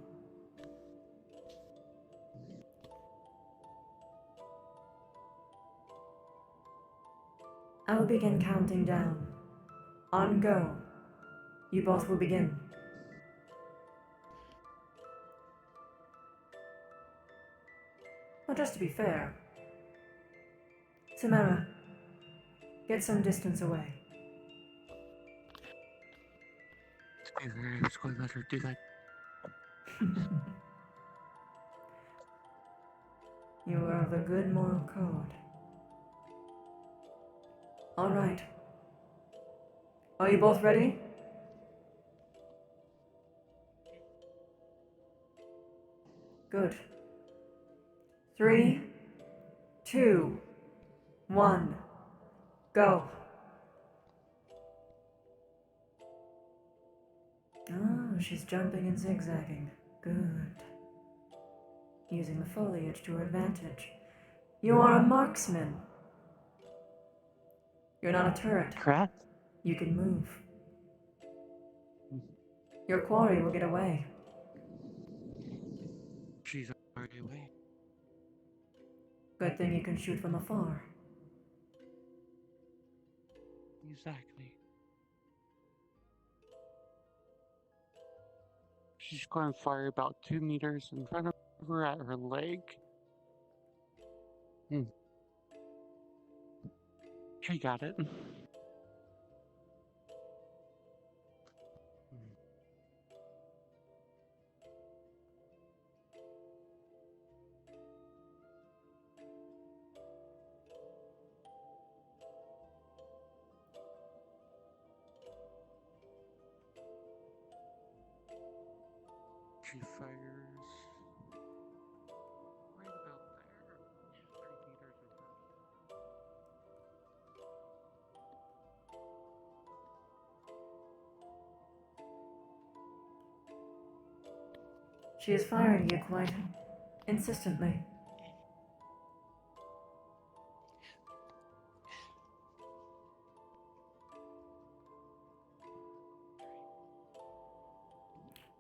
Speaker 1: I will begin counting down. On go. You both will begin. Well, just to be fair, Samara, get some distance away.
Speaker 20: To be fair, I was going to let her do that.
Speaker 1: You are of a good moral code. All right. Are you both ready? Good. 3, 2, 1, go. Oh, she's jumping and zigzagging. Good. Using the foliage to her advantage. You are a marksman. You're not a turret.
Speaker 20: Correct.
Speaker 1: You can move. Your quarry will get away.
Speaker 20: She's already away.
Speaker 1: Good thing you can shoot from afar.
Speaker 20: Exactly. She's going to fire about 2 meters in front of her at her leg. She got it. She fires right about there. 3 meters or
Speaker 1: She is firing you quite insistently.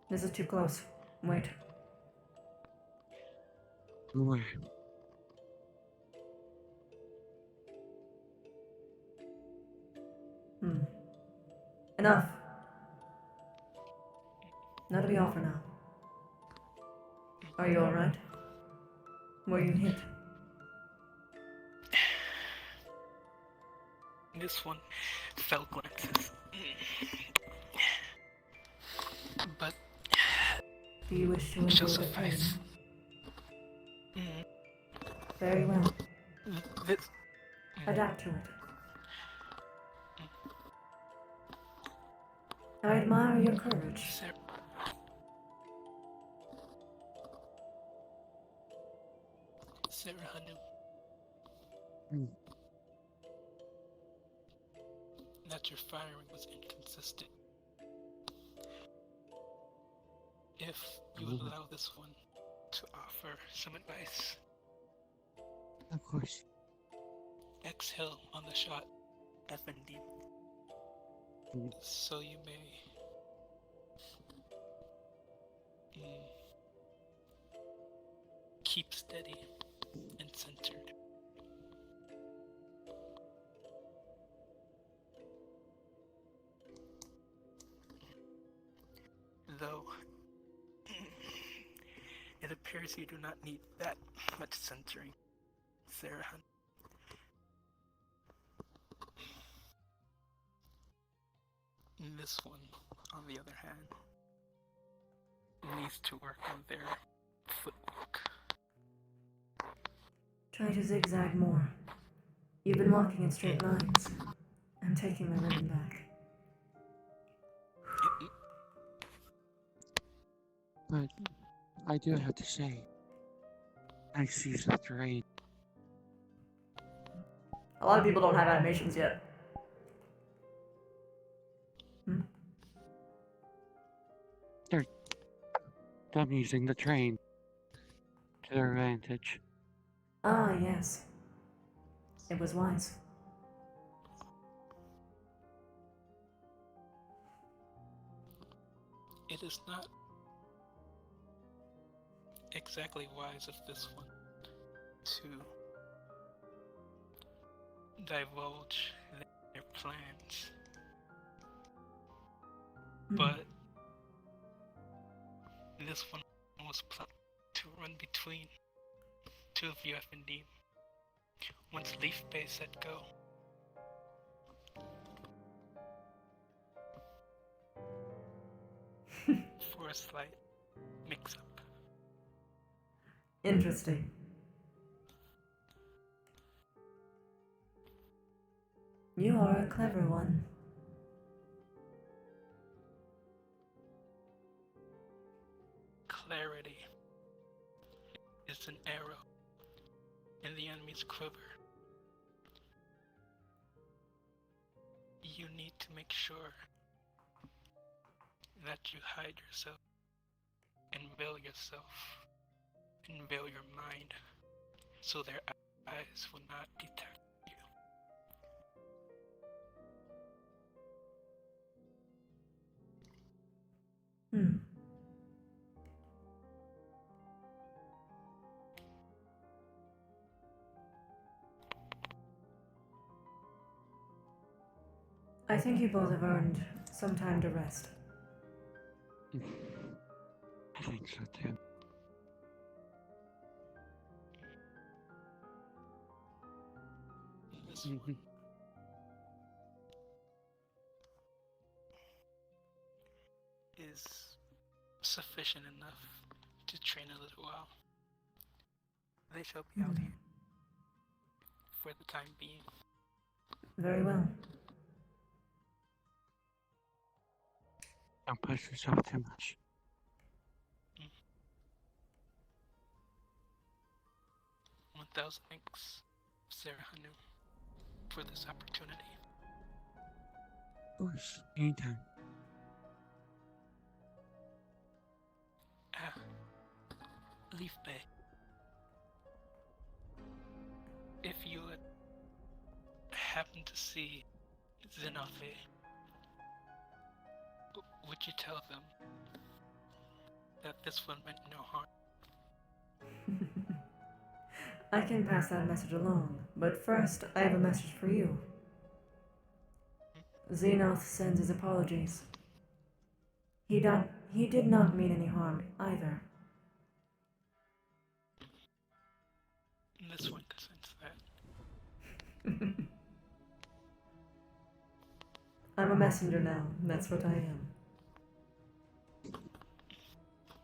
Speaker 1: This is too close. Wait.
Speaker 20: Boy.
Speaker 1: Enough. That'll be all for now. Are you alright? Were you hit?
Speaker 21: This one fell glances. But
Speaker 1: Do you wish to
Speaker 21: shall
Speaker 1: endure the
Speaker 21: suffice.
Speaker 1: pain? Very well.
Speaker 21: This
Speaker 1: Adapt to it. I admire your courage.
Speaker 21: Sarah Hanu. That your firing was inconsistent. If you would allow this one to offer some advice.
Speaker 20: Of course.
Speaker 21: Exhale on the shot, FND. So you may keep steady and centered. Though it appears you do not need that much centering, Sarah. This one, on the other hand, needs to work on their footwork.
Speaker 1: Try to zigzag more. You've been walking in straight lines. I'm taking my ribbon back.
Speaker 20: But I do have to say, I see the terrain.
Speaker 1: A lot of people don't have animations yet.
Speaker 20: I'm using the train to their advantage.
Speaker 1: Ah, yes. It was wise.
Speaker 21: It is not exactly wise of this one to divulge their plans, but this one was planned to run between two of you FND. Once Leaf Bay said go. For a slight mix-up.
Speaker 1: Interesting. You are a clever one.
Speaker 21: Clarity is an arrow in the enemy's quiver. You need to make sure that you hide yourself and veil yourself and veil your mind so their eyes will not detect
Speaker 1: you. I think you both have earned some time to rest.
Speaker 20: I think so too.
Speaker 21: is sufficient enough to train a little while. They shall be out here for the time being.
Speaker 1: Very well.
Speaker 20: Don't push yourself too much.
Speaker 21: 1,000 thanks, Sarah Hanu, for this opportunity.
Speaker 20: Of course, anytime.
Speaker 21: Leaf Bay. If you would happen to see Xenofe, would you tell them that this one meant no harm?
Speaker 1: I can pass that message along, but first, I have a message for you. Xenoth sends his apologies. He did not mean any harm either.
Speaker 21: This one could sense that.
Speaker 1: I'm a messenger now, that's what I am.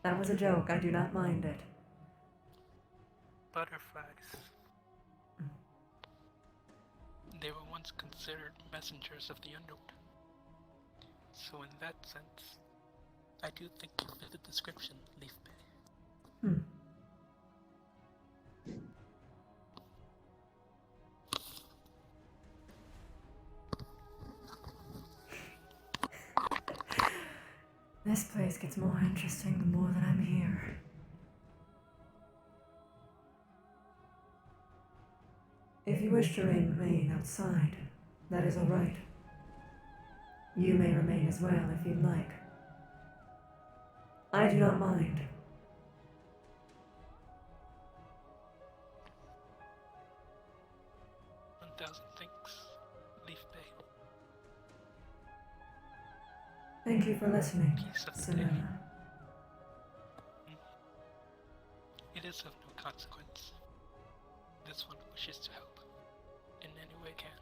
Speaker 1: That was a joke, I do not mind it.
Speaker 21: Butterflies. They were once considered messengers of the underworld. So in that sense, I do think you fit the description, Leaf Bay.
Speaker 1: This place gets more interesting the more that I'm here. If you wish to remain outside, that is all right. You may remain as well if you'd like. I do not mind.
Speaker 21: Thanks, Leaf Bay.
Speaker 1: Thank you for listening, Samara.
Speaker 21: It is of no consequence. This one wishes to help in any way can.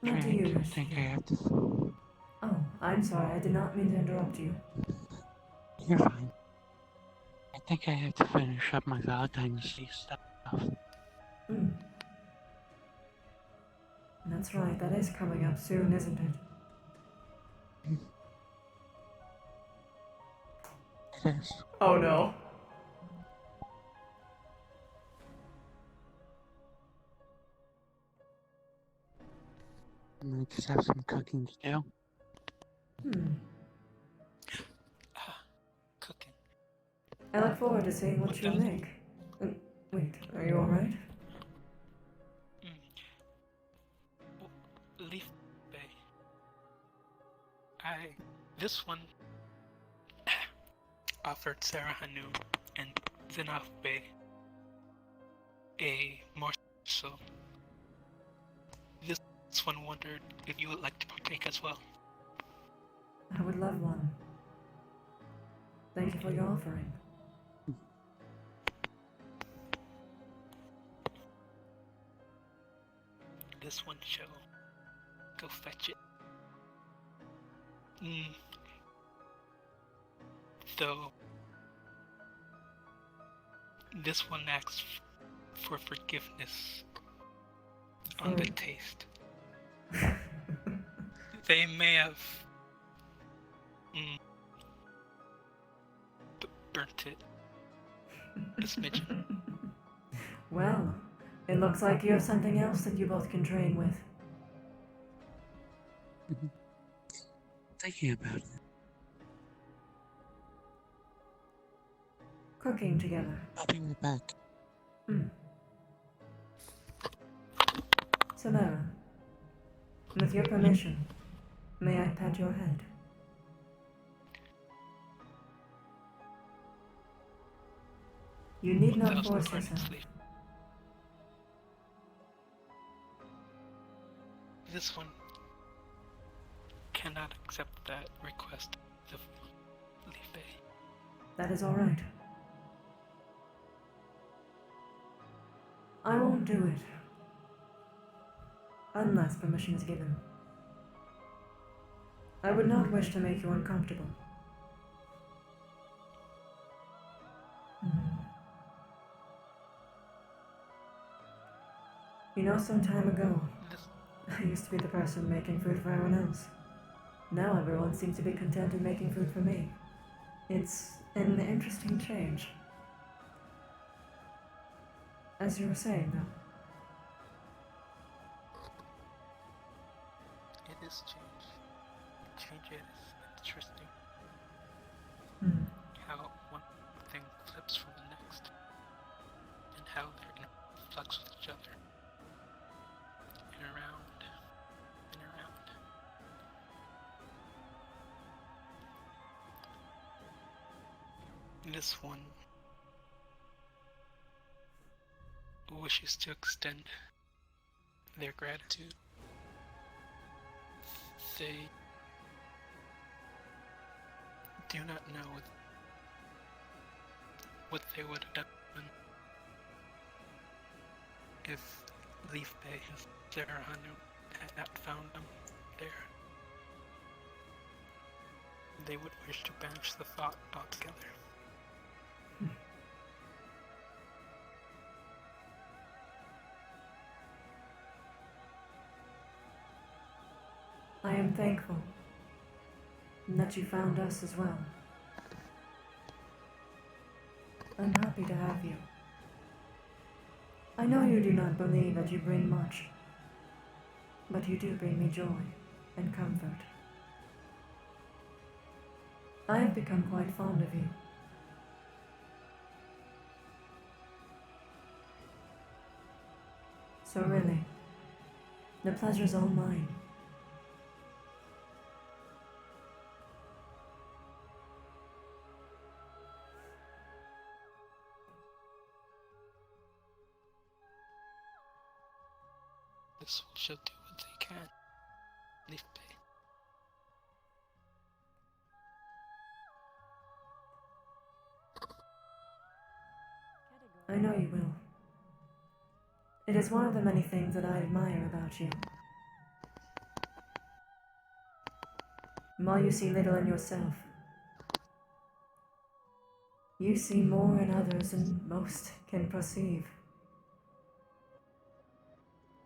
Speaker 1: What do you
Speaker 20: I think I have to.
Speaker 1: Oh, I'm sorry, I did not mean to interrupt you.
Speaker 20: You're fine. I think I have to finish up my Valentine's Day stuff.
Speaker 1: That's right, that is coming up soon, isn't it?
Speaker 20: It is.
Speaker 1: Oh no.
Speaker 20: I might just have some cooking to do.
Speaker 21: Cooking.
Speaker 1: I look forward to seeing what you make. Wait, are you alright?
Speaker 21: Leaf Bay. This one offered Sarah Hanu and Xenof Bay a morsel. This one wondered if you would like to partake as well.
Speaker 1: I would love one. Thank you for your offering.
Speaker 21: This one shall go fetch it. Though this one asks for forgiveness on the taste. They may have burnt it a smidgen.
Speaker 1: Well, it looks like you have something else that you both can train with.
Speaker 20: Thinking about it.
Speaker 1: Cooking together.
Speaker 20: I'll be right back.
Speaker 1: Samara, with your permission, may I pat your head? You need not force yourself.
Speaker 21: This one cannot accept that request of Leaf Bay.
Speaker 1: That is alright. I won't do it. Unless permission is given. I would not wish to make you uncomfortable. You know, some time ago, I used to be the person making food for everyone else. Now everyone seems to be content in making food for me. It's an interesting change. As you were saying, though.
Speaker 21: It is change. Change is interesting. How one thing flips from the next, and how they're in flux with each other. And around, and around. This one wishes to extend their gratitude. They do not know what they would have done if Leaf Bay and Sarah Hanu had not found them there. They would wish to banish the thought altogether.
Speaker 1: I am thankful that you found us as well. I'm happy to have you. I know you do not believe that you bring much, but you do bring me joy and comfort. I have become quite fond of you. So really, the pleasure's all mine.
Speaker 21: This shall do what they can. Leaf Bay.
Speaker 1: I know you will. It is one of the many things that I admire about you. While you see little in yourself, you see more in others than most can perceive.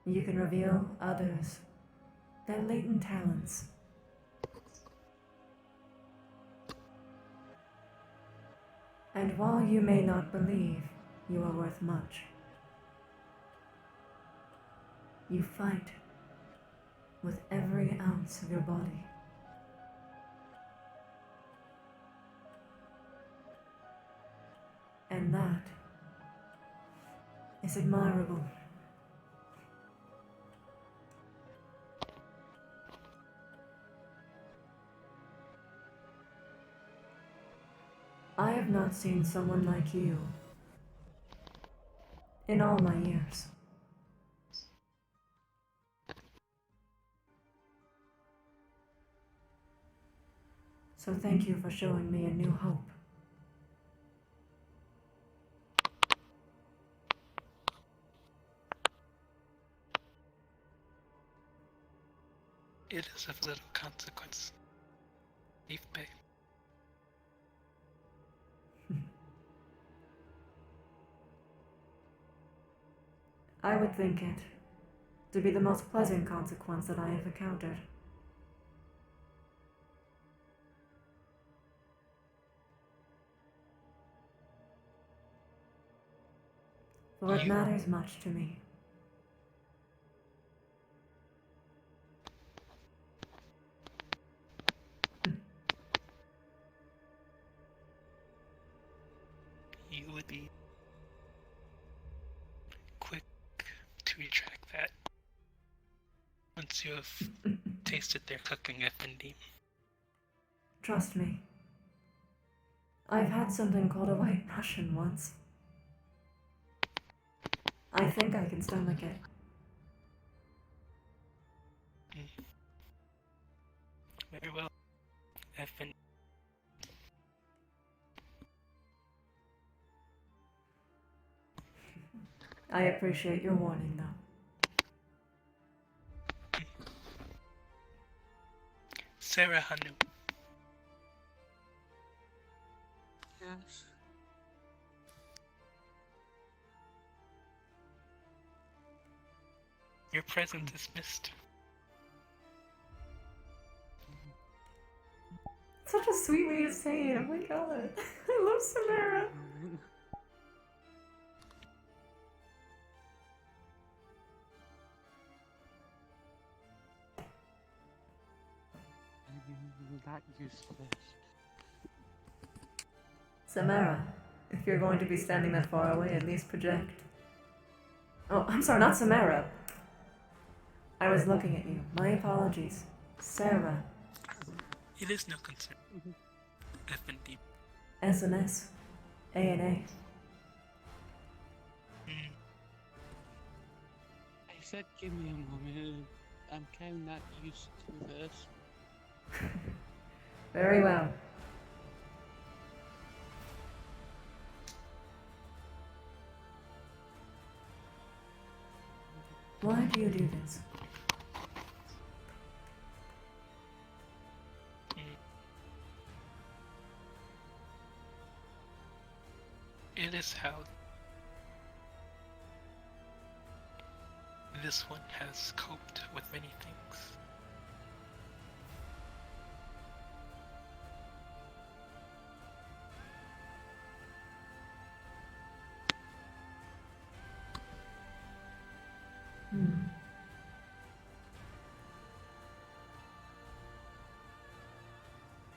Speaker 1: You can reveal others their latent talents. And while you may not believe you are worth much, you fight with every ounce of your body. And that is admirable. I have not seen someone like you in all my years. So thank you for showing me a new hope.
Speaker 21: It is of little consequence. Leaf Bay.
Speaker 1: I would think it to be the most pleasant consequence that I have encountered. For it matters much to me.
Speaker 21: You would be quick to retract that once you have tasted their cooking F&D.
Speaker 1: Trust me. I've had something called a White Russian once. I think I can stomach it.
Speaker 21: Very well. F&D.
Speaker 1: I appreciate your warning, though.
Speaker 21: Sarah Hanu.
Speaker 20: Yes.
Speaker 21: Your presence is missed.
Speaker 1: Such a sweet way to say it. Oh my god. I love Samara.
Speaker 20: That useless.
Speaker 1: Samara, if you're going to be standing that far away, at least project. Oh, I'm sorry, not Samara. I was looking at you. My apologies. Sarah.
Speaker 21: It is no concern. FND.
Speaker 1: SMS. A&A.
Speaker 20: I said give me a moment. I'm kind of not used to this.
Speaker 1: Very well. Why do you do this?
Speaker 21: It is how this one has coped with many things.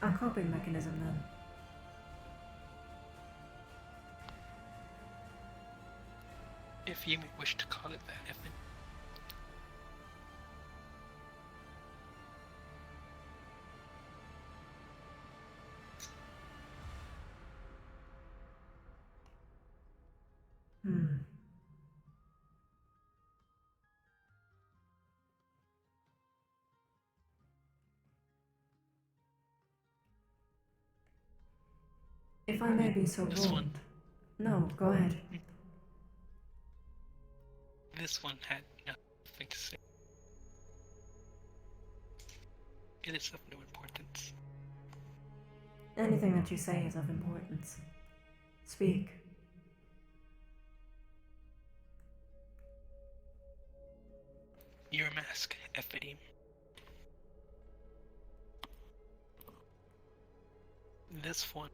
Speaker 1: A coping mechanism, then.
Speaker 21: If you may wish to call it that, Evan.
Speaker 1: If I may be so bold. No, go ahead.
Speaker 21: This one had nothing to say. It is of no importance.
Speaker 1: Anything that you say is of importance. Speak.
Speaker 21: Your mask, Ephidim. This one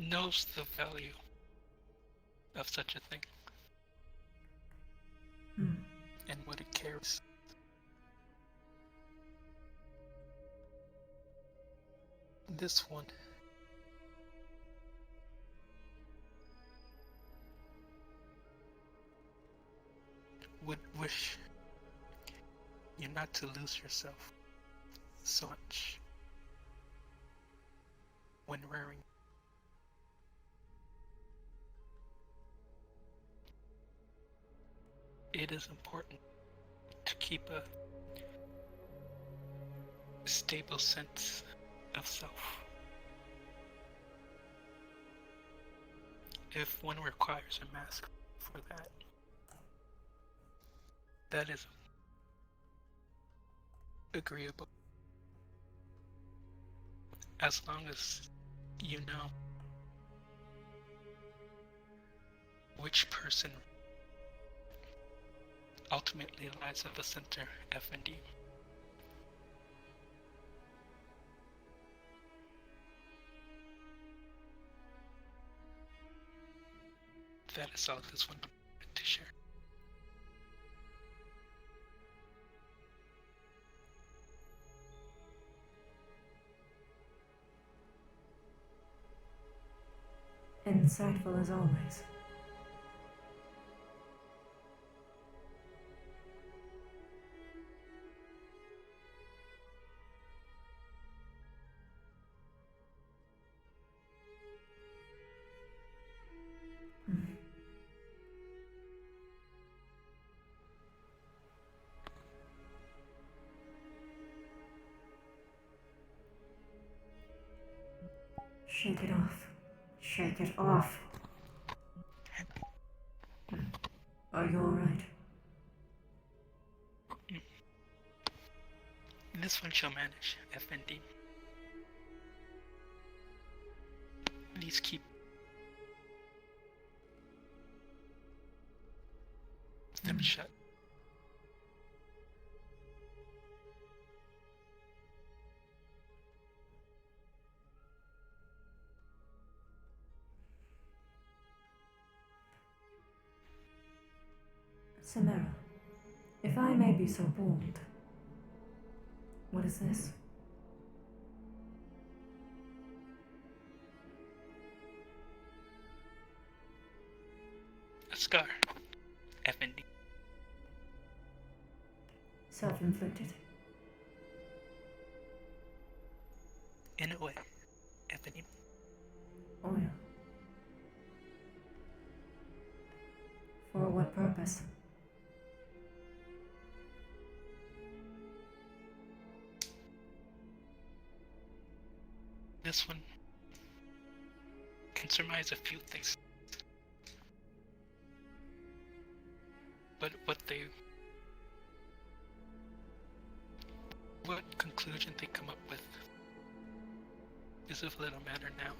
Speaker 21: knows the value of such a thing and what it carries. This one would wish you not to lose yourself so much when wearing. It is important to keep a stable sense of self. If one requires a mask for that, that is agreeable. As long as you know which person ultimately lies at the center, FND. That is all this one wanted to share.
Speaker 1: Insightful as always. Shake it off. Shake it off. Are you alright?
Speaker 21: This one shall manage, FND. Please keep them shut.
Speaker 1: Samara, if I may be so bold, what is this?
Speaker 21: A scar. FND.
Speaker 1: Self-inflicted.
Speaker 21: In a way. FND.
Speaker 1: Oh yeah. For what purpose?
Speaker 21: This one can surmise a few things. But what conclusion they come up with is of little matter now.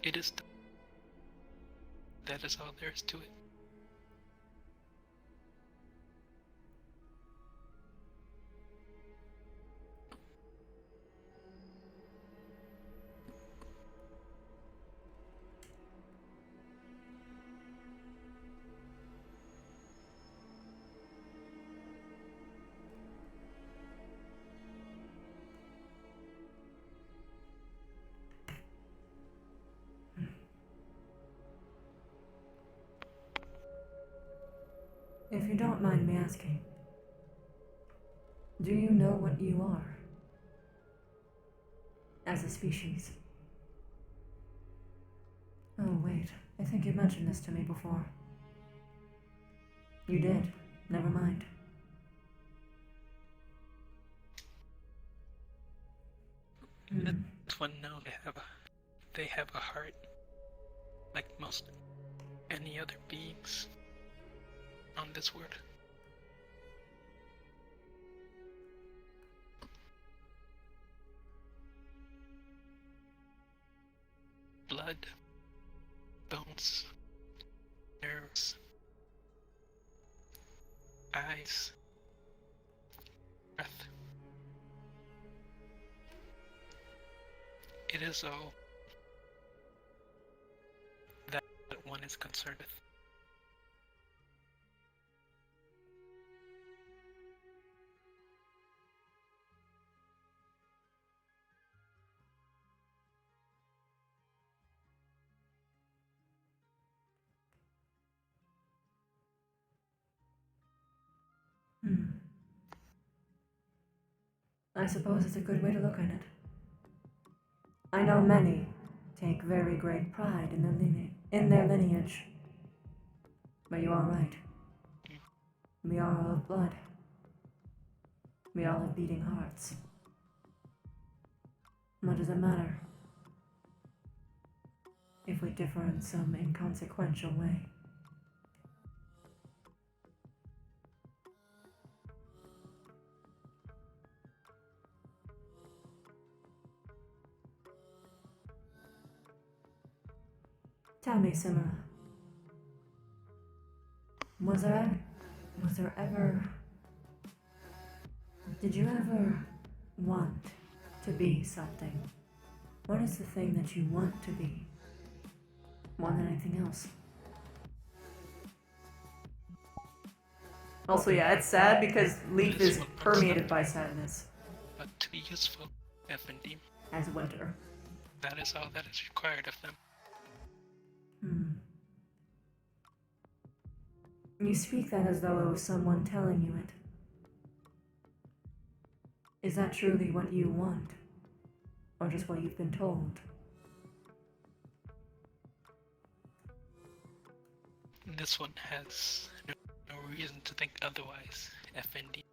Speaker 21: It is that is all there is to it.
Speaker 1: If you don't mind me asking, do you know what you are? As a species? Oh wait, I think you mentioned this to me before. You did. Never mind.
Speaker 21: This one know they have a heart like most any other beings on this world. Blood, bones, nerves, eyes, breath. It is all that one is concerned with.
Speaker 1: I suppose it's a good way to look at it. I know many take very great pride in their lineage. But you are right. We are all of blood. We all have beating hearts. What does it matter if we differ in some inconsequential way? Tell me, Simura, was there ever, did you ever want to be something? What is the thing that you want to be more than anything else? Also, yeah, it's sad because Leaf is permeated by sadness.
Speaker 21: But to be useful, FND.
Speaker 1: As Winter.
Speaker 21: That is all that is required of them.
Speaker 1: You speak that as though it was someone telling you it. Is that truly what you want? Or just what you've been told?
Speaker 21: This one has no reason to think otherwise, FND.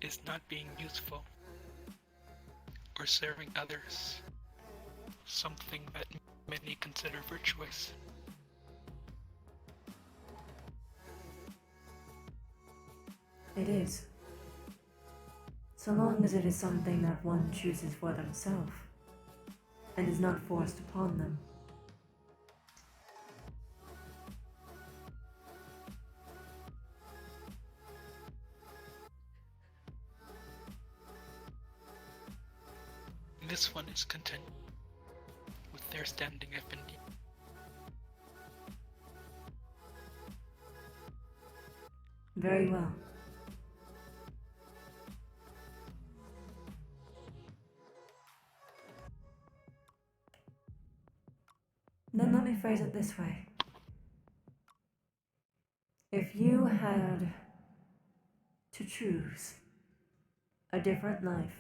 Speaker 21: Is not being useful or serving others something that many consider virtuous?
Speaker 1: It is. So long as it is something that one chooses for themselves and is not forced upon them.
Speaker 21: This one is content with their standing FND.
Speaker 6: Very well. Then let me phrase it this way. If you had to choose a different life,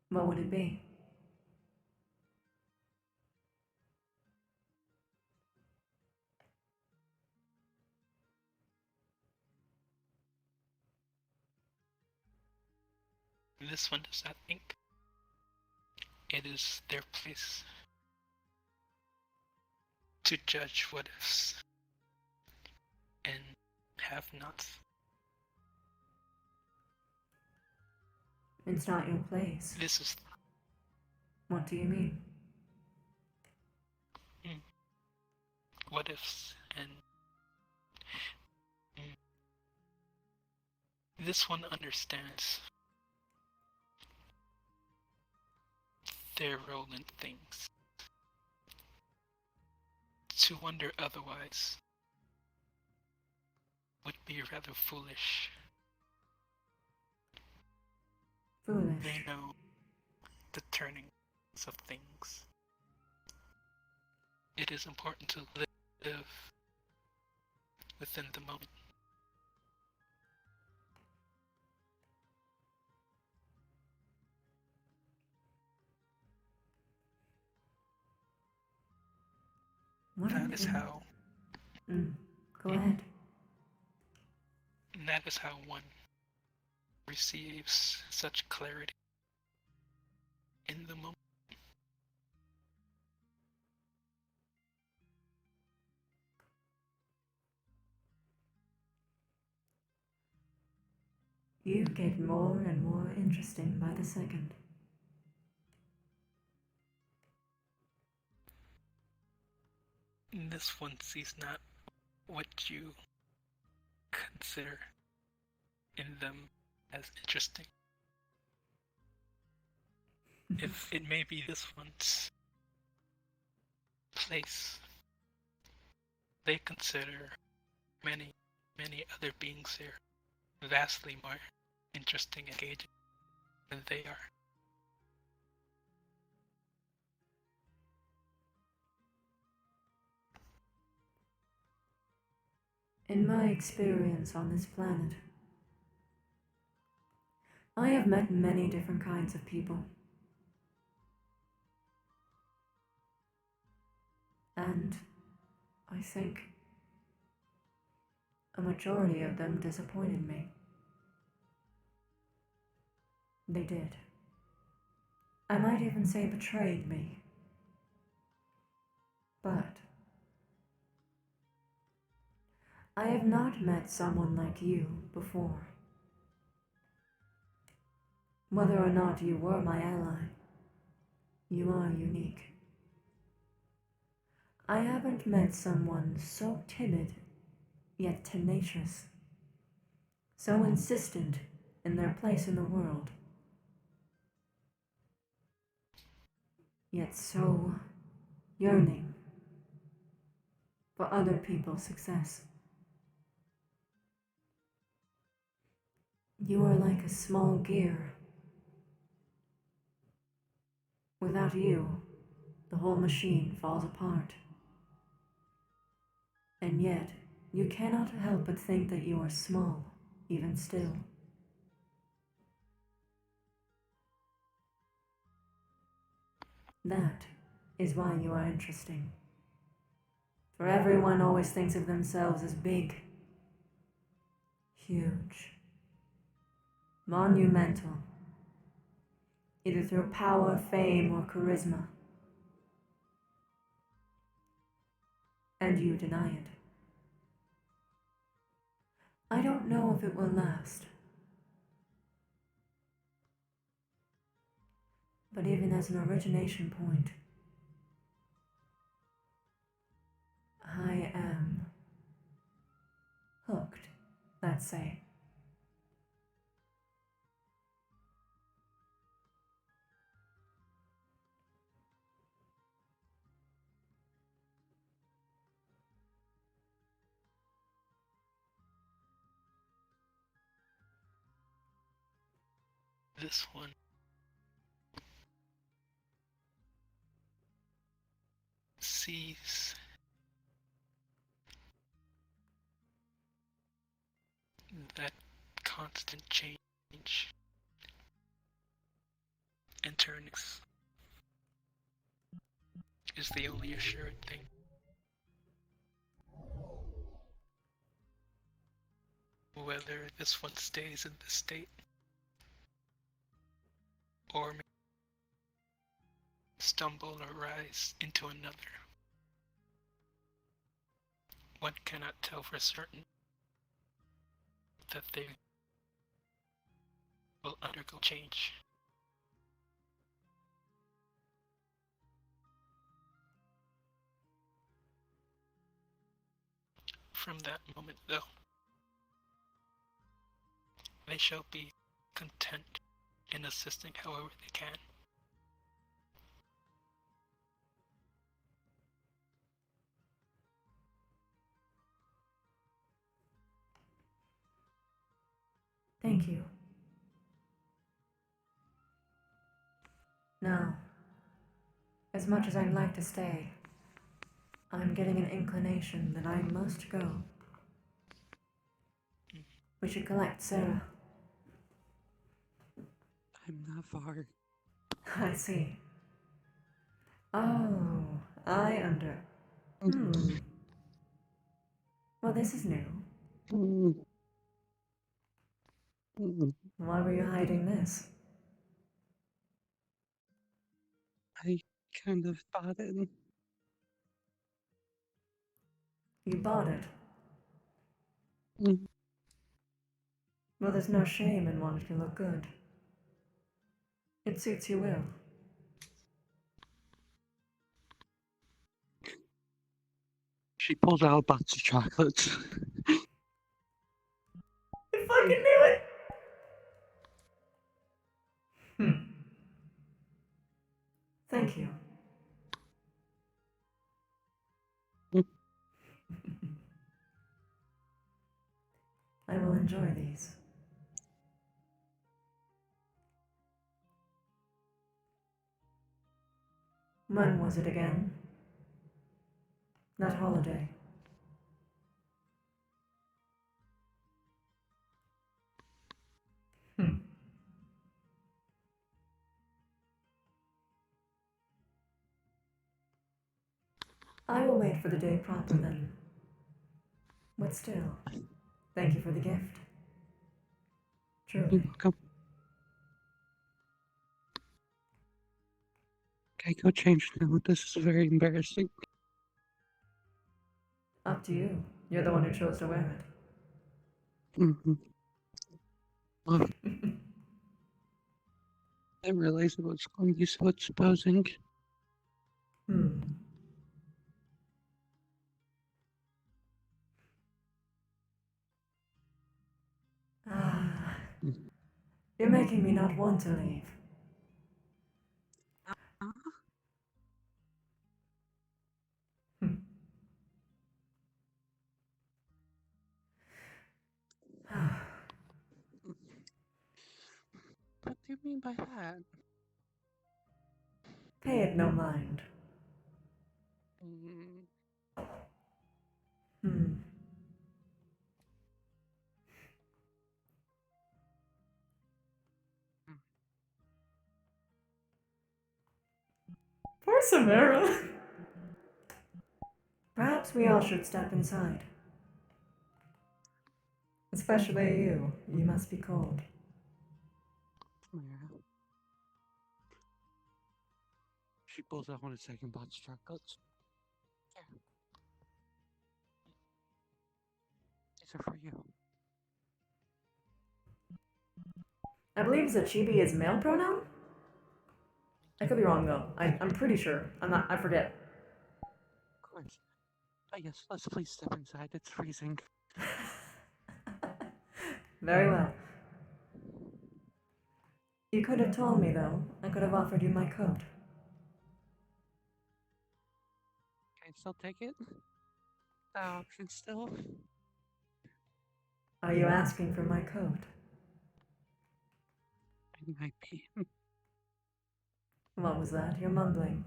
Speaker 6: what would it be?
Speaker 21: This one does not think it is their place to judge what ifs and have nots.
Speaker 6: It's not your place.
Speaker 21: This is.
Speaker 6: What do you mean?
Speaker 21: What ifs and. This one understands their role in things. To wonder otherwise would be rather foolish.
Speaker 6: Foolish.
Speaker 21: They know the turnings of things. It is important to live within the moment. That is how.
Speaker 6: Go ahead.
Speaker 21: That is how one receives such clarity in the moment.
Speaker 6: You get more and more interesting by the second.
Speaker 21: This one sees not what you consider in them as interesting. If it may be this one's place, they consider many other beings here vastly more interesting and engaging than they are.
Speaker 6: In my experience on this planet, I have met many different kinds of people. And I think a majority of them disappointed me. They did. I might even say betrayed me. But I have not met someone like you before. Whether or not you were my ally, you are unique. I haven't met someone so timid, yet tenacious, so insistent in their place in the world, yet so yearning for other people's success. You are like a small gear. Without you, the whole machine falls apart. And yet, you cannot help but think that you are small, even still. That is why you are interesting. For everyone always thinks of themselves as big, huge, monumental, either through power, fame, or charisma. And you deny it. I don't know if it will last. But even as an origination point, I am hooked, let's say.
Speaker 21: this one sees that constant change and turning is the only assured thing. Whether this one stays in this state or may stumble or rise into another, one cannot tell for certain that they will undergo change. From that moment, though, they shall be content in assisting however they can.
Speaker 1: Thank you. Now, as much as I'd like to stay, I'm getting an inclination that I must go. We should collect Sarah.
Speaker 20: I'm not far.
Speaker 1: I see. Oh, Well, this is new. Why were you hiding this?
Speaker 20: I kind of bought it.
Speaker 1: You bought it.
Speaker 20: Mm.
Speaker 1: Well, there's no shame in wanting to look good. It suits you well.
Speaker 20: She pulls out a box of chocolates.
Speaker 1: I fucking knew it! Thank you. I will enjoy these. When was it again? That holiday. I will wait for the day proper then. But still, thank you for the gift. Truly.
Speaker 20: You're welcome. Okay, go change now. This is very embarrassing.
Speaker 1: Up to you. You're the one who chose to wear it.
Speaker 20: Mm-hmm. Well, I didn't realize it was going to be so exposing.
Speaker 1: You're making me not want to leave.
Speaker 20: What do you mean by that?
Speaker 1: Pay it no mind. Poor Samara. Perhaps we all should step inside. Especially you. You must be cold.
Speaker 20: She pulls out one of the second box of chocolates. Yeah. These are for you.
Speaker 1: I believe that chibi is male pronoun? I could be wrong though. I'm pretty sure. I forget.
Speaker 20: Of course. Oh yes, let's please step inside. It's freezing.
Speaker 1: Very well. You could have told me though. I could have offered you my coat.
Speaker 20: Can I still take it? The option still?
Speaker 1: Are you asking for my coat?
Speaker 20: I might be.
Speaker 1: What was that? You're mumbling.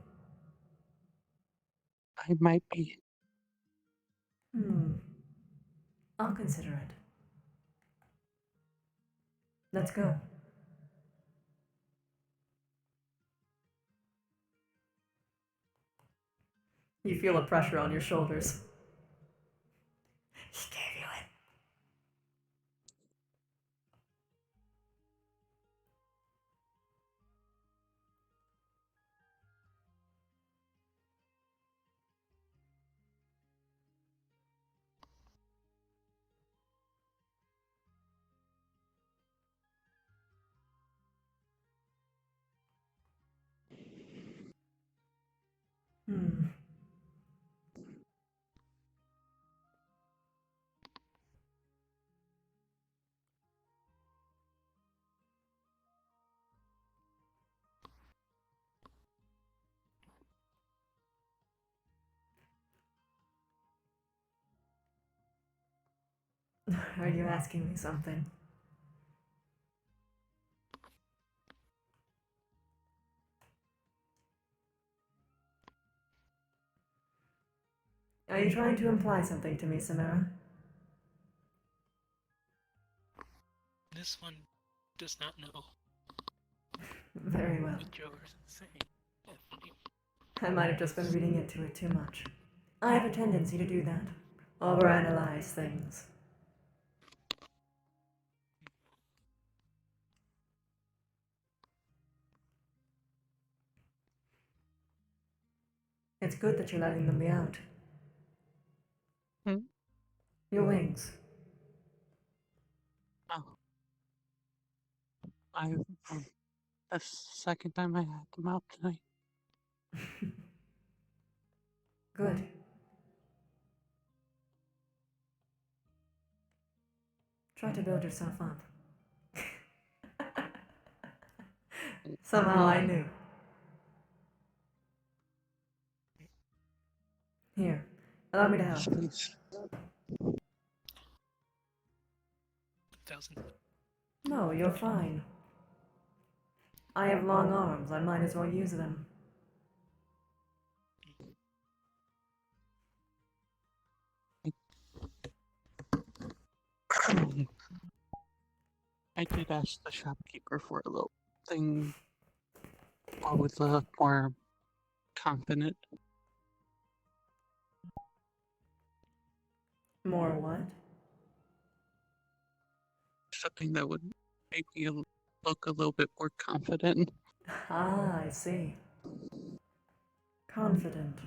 Speaker 20: I might be.
Speaker 1: I'll consider it. Let's go. You feel a pressure on your shoulders. He gave you it. Are you asking me something? Are you trying to imply something to me, Samara?
Speaker 21: This one does not know.
Speaker 1: Very well.
Speaker 21: What you're saying, Bethany.
Speaker 1: I might have just been reading into it too much. I have a tendency to do that. Overanalyze things. It's good that you're letting them be out. Your wings.
Speaker 20: Oh. That's the second time I had them out tonight.
Speaker 1: Good. Try to build yourself up. Somehow I knew. Here, allow me to help.
Speaker 20: Please.
Speaker 21: 1,000.
Speaker 1: No, you're fine. I have long arms, I might as well use them.
Speaker 20: I did ask the shopkeeper for a little thing. I would look more confident.
Speaker 1: More what?
Speaker 20: Something that would make me look a little bit more confident.
Speaker 1: Ah, I see. Confident.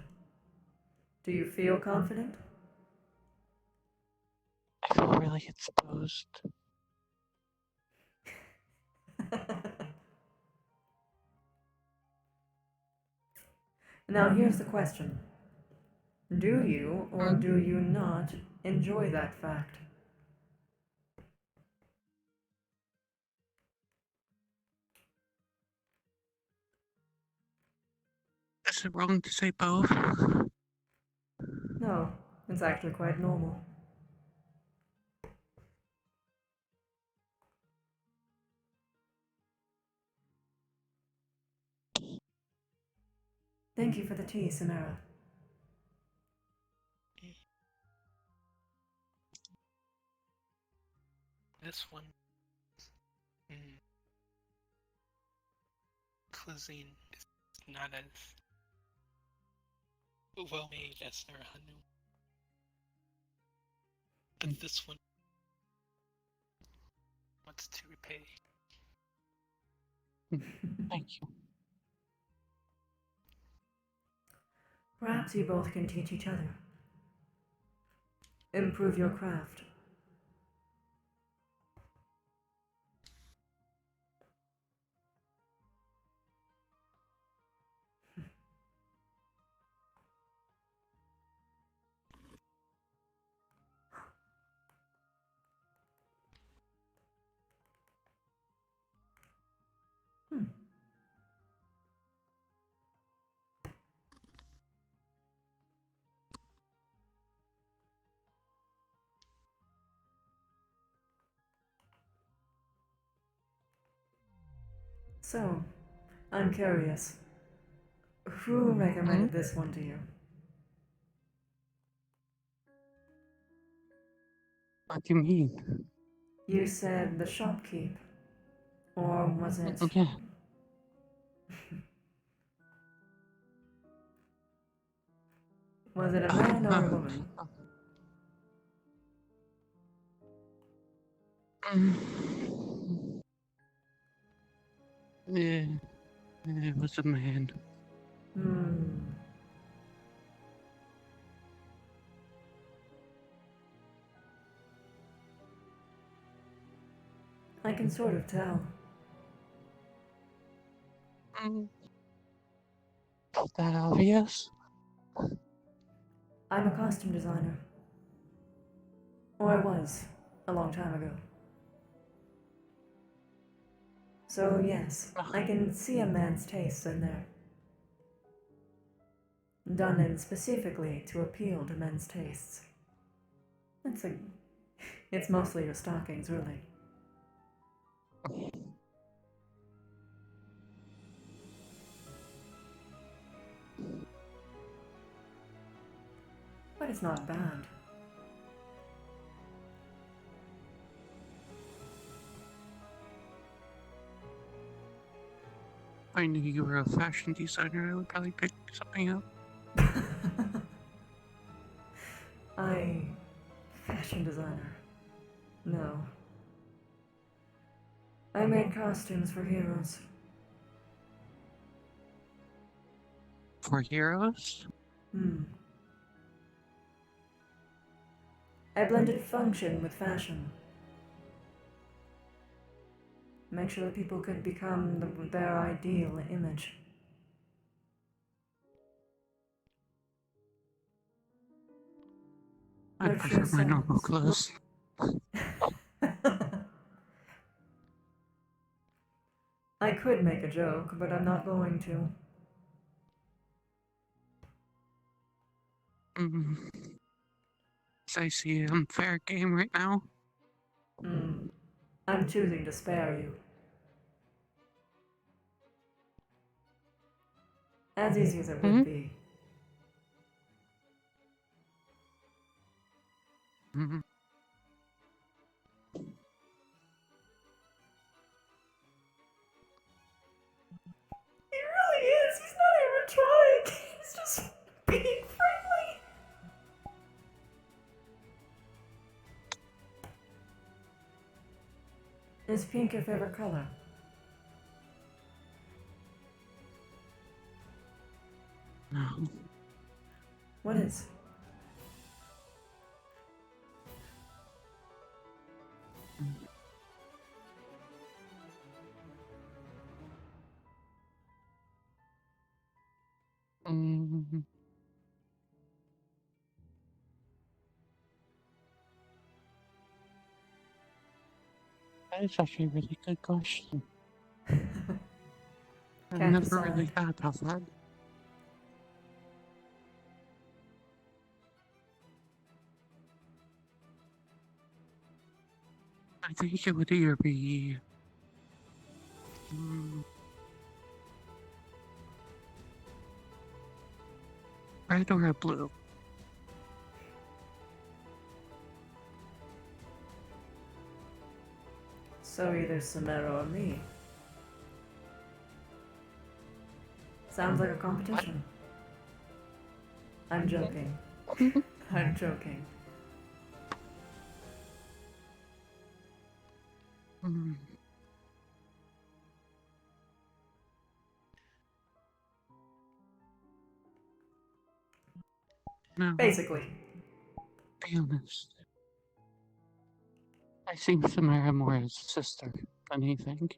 Speaker 1: Do you feel confident?
Speaker 20: I feel really exposed.
Speaker 1: Now here's the question. Do you or do you not enjoy that fact?
Speaker 20: Is it wrong to say both?
Speaker 1: No, it's actually quite normal. Thank you for the tea, Samara.
Speaker 21: This one. Cuisine is not as well made as their Hanu. But this one wants to repay.
Speaker 20: Thank you.
Speaker 1: Perhaps you both can teach each other. Improve your craft. So, I'm curious. Who recommended this one to you?
Speaker 20: What do you mean?
Speaker 1: You said the shopkeep. Or was it...
Speaker 20: Yeah.
Speaker 1: Was it a man or a woman?
Speaker 20: Yeah, it was a man.
Speaker 1: I can sort of tell.
Speaker 20: Is that obvious?
Speaker 1: I'm a costume designer. Or I was, a long time ago. So yes, I can see a man's taste in there. Done in specifically to appeal to men's tastes. It's mostly your stockings, really. But it's not bad.
Speaker 20: If I knew you were a fashion designer, I would probably pick something up.
Speaker 1: Fashion designer. No. I made costumes for heroes.
Speaker 20: For heroes?
Speaker 1: I blended function with fashion. Make sure that people could become their ideal image.
Speaker 20: I prefer my normal clothes.
Speaker 1: I could make a joke, but I'm not going to.
Speaker 20: As I see an unfair game right now.
Speaker 1: I'm choosing to spare you. As easy as it would be. He really is. He's not even trying. He's just being friendly. Is pink your favorite color?
Speaker 20: No.
Speaker 1: What is?
Speaker 20: That is actually a really good question. I've
Speaker 1: Can't
Speaker 20: never
Speaker 1: decide.
Speaker 20: really thought about that. I think it would either be red or a blue.
Speaker 1: So either Samara or me. Sounds like a competition. I'm joking. I'm joking.
Speaker 20: No.
Speaker 1: Basically.
Speaker 20: Be honest. I see Samara more as a sister than anything.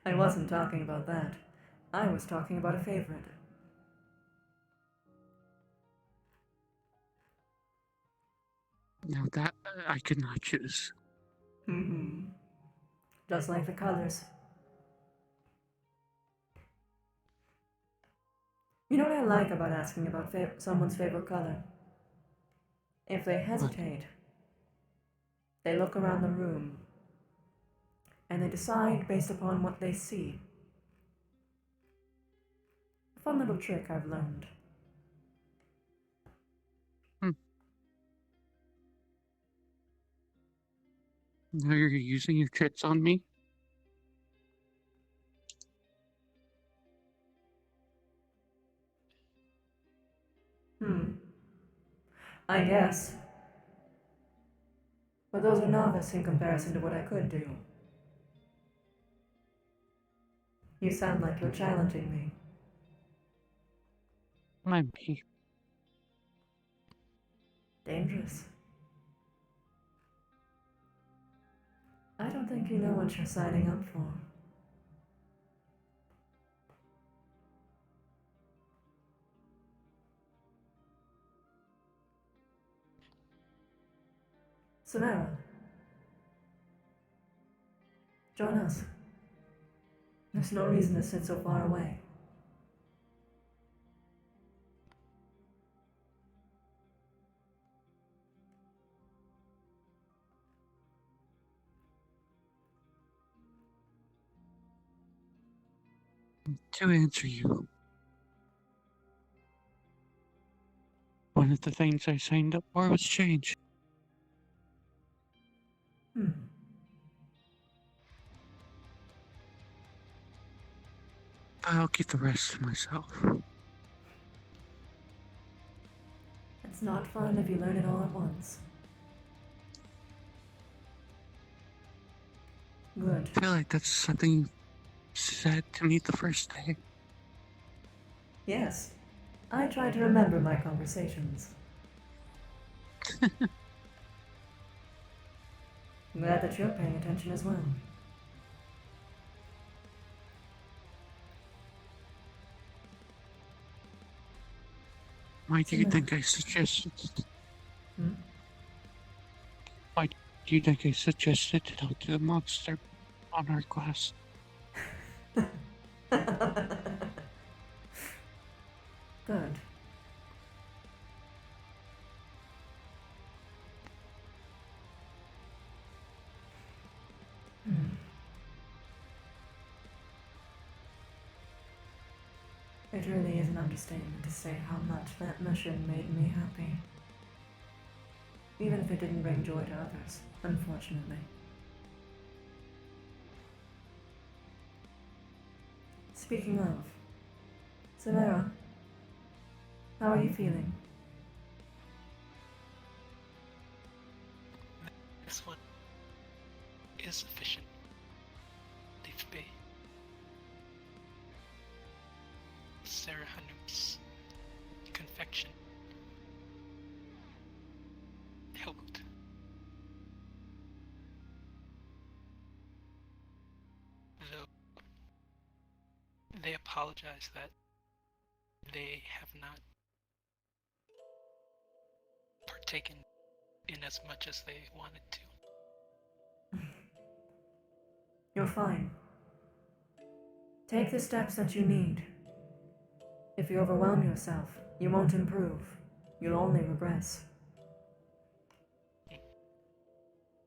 Speaker 1: I wasn't talking about that. I was talking about a favorite.
Speaker 20: Now that I could not choose.
Speaker 1: Just like the colors. You know what I like about asking about someone's favorite color? If they hesitate, they look around the room, and they decide based upon what they see. A fun little trick I've learned.
Speaker 20: Now you're using your tits on me?
Speaker 1: I guess. But those are novice in comparison to what I could do. You sound like you're challenging me.
Speaker 20: Might be.
Speaker 1: Dangerous. I don't think you know what you're signing up for. Samara. Join us. There's no reason to sit so far away.
Speaker 20: To answer you, one of the things I signed up for was change. I'll keep the rest to myself.
Speaker 1: It's not fun if you learn it all at once. Good.
Speaker 20: I feel like that's something you said to me the first day.
Speaker 1: Yes. I try to remember my conversations. Glad that you're paying attention as well.
Speaker 20: Why do you think I suggested? Why do you think I suggested to talk to the monster on our class?
Speaker 1: Good. It really is an understatement to say how much that mission made me happy. Even if it didn't bring joy to others, unfortunately. Speaking of, Samara, how are you feeling?
Speaker 21: This one is sufficient. Leaf Bay. Sarah Hanum's confection helped. Though they apologize that they have not partaken in as much as they wanted to.
Speaker 1: You're fine. Take the steps that you need. If you overwhelm yourself, you won't improve. You'll only regress.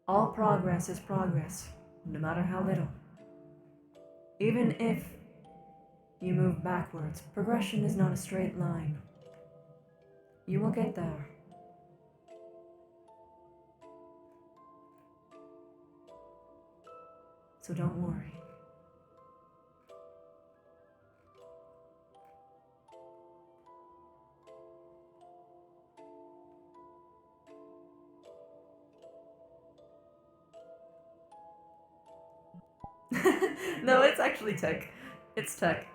Speaker 1: All progress is progress, no matter how little. Even if you move backwards, progression is not a straight line. You will get there. So don't worry. No, it's actually tech. It's tech.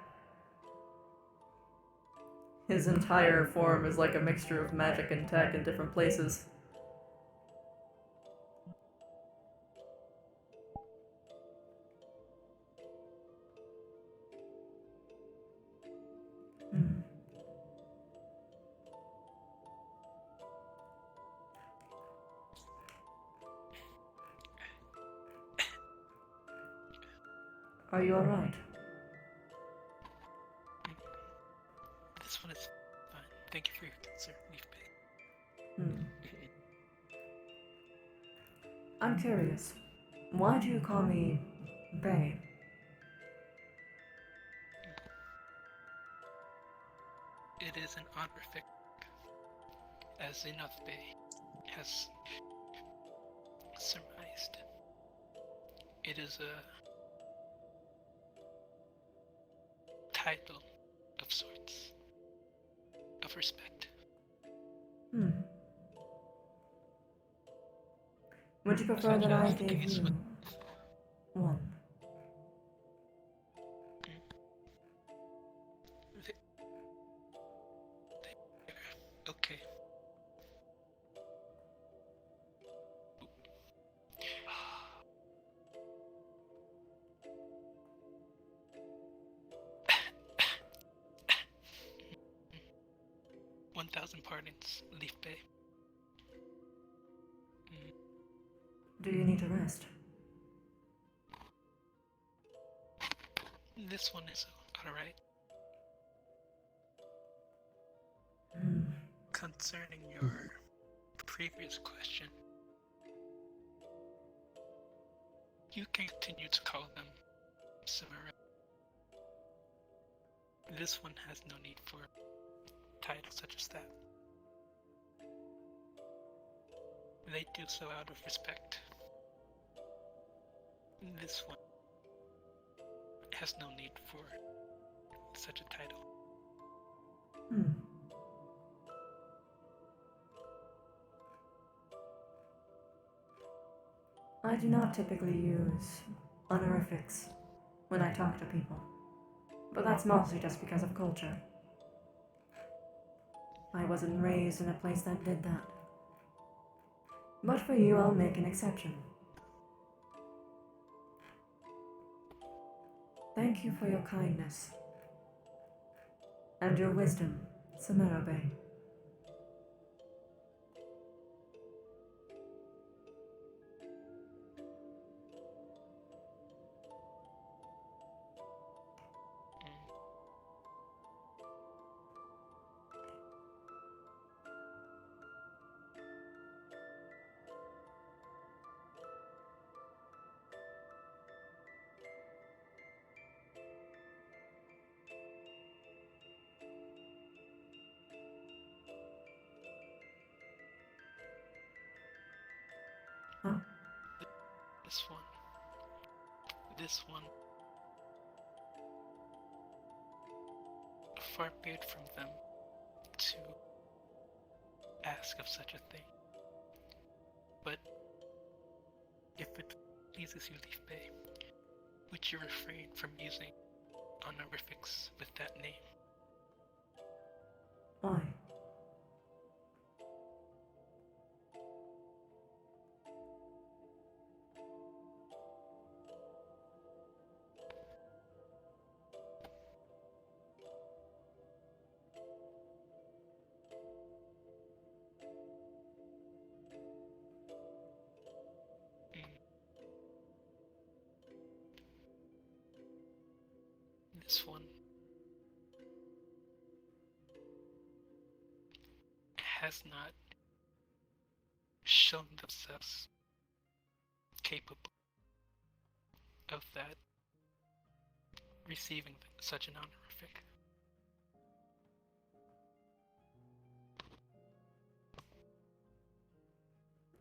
Speaker 1: His entire form is like a mixture of magic and tech in different places. Are you alright?
Speaker 21: This one is fine. Thank you for your concern, Leaf Bay.
Speaker 1: I'm curious. Why do you call me Bay.
Speaker 21: It is an honorific, as enough Bay has surmised. It is a title of sorts, of respect.
Speaker 1: Would you prefer that I gave you one?
Speaker 21: Okay. $1,000 pardons, Leaf Bay.
Speaker 1: Do you need to rest?
Speaker 21: This one is alright. Concerning your previous question, you can continue to call them Samara. This one has no need for titles such as that. They do so out of respect. This one has no need for such a title.
Speaker 1: I do not typically use honorifics when I talk to people, but that's mostly just because of culture. I wasn't raised in a place that did that. But for you, I'll make an exception. Thank you for your kindness and your wisdom, Samara Bay.
Speaker 21: This one, far be it from them to ask of such a thing. But if it pleases you, Leaf Bay, would you refrain from using honorifics with that name?
Speaker 1: Why?
Speaker 21: This one has not shown themselves capable of that, receiving such an honorific.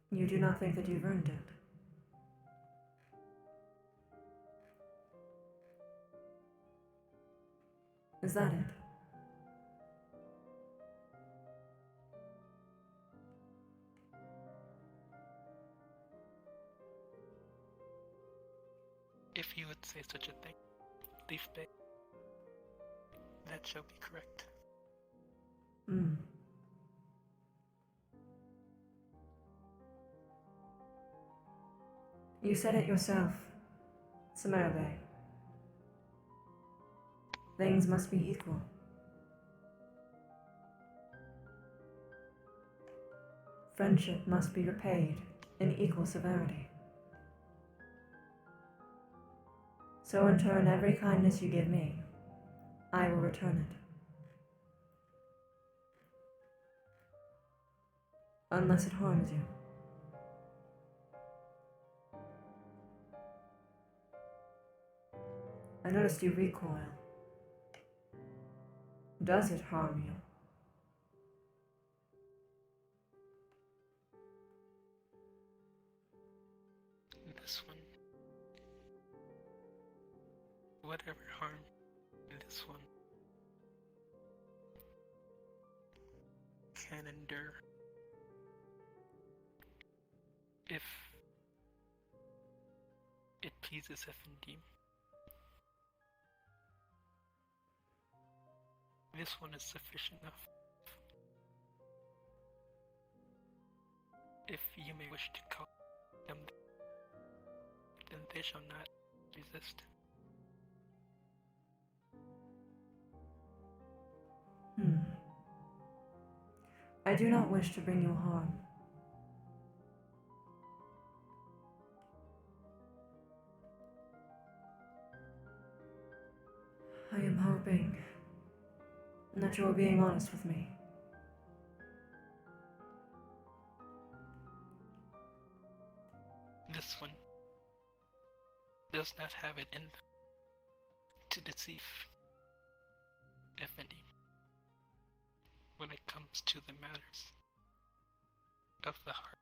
Speaker 1: You do not think that you've earned it? Is that it?
Speaker 21: If you would say such a thing, Leaf Bay, that shall be correct.
Speaker 1: You said it yourself, Samara Bay. Things must be equal. Friendship must be repaid in equal severity. So in turn, every kindness you give me, I will return it. Unless it harms you. I noticed you recoil. Does it harm you?
Speaker 21: This one. Whatever harm this one can endure. If it pleases FND. This one is sufficient enough. If you may wish to call them, then they shall not resist.
Speaker 1: I do not wish to bring you harm. I am hoping that you are being honest with me.
Speaker 21: This one does not have it in them to deceive FND when it comes to the matters of the heart.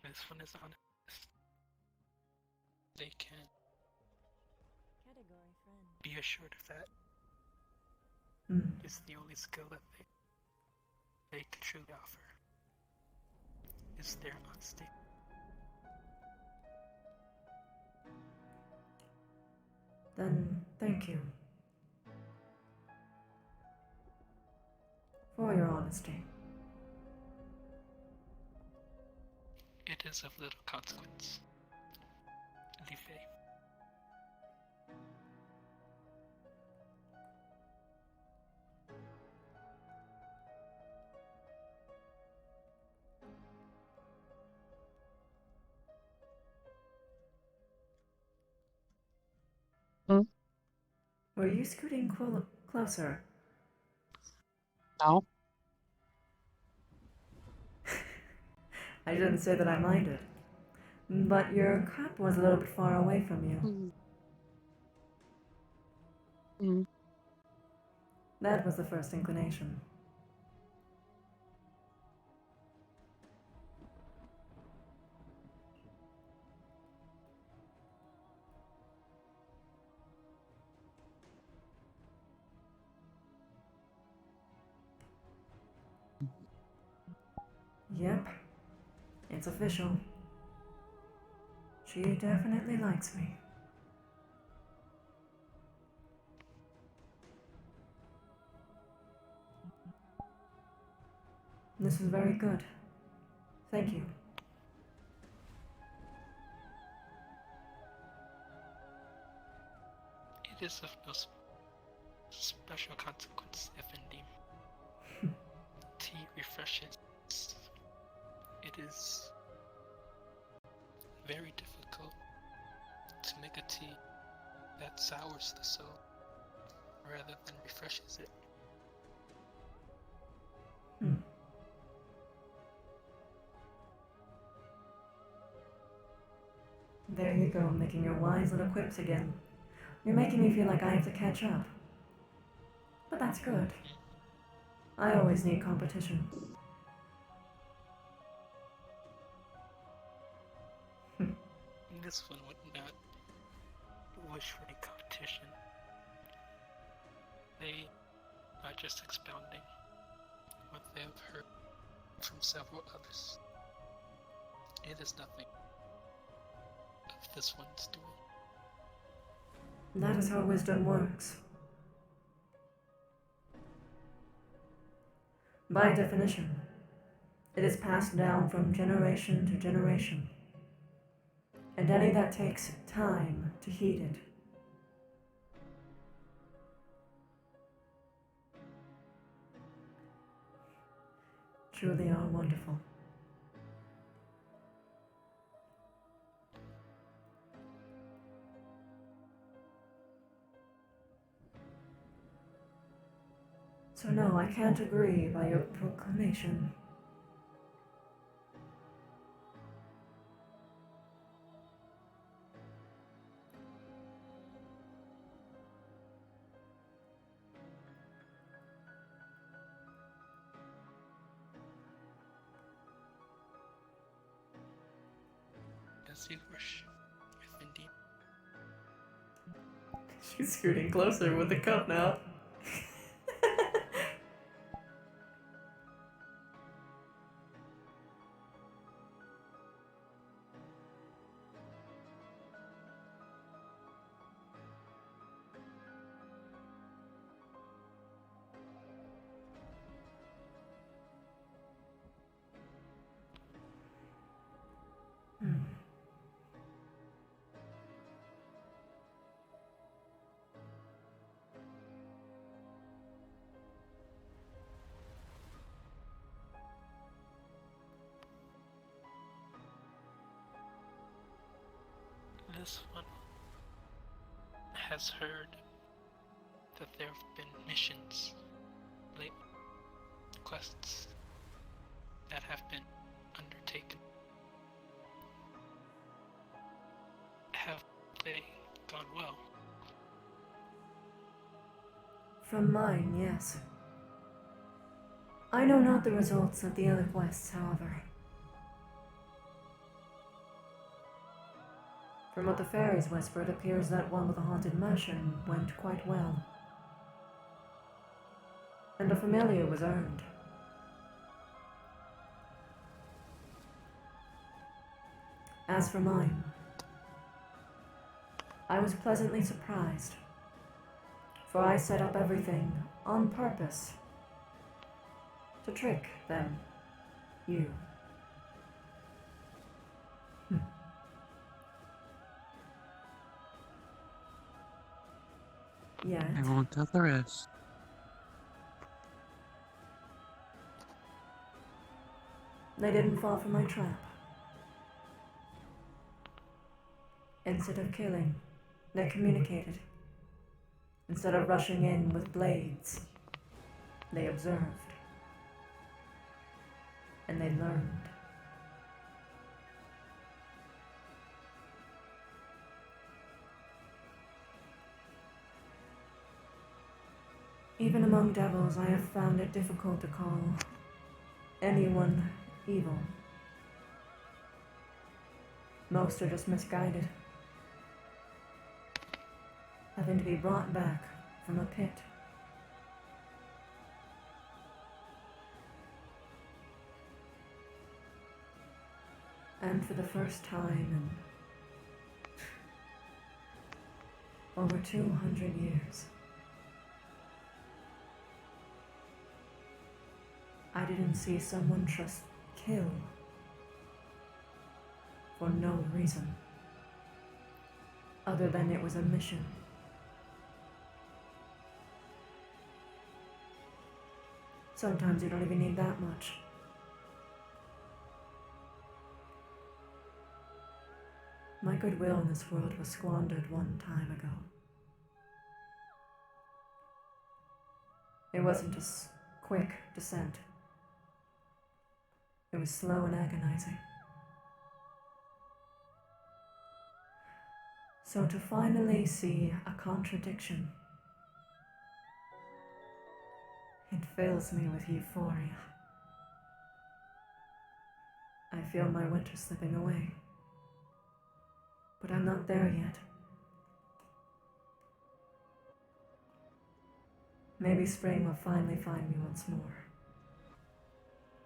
Speaker 21: This one is honest. They can be assured of that. It's the only skill that they can truly offer. Is their honesty.
Speaker 1: Then thank you for your honesty.
Speaker 21: It is of little consequence. Leave.
Speaker 1: Were you scooting closer?
Speaker 20: No.
Speaker 1: I didn't say that I minded, but your crap was a little bit far away from you. That was the first inclination. Yep, it's official. She definitely likes me. This is very good. Thank you.
Speaker 21: It is of no special consequence, FND. Tea refreshes. It is very difficult to make a tea that sours the soul rather than refreshes it.
Speaker 1: There you go, making your wise little quips again. You're making me feel like I have to catch up. But that's good. I always need competition.
Speaker 21: This one would not wish for any competition. They are just expounding what they have heard from several others. It is nothing of this one's doing.
Speaker 1: That is how wisdom works. By definition, it is passed down from generation to generation, and any that takes time to heed it truly are wonderful. So no, I can't agree by your proclamation.
Speaker 21: Yes, you wish. If indeed.
Speaker 1: She's scooting closer with the cup now.
Speaker 21: This one has heard that there have been missions, late quests that have been undertaken. Have they gone well?
Speaker 1: From mine, yes. I know not the results of the other quests, however. From what the fairies whisper, it appears that one with the haunted mansion went quite well. And a familiar was earned. As for mine, I was pleasantly surprised, for I set up everything on purpose to trick them, you. Yet,
Speaker 20: I won't tell the rest.
Speaker 1: they didn't fall for my trap. Instead of killing, they communicated. Instead of rushing in with blades, they observed. And they learned. Even among devils, I have found it difficult to call anyone evil. Most are just misguided, having to be brought back from a pit. And for the first time in over 200 years, I didn't see someone just kill for no reason, other than it was a mission. Sometimes you don't even need that much. My goodwill in this world was squandered one time ago. It wasn't a quick descent. It was slow and agonizing. So to finally see a contradiction, it fills me with euphoria. I feel my winter slipping away. But I'm not there yet. Maybe spring will finally find me once more.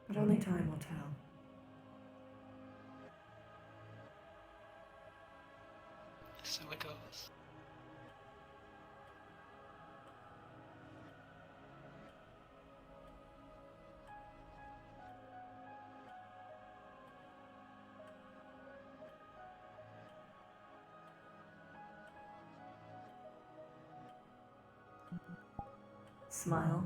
Speaker 1: But only time will tell.
Speaker 21: So it goes.
Speaker 1: Smile.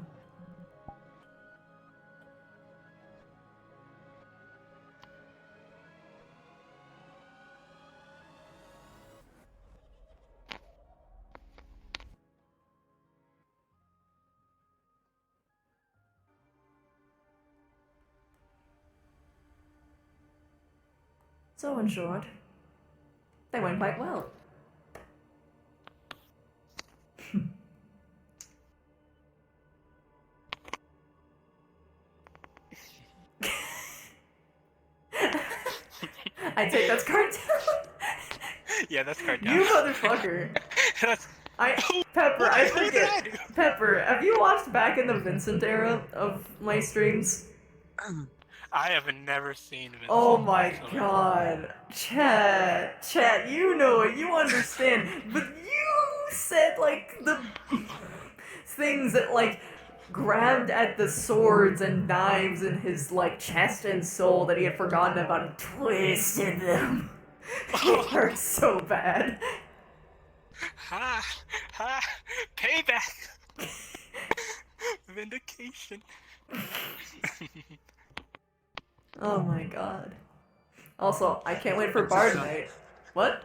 Speaker 1: So in short, they went quite well. I take that card down.
Speaker 21: Yeah, that's card
Speaker 1: You
Speaker 21: down.
Speaker 1: motherfucker.
Speaker 21: That's...
Speaker 1: Pepper, I
Speaker 21: What did
Speaker 1: forget.
Speaker 21: I do?
Speaker 1: Pepper, have you watched back in the Vincent era of my streams?
Speaker 21: I have never seen Vincent.
Speaker 1: Oh my god. Chat, you know it, you understand. But you said, like, the things that, like, grabbed at the swords and knives in his, like, chest and soul that he had forgotten about and twisted them. It hurts so bad.
Speaker 21: Ha! Ha! Payback! Vindication.
Speaker 1: Oh my god. Also, I can't wait for Bard Night. What?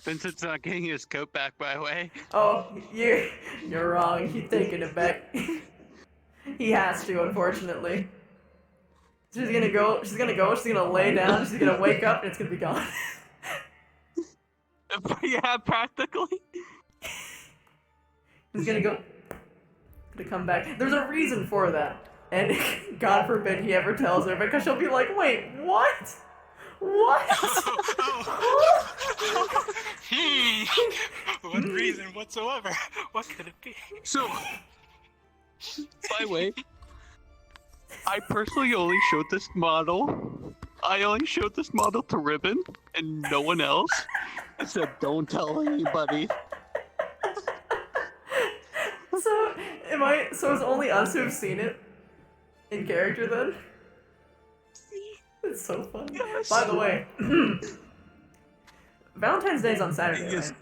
Speaker 20: Vincent's not getting his coat back, by the way.
Speaker 1: Oh, you're wrong. He's taking it back. He has to, unfortunately. She's gonna go, she's gonna lay down, she's gonna wake up, and it's gonna be gone.
Speaker 20: Yeah, practically.
Speaker 1: He's gonna come back. There's a reason for that. And God forbid he ever tells her, because she'll be like, wait, what? What?
Speaker 21: What reason whatsoever? What could it be?
Speaker 20: So, by the way, I personally only showed this model. I only showed this model to Ribbon and no one else. I said, don't tell anybody.
Speaker 1: So it's only us who've seen it in character then? It's so funny. Yes. By the way, Valentine's Day's on Saturday,
Speaker 20: Yes.
Speaker 1: right?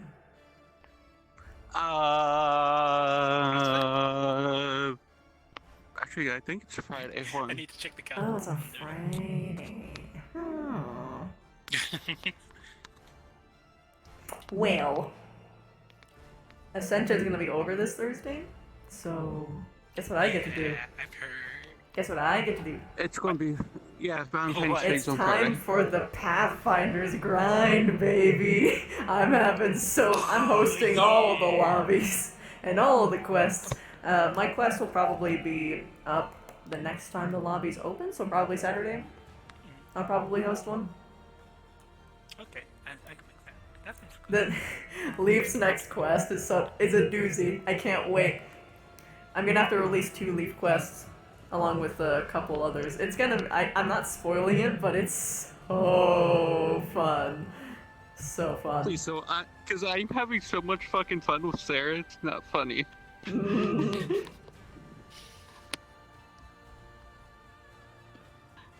Speaker 20: Actually, I think it's a Friday. Hold on.
Speaker 21: I need to check the calendar.
Speaker 1: Oh, it's a Friday. Oh. Well, Ascension's gonna be over this Thursday, so guess what I get to do?
Speaker 21: I've heard.
Speaker 1: Guess what I get to do?
Speaker 20: It's going to be, yeah, Valentine's
Speaker 1: It's
Speaker 20: Day's on
Speaker 1: time
Speaker 20: Friday.
Speaker 1: for the Pathfinders grind, baby. I'm hosting all of the lobbies and all of the quests. My quest will probably be up the next time the lobby's open, so probably Saturday. I'll probably host one.
Speaker 21: Okay, I can make that. That sounds good.
Speaker 1: The Leaf's next quest is a doozy. I can't wait. I'm gonna have to release 2 Leaf quests along with a couple others. It's gonna. I'm not spoiling it, but it's so fun. So fun.
Speaker 20: Please, because I'm having so much fucking fun with Sarah, it's not funny.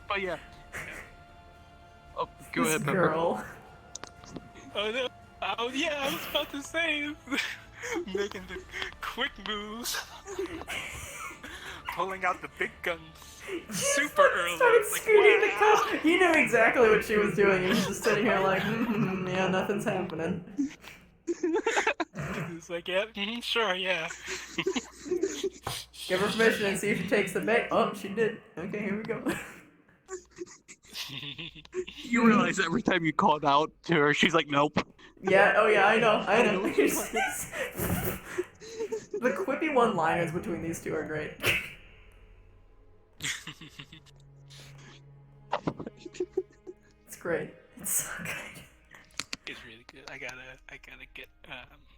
Speaker 20: But yeah. Oh, go
Speaker 1: This
Speaker 20: ahead, Pepper.
Speaker 1: girl.
Speaker 21: Oh no! Oh yeah, I was about to say, making the quick moves, pulling out the big guns, super early.
Speaker 1: Started
Speaker 21: Like,
Speaker 1: scooting the
Speaker 21: wow.
Speaker 1: car. You knew exactly what she was doing. You was just sitting here like, yeah, nothing's happening.
Speaker 21: It's like, yeah, sure, yeah.
Speaker 1: Give her permission and see if she takes the bait. Oh, she did. Okay, here we go.
Speaker 20: You realize every time you called out to her, she's like, nope.
Speaker 1: Yeah, oh yeah, I know. The quippy one-liners between these two are great. It's great. It's so good.
Speaker 21: It's really good. I gotta get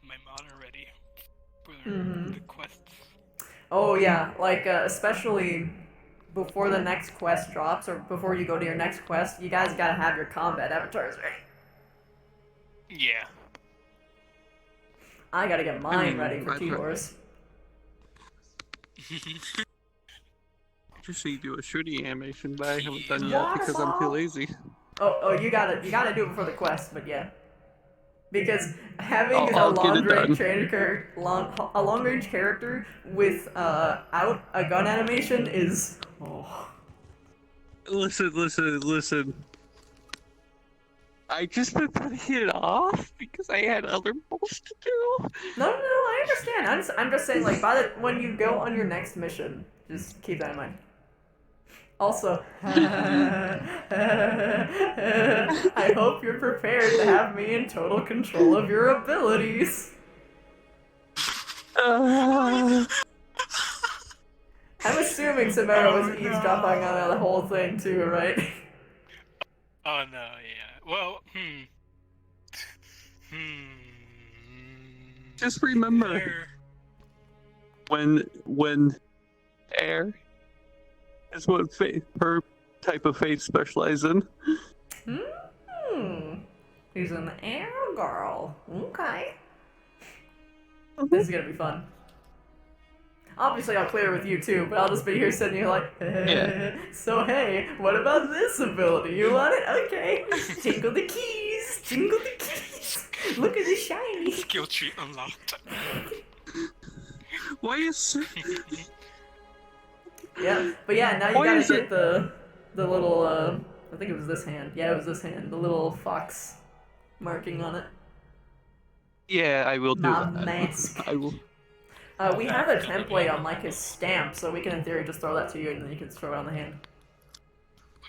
Speaker 21: my modder ready for
Speaker 1: Mhm.
Speaker 21: the quests.
Speaker 1: Oh yeah, like especially before the next quest drops or before you go to your next quest, you guys gotta have your combat avatars ready.
Speaker 21: Yeah.
Speaker 1: I gotta get mine ready for T-Horse.
Speaker 20: Just so you do a shooting animation, but I haven't done yet because I'm too lazy.
Speaker 1: Oh, you gotta do it before the quest, but yeah. Because having
Speaker 20: I'll get it done.
Speaker 1: a long range character without a gun animation is
Speaker 20: Listen. I just been putting it off because I had other balls to do.
Speaker 1: No, I understand. I'm just saying, like, when you go on your next mission, just keep that in mind. Also, I hope you're prepared to have me in total control of your abilities. I'm assuming Samara was eavesdropping on the whole thing too, right?
Speaker 21: Oh no, yeah. Well,
Speaker 20: Just remember when air is what her type of faith specializes in.
Speaker 1: He's an air girl. Okay. This is gonna be fun. Obviously, I'll clear with you too, but I'll just be here sitting here like, so hey, what about this ability? You want it? Okay. Jingle the keys. Jingle the keys. Look at the shiny.
Speaker 21: Skill tree unlocked.
Speaker 20: Why is
Speaker 1: Yeah, but yeah, now you gotta get the little, I think it was this hand. Yeah, it was this hand. The little fox marking on it.
Speaker 20: Yeah, I will do
Speaker 1: My
Speaker 20: that.
Speaker 1: mask.
Speaker 20: I will.
Speaker 1: We have a template on like his stamp, so we can in theory just throw that to you and then you can throw it on the hand.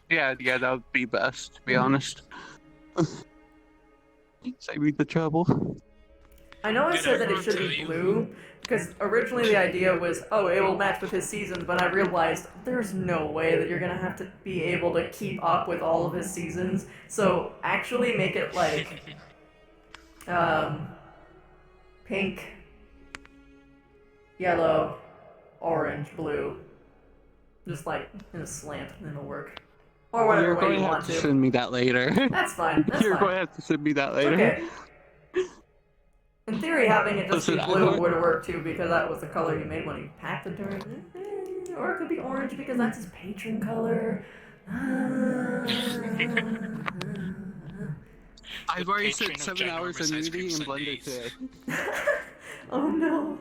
Speaker 20: Yeah, that would be best, to be honest. Save me the trouble.
Speaker 1: I know I said that it should be blue, because originally the idea was, oh, it will match with his seasons, but I realized there's no way that you're gonna have to be able to keep up with all of his seasons, so actually make it like, pink, yellow, orange, blue. Just like in a slant, and it'll work. Or whatever
Speaker 20: You're
Speaker 1: way
Speaker 20: going
Speaker 1: you
Speaker 20: to
Speaker 1: want
Speaker 20: have to
Speaker 1: to.
Speaker 20: send me that later.
Speaker 1: That's fine. That's
Speaker 20: You're
Speaker 1: fine.
Speaker 20: going to have to send me that later.
Speaker 1: Okay. In theory, having it just be
Speaker 20: Listen,
Speaker 1: blue would work too, because that was the color you made when he packed the dirt. Or it could be orange because that's his patron color.
Speaker 20: I've already spent 7 hours in Unity and Blender today.
Speaker 1: Oh no.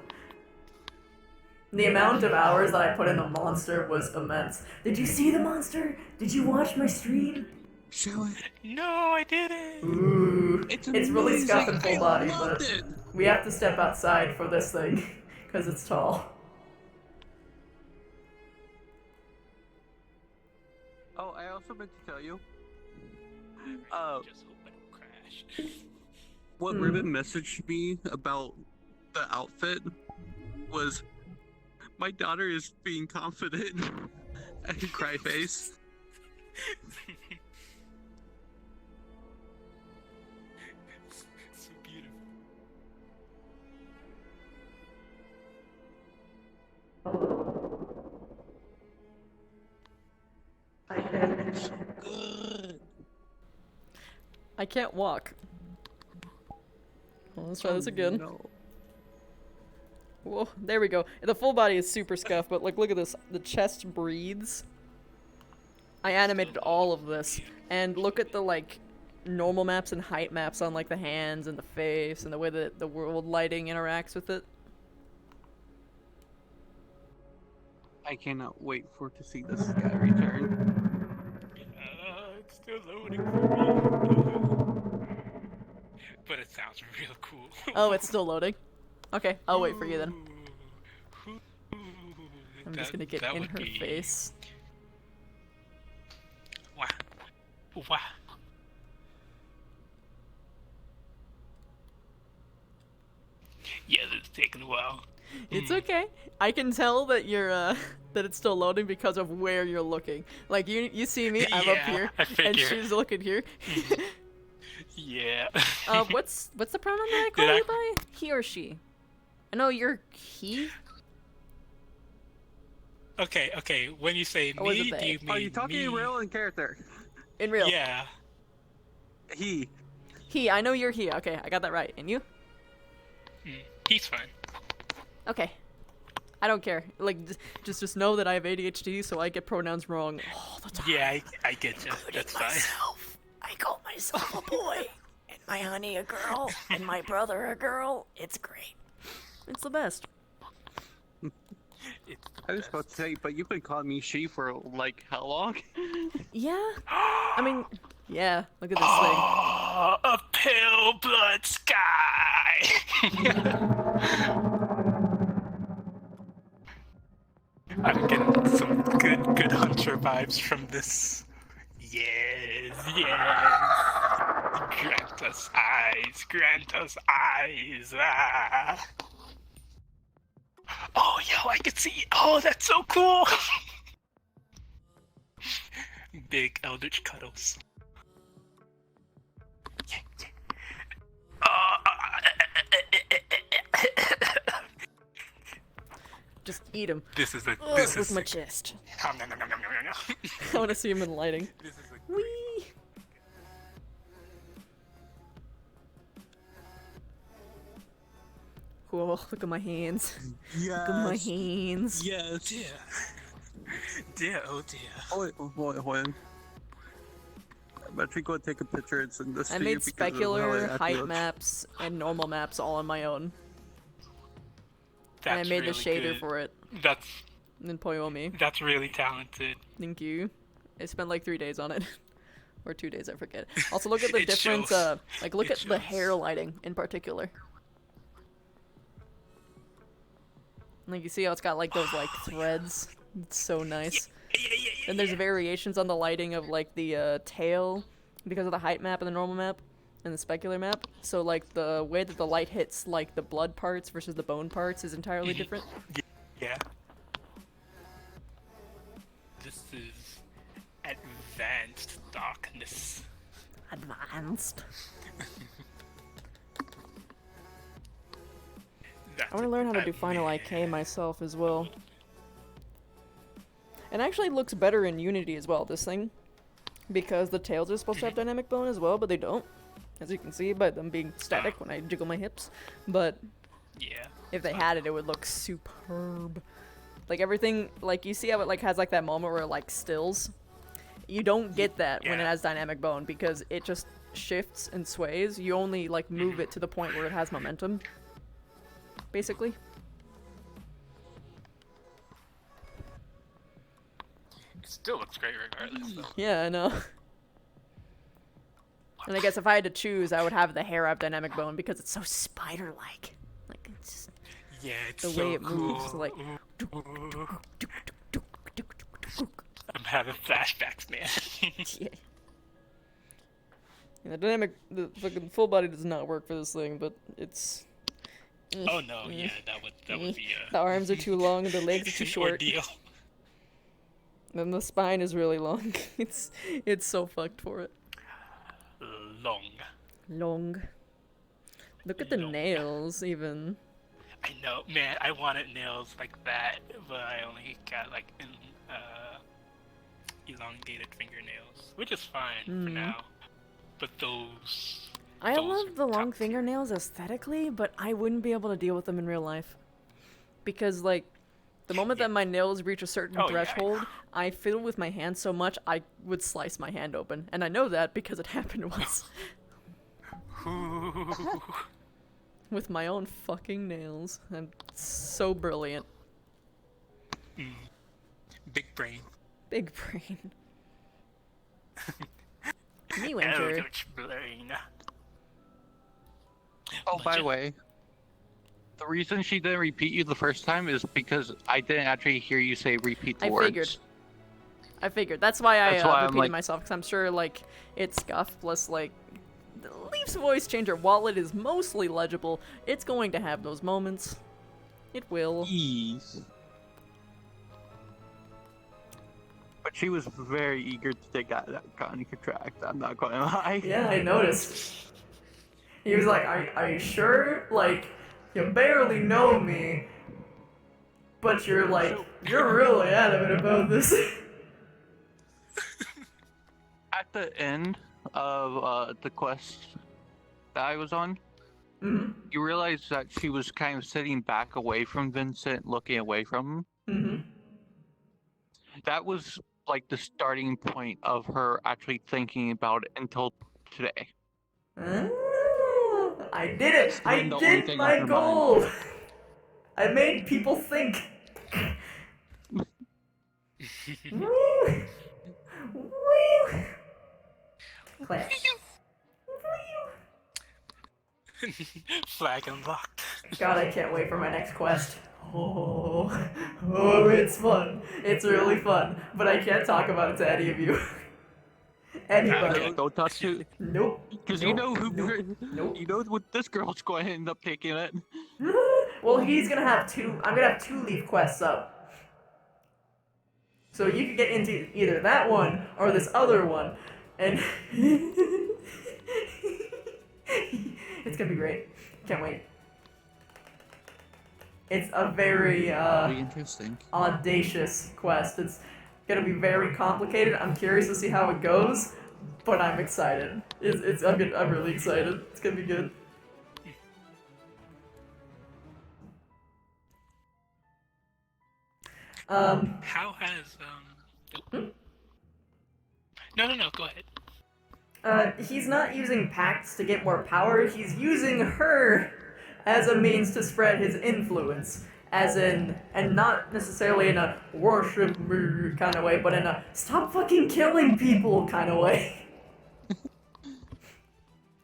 Speaker 1: The amount of hours that I put in the monster was immense. Did you see the monster? Did you watch my stream?
Speaker 20: Show it.
Speaker 21: No, I didn't.
Speaker 1: Ooh. It's really scuffed and full body, but we have to step outside for this thing, because it's tall.
Speaker 20: Oh, I also meant to tell you.
Speaker 21: Just hope I don't crash.
Speaker 20: What Ribbon messaged me about the outfit was, my daughter is being confident and cry face.
Speaker 21: So beautiful.
Speaker 1: I can't walk. Well, let's try this again.
Speaker 20: No.
Speaker 1: Whoa, there we go. The full body is super scuffed, but like, look at this. The chest breathes. I animated all of this, and look at the like normal maps and height maps on like the hands and the face and the way that the world lighting interacts with it.
Speaker 20: I cannot wait to see this guy return.
Speaker 21: It's still loading for me. But it sounds real cool.
Speaker 1: Oh, it's still loading? Okay, I'll wait for you then. I'm just gonna get in her face.
Speaker 21: Wow. Wow. Yeah, it's taking a while.
Speaker 1: It's okay. I can tell that you're that it's still loading because of where you're looking. Like you see me, I'm up here, and she's looking here.
Speaker 21: Yeah.
Speaker 1: What's the pronoun that I call you by? He or she? No, you're he.
Speaker 21: Okay. When you say
Speaker 1: Or was
Speaker 21: me,
Speaker 1: it they?
Speaker 21: do you mean
Speaker 20: Are you talking
Speaker 21: me?
Speaker 20: in real and character?
Speaker 1: In real.
Speaker 21: Yeah.
Speaker 20: He.
Speaker 1: He. I know you're he. Okay, I got that right. And you?
Speaker 21: He's fine.
Speaker 1: Okay. I don't care. Like, just know that I have ADHD, so I get pronouns wrong all the time.
Speaker 21: Yeah, I get you. That's fine.
Speaker 6: I call myself a boy, and my honey a girl, and my brother a girl. It's great.
Speaker 1: It's the best.
Speaker 20: I was about to say, but you've been calling me she for like how long?
Speaker 1: Yeah. I mean, yeah. Look at this
Speaker 21: Oh, a pale blood sky. I'm getting some good hunter vibes from this. Yes. Grant us eyes. Ah. Oh, yo, I can see. Oh, that's so cool. Big eldritch cuddles.
Speaker 1: Just eat him.
Speaker 21: This is a
Speaker 1: with my chest. I want to see him in lighting. Whee! Whoa, look at my hands.
Speaker 21: Yes.
Speaker 1: Look at my hands.
Speaker 21: Yes. Dear. Dear, oh dear.
Speaker 20: Hold on. I'm actually going to take a picture and send this
Speaker 1: I
Speaker 20: to
Speaker 1: made
Speaker 20: you because of how
Speaker 1: specular,
Speaker 20: it
Speaker 1: height
Speaker 20: looks.
Speaker 1: maps, and normal maps all on my own. And
Speaker 21: That's
Speaker 1: I made
Speaker 21: really
Speaker 1: the shader
Speaker 21: good.
Speaker 1: for it.
Speaker 21: That's
Speaker 1: in Poyomi.
Speaker 21: That's really talented.
Speaker 1: Thank you. I spent like 3 days on it. Or 2 days, I forget. Also look at the
Speaker 21: It
Speaker 1: different,
Speaker 21: shows.
Speaker 1: like look
Speaker 21: It
Speaker 1: at the
Speaker 21: shows.
Speaker 1: hair lighting in particular. Like you see how it's got like those like threads? It's so nice. Then there's variations on the lighting of like the tail because of the height map and the normal map and the specular map. So like the way that the light hits like the blood parts versus the bone parts is entirely different.
Speaker 21: Yeah. This is advanced darkness.
Speaker 1: Advanced. I want to learn how to do Final IK myself as well. It actually looks better in Unity as well, this thing. Because the tails are supposed to have dynamic bone as well, but they don't. As you can see by them being static when I jiggle my hips. But
Speaker 21: yeah,
Speaker 1: if they had it, it would look superb. Like everything, like you see how it like has like that moment where it like stills? You don't get that when it has dynamic bone because it just shifts and sways. You only like move it to the point where it has momentum. Basically.
Speaker 21: It still looks great regardless, though.
Speaker 1: Yeah, I know. And I guess if I had to choose, I would have the hair have dynamic bone because it's so spider-like. Like it's just
Speaker 21: Yeah, it's
Speaker 1: the
Speaker 21: so
Speaker 1: way it moves,
Speaker 21: cool.
Speaker 1: like.
Speaker 21: I'm having flashbacks, man.
Speaker 1: Yeah. Yeah, the fucking full body does not work for this thing, but it's.
Speaker 21: Oh no, yeah, that would be
Speaker 1: The arms are too long and the legs are too short.
Speaker 21: ordeal.
Speaker 1: And the spine is really long. It's so fucked for it. Long. Look at the nails, even.
Speaker 21: I know, man. I wanted nails like that, but I only got like elongated fingernails, which is fine for now. But those.
Speaker 1: I love the long fingernails aesthetically, but I wouldn't be able to deal with them in real life. Because, like, the moment that my nails reach a certain threshold, I fiddle with my hand so much I would slice my hand open. And I know that because it happened once. With my own fucking nails. And it's so brilliant.
Speaker 21: Big brain.
Speaker 1: Big brain. Me winter.
Speaker 21: Eldritch brain.
Speaker 20: Oh, by the way, the reason she didn't repeat you the first time is because I didn't actually hear you say repeat the words.
Speaker 1: I figured. That's why I
Speaker 20: I'm
Speaker 1: repeated
Speaker 20: like-
Speaker 1: myself, because I'm sure, like, it's scuff, plus, like, the Leaf's voice changer, while it is mostly legible, it's going to have those moments. It will.
Speaker 20: But she was very eager to take that contract, I'm not gonna lie.
Speaker 1: Yeah, I noticed. He was like, are you sure? Like, you barely know me, but you're really adamant about this.
Speaker 20: At the end of the quest that I was on, you realize that she was kind of sitting back away from Vincent, looking away from him. That was like the starting point of her actually thinking about it until today.
Speaker 1: I did it! I
Speaker 20: the only
Speaker 1: did
Speaker 20: thing
Speaker 1: my
Speaker 20: on her
Speaker 1: goal! I made people think! Woo! Woo! Clap.
Speaker 21: Flag unlocked.
Speaker 1: God, I can't wait for my next quest. Oh, it's fun. It's really fun. But I can't talk about it to any of you. Anybody.
Speaker 20: Don't touch it.
Speaker 1: Nope.
Speaker 20: Because you know who. You know what this girl's going to end up taking it.
Speaker 1: Well, he's gonna have two. I'm gonna have 2 Leaf quests up. So you can get into either that one or this other one, and it's gonna be great. Can't wait. It's a very
Speaker 11: Very interesting.
Speaker 1: audacious quest. It's gonna be very complicated. I'm curious to see how it goes, but I'm excited. I'm really excited. It's gonna be good.
Speaker 21: How has No, go ahead.
Speaker 1: He's not using pacts to get more power, he's using her as a means to spread his influence. As in, and not necessarily in a worship kind of way, but in a stop fucking killing people kind of way.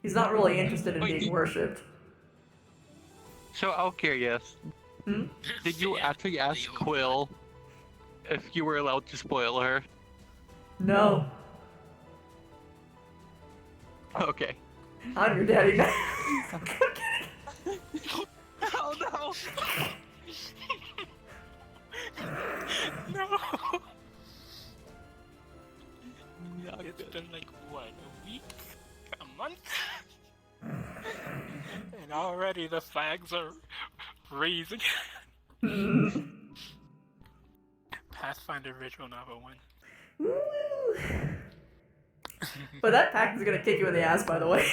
Speaker 1: He's not really interested in being worshipped.
Speaker 20: So I'm curious. Did you actually ask Quill if you were allowed to spoil her?
Speaker 1: No.
Speaker 20: Okay.
Speaker 1: I'm your daddy now.
Speaker 21: Oh no! No! It's been like, what, a week? A month? And already the flags are raising. Pathfinder visual novel 1.
Speaker 1: But that pact is gonna kick you in the ass, by the way.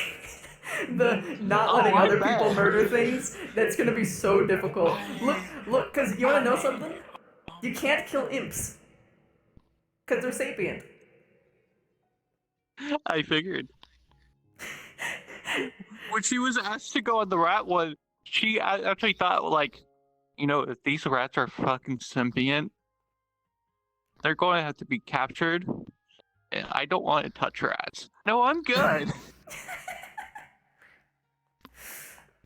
Speaker 1: The not letting other people murder things, that's gonna be so difficult. Look, cause you wanna know something? You can't kill imps. Cause they're sapient.
Speaker 20: I figured. When she was asked to go on the rat one, she actually thought, like, you know, if these rats are fucking sentient, they're going to have to be captured. And I don't want to touch rats. No, I'm good.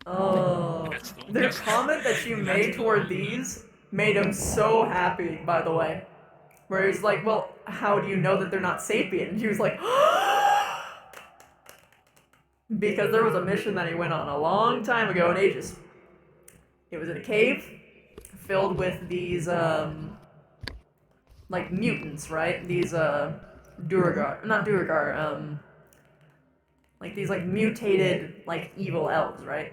Speaker 1: Oh, the comment that you made toward these made him so happy, by the way. Where he's like, well, how do you know that they're not sapient? And he was like, because there was a mission that he went on a long time ago in Aegis. It was in a cave filled with these, like mutants, right? These, like these, like, mutated, like, evil elves, right?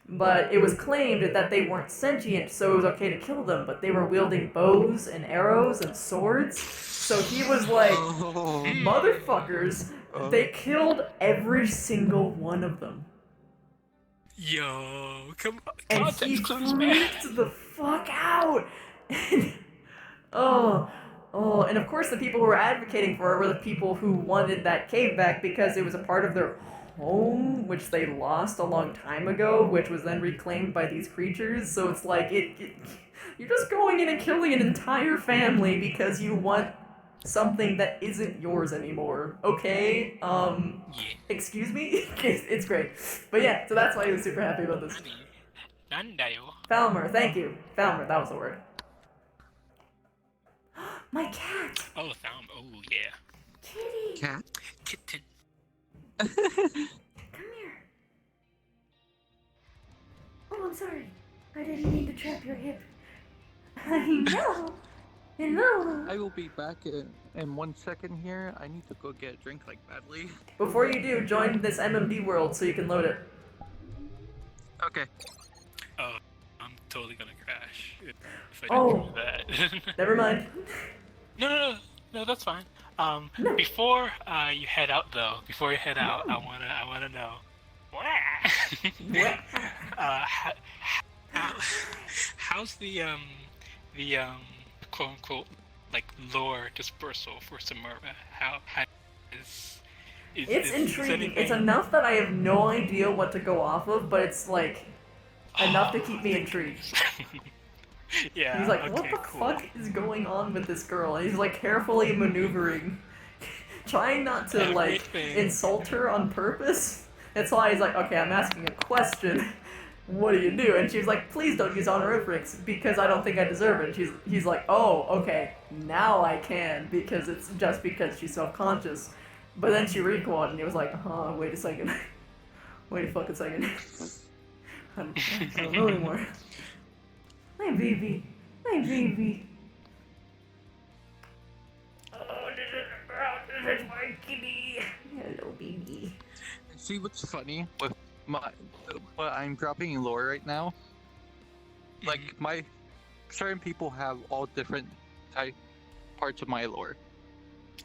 Speaker 1: But it was claimed that they weren't sentient, so it was okay to kill them, but they were wielding bows and arrows and swords. So he was like, motherfuckers, they killed every single one of them.
Speaker 21: Yo, come on,
Speaker 1: And he freaked the fuck out! And of course the people who were advocating for it were the people who wanted that cave back because it was a part of their home, which they lost a long time ago, which was then reclaimed by these creatures. So it's like, you're just going in and killing an entire family because you want something that isn't yours anymore. Okay? Excuse me? It's great. But yeah, so that's why he was super happy about this. Falmer, thank you. Falmer, that was the word. My cat!
Speaker 21: Oh, Falmer, oh yeah.
Speaker 1: Kitty!
Speaker 11: Cat?
Speaker 21: Kitten.
Speaker 1: Come here. Oh, I'm sorry. I didn't mean to trap your hip. I know. Hello.
Speaker 20: I will be back in 1 second here. I need to go get a drink like badly.
Speaker 1: Before you do, join this MMD world so you can load it.
Speaker 20: Okay.
Speaker 21: Oh, I'm totally gonna crash if I don't do that.
Speaker 1: Never mind.
Speaker 21: No, that's fine. Before you head out though, I wanna know. How's the quote unquote like lore dispersal for Samara? How
Speaker 1: it's intriguing. It's enough that I have no idea what to go off of, but it's like enough to keep me intrigued.
Speaker 21: Yeah.
Speaker 1: He's like, what the fuck is going on with this girl? And he's like carefully maneuvering, trying not to like insult her on purpose. That's why he's like, okay, I'm asking a question. What do you do? And she's like, please don't use honorifics because I don't think I deserve it. And he's like, oh, okay, now I can because it's just because she's self-conscious. But then she recoiled and he was like, wait a second. Wait a fucking second. I don't know anymore. My baby. My baby. Oh, this is my kitty. Hello, baby.
Speaker 20: See what's funny with what I'm dropping in lore right now? like my certain people have all different type parts of my lore.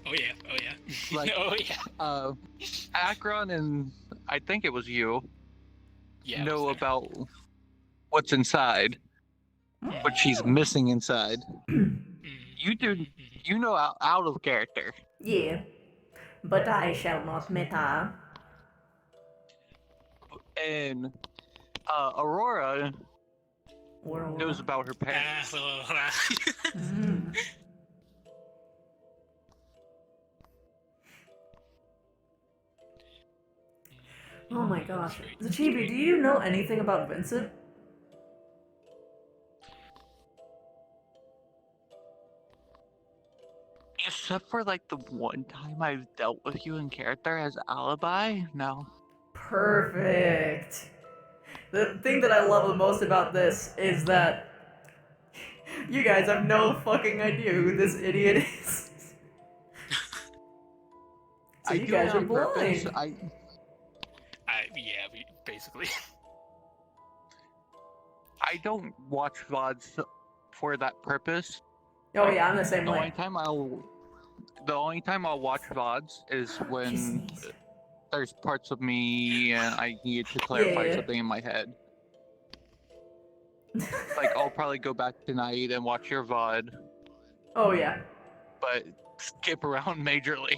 Speaker 21: Oh yeah, oh yeah.
Speaker 20: Like,
Speaker 21: oh yeah.
Speaker 20: Akron and I think it was you
Speaker 21: Yeah,
Speaker 20: know about what's inside, what she's missing inside. You do, you know out of character.
Speaker 1: Yeah, but I shall not matter.
Speaker 20: And Aurora knows about her parents.
Speaker 1: Oh my gosh. Zachibi, do you know anything about Vincent?
Speaker 20: Except for like the one time I've dealt with you in character as alibi, no.
Speaker 1: Perfect. The thing that I love the most about this is that you guys have no fucking idea who this idiot is. So you guys are blind.
Speaker 21: Yeah, basically.
Speaker 20: I don't watch VODs for that purpose.
Speaker 1: Oh yeah, I'm the same way.
Speaker 20: The only time I'll watch VODs is when there's parts of me and I need to clarify something in my head. Like, I'll probably go back tonight and watch your VOD.
Speaker 1: Oh yeah.
Speaker 20: But skip around majorly.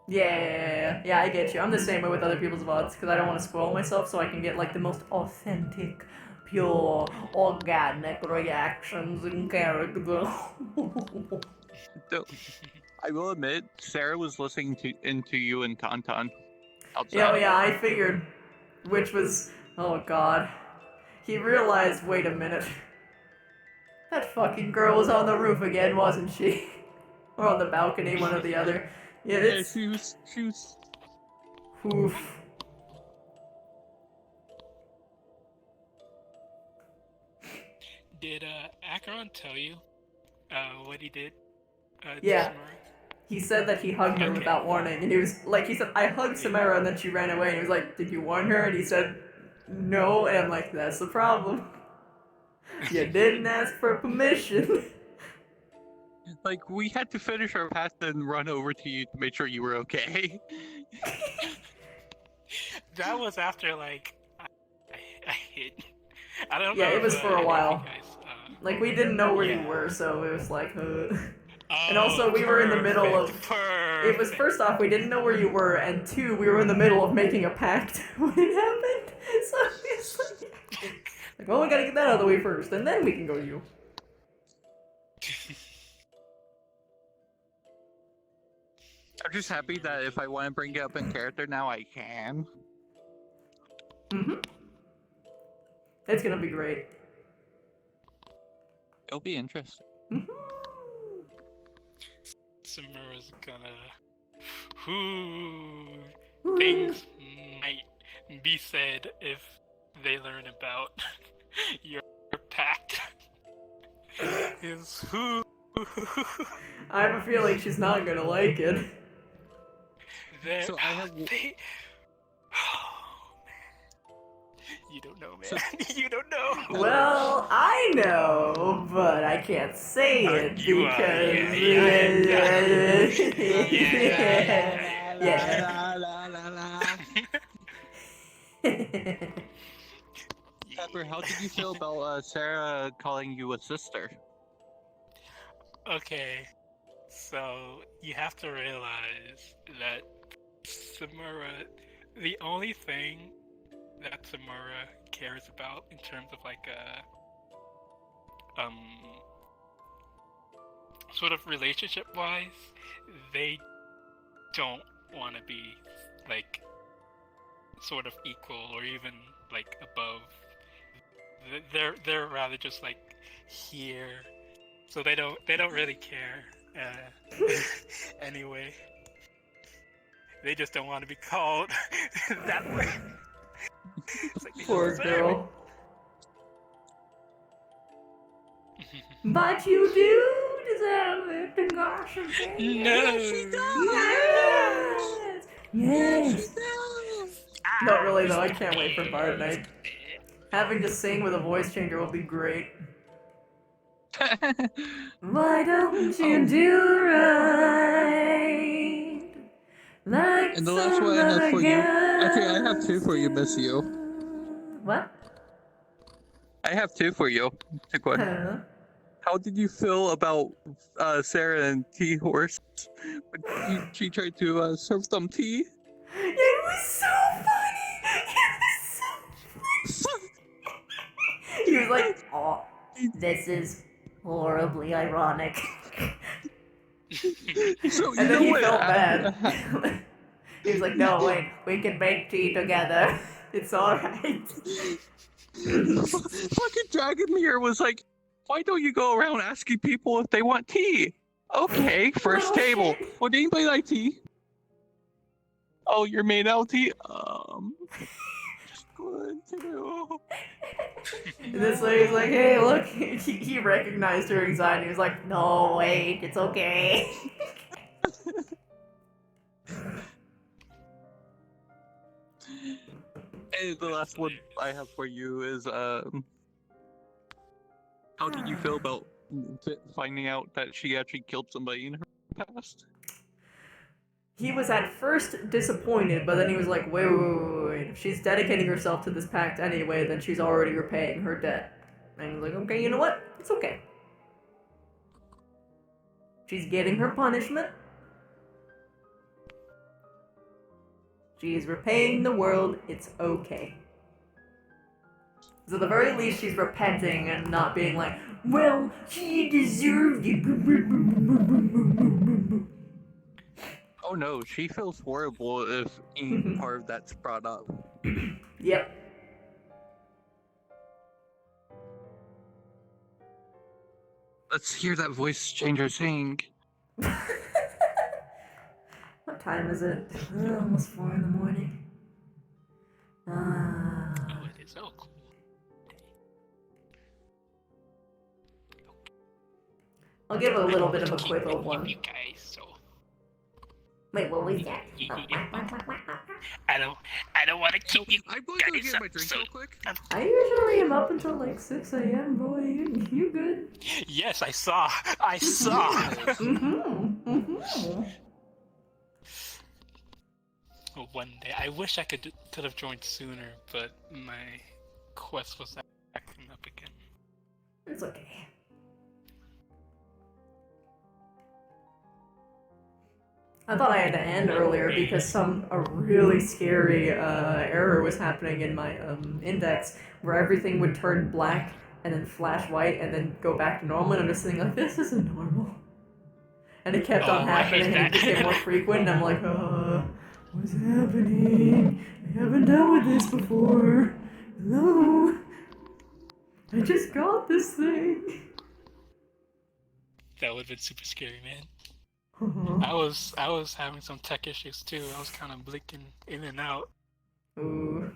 Speaker 1: Yeah, I get you. I'm the same way with other people's VODs because I don't want to spoil myself, so I can get like the most authentic, pure, organic reactions and character.
Speaker 20: I will admit, Sarah was listening into you and Tauntaun outside.
Speaker 1: Yeah, I figured. Which was, oh god. He realized, wait a minute. That fucking girl was on the roof again, wasn't she? Or on the balcony, one or the other. Yeah,
Speaker 20: she was.
Speaker 1: Oof.
Speaker 21: Did Acheron tell you what he did?
Speaker 1: Yeah. He said that he hugged her without warning, and he was like, he said, I hugged Samara and then she ran away, and he was like, did you warn her? And he said, no, and I'm like, that's the problem. You didn't ask for permission.
Speaker 20: Like, we had to finish our path and run over to you to make sure you were okay.
Speaker 21: That was after, like, I hid. I don't
Speaker 1: Yeah,
Speaker 21: know.
Speaker 1: it was for a while.
Speaker 21: Guys,
Speaker 1: like, we didn't know where you were, so it was like, And also, we were in the middle of... It was, first off, we didn't know where you were, and two, we were in the middle of making a pact when it happened. So it's like, well, we gotta get that out of the way first, and then we can go to you.
Speaker 20: I'm just happy that if I want to bring it up in character now, I can.
Speaker 1: It's gonna be great.
Speaker 20: It'll be interesting.
Speaker 21: Samara's gonna... Things might be said if they learn about your pact. Is who...
Speaker 1: I have a feeling she's not gonna like it.
Speaker 21: So I have... You don't know, man. You don't know.
Speaker 1: Well, I know, but I can't say it because...
Speaker 20: Pepper, how did you feel about Sarah calling you a sister?
Speaker 21: Okay, so you have to realize that Samara, the only thing that Samara cares about in terms of like sort of relationship wise, they don't want to be like sort of equal or even like above. They're rather just like here, so they don't really care anyway. They just don't want to be called that way. Like,
Speaker 1: poor girl. But you do deserve it, and gosh,
Speaker 21: No,
Speaker 1: she does. Yes. Not really though. I can't wait for Bard Night. Having to sing with a voice changer will be great. Why don't you do right? Like
Speaker 20: And the last one I have for you. Actually, I have two for you,
Speaker 1: some
Speaker 20: Miss You.
Speaker 1: What?
Speaker 20: I have two for you. Pick one.
Speaker 1: Huh?
Speaker 20: How did you feel about Sarah and Tea Horse when she tried to serve them tea?
Speaker 1: It was so funny. It was so funny. He was like, "Oh, this is horribly ironic."
Speaker 20: So,
Speaker 1: And then he felt bad. He was like, "No, wait, we can make tea together. It's alright."
Speaker 20: Fucking Dragomir was like, why don't you go around asking people if they want tea? Okay, first table. Would anybody like tea? Oh, you're made out tea? Just good to know.
Speaker 1: And this lady's like, "Hey, look." He recognized her anxiety. He was like, "No, wait, it's okay."
Speaker 20: And the last one I have for you is, how did you feel about finding out that she actually killed somebody in her past?
Speaker 1: He was at first disappointed, but then he was like, wait. If she's dedicating herself to this pact anyway, then she's already repaying her debt. And he was like, okay, you know what? It's okay. She's getting her punishment. She is repaying the world. It's okay. So at the very least, she's repenting and not being like, well, she deserved it.
Speaker 20: Oh no, she feels horrible if any part of that's brought up.
Speaker 1: Yep.
Speaker 20: Let's hear that voice changer sing.
Speaker 1: What time is it? Almost 4 in the morning.
Speaker 21: Oh, it is so cool.
Speaker 1: I'll give a little bit of a quick old one.
Speaker 21: You guys, so
Speaker 1: Wait, what was that?
Speaker 21: I don't want to keep you
Speaker 11: I'm going
Speaker 21: guys
Speaker 11: to get
Speaker 21: up,
Speaker 11: my drink
Speaker 21: so
Speaker 11: real quick.
Speaker 1: I usually am up until like 6 a.m. Boy, you good?
Speaker 21: yes, I saw. One day, I wish I could have joined sooner, but my quest was acting up again.
Speaker 1: It's okay. I thought I had to end earlier because a really scary error was happening in my index where everything would turn black and then flash white and then go back to normal, and I'm just thinking like, this isn't normal. And it kept on happening and it became more frequent, and I'm like, what's happening? I haven't dealt with this before. Hello? I just got this thing.
Speaker 21: That would have been super scary, man. I was having some tech issues too. I was kind of blinking in and out.
Speaker 1: Ooh.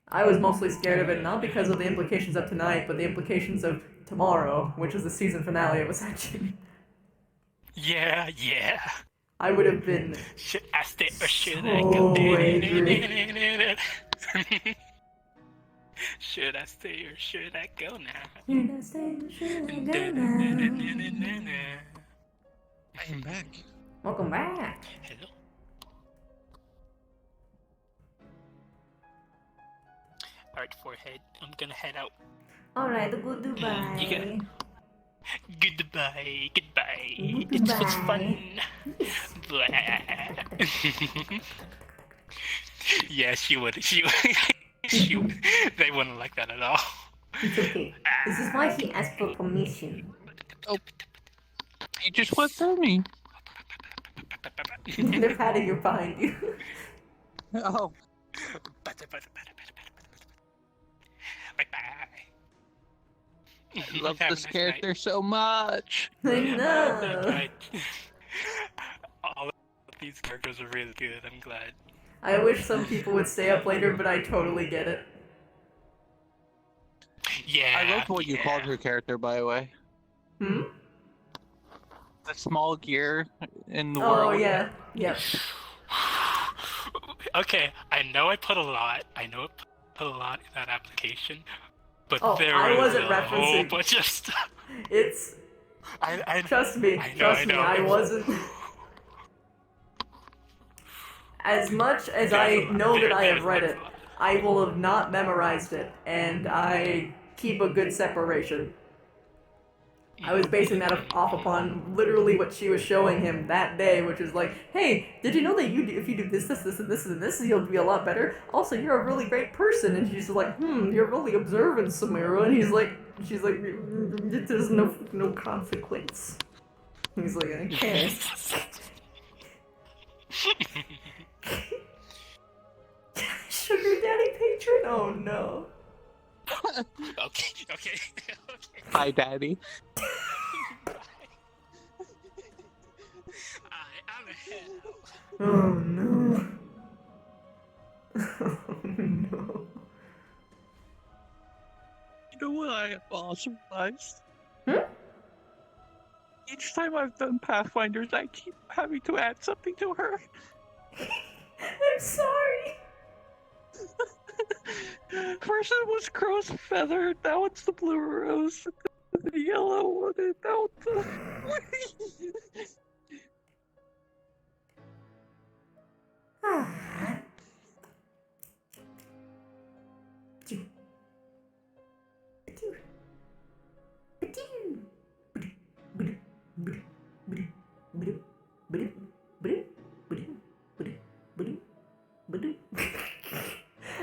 Speaker 1: I was mostly scared of it, not because of the implications of tonight, but the implications of tomorrow, which is the season finale of Ascension.
Speaker 21: Yeah.
Speaker 1: I would have been
Speaker 21: Should I stay or should
Speaker 1: so
Speaker 21: I go?
Speaker 1: angry.
Speaker 21: Should I stay or should I go now?
Speaker 1: Should I stay or should I go now?
Speaker 20: I am back.
Speaker 1: Welcome back.
Speaker 21: Hello. Alright, forehead. I'm gonna head out.
Speaker 1: Alright, goodbye.
Speaker 21: Goodbye. It was fun. Yeah, she would. They wouldn't like that at all.
Speaker 6: It's okay. This is why he asked for permission.
Speaker 20: Oh. You just went through me.
Speaker 1: They're patting you behind you.
Speaker 20: Oh. I love this character so much.
Speaker 1: I know.
Speaker 21: All of these characters are really good. I'm glad.
Speaker 1: I wish some people would stay up later, but I totally get it.
Speaker 21: Yeah.
Speaker 20: I love what you called your character, by the way.
Speaker 1: Hmm?
Speaker 20: The small gear in the world.
Speaker 1: Oh, yeah. Yep.
Speaker 21: Okay, I know I put a lot. I know I put a lot in that application, but
Speaker 1: Oh,
Speaker 21: there
Speaker 1: I
Speaker 21: is
Speaker 1: wasn't
Speaker 21: a whole
Speaker 1: referencing.
Speaker 21: bunch of stuff.
Speaker 1: It's. Trust me.
Speaker 21: I know,
Speaker 1: Trust me. I
Speaker 21: it was-
Speaker 1: wasn't. As much as I know that I have read it, I will have not memorized it, and I keep a good separation. I was basing that off upon literally what she was showing him that day, which is like, hey, did you know that if you do this, and this, you'll be a lot better? Also, you're a really great person. And she's like, you're really observant, Samira. And she's like, there's no consequence. He's like, I can't. Sugar daddy patron? Oh no.
Speaker 21: Okay.
Speaker 20: Hi, Daddy.
Speaker 1: Oh no. Oh no.
Speaker 20: You know what I have also realized?
Speaker 1: Hmm?
Speaker 20: Each time I've done Pathfinders, I keep having to add something to her.
Speaker 1: I'm sorry.
Speaker 20: First it was crow's feather, now it's the blue rose, the yellow one, and now the...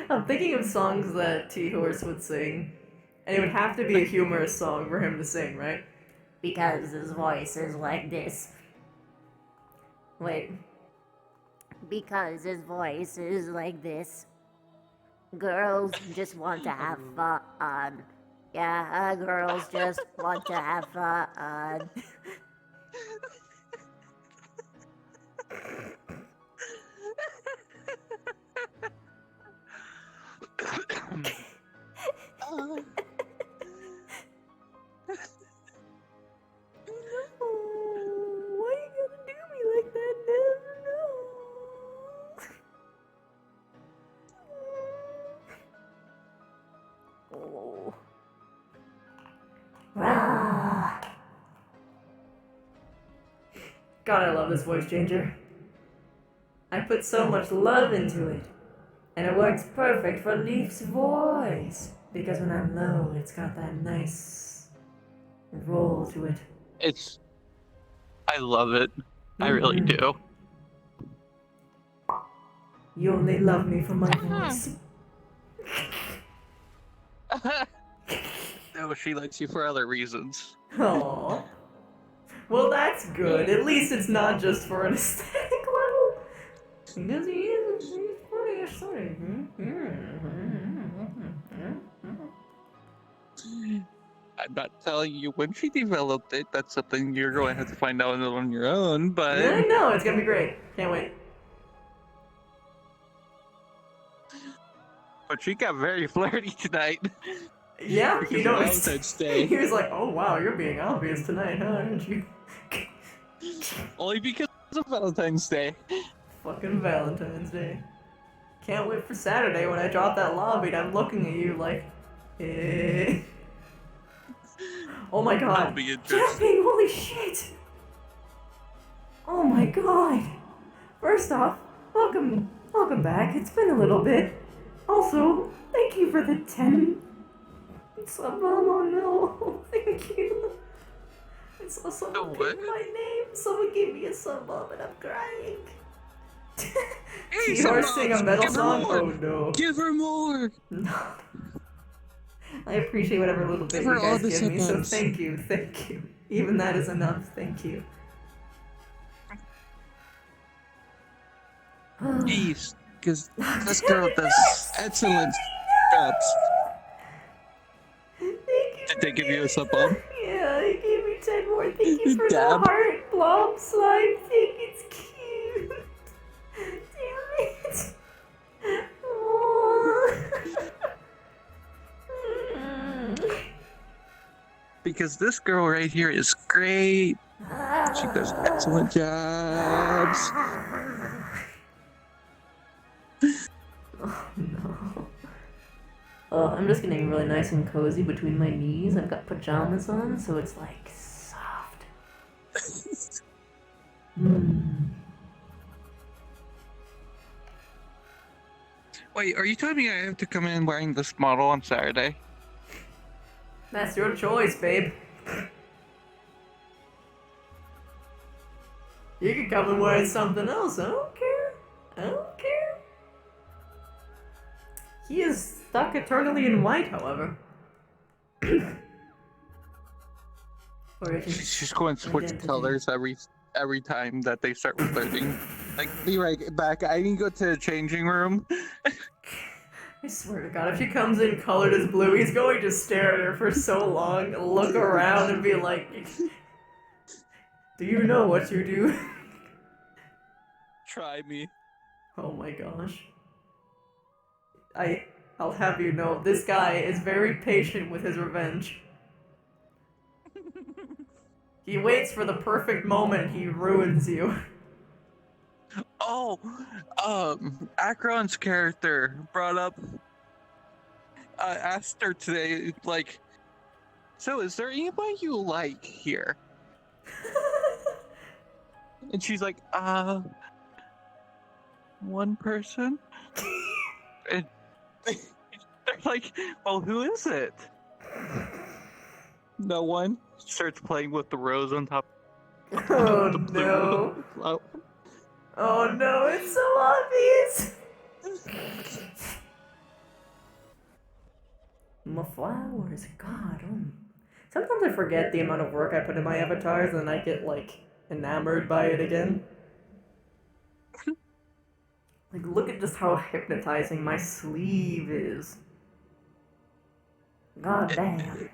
Speaker 1: I'm thinking of songs that T-Horse would sing, and it would have to be a humorous song for him to sing, right?
Speaker 6: Because his voice is like this.
Speaker 1: Wait.
Speaker 6: Because his voice is like this. Girls just want to have fun. Yeah, girls just want to have fun.
Speaker 1: Why you gotta do me like that, Dev? Oh. God, I love this voice changer. I put so much love into it, and it works perfect for Leaf's voice. Because when I'm low, it's got that nice roll to it.
Speaker 20: I love it. I really do.
Speaker 1: You only love me for my voice.
Speaker 20: No, she likes you for other reasons.
Speaker 1: Aww. Well, that's good. At least it's not just for an aesthetic level. Because he's pretty aesthetic.
Speaker 20: I'm not telling you when she developed it. That's something you're going to have to find out on your own, but...
Speaker 1: I know, it's gonna be great. Can't wait.
Speaker 20: But she got very flirty tonight.
Speaker 1: Yeah,
Speaker 20: Because
Speaker 1: he
Speaker 20: of
Speaker 1: noticed.
Speaker 20: Valentine's Day.
Speaker 1: He was like, oh wow, you're being obvious tonight, huh, aren't you?
Speaker 20: Only because of Valentine's Day.
Speaker 1: Fucking Valentine's Day. Can't wait for Saturday when I drop that lobby and I'm looking at you like, eh. Oh my god.
Speaker 20: That'll be interesting.
Speaker 1: Jeffy, holy shit! Oh my god. First off, welcome back. It's been a little bit. Also, thank you for the 10 sub. Oh no, thank you. I saw someone pick my name. Someone gave me a sub and I'm crying. You're sing a metal song? Oh no.
Speaker 20: Give her more!
Speaker 1: No. I appreciate whatever little bit you guys give me, so thank you. Even that is enough, thank you.
Speaker 20: Jeez, because this girl does excellent jobs. Did they give you a sub bomb?
Speaker 1: Yeah, they gave me 10 more. Thank you for the heart blob slime thing. It's cute. Damn it.
Speaker 20: Because this girl right here is great. She does excellent jobs.
Speaker 1: Oh no. I'm just getting really nice and cozy between my knees. I've got pajamas on, so it's like soft.
Speaker 19: Wait, are you telling me I have to come in wearing this model on Saturday?
Speaker 1: That's your choice, babe. You can come and wear something else. I don't care. I don't care. He is stuck eternally in white, however.
Speaker 19: She's going to switch colors every time that they start flirting. Like, be right back. I need to go to the changing room.
Speaker 1: I swear to God, if she comes in colored as blue, he's going to stare at her for so long, look around, and be like, "Do you know what you do?"
Speaker 19: Try me.
Speaker 1: Oh my gosh. I'll have you know, this guy is very patient with his revenge. He waits for the perfect moment, he ruins you.
Speaker 19: Oh, Akron's character brought up, asked her today, like, so is there anybody you like here? And she's like, one person? And they're like, well, who is it? No one. Starts playing with the rose on top.
Speaker 1: Oh
Speaker 19: the blue
Speaker 1: no.
Speaker 19: flower.
Speaker 1: Oh no, it's so obvious! My flowers, God. Sometimes I forget the amount of work I put in my avatars and then I get, like, enamored by it again. Like, look at just how hypnotizing my sleeve is. God damn.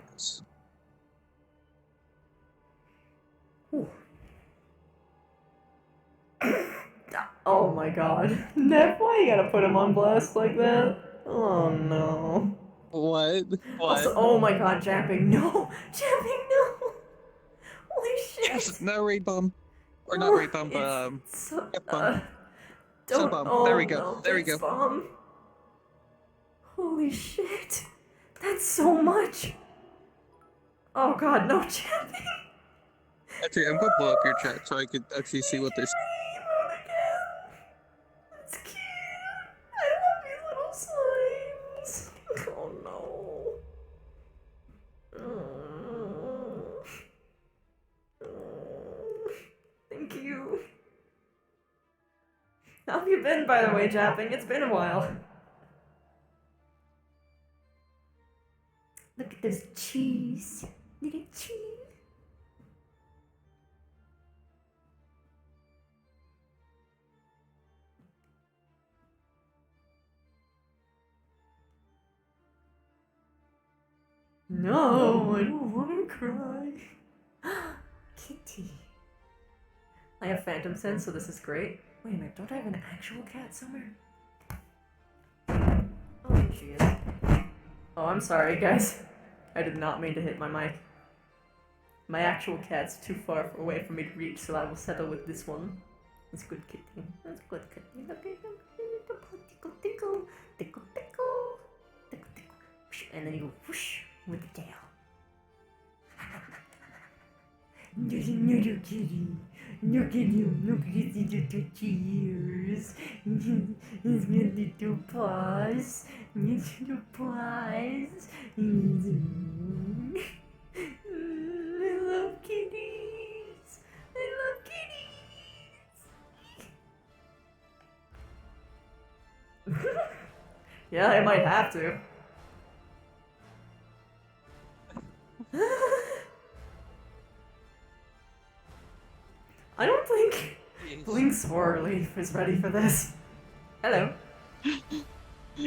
Speaker 1: Ooh. Oh my god. Neff, why you gotta put him on blast like that? Oh no.
Speaker 19: What?
Speaker 1: Also, oh my god, Japping, no! Japping, no! Holy shit!
Speaker 19: Yes, no raid bomb. Or not raid bomb, but, bomb.
Speaker 1: Don't,
Speaker 19: bomb. There we go.
Speaker 1: No,
Speaker 19: there we go.
Speaker 1: Bomb. Holy shit. That's so much. Oh god, no, Japping!
Speaker 19: Actually, I'm gonna blow up your chat so I could actually see what there's.
Speaker 1: That's cute. I love these little slimes. Oh no. Thank you. How have you been, by the way, Japping? It's been a while. Look at this cheese. Look at cheese. No, I don't want to cry. Kitty. I have phantom sense, so this is great. Wait a minute, don't I have an actual cat somewhere? Oh, here she is. Oh, I'm sorry, guys. I did not mean to hit my mic. My actual cat's too far away for me to reach, so I will settle with this one. It's good kitty. It's good kitty. Look at him. Tickle, tickle. Tickle, tickle. Tickle, tickle. And then you go whoosh with the tail. There's another kitty. Look at him. Look at his little ears. His little paws. His little paws. I love kitties. I love kitties. Yeah, I might have to. I don't think Blink Swirly is ready for this. Hello.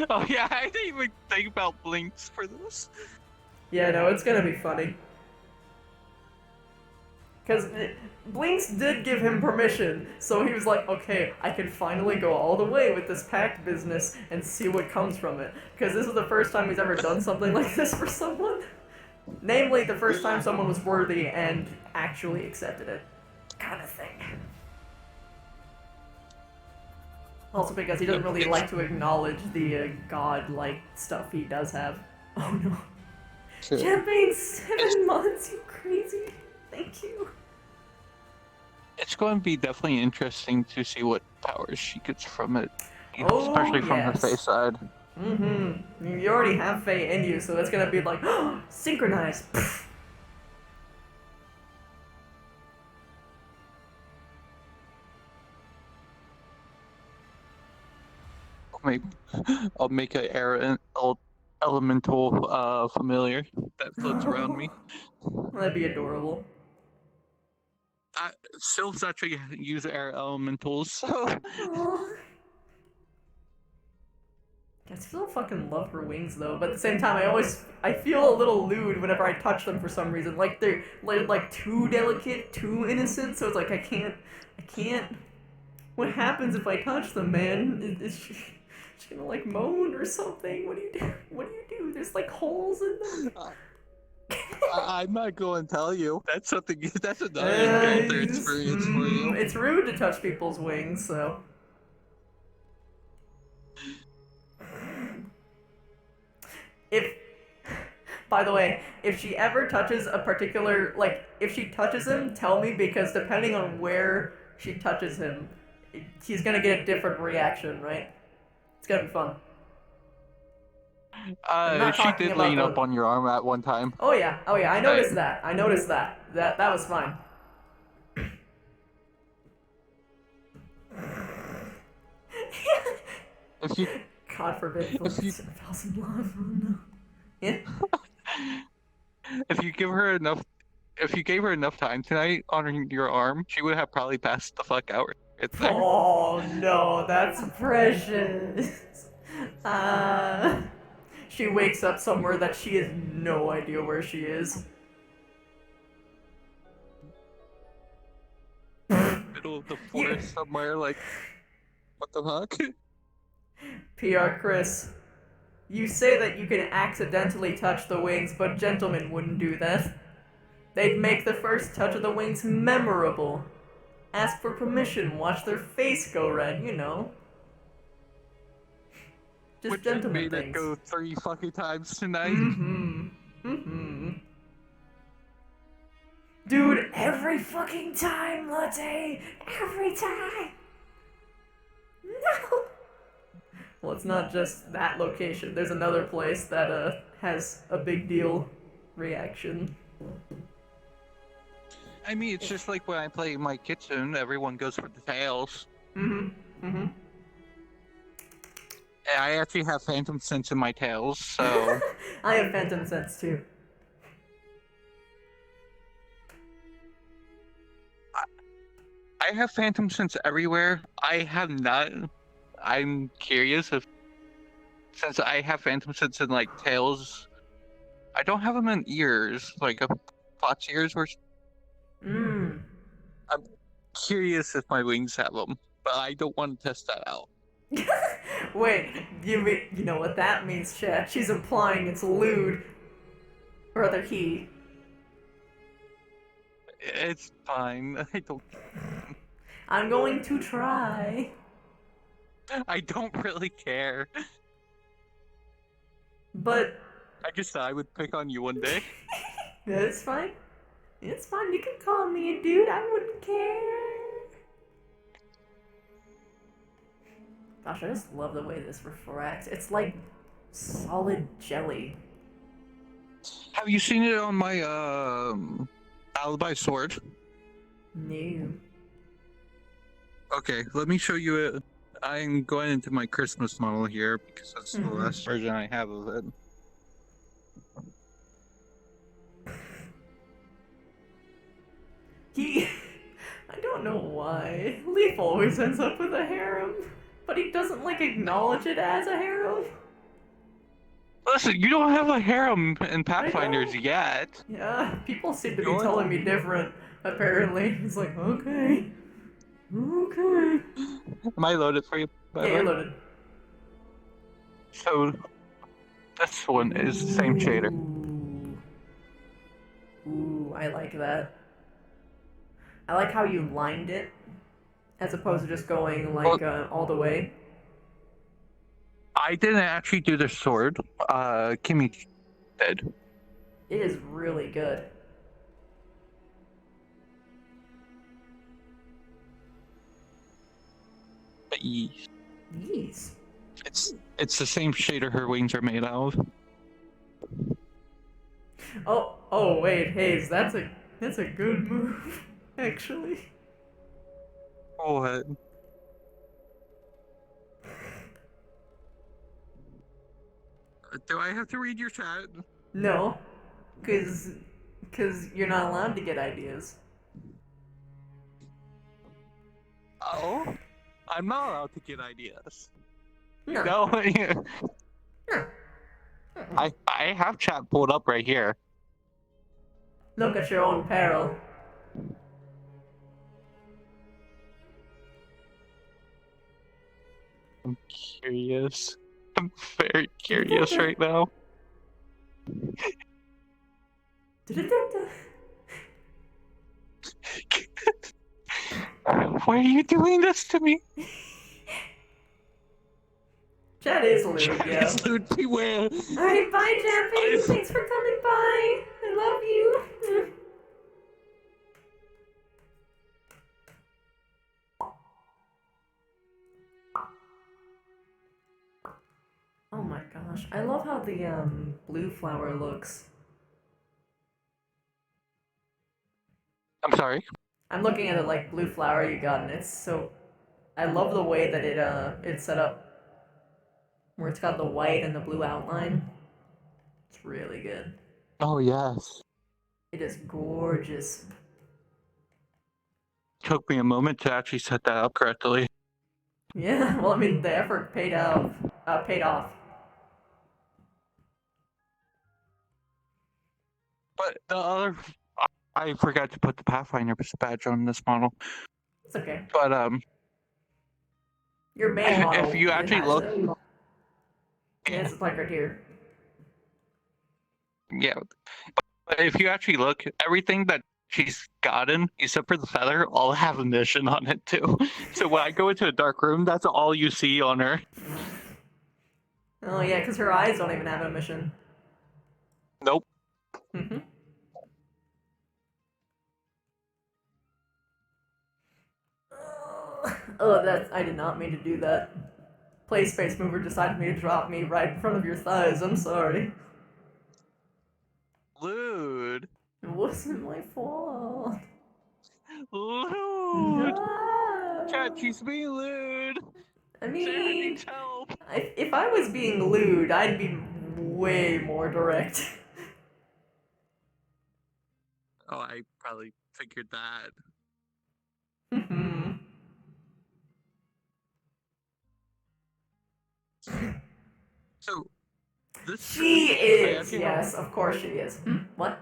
Speaker 19: Oh yeah, I didn't even think about blinks for this.
Speaker 1: Yeah, no, it's gonna be funny. Because Blinks did give him permission, so he was like, okay, I can finally go all the way with this pact business and see what comes from it. Because this is the first time he's ever done something like this for someone. Namely, the first time someone was worthy and actually accepted it. Kind of thing. Also because he doesn't really like to acknowledge the god-like stuff he does have. Oh no.
Speaker 19: Sure.
Speaker 1: Champagne 7 months, you crazy. Thank you.
Speaker 20: It's going to be definitely interesting to see what powers she gets from it,
Speaker 1: Oh,
Speaker 20: especially from her
Speaker 1: yes.
Speaker 20: face side.
Speaker 1: Mm-hmm. You already have Fae in you, so it's gonna be like, synchronized.
Speaker 20: Maybe I'll make an elemental familiar that floats around me.
Speaker 1: That'd be adorable.
Speaker 20: Sylphs actually use air elementals, so.
Speaker 1: I still fucking love her wings though, but at the same time I feel a little lewd whenever I touch them for some reason. Like they're like too delicate, too innocent, so it's like I can't. What happens if I touch them, man? Is she gonna like moan or something? What do you do? What do you do? There's like holes in them.
Speaker 20: I'm not going to tell you. That's something. That's another encounter experience for you.
Speaker 1: It's rude to touch people's wings, so. By the way, if she ever touches a particular, like, if she touches him, tell me, because depending on where she touches him, he's gonna get a different reaction, right? It's gonna be fun.
Speaker 20: She did lean up on your arm at one time.
Speaker 1: Oh yeah, I noticed that. That was fine.
Speaker 20: If you,
Speaker 1: God forbid,
Speaker 20: if you,
Speaker 1: 7,000 love. Oh no. Yeah.
Speaker 20: If you gave her enough time tonight on your arm, she would have probably passed the fuck out right there.
Speaker 1: Oh no, that's precious. She wakes up somewhere that she has no idea where she is.
Speaker 20: Middle of the forest somewhere, like, what the fuck?
Speaker 1: PR Chris, you say that you can accidentally touch the wings, but gentlemen wouldn't do that. They'd make the first touch of the wings memorable. Ask for permission, watch their face go red, you know. Just
Speaker 20: Which
Speaker 1: gentleman
Speaker 20: made
Speaker 1: things.
Speaker 20: it go 3 fucking times tonight.
Speaker 1: Dude, every fucking time, Latte! Every time! No! Well, it's not just that location. There's another place that has a big deal reaction.
Speaker 20: I mean, it's just like when I play in my kitchen, everyone goes for the tails. And I actually have phantom sense in my tails, so.
Speaker 1: I have phantom sense too.
Speaker 20: I have phantom sense everywhere. I have not. I'm curious if, since I have phantom sense in like tails, I don't have them in ears, like a pot's ears or. I'm curious if my wings have them, but I don't want to test that out.
Speaker 1: Wait, you know what that means, chat? She's implying it's lewd. Or rather, he.
Speaker 20: It's fine. I don't.
Speaker 1: I'm going to try.
Speaker 20: I don't really care.
Speaker 1: But.
Speaker 20: I just thought I would pick on you one day.
Speaker 1: Yeah, it's fine. It's fine. You can call me a dude. I wouldn't care. Gosh, I just love the way this refracts. It's like solid jelly.
Speaker 20: Have you seen it on my alibi sword?
Speaker 1: No.
Speaker 20: Okay, let me show you it. I'm going into my Christmas model here because that's the last version I have of it.
Speaker 1: I don't know why. Leaf always ends up with a harem, but he doesn't like acknowledge it as a harem.
Speaker 20: Listen, you don't have a harem in Pathfinders yet.
Speaker 1: Yeah, people seem to be telling me different, apparently. It's like, okay. Okay.
Speaker 20: Am I loaded for you?
Speaker 1: Yeah, you're loaded.
Speaker 20: So, this one is the same shader.
Speaker 1: Ooh, I like that. I like how you lined it, as opposed to just going like all the way.
Speaker 19: I didn't actually do the sword. Kimmy did.
Speaker 1: It is really good.
Speaker 19: But yeesh.
Speaker 1: Yeesh.
Speaker 19: It's the same shader her wings are made out of.
Speaker 1: Oh wait, Hayes, that's a good move, actually.
Speaker 19: What? Do I have to read your chat?
Speaker 1: No, cause you're not allowed to get ideas.
Speaker 19: Oh, I'm not allowed to get ideas.
Speaker 1: No.
Speaker 19: No. I have chat pulled up right here.
Speaker 1: Look at your own peril.
Speaker 19: I'm curious. I'm very curious right now. Why are you doing this to me?
Speaker 1: Chat is lewd,
Speaker 19: Chat
Speaker 1: yeah.
Speaker 19: is lewd, beware.
Speaker 1: Alright, bye, Champagne. Thanks for coming by. I love you. Oh my gosh, I love how the blue flower looks.
Speaker 19: I'm sorry.
Speaker 1: I'm looking at it like blue flower you got, and it's so. I love the way that it's set up, where it's got the white and the blue outline. It's really good.
Speaker 19: Oh yes.
Speaker 1: It is gorgeous.
Speaker 19: Took me a moment to actually set that up correctly.
Speaker 1: Yeah, well, I mean, the effort paid off.
Speaker 19: But the other, I forgot to put the Pathfinder badge on this model.
Speaker 1: It's okay.
Speaker 19: But
Speaker 1: Your main model.
Speaker 19: if you actually look,
Speaker 1: yeah, it's like right here.
Speaker 19: Yeah, but if you actually look, everything that she's gotten, except for the feather, all have a mission on it too. So when I go into a dark room, that's all you see on her.
Speaker 1: Oh yeah, because her eyes don't even have a mission.
Speaker 19: Nope.
Speaker 1: Mhm. Oh, I did not mean to do that. Play Space Mover decided to drop me right in front of your thighs. I'm sorry.
Speaker 19: Lewd.
Speaker 1: It wasn't my fault.
Speaker 19: Lewd. Chat, she's being lewd.
Speaker 1: I mean,
Speaker 19: Sarah needs help.
Speaker 1: If I was being lewd, I'd be way more direct.
Speaker 19: Oh, I probably figured that. So, this
Speaker 1: She is. Yes, of course she is. What?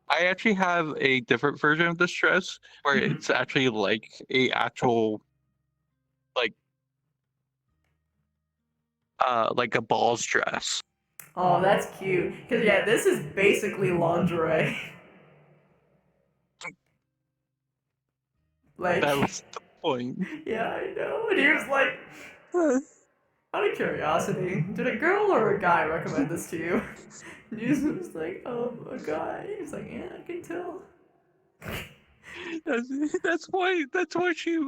Speaker 19: I actually have a different version of this dress where it's actually like a actual, like a ball's dress.
Speaker 1: Oh, that's cute. Cause yeah, this is basically lingerie. Like
Speaker 19: That was the point.
Speaker 1: Yeah, I know. And he was like, out of curiosity, did a girl or a guy recommend this to you? And he was like, a guy. He's like, yeah, I can tell.
Speaker 19: That's why she.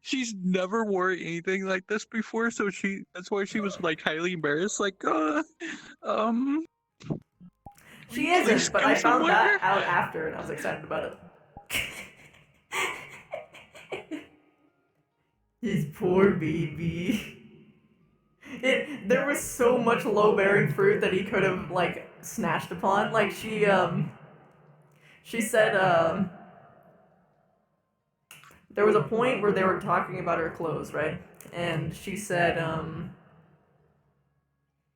Speaker 19: She's never worn anything like this before, so that's why she was like highly embarrassed. Like,
Speaker 1: She isn't, but I found that out after, and I was excited about it. His poor baby. There was so much low-bearing fruit that he could have like snatched upon. Like she said there was a point where they were talking about her clothes, right? And she said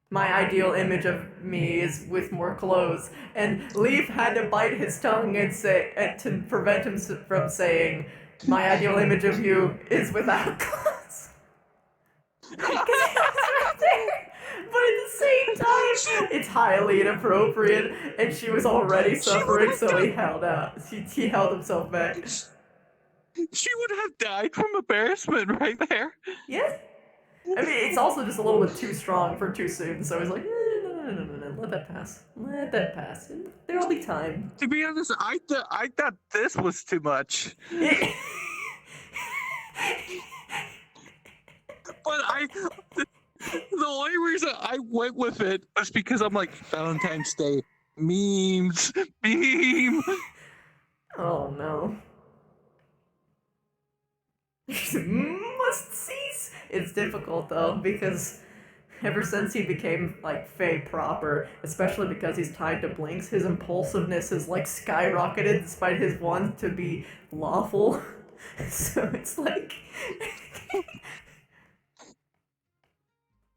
Speaker 1: my ideal image of me is with more clothes. And Leaf had to bite his tongue and say to prevent him from saying, my ideal image of you is without clothes. Because it was right there. But at the same time, it's highly inappropriate, and she was already suffering, so he held out. He held himself back.
Speaker 19: She would have died from embarrassment right there.
Speaker 1: Yeah. I mean, it's also just a little bit too strong for too soon, so he's like, no, let that pass. Let that pass. There'll be time.
Speaker 19: To be honest, I thought this was too much. But the only reason I went with it was because I'm like, Valentine's Day, memes, meme.
Speaker 1: Oh no. Must cease. It's difficult though, because ever since he became like Fae proper, especially because he's tied to Blinks, his impulsiveness has like skyrocketed despite his want to be lawful. So it's like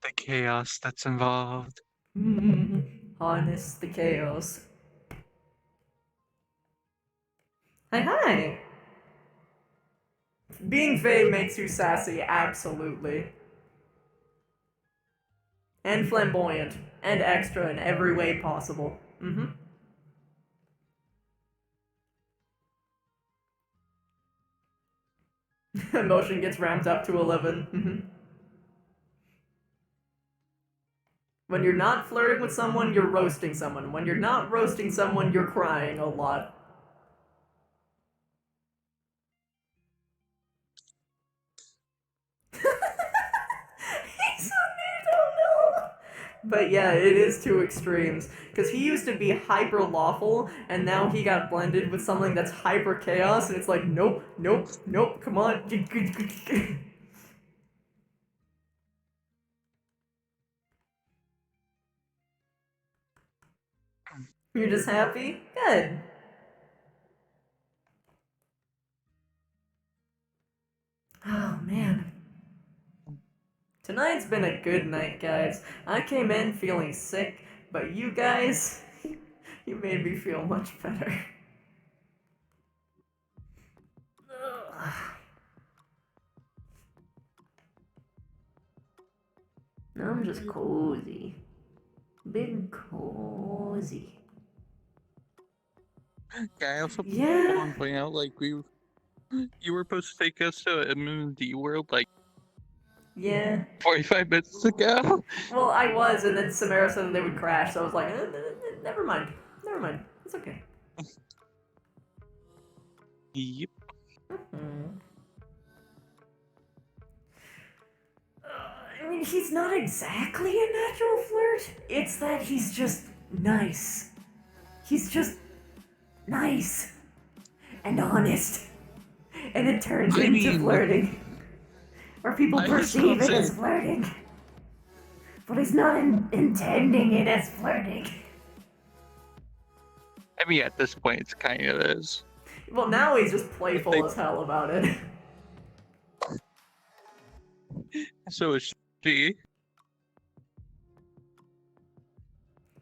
Speaker 19: The chaos that's involved.
Speaker 1: harness the chaos. Hi. Being Fae makes you sassy, absolutely. And flamboyant. And extra in every way possible. Emotion gets ramped up to 11. When you're not flirting with someone, you're roasting someone. When you're not roasting someone, you're crying a lot. He's so neat, oh no! But yeah, it is two extremes. Because he used to be hyper lawful, and now he got blended with something that's hyper chaos, and it's like, nope, come on. You're just happy? Good. Oh man. Tonight's been a good night, guys. I came in feeling sick, but you guys, you made me feel much better. I'm just cozy. Big cozy.
Speaker 19: Yeah, I also
Speaker 1: Yeah.
Speaker 19: want to point out, like, you were supposed to take us to MMD World, like,
Speaker 1: Yeah.
Speaker 19: 45 minutes ago.
Speaker 1: Well, I was, and then Samara said they would crash, so I was like, never mind. It's okay.
Speaker 19: Yep.
Speaker 1: I mean, he's not exactly a natural flirt. It's that he's just nice. He's just nice and honest. And it turns into flirting. Or people perceive it as flirting. But he's not intending it as flirting.
Speaker 19: I mean, at this point, it's kind of is.
Speaker 1: Well, now he's just playful as hell about it.
Speaker 19: So is she.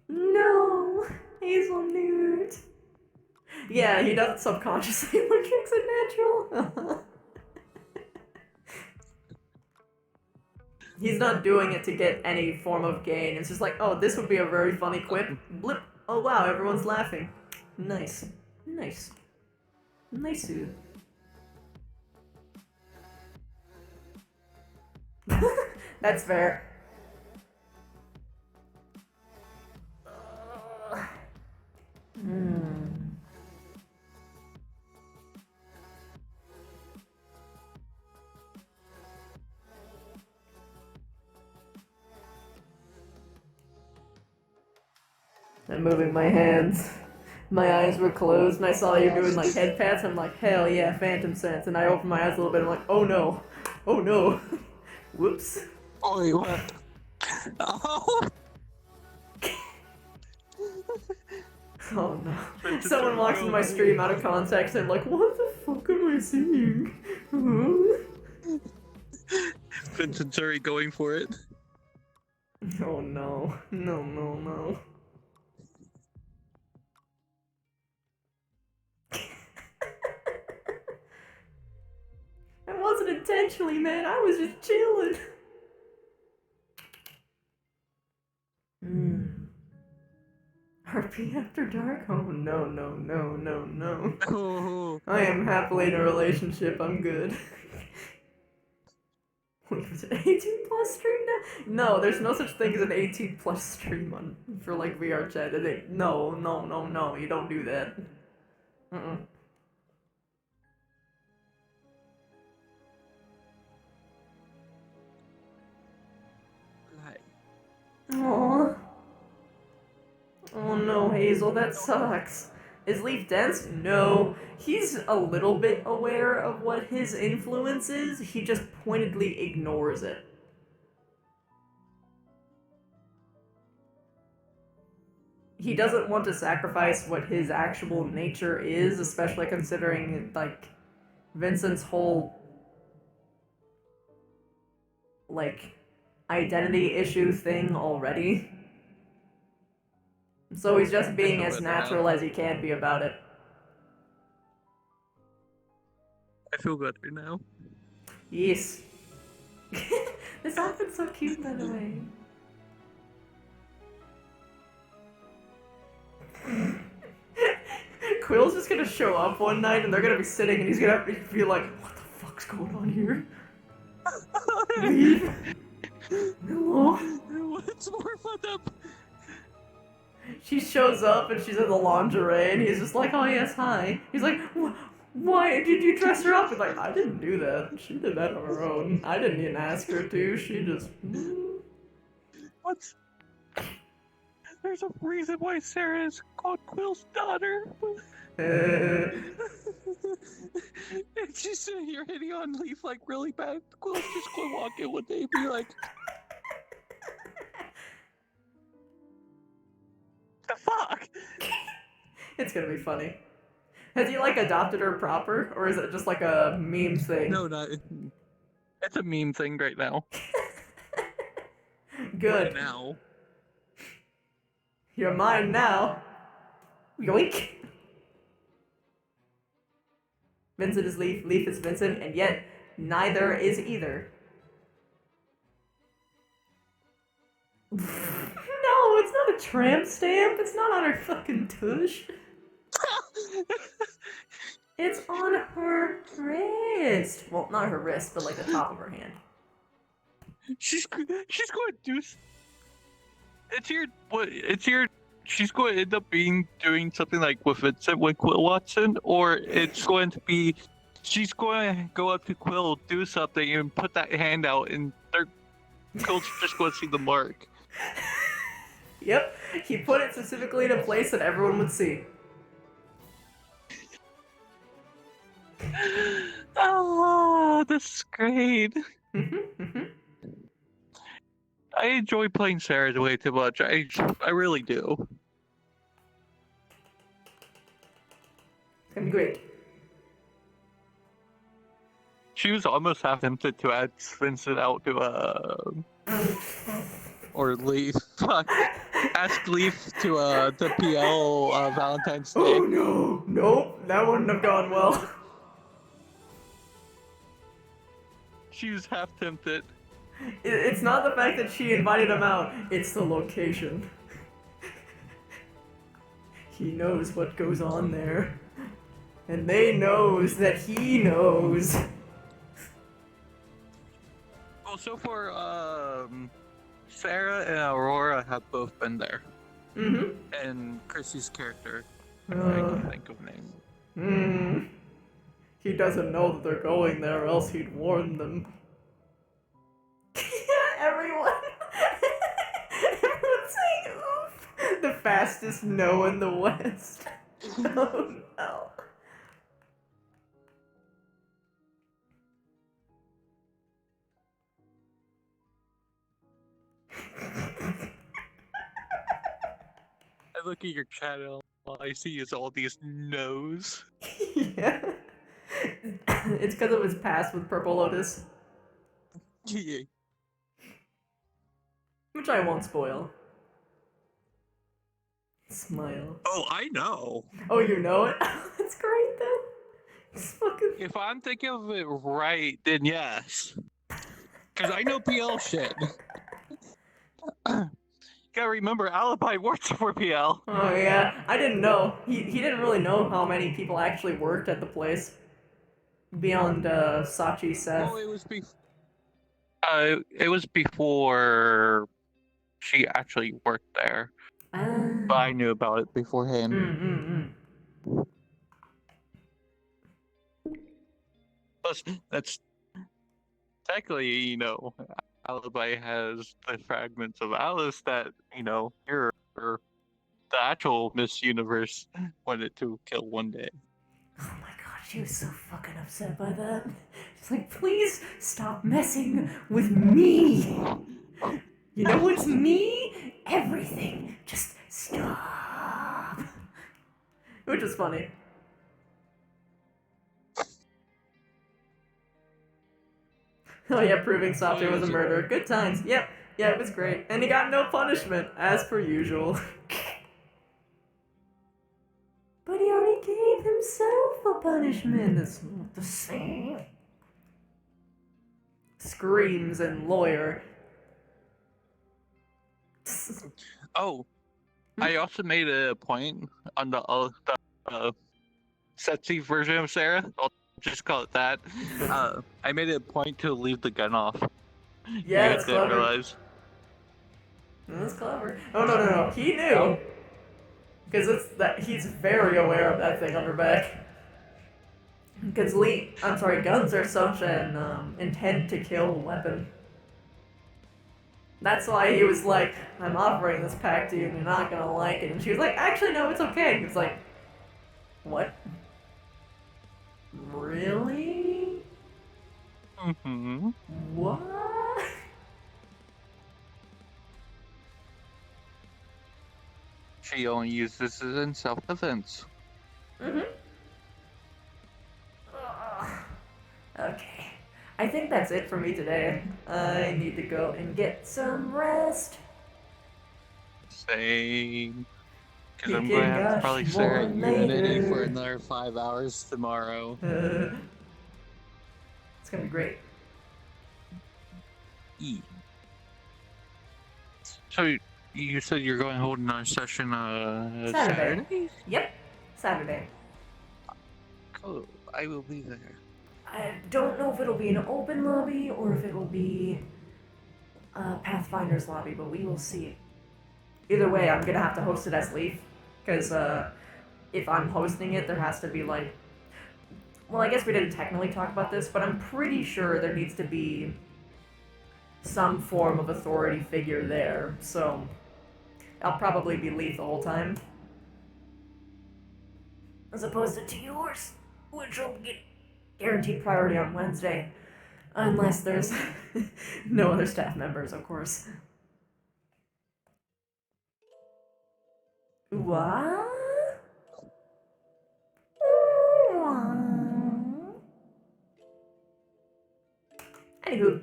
Speaker 1: No, Hazelnut. Yeah, he does it subconsciously when kicks it natural. He's not doing it to get any form of gain. It's just like, oh, this would be a very funny quip. Blip. Oh wow, everyone's laughing. Nice. Nice. Nice. That's fair. I'm moving my hands. My eyes were closed, and I saw you doing like head pats. I'm like, hell yeah, phantom sense. And I opened my eyes a little bit. I'm like, oh no, oh no, whoops.
Speaker 19: Oi, what? Oh.
Speaker 1: Oh no. Someone walks into my stream out of context and I'm like, what the fuck am I seeing?
Speaker 19: Vincent's already going for it.
Speaker 1: Oh no. No. It wasn't intentionally, man. I was just chilling. RP after dark? Oh no, no, no, no, no.
Speaker 5: Oh.
Speaker 1: I am happily in a relationship, I'm good. Wait, was it 18 plus stream now? No, there's no such thing as an 18 plus stream on for like VR chat. No, no, no, no, you don't do that. Aww. Oh no, Hazel, that sucks. Is Leaf dense? No. He's a little bit aware of what his influence is, he just pointedly ignores it. He doesn't want to sacrifice what his actual nature is, especially considering, like, Vincent's whole, like, identity issue thing already. So he's just being as natural as he can be about it.
Speaker 19: I feel better now.
Speaker 1: Yes. This outfit's so cute, by the way. Quill's just gonna show up one night and they're gonna be sitting and he's gonna be like, what the fuck's going on here? Leave. Hello?
Speaker 19: What's more fun up?
Speaker 1: She shows up and she's in the lingerie and he's just like, oh yes, hi. He's like, why did you dress her up? He's like, I didn't do that. She did that on her own. I didn't even ask her to. She just...
Speaker 19: What? There's a reason why Sarah is called Quill's daughter. And she's sitting here hitting on Leaf like really bad. Quill's just gonna walk in one day and be like, the fuck?
Speaker 1: It's gonna be funny. Has he like adopted her proper, or is it just like a meme thing?
Speaker 19: No, not. It's a meme thing right now.
Speaker 1: Good.
Speaker 19: Right now.
Speaker 1: You're mine now. Yoink. Vincent is Leaf, Leaf is Vincent, and yet neither is either. No, it's not a tramp stamp. It's not on her fucking tush. It's on her wrist. Well, not her wrist, but like the top of her hand.
Speaker 19: She's going to do. She's going to end up doing something like with Vincent with Quill Watson, or it's going to be she's going to go up to Quill, do something, and put that hand out, and Quill's just going to see the mark.
Speaker 1: Yep, he put it specifically in a place that everyone would see.
Speaker 19: Oh, this is great. I enjoy playing Sarah way too much. I really do.
Speaker 1: It's gonna be great.
Speaker 19: She was almost half tempted to add Vincent out to or Leaf. Fuck. Ask Leaf to the PL Valentine's Day.
Speaker 1: Oh no! Nope, that wouldn't have gone well.
Speaker 19: She was half tempted.
Speaker 1: It's not the fact that she invited him out, it's the location. He knows what goes on there. And they knows that he knows.
Speaker 19: Well, so far, Sarah and Aurora have both been there. And Chrissy's character, I can think of name.
Speaker 1: He doesn't know that they're going there, or else he'd warn them. Everyone's saying oof. The fastest no in the West. Oh no.
Speaker 19: I look at your channel, all I see is all these no's.
Speaker 1: Yeah. It's because of his past with Purple Lotus.
Speaker 19: Yeah.
Speaker 1: Which I won't spoil. Smile.
Speaker 19: Oh, I know.
Speaker 1: Oh, you know it? That's great then. It's fucking...
Speaker 19: If I'm thinking of it right, then yes. Because I know PL shit. gotta remember, Alibi works for PL.
Speaker 1: Oh yeah, I didn't know. He didn't really know how many people actually worked at the place. Beyond Sachi Seth.
Speaker 19: Well, it was before she actually worked there. But I knew about it beforehand. Plus, that's technically, Alibi has the fragments of Alice that, you're the actual Miss Universe wanted to kill one day.
Speaker 1: Oh my god, she was so fucking upset by that. She's like, please stop messing with me. You know what's me? Everything. Just stop. Which is funny. Oh yeah, proving Sachi was a murderer. Good times. Yep. Yeah, it was great. And he got no punishment, as per usual. But he already gave himself a punishment. It's not the same. Screams and lawyer.
Speaker 19: Oh, I also made a point on the sexy version of Sarah. I'll just call it that. I made it a point to leave the gun off.
Speaker 1: Yeah, that's
Speaker 19: didn't
Speaker 1: clever.
Speaker 19: realize.
Speaker 1: That's clever. Oh no, he knew. Because he's very aware of that thing on her back. Because guns are such an intent to kill weapon. That's why he was like, I'm offering this pack to you and you're not gonna like it. And she was like, actually no, it's okay. He was like, what? Really?
Speaker 19: Mm-hmm.
Speaker 1: What?
Speaker 19: She only uses this in self-defense.
Speaker 1: Okay. I think that's it for me today. I need to go and get some rest.
Speaker 19: Same. Because I'm going to have to probably stare at Unity for another 5 hours tomorrow.
Speaker 1: It's gonna be great.
Speaker 19: So, you said you're going to hold another session
Speaker 1: Saturday? Yep, Saturday.
Speaker 19: Cool. I will be there.
Speaker 1: I don't know if it'll be an open lobby or if it'll be a Pathfinders lobby, but we will see. Either way, I'm gonna have to host it as Leaf, because if I'm hosting it, there has to be like... Well, I guess we didn't technically talk about this, but I'm pretty sure there needs to be some form of authority figure there, so I'll probably be Leaf the whole time. As opposed to yours, which will get guaranteed priority on Wednesday. Unless there's no other staff members, of course. What? Anywho,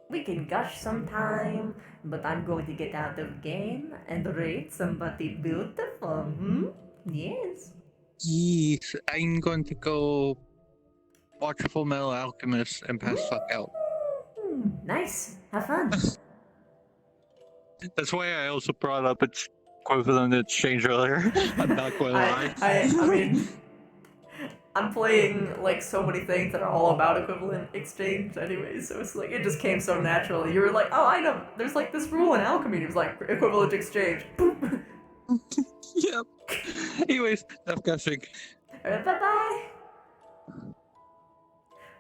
Speaker 1: we can gush sometime, but I'm going to get out of game and raid somebody beautiful, Yes.
Speaker 19: Yes, I'm going to go watch Full Metal Alchemist and pass fuck out.
Speaker 1: Nice. Have fun.
Speaker 19: That's why I also brought up its equivalent exchange earlier. I'm not going to lie.
Speaker 1: I mean, I'm playing like so many things that are all about equivalent exchange anyway, so it's like it just came so naturally. You were like, oh, I know, there's like this rule in alchemy. It was like equivalent exchange.
Speaker 19: Yep. Anyways, enough gushing.
Speaker 1: Alright, bye-bye.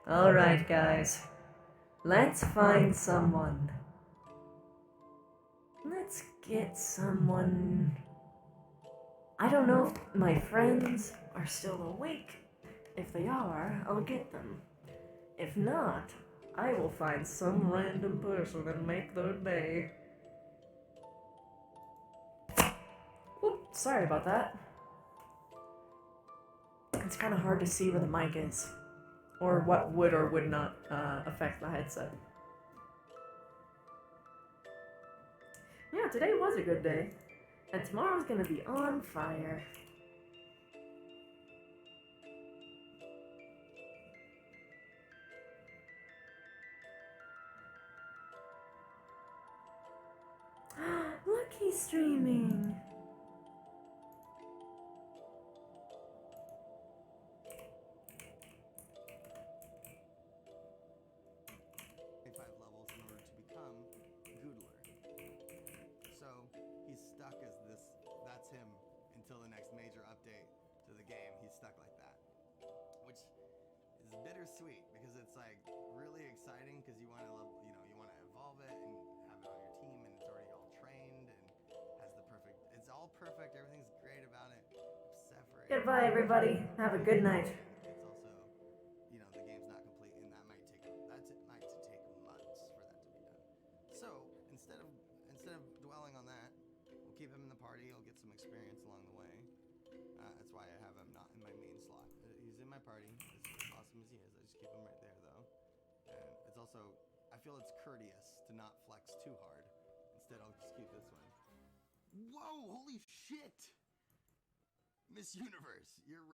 Speaker 1: Alright, guys. Let's find someone. Let's get someone... I don't know if my friends are still awake. If they are, I'll get them. If not, I will find some random person and make their day. Oops, sorry about that. It's kind of hard to see where the mic is, or what would or would not affect the headset. Yeah, today was a good day, and tomorrow's gonna be on fire. He's streaming.
Speaker 7: Levels in order to become Goodler. So he's stuck as this. That's him until the next major update to the game. He's stuck like that, which is bittersweet because it's like really exciting because you want to you want to evolve it and have it on your team, and it's already all trained and has the perfect. It's all perfect. Everything's great about it. Except for
Speaker 1: Goodbye, everybody. Have a good night.
Speaker 7: it's also, the game's not complete, and that might take months for that to be done. So instead of dwelling on that, we'll keep him in the party. He'll get some experience along the way. That's why I have him not in my main slot. He's in my party. As awesome as he is, I just keep him right there though. And it's also, I feel it's courteous to not flex too hard. Instead, I'll just keep this one. Whoa! Holy shit! Miss Universe, you're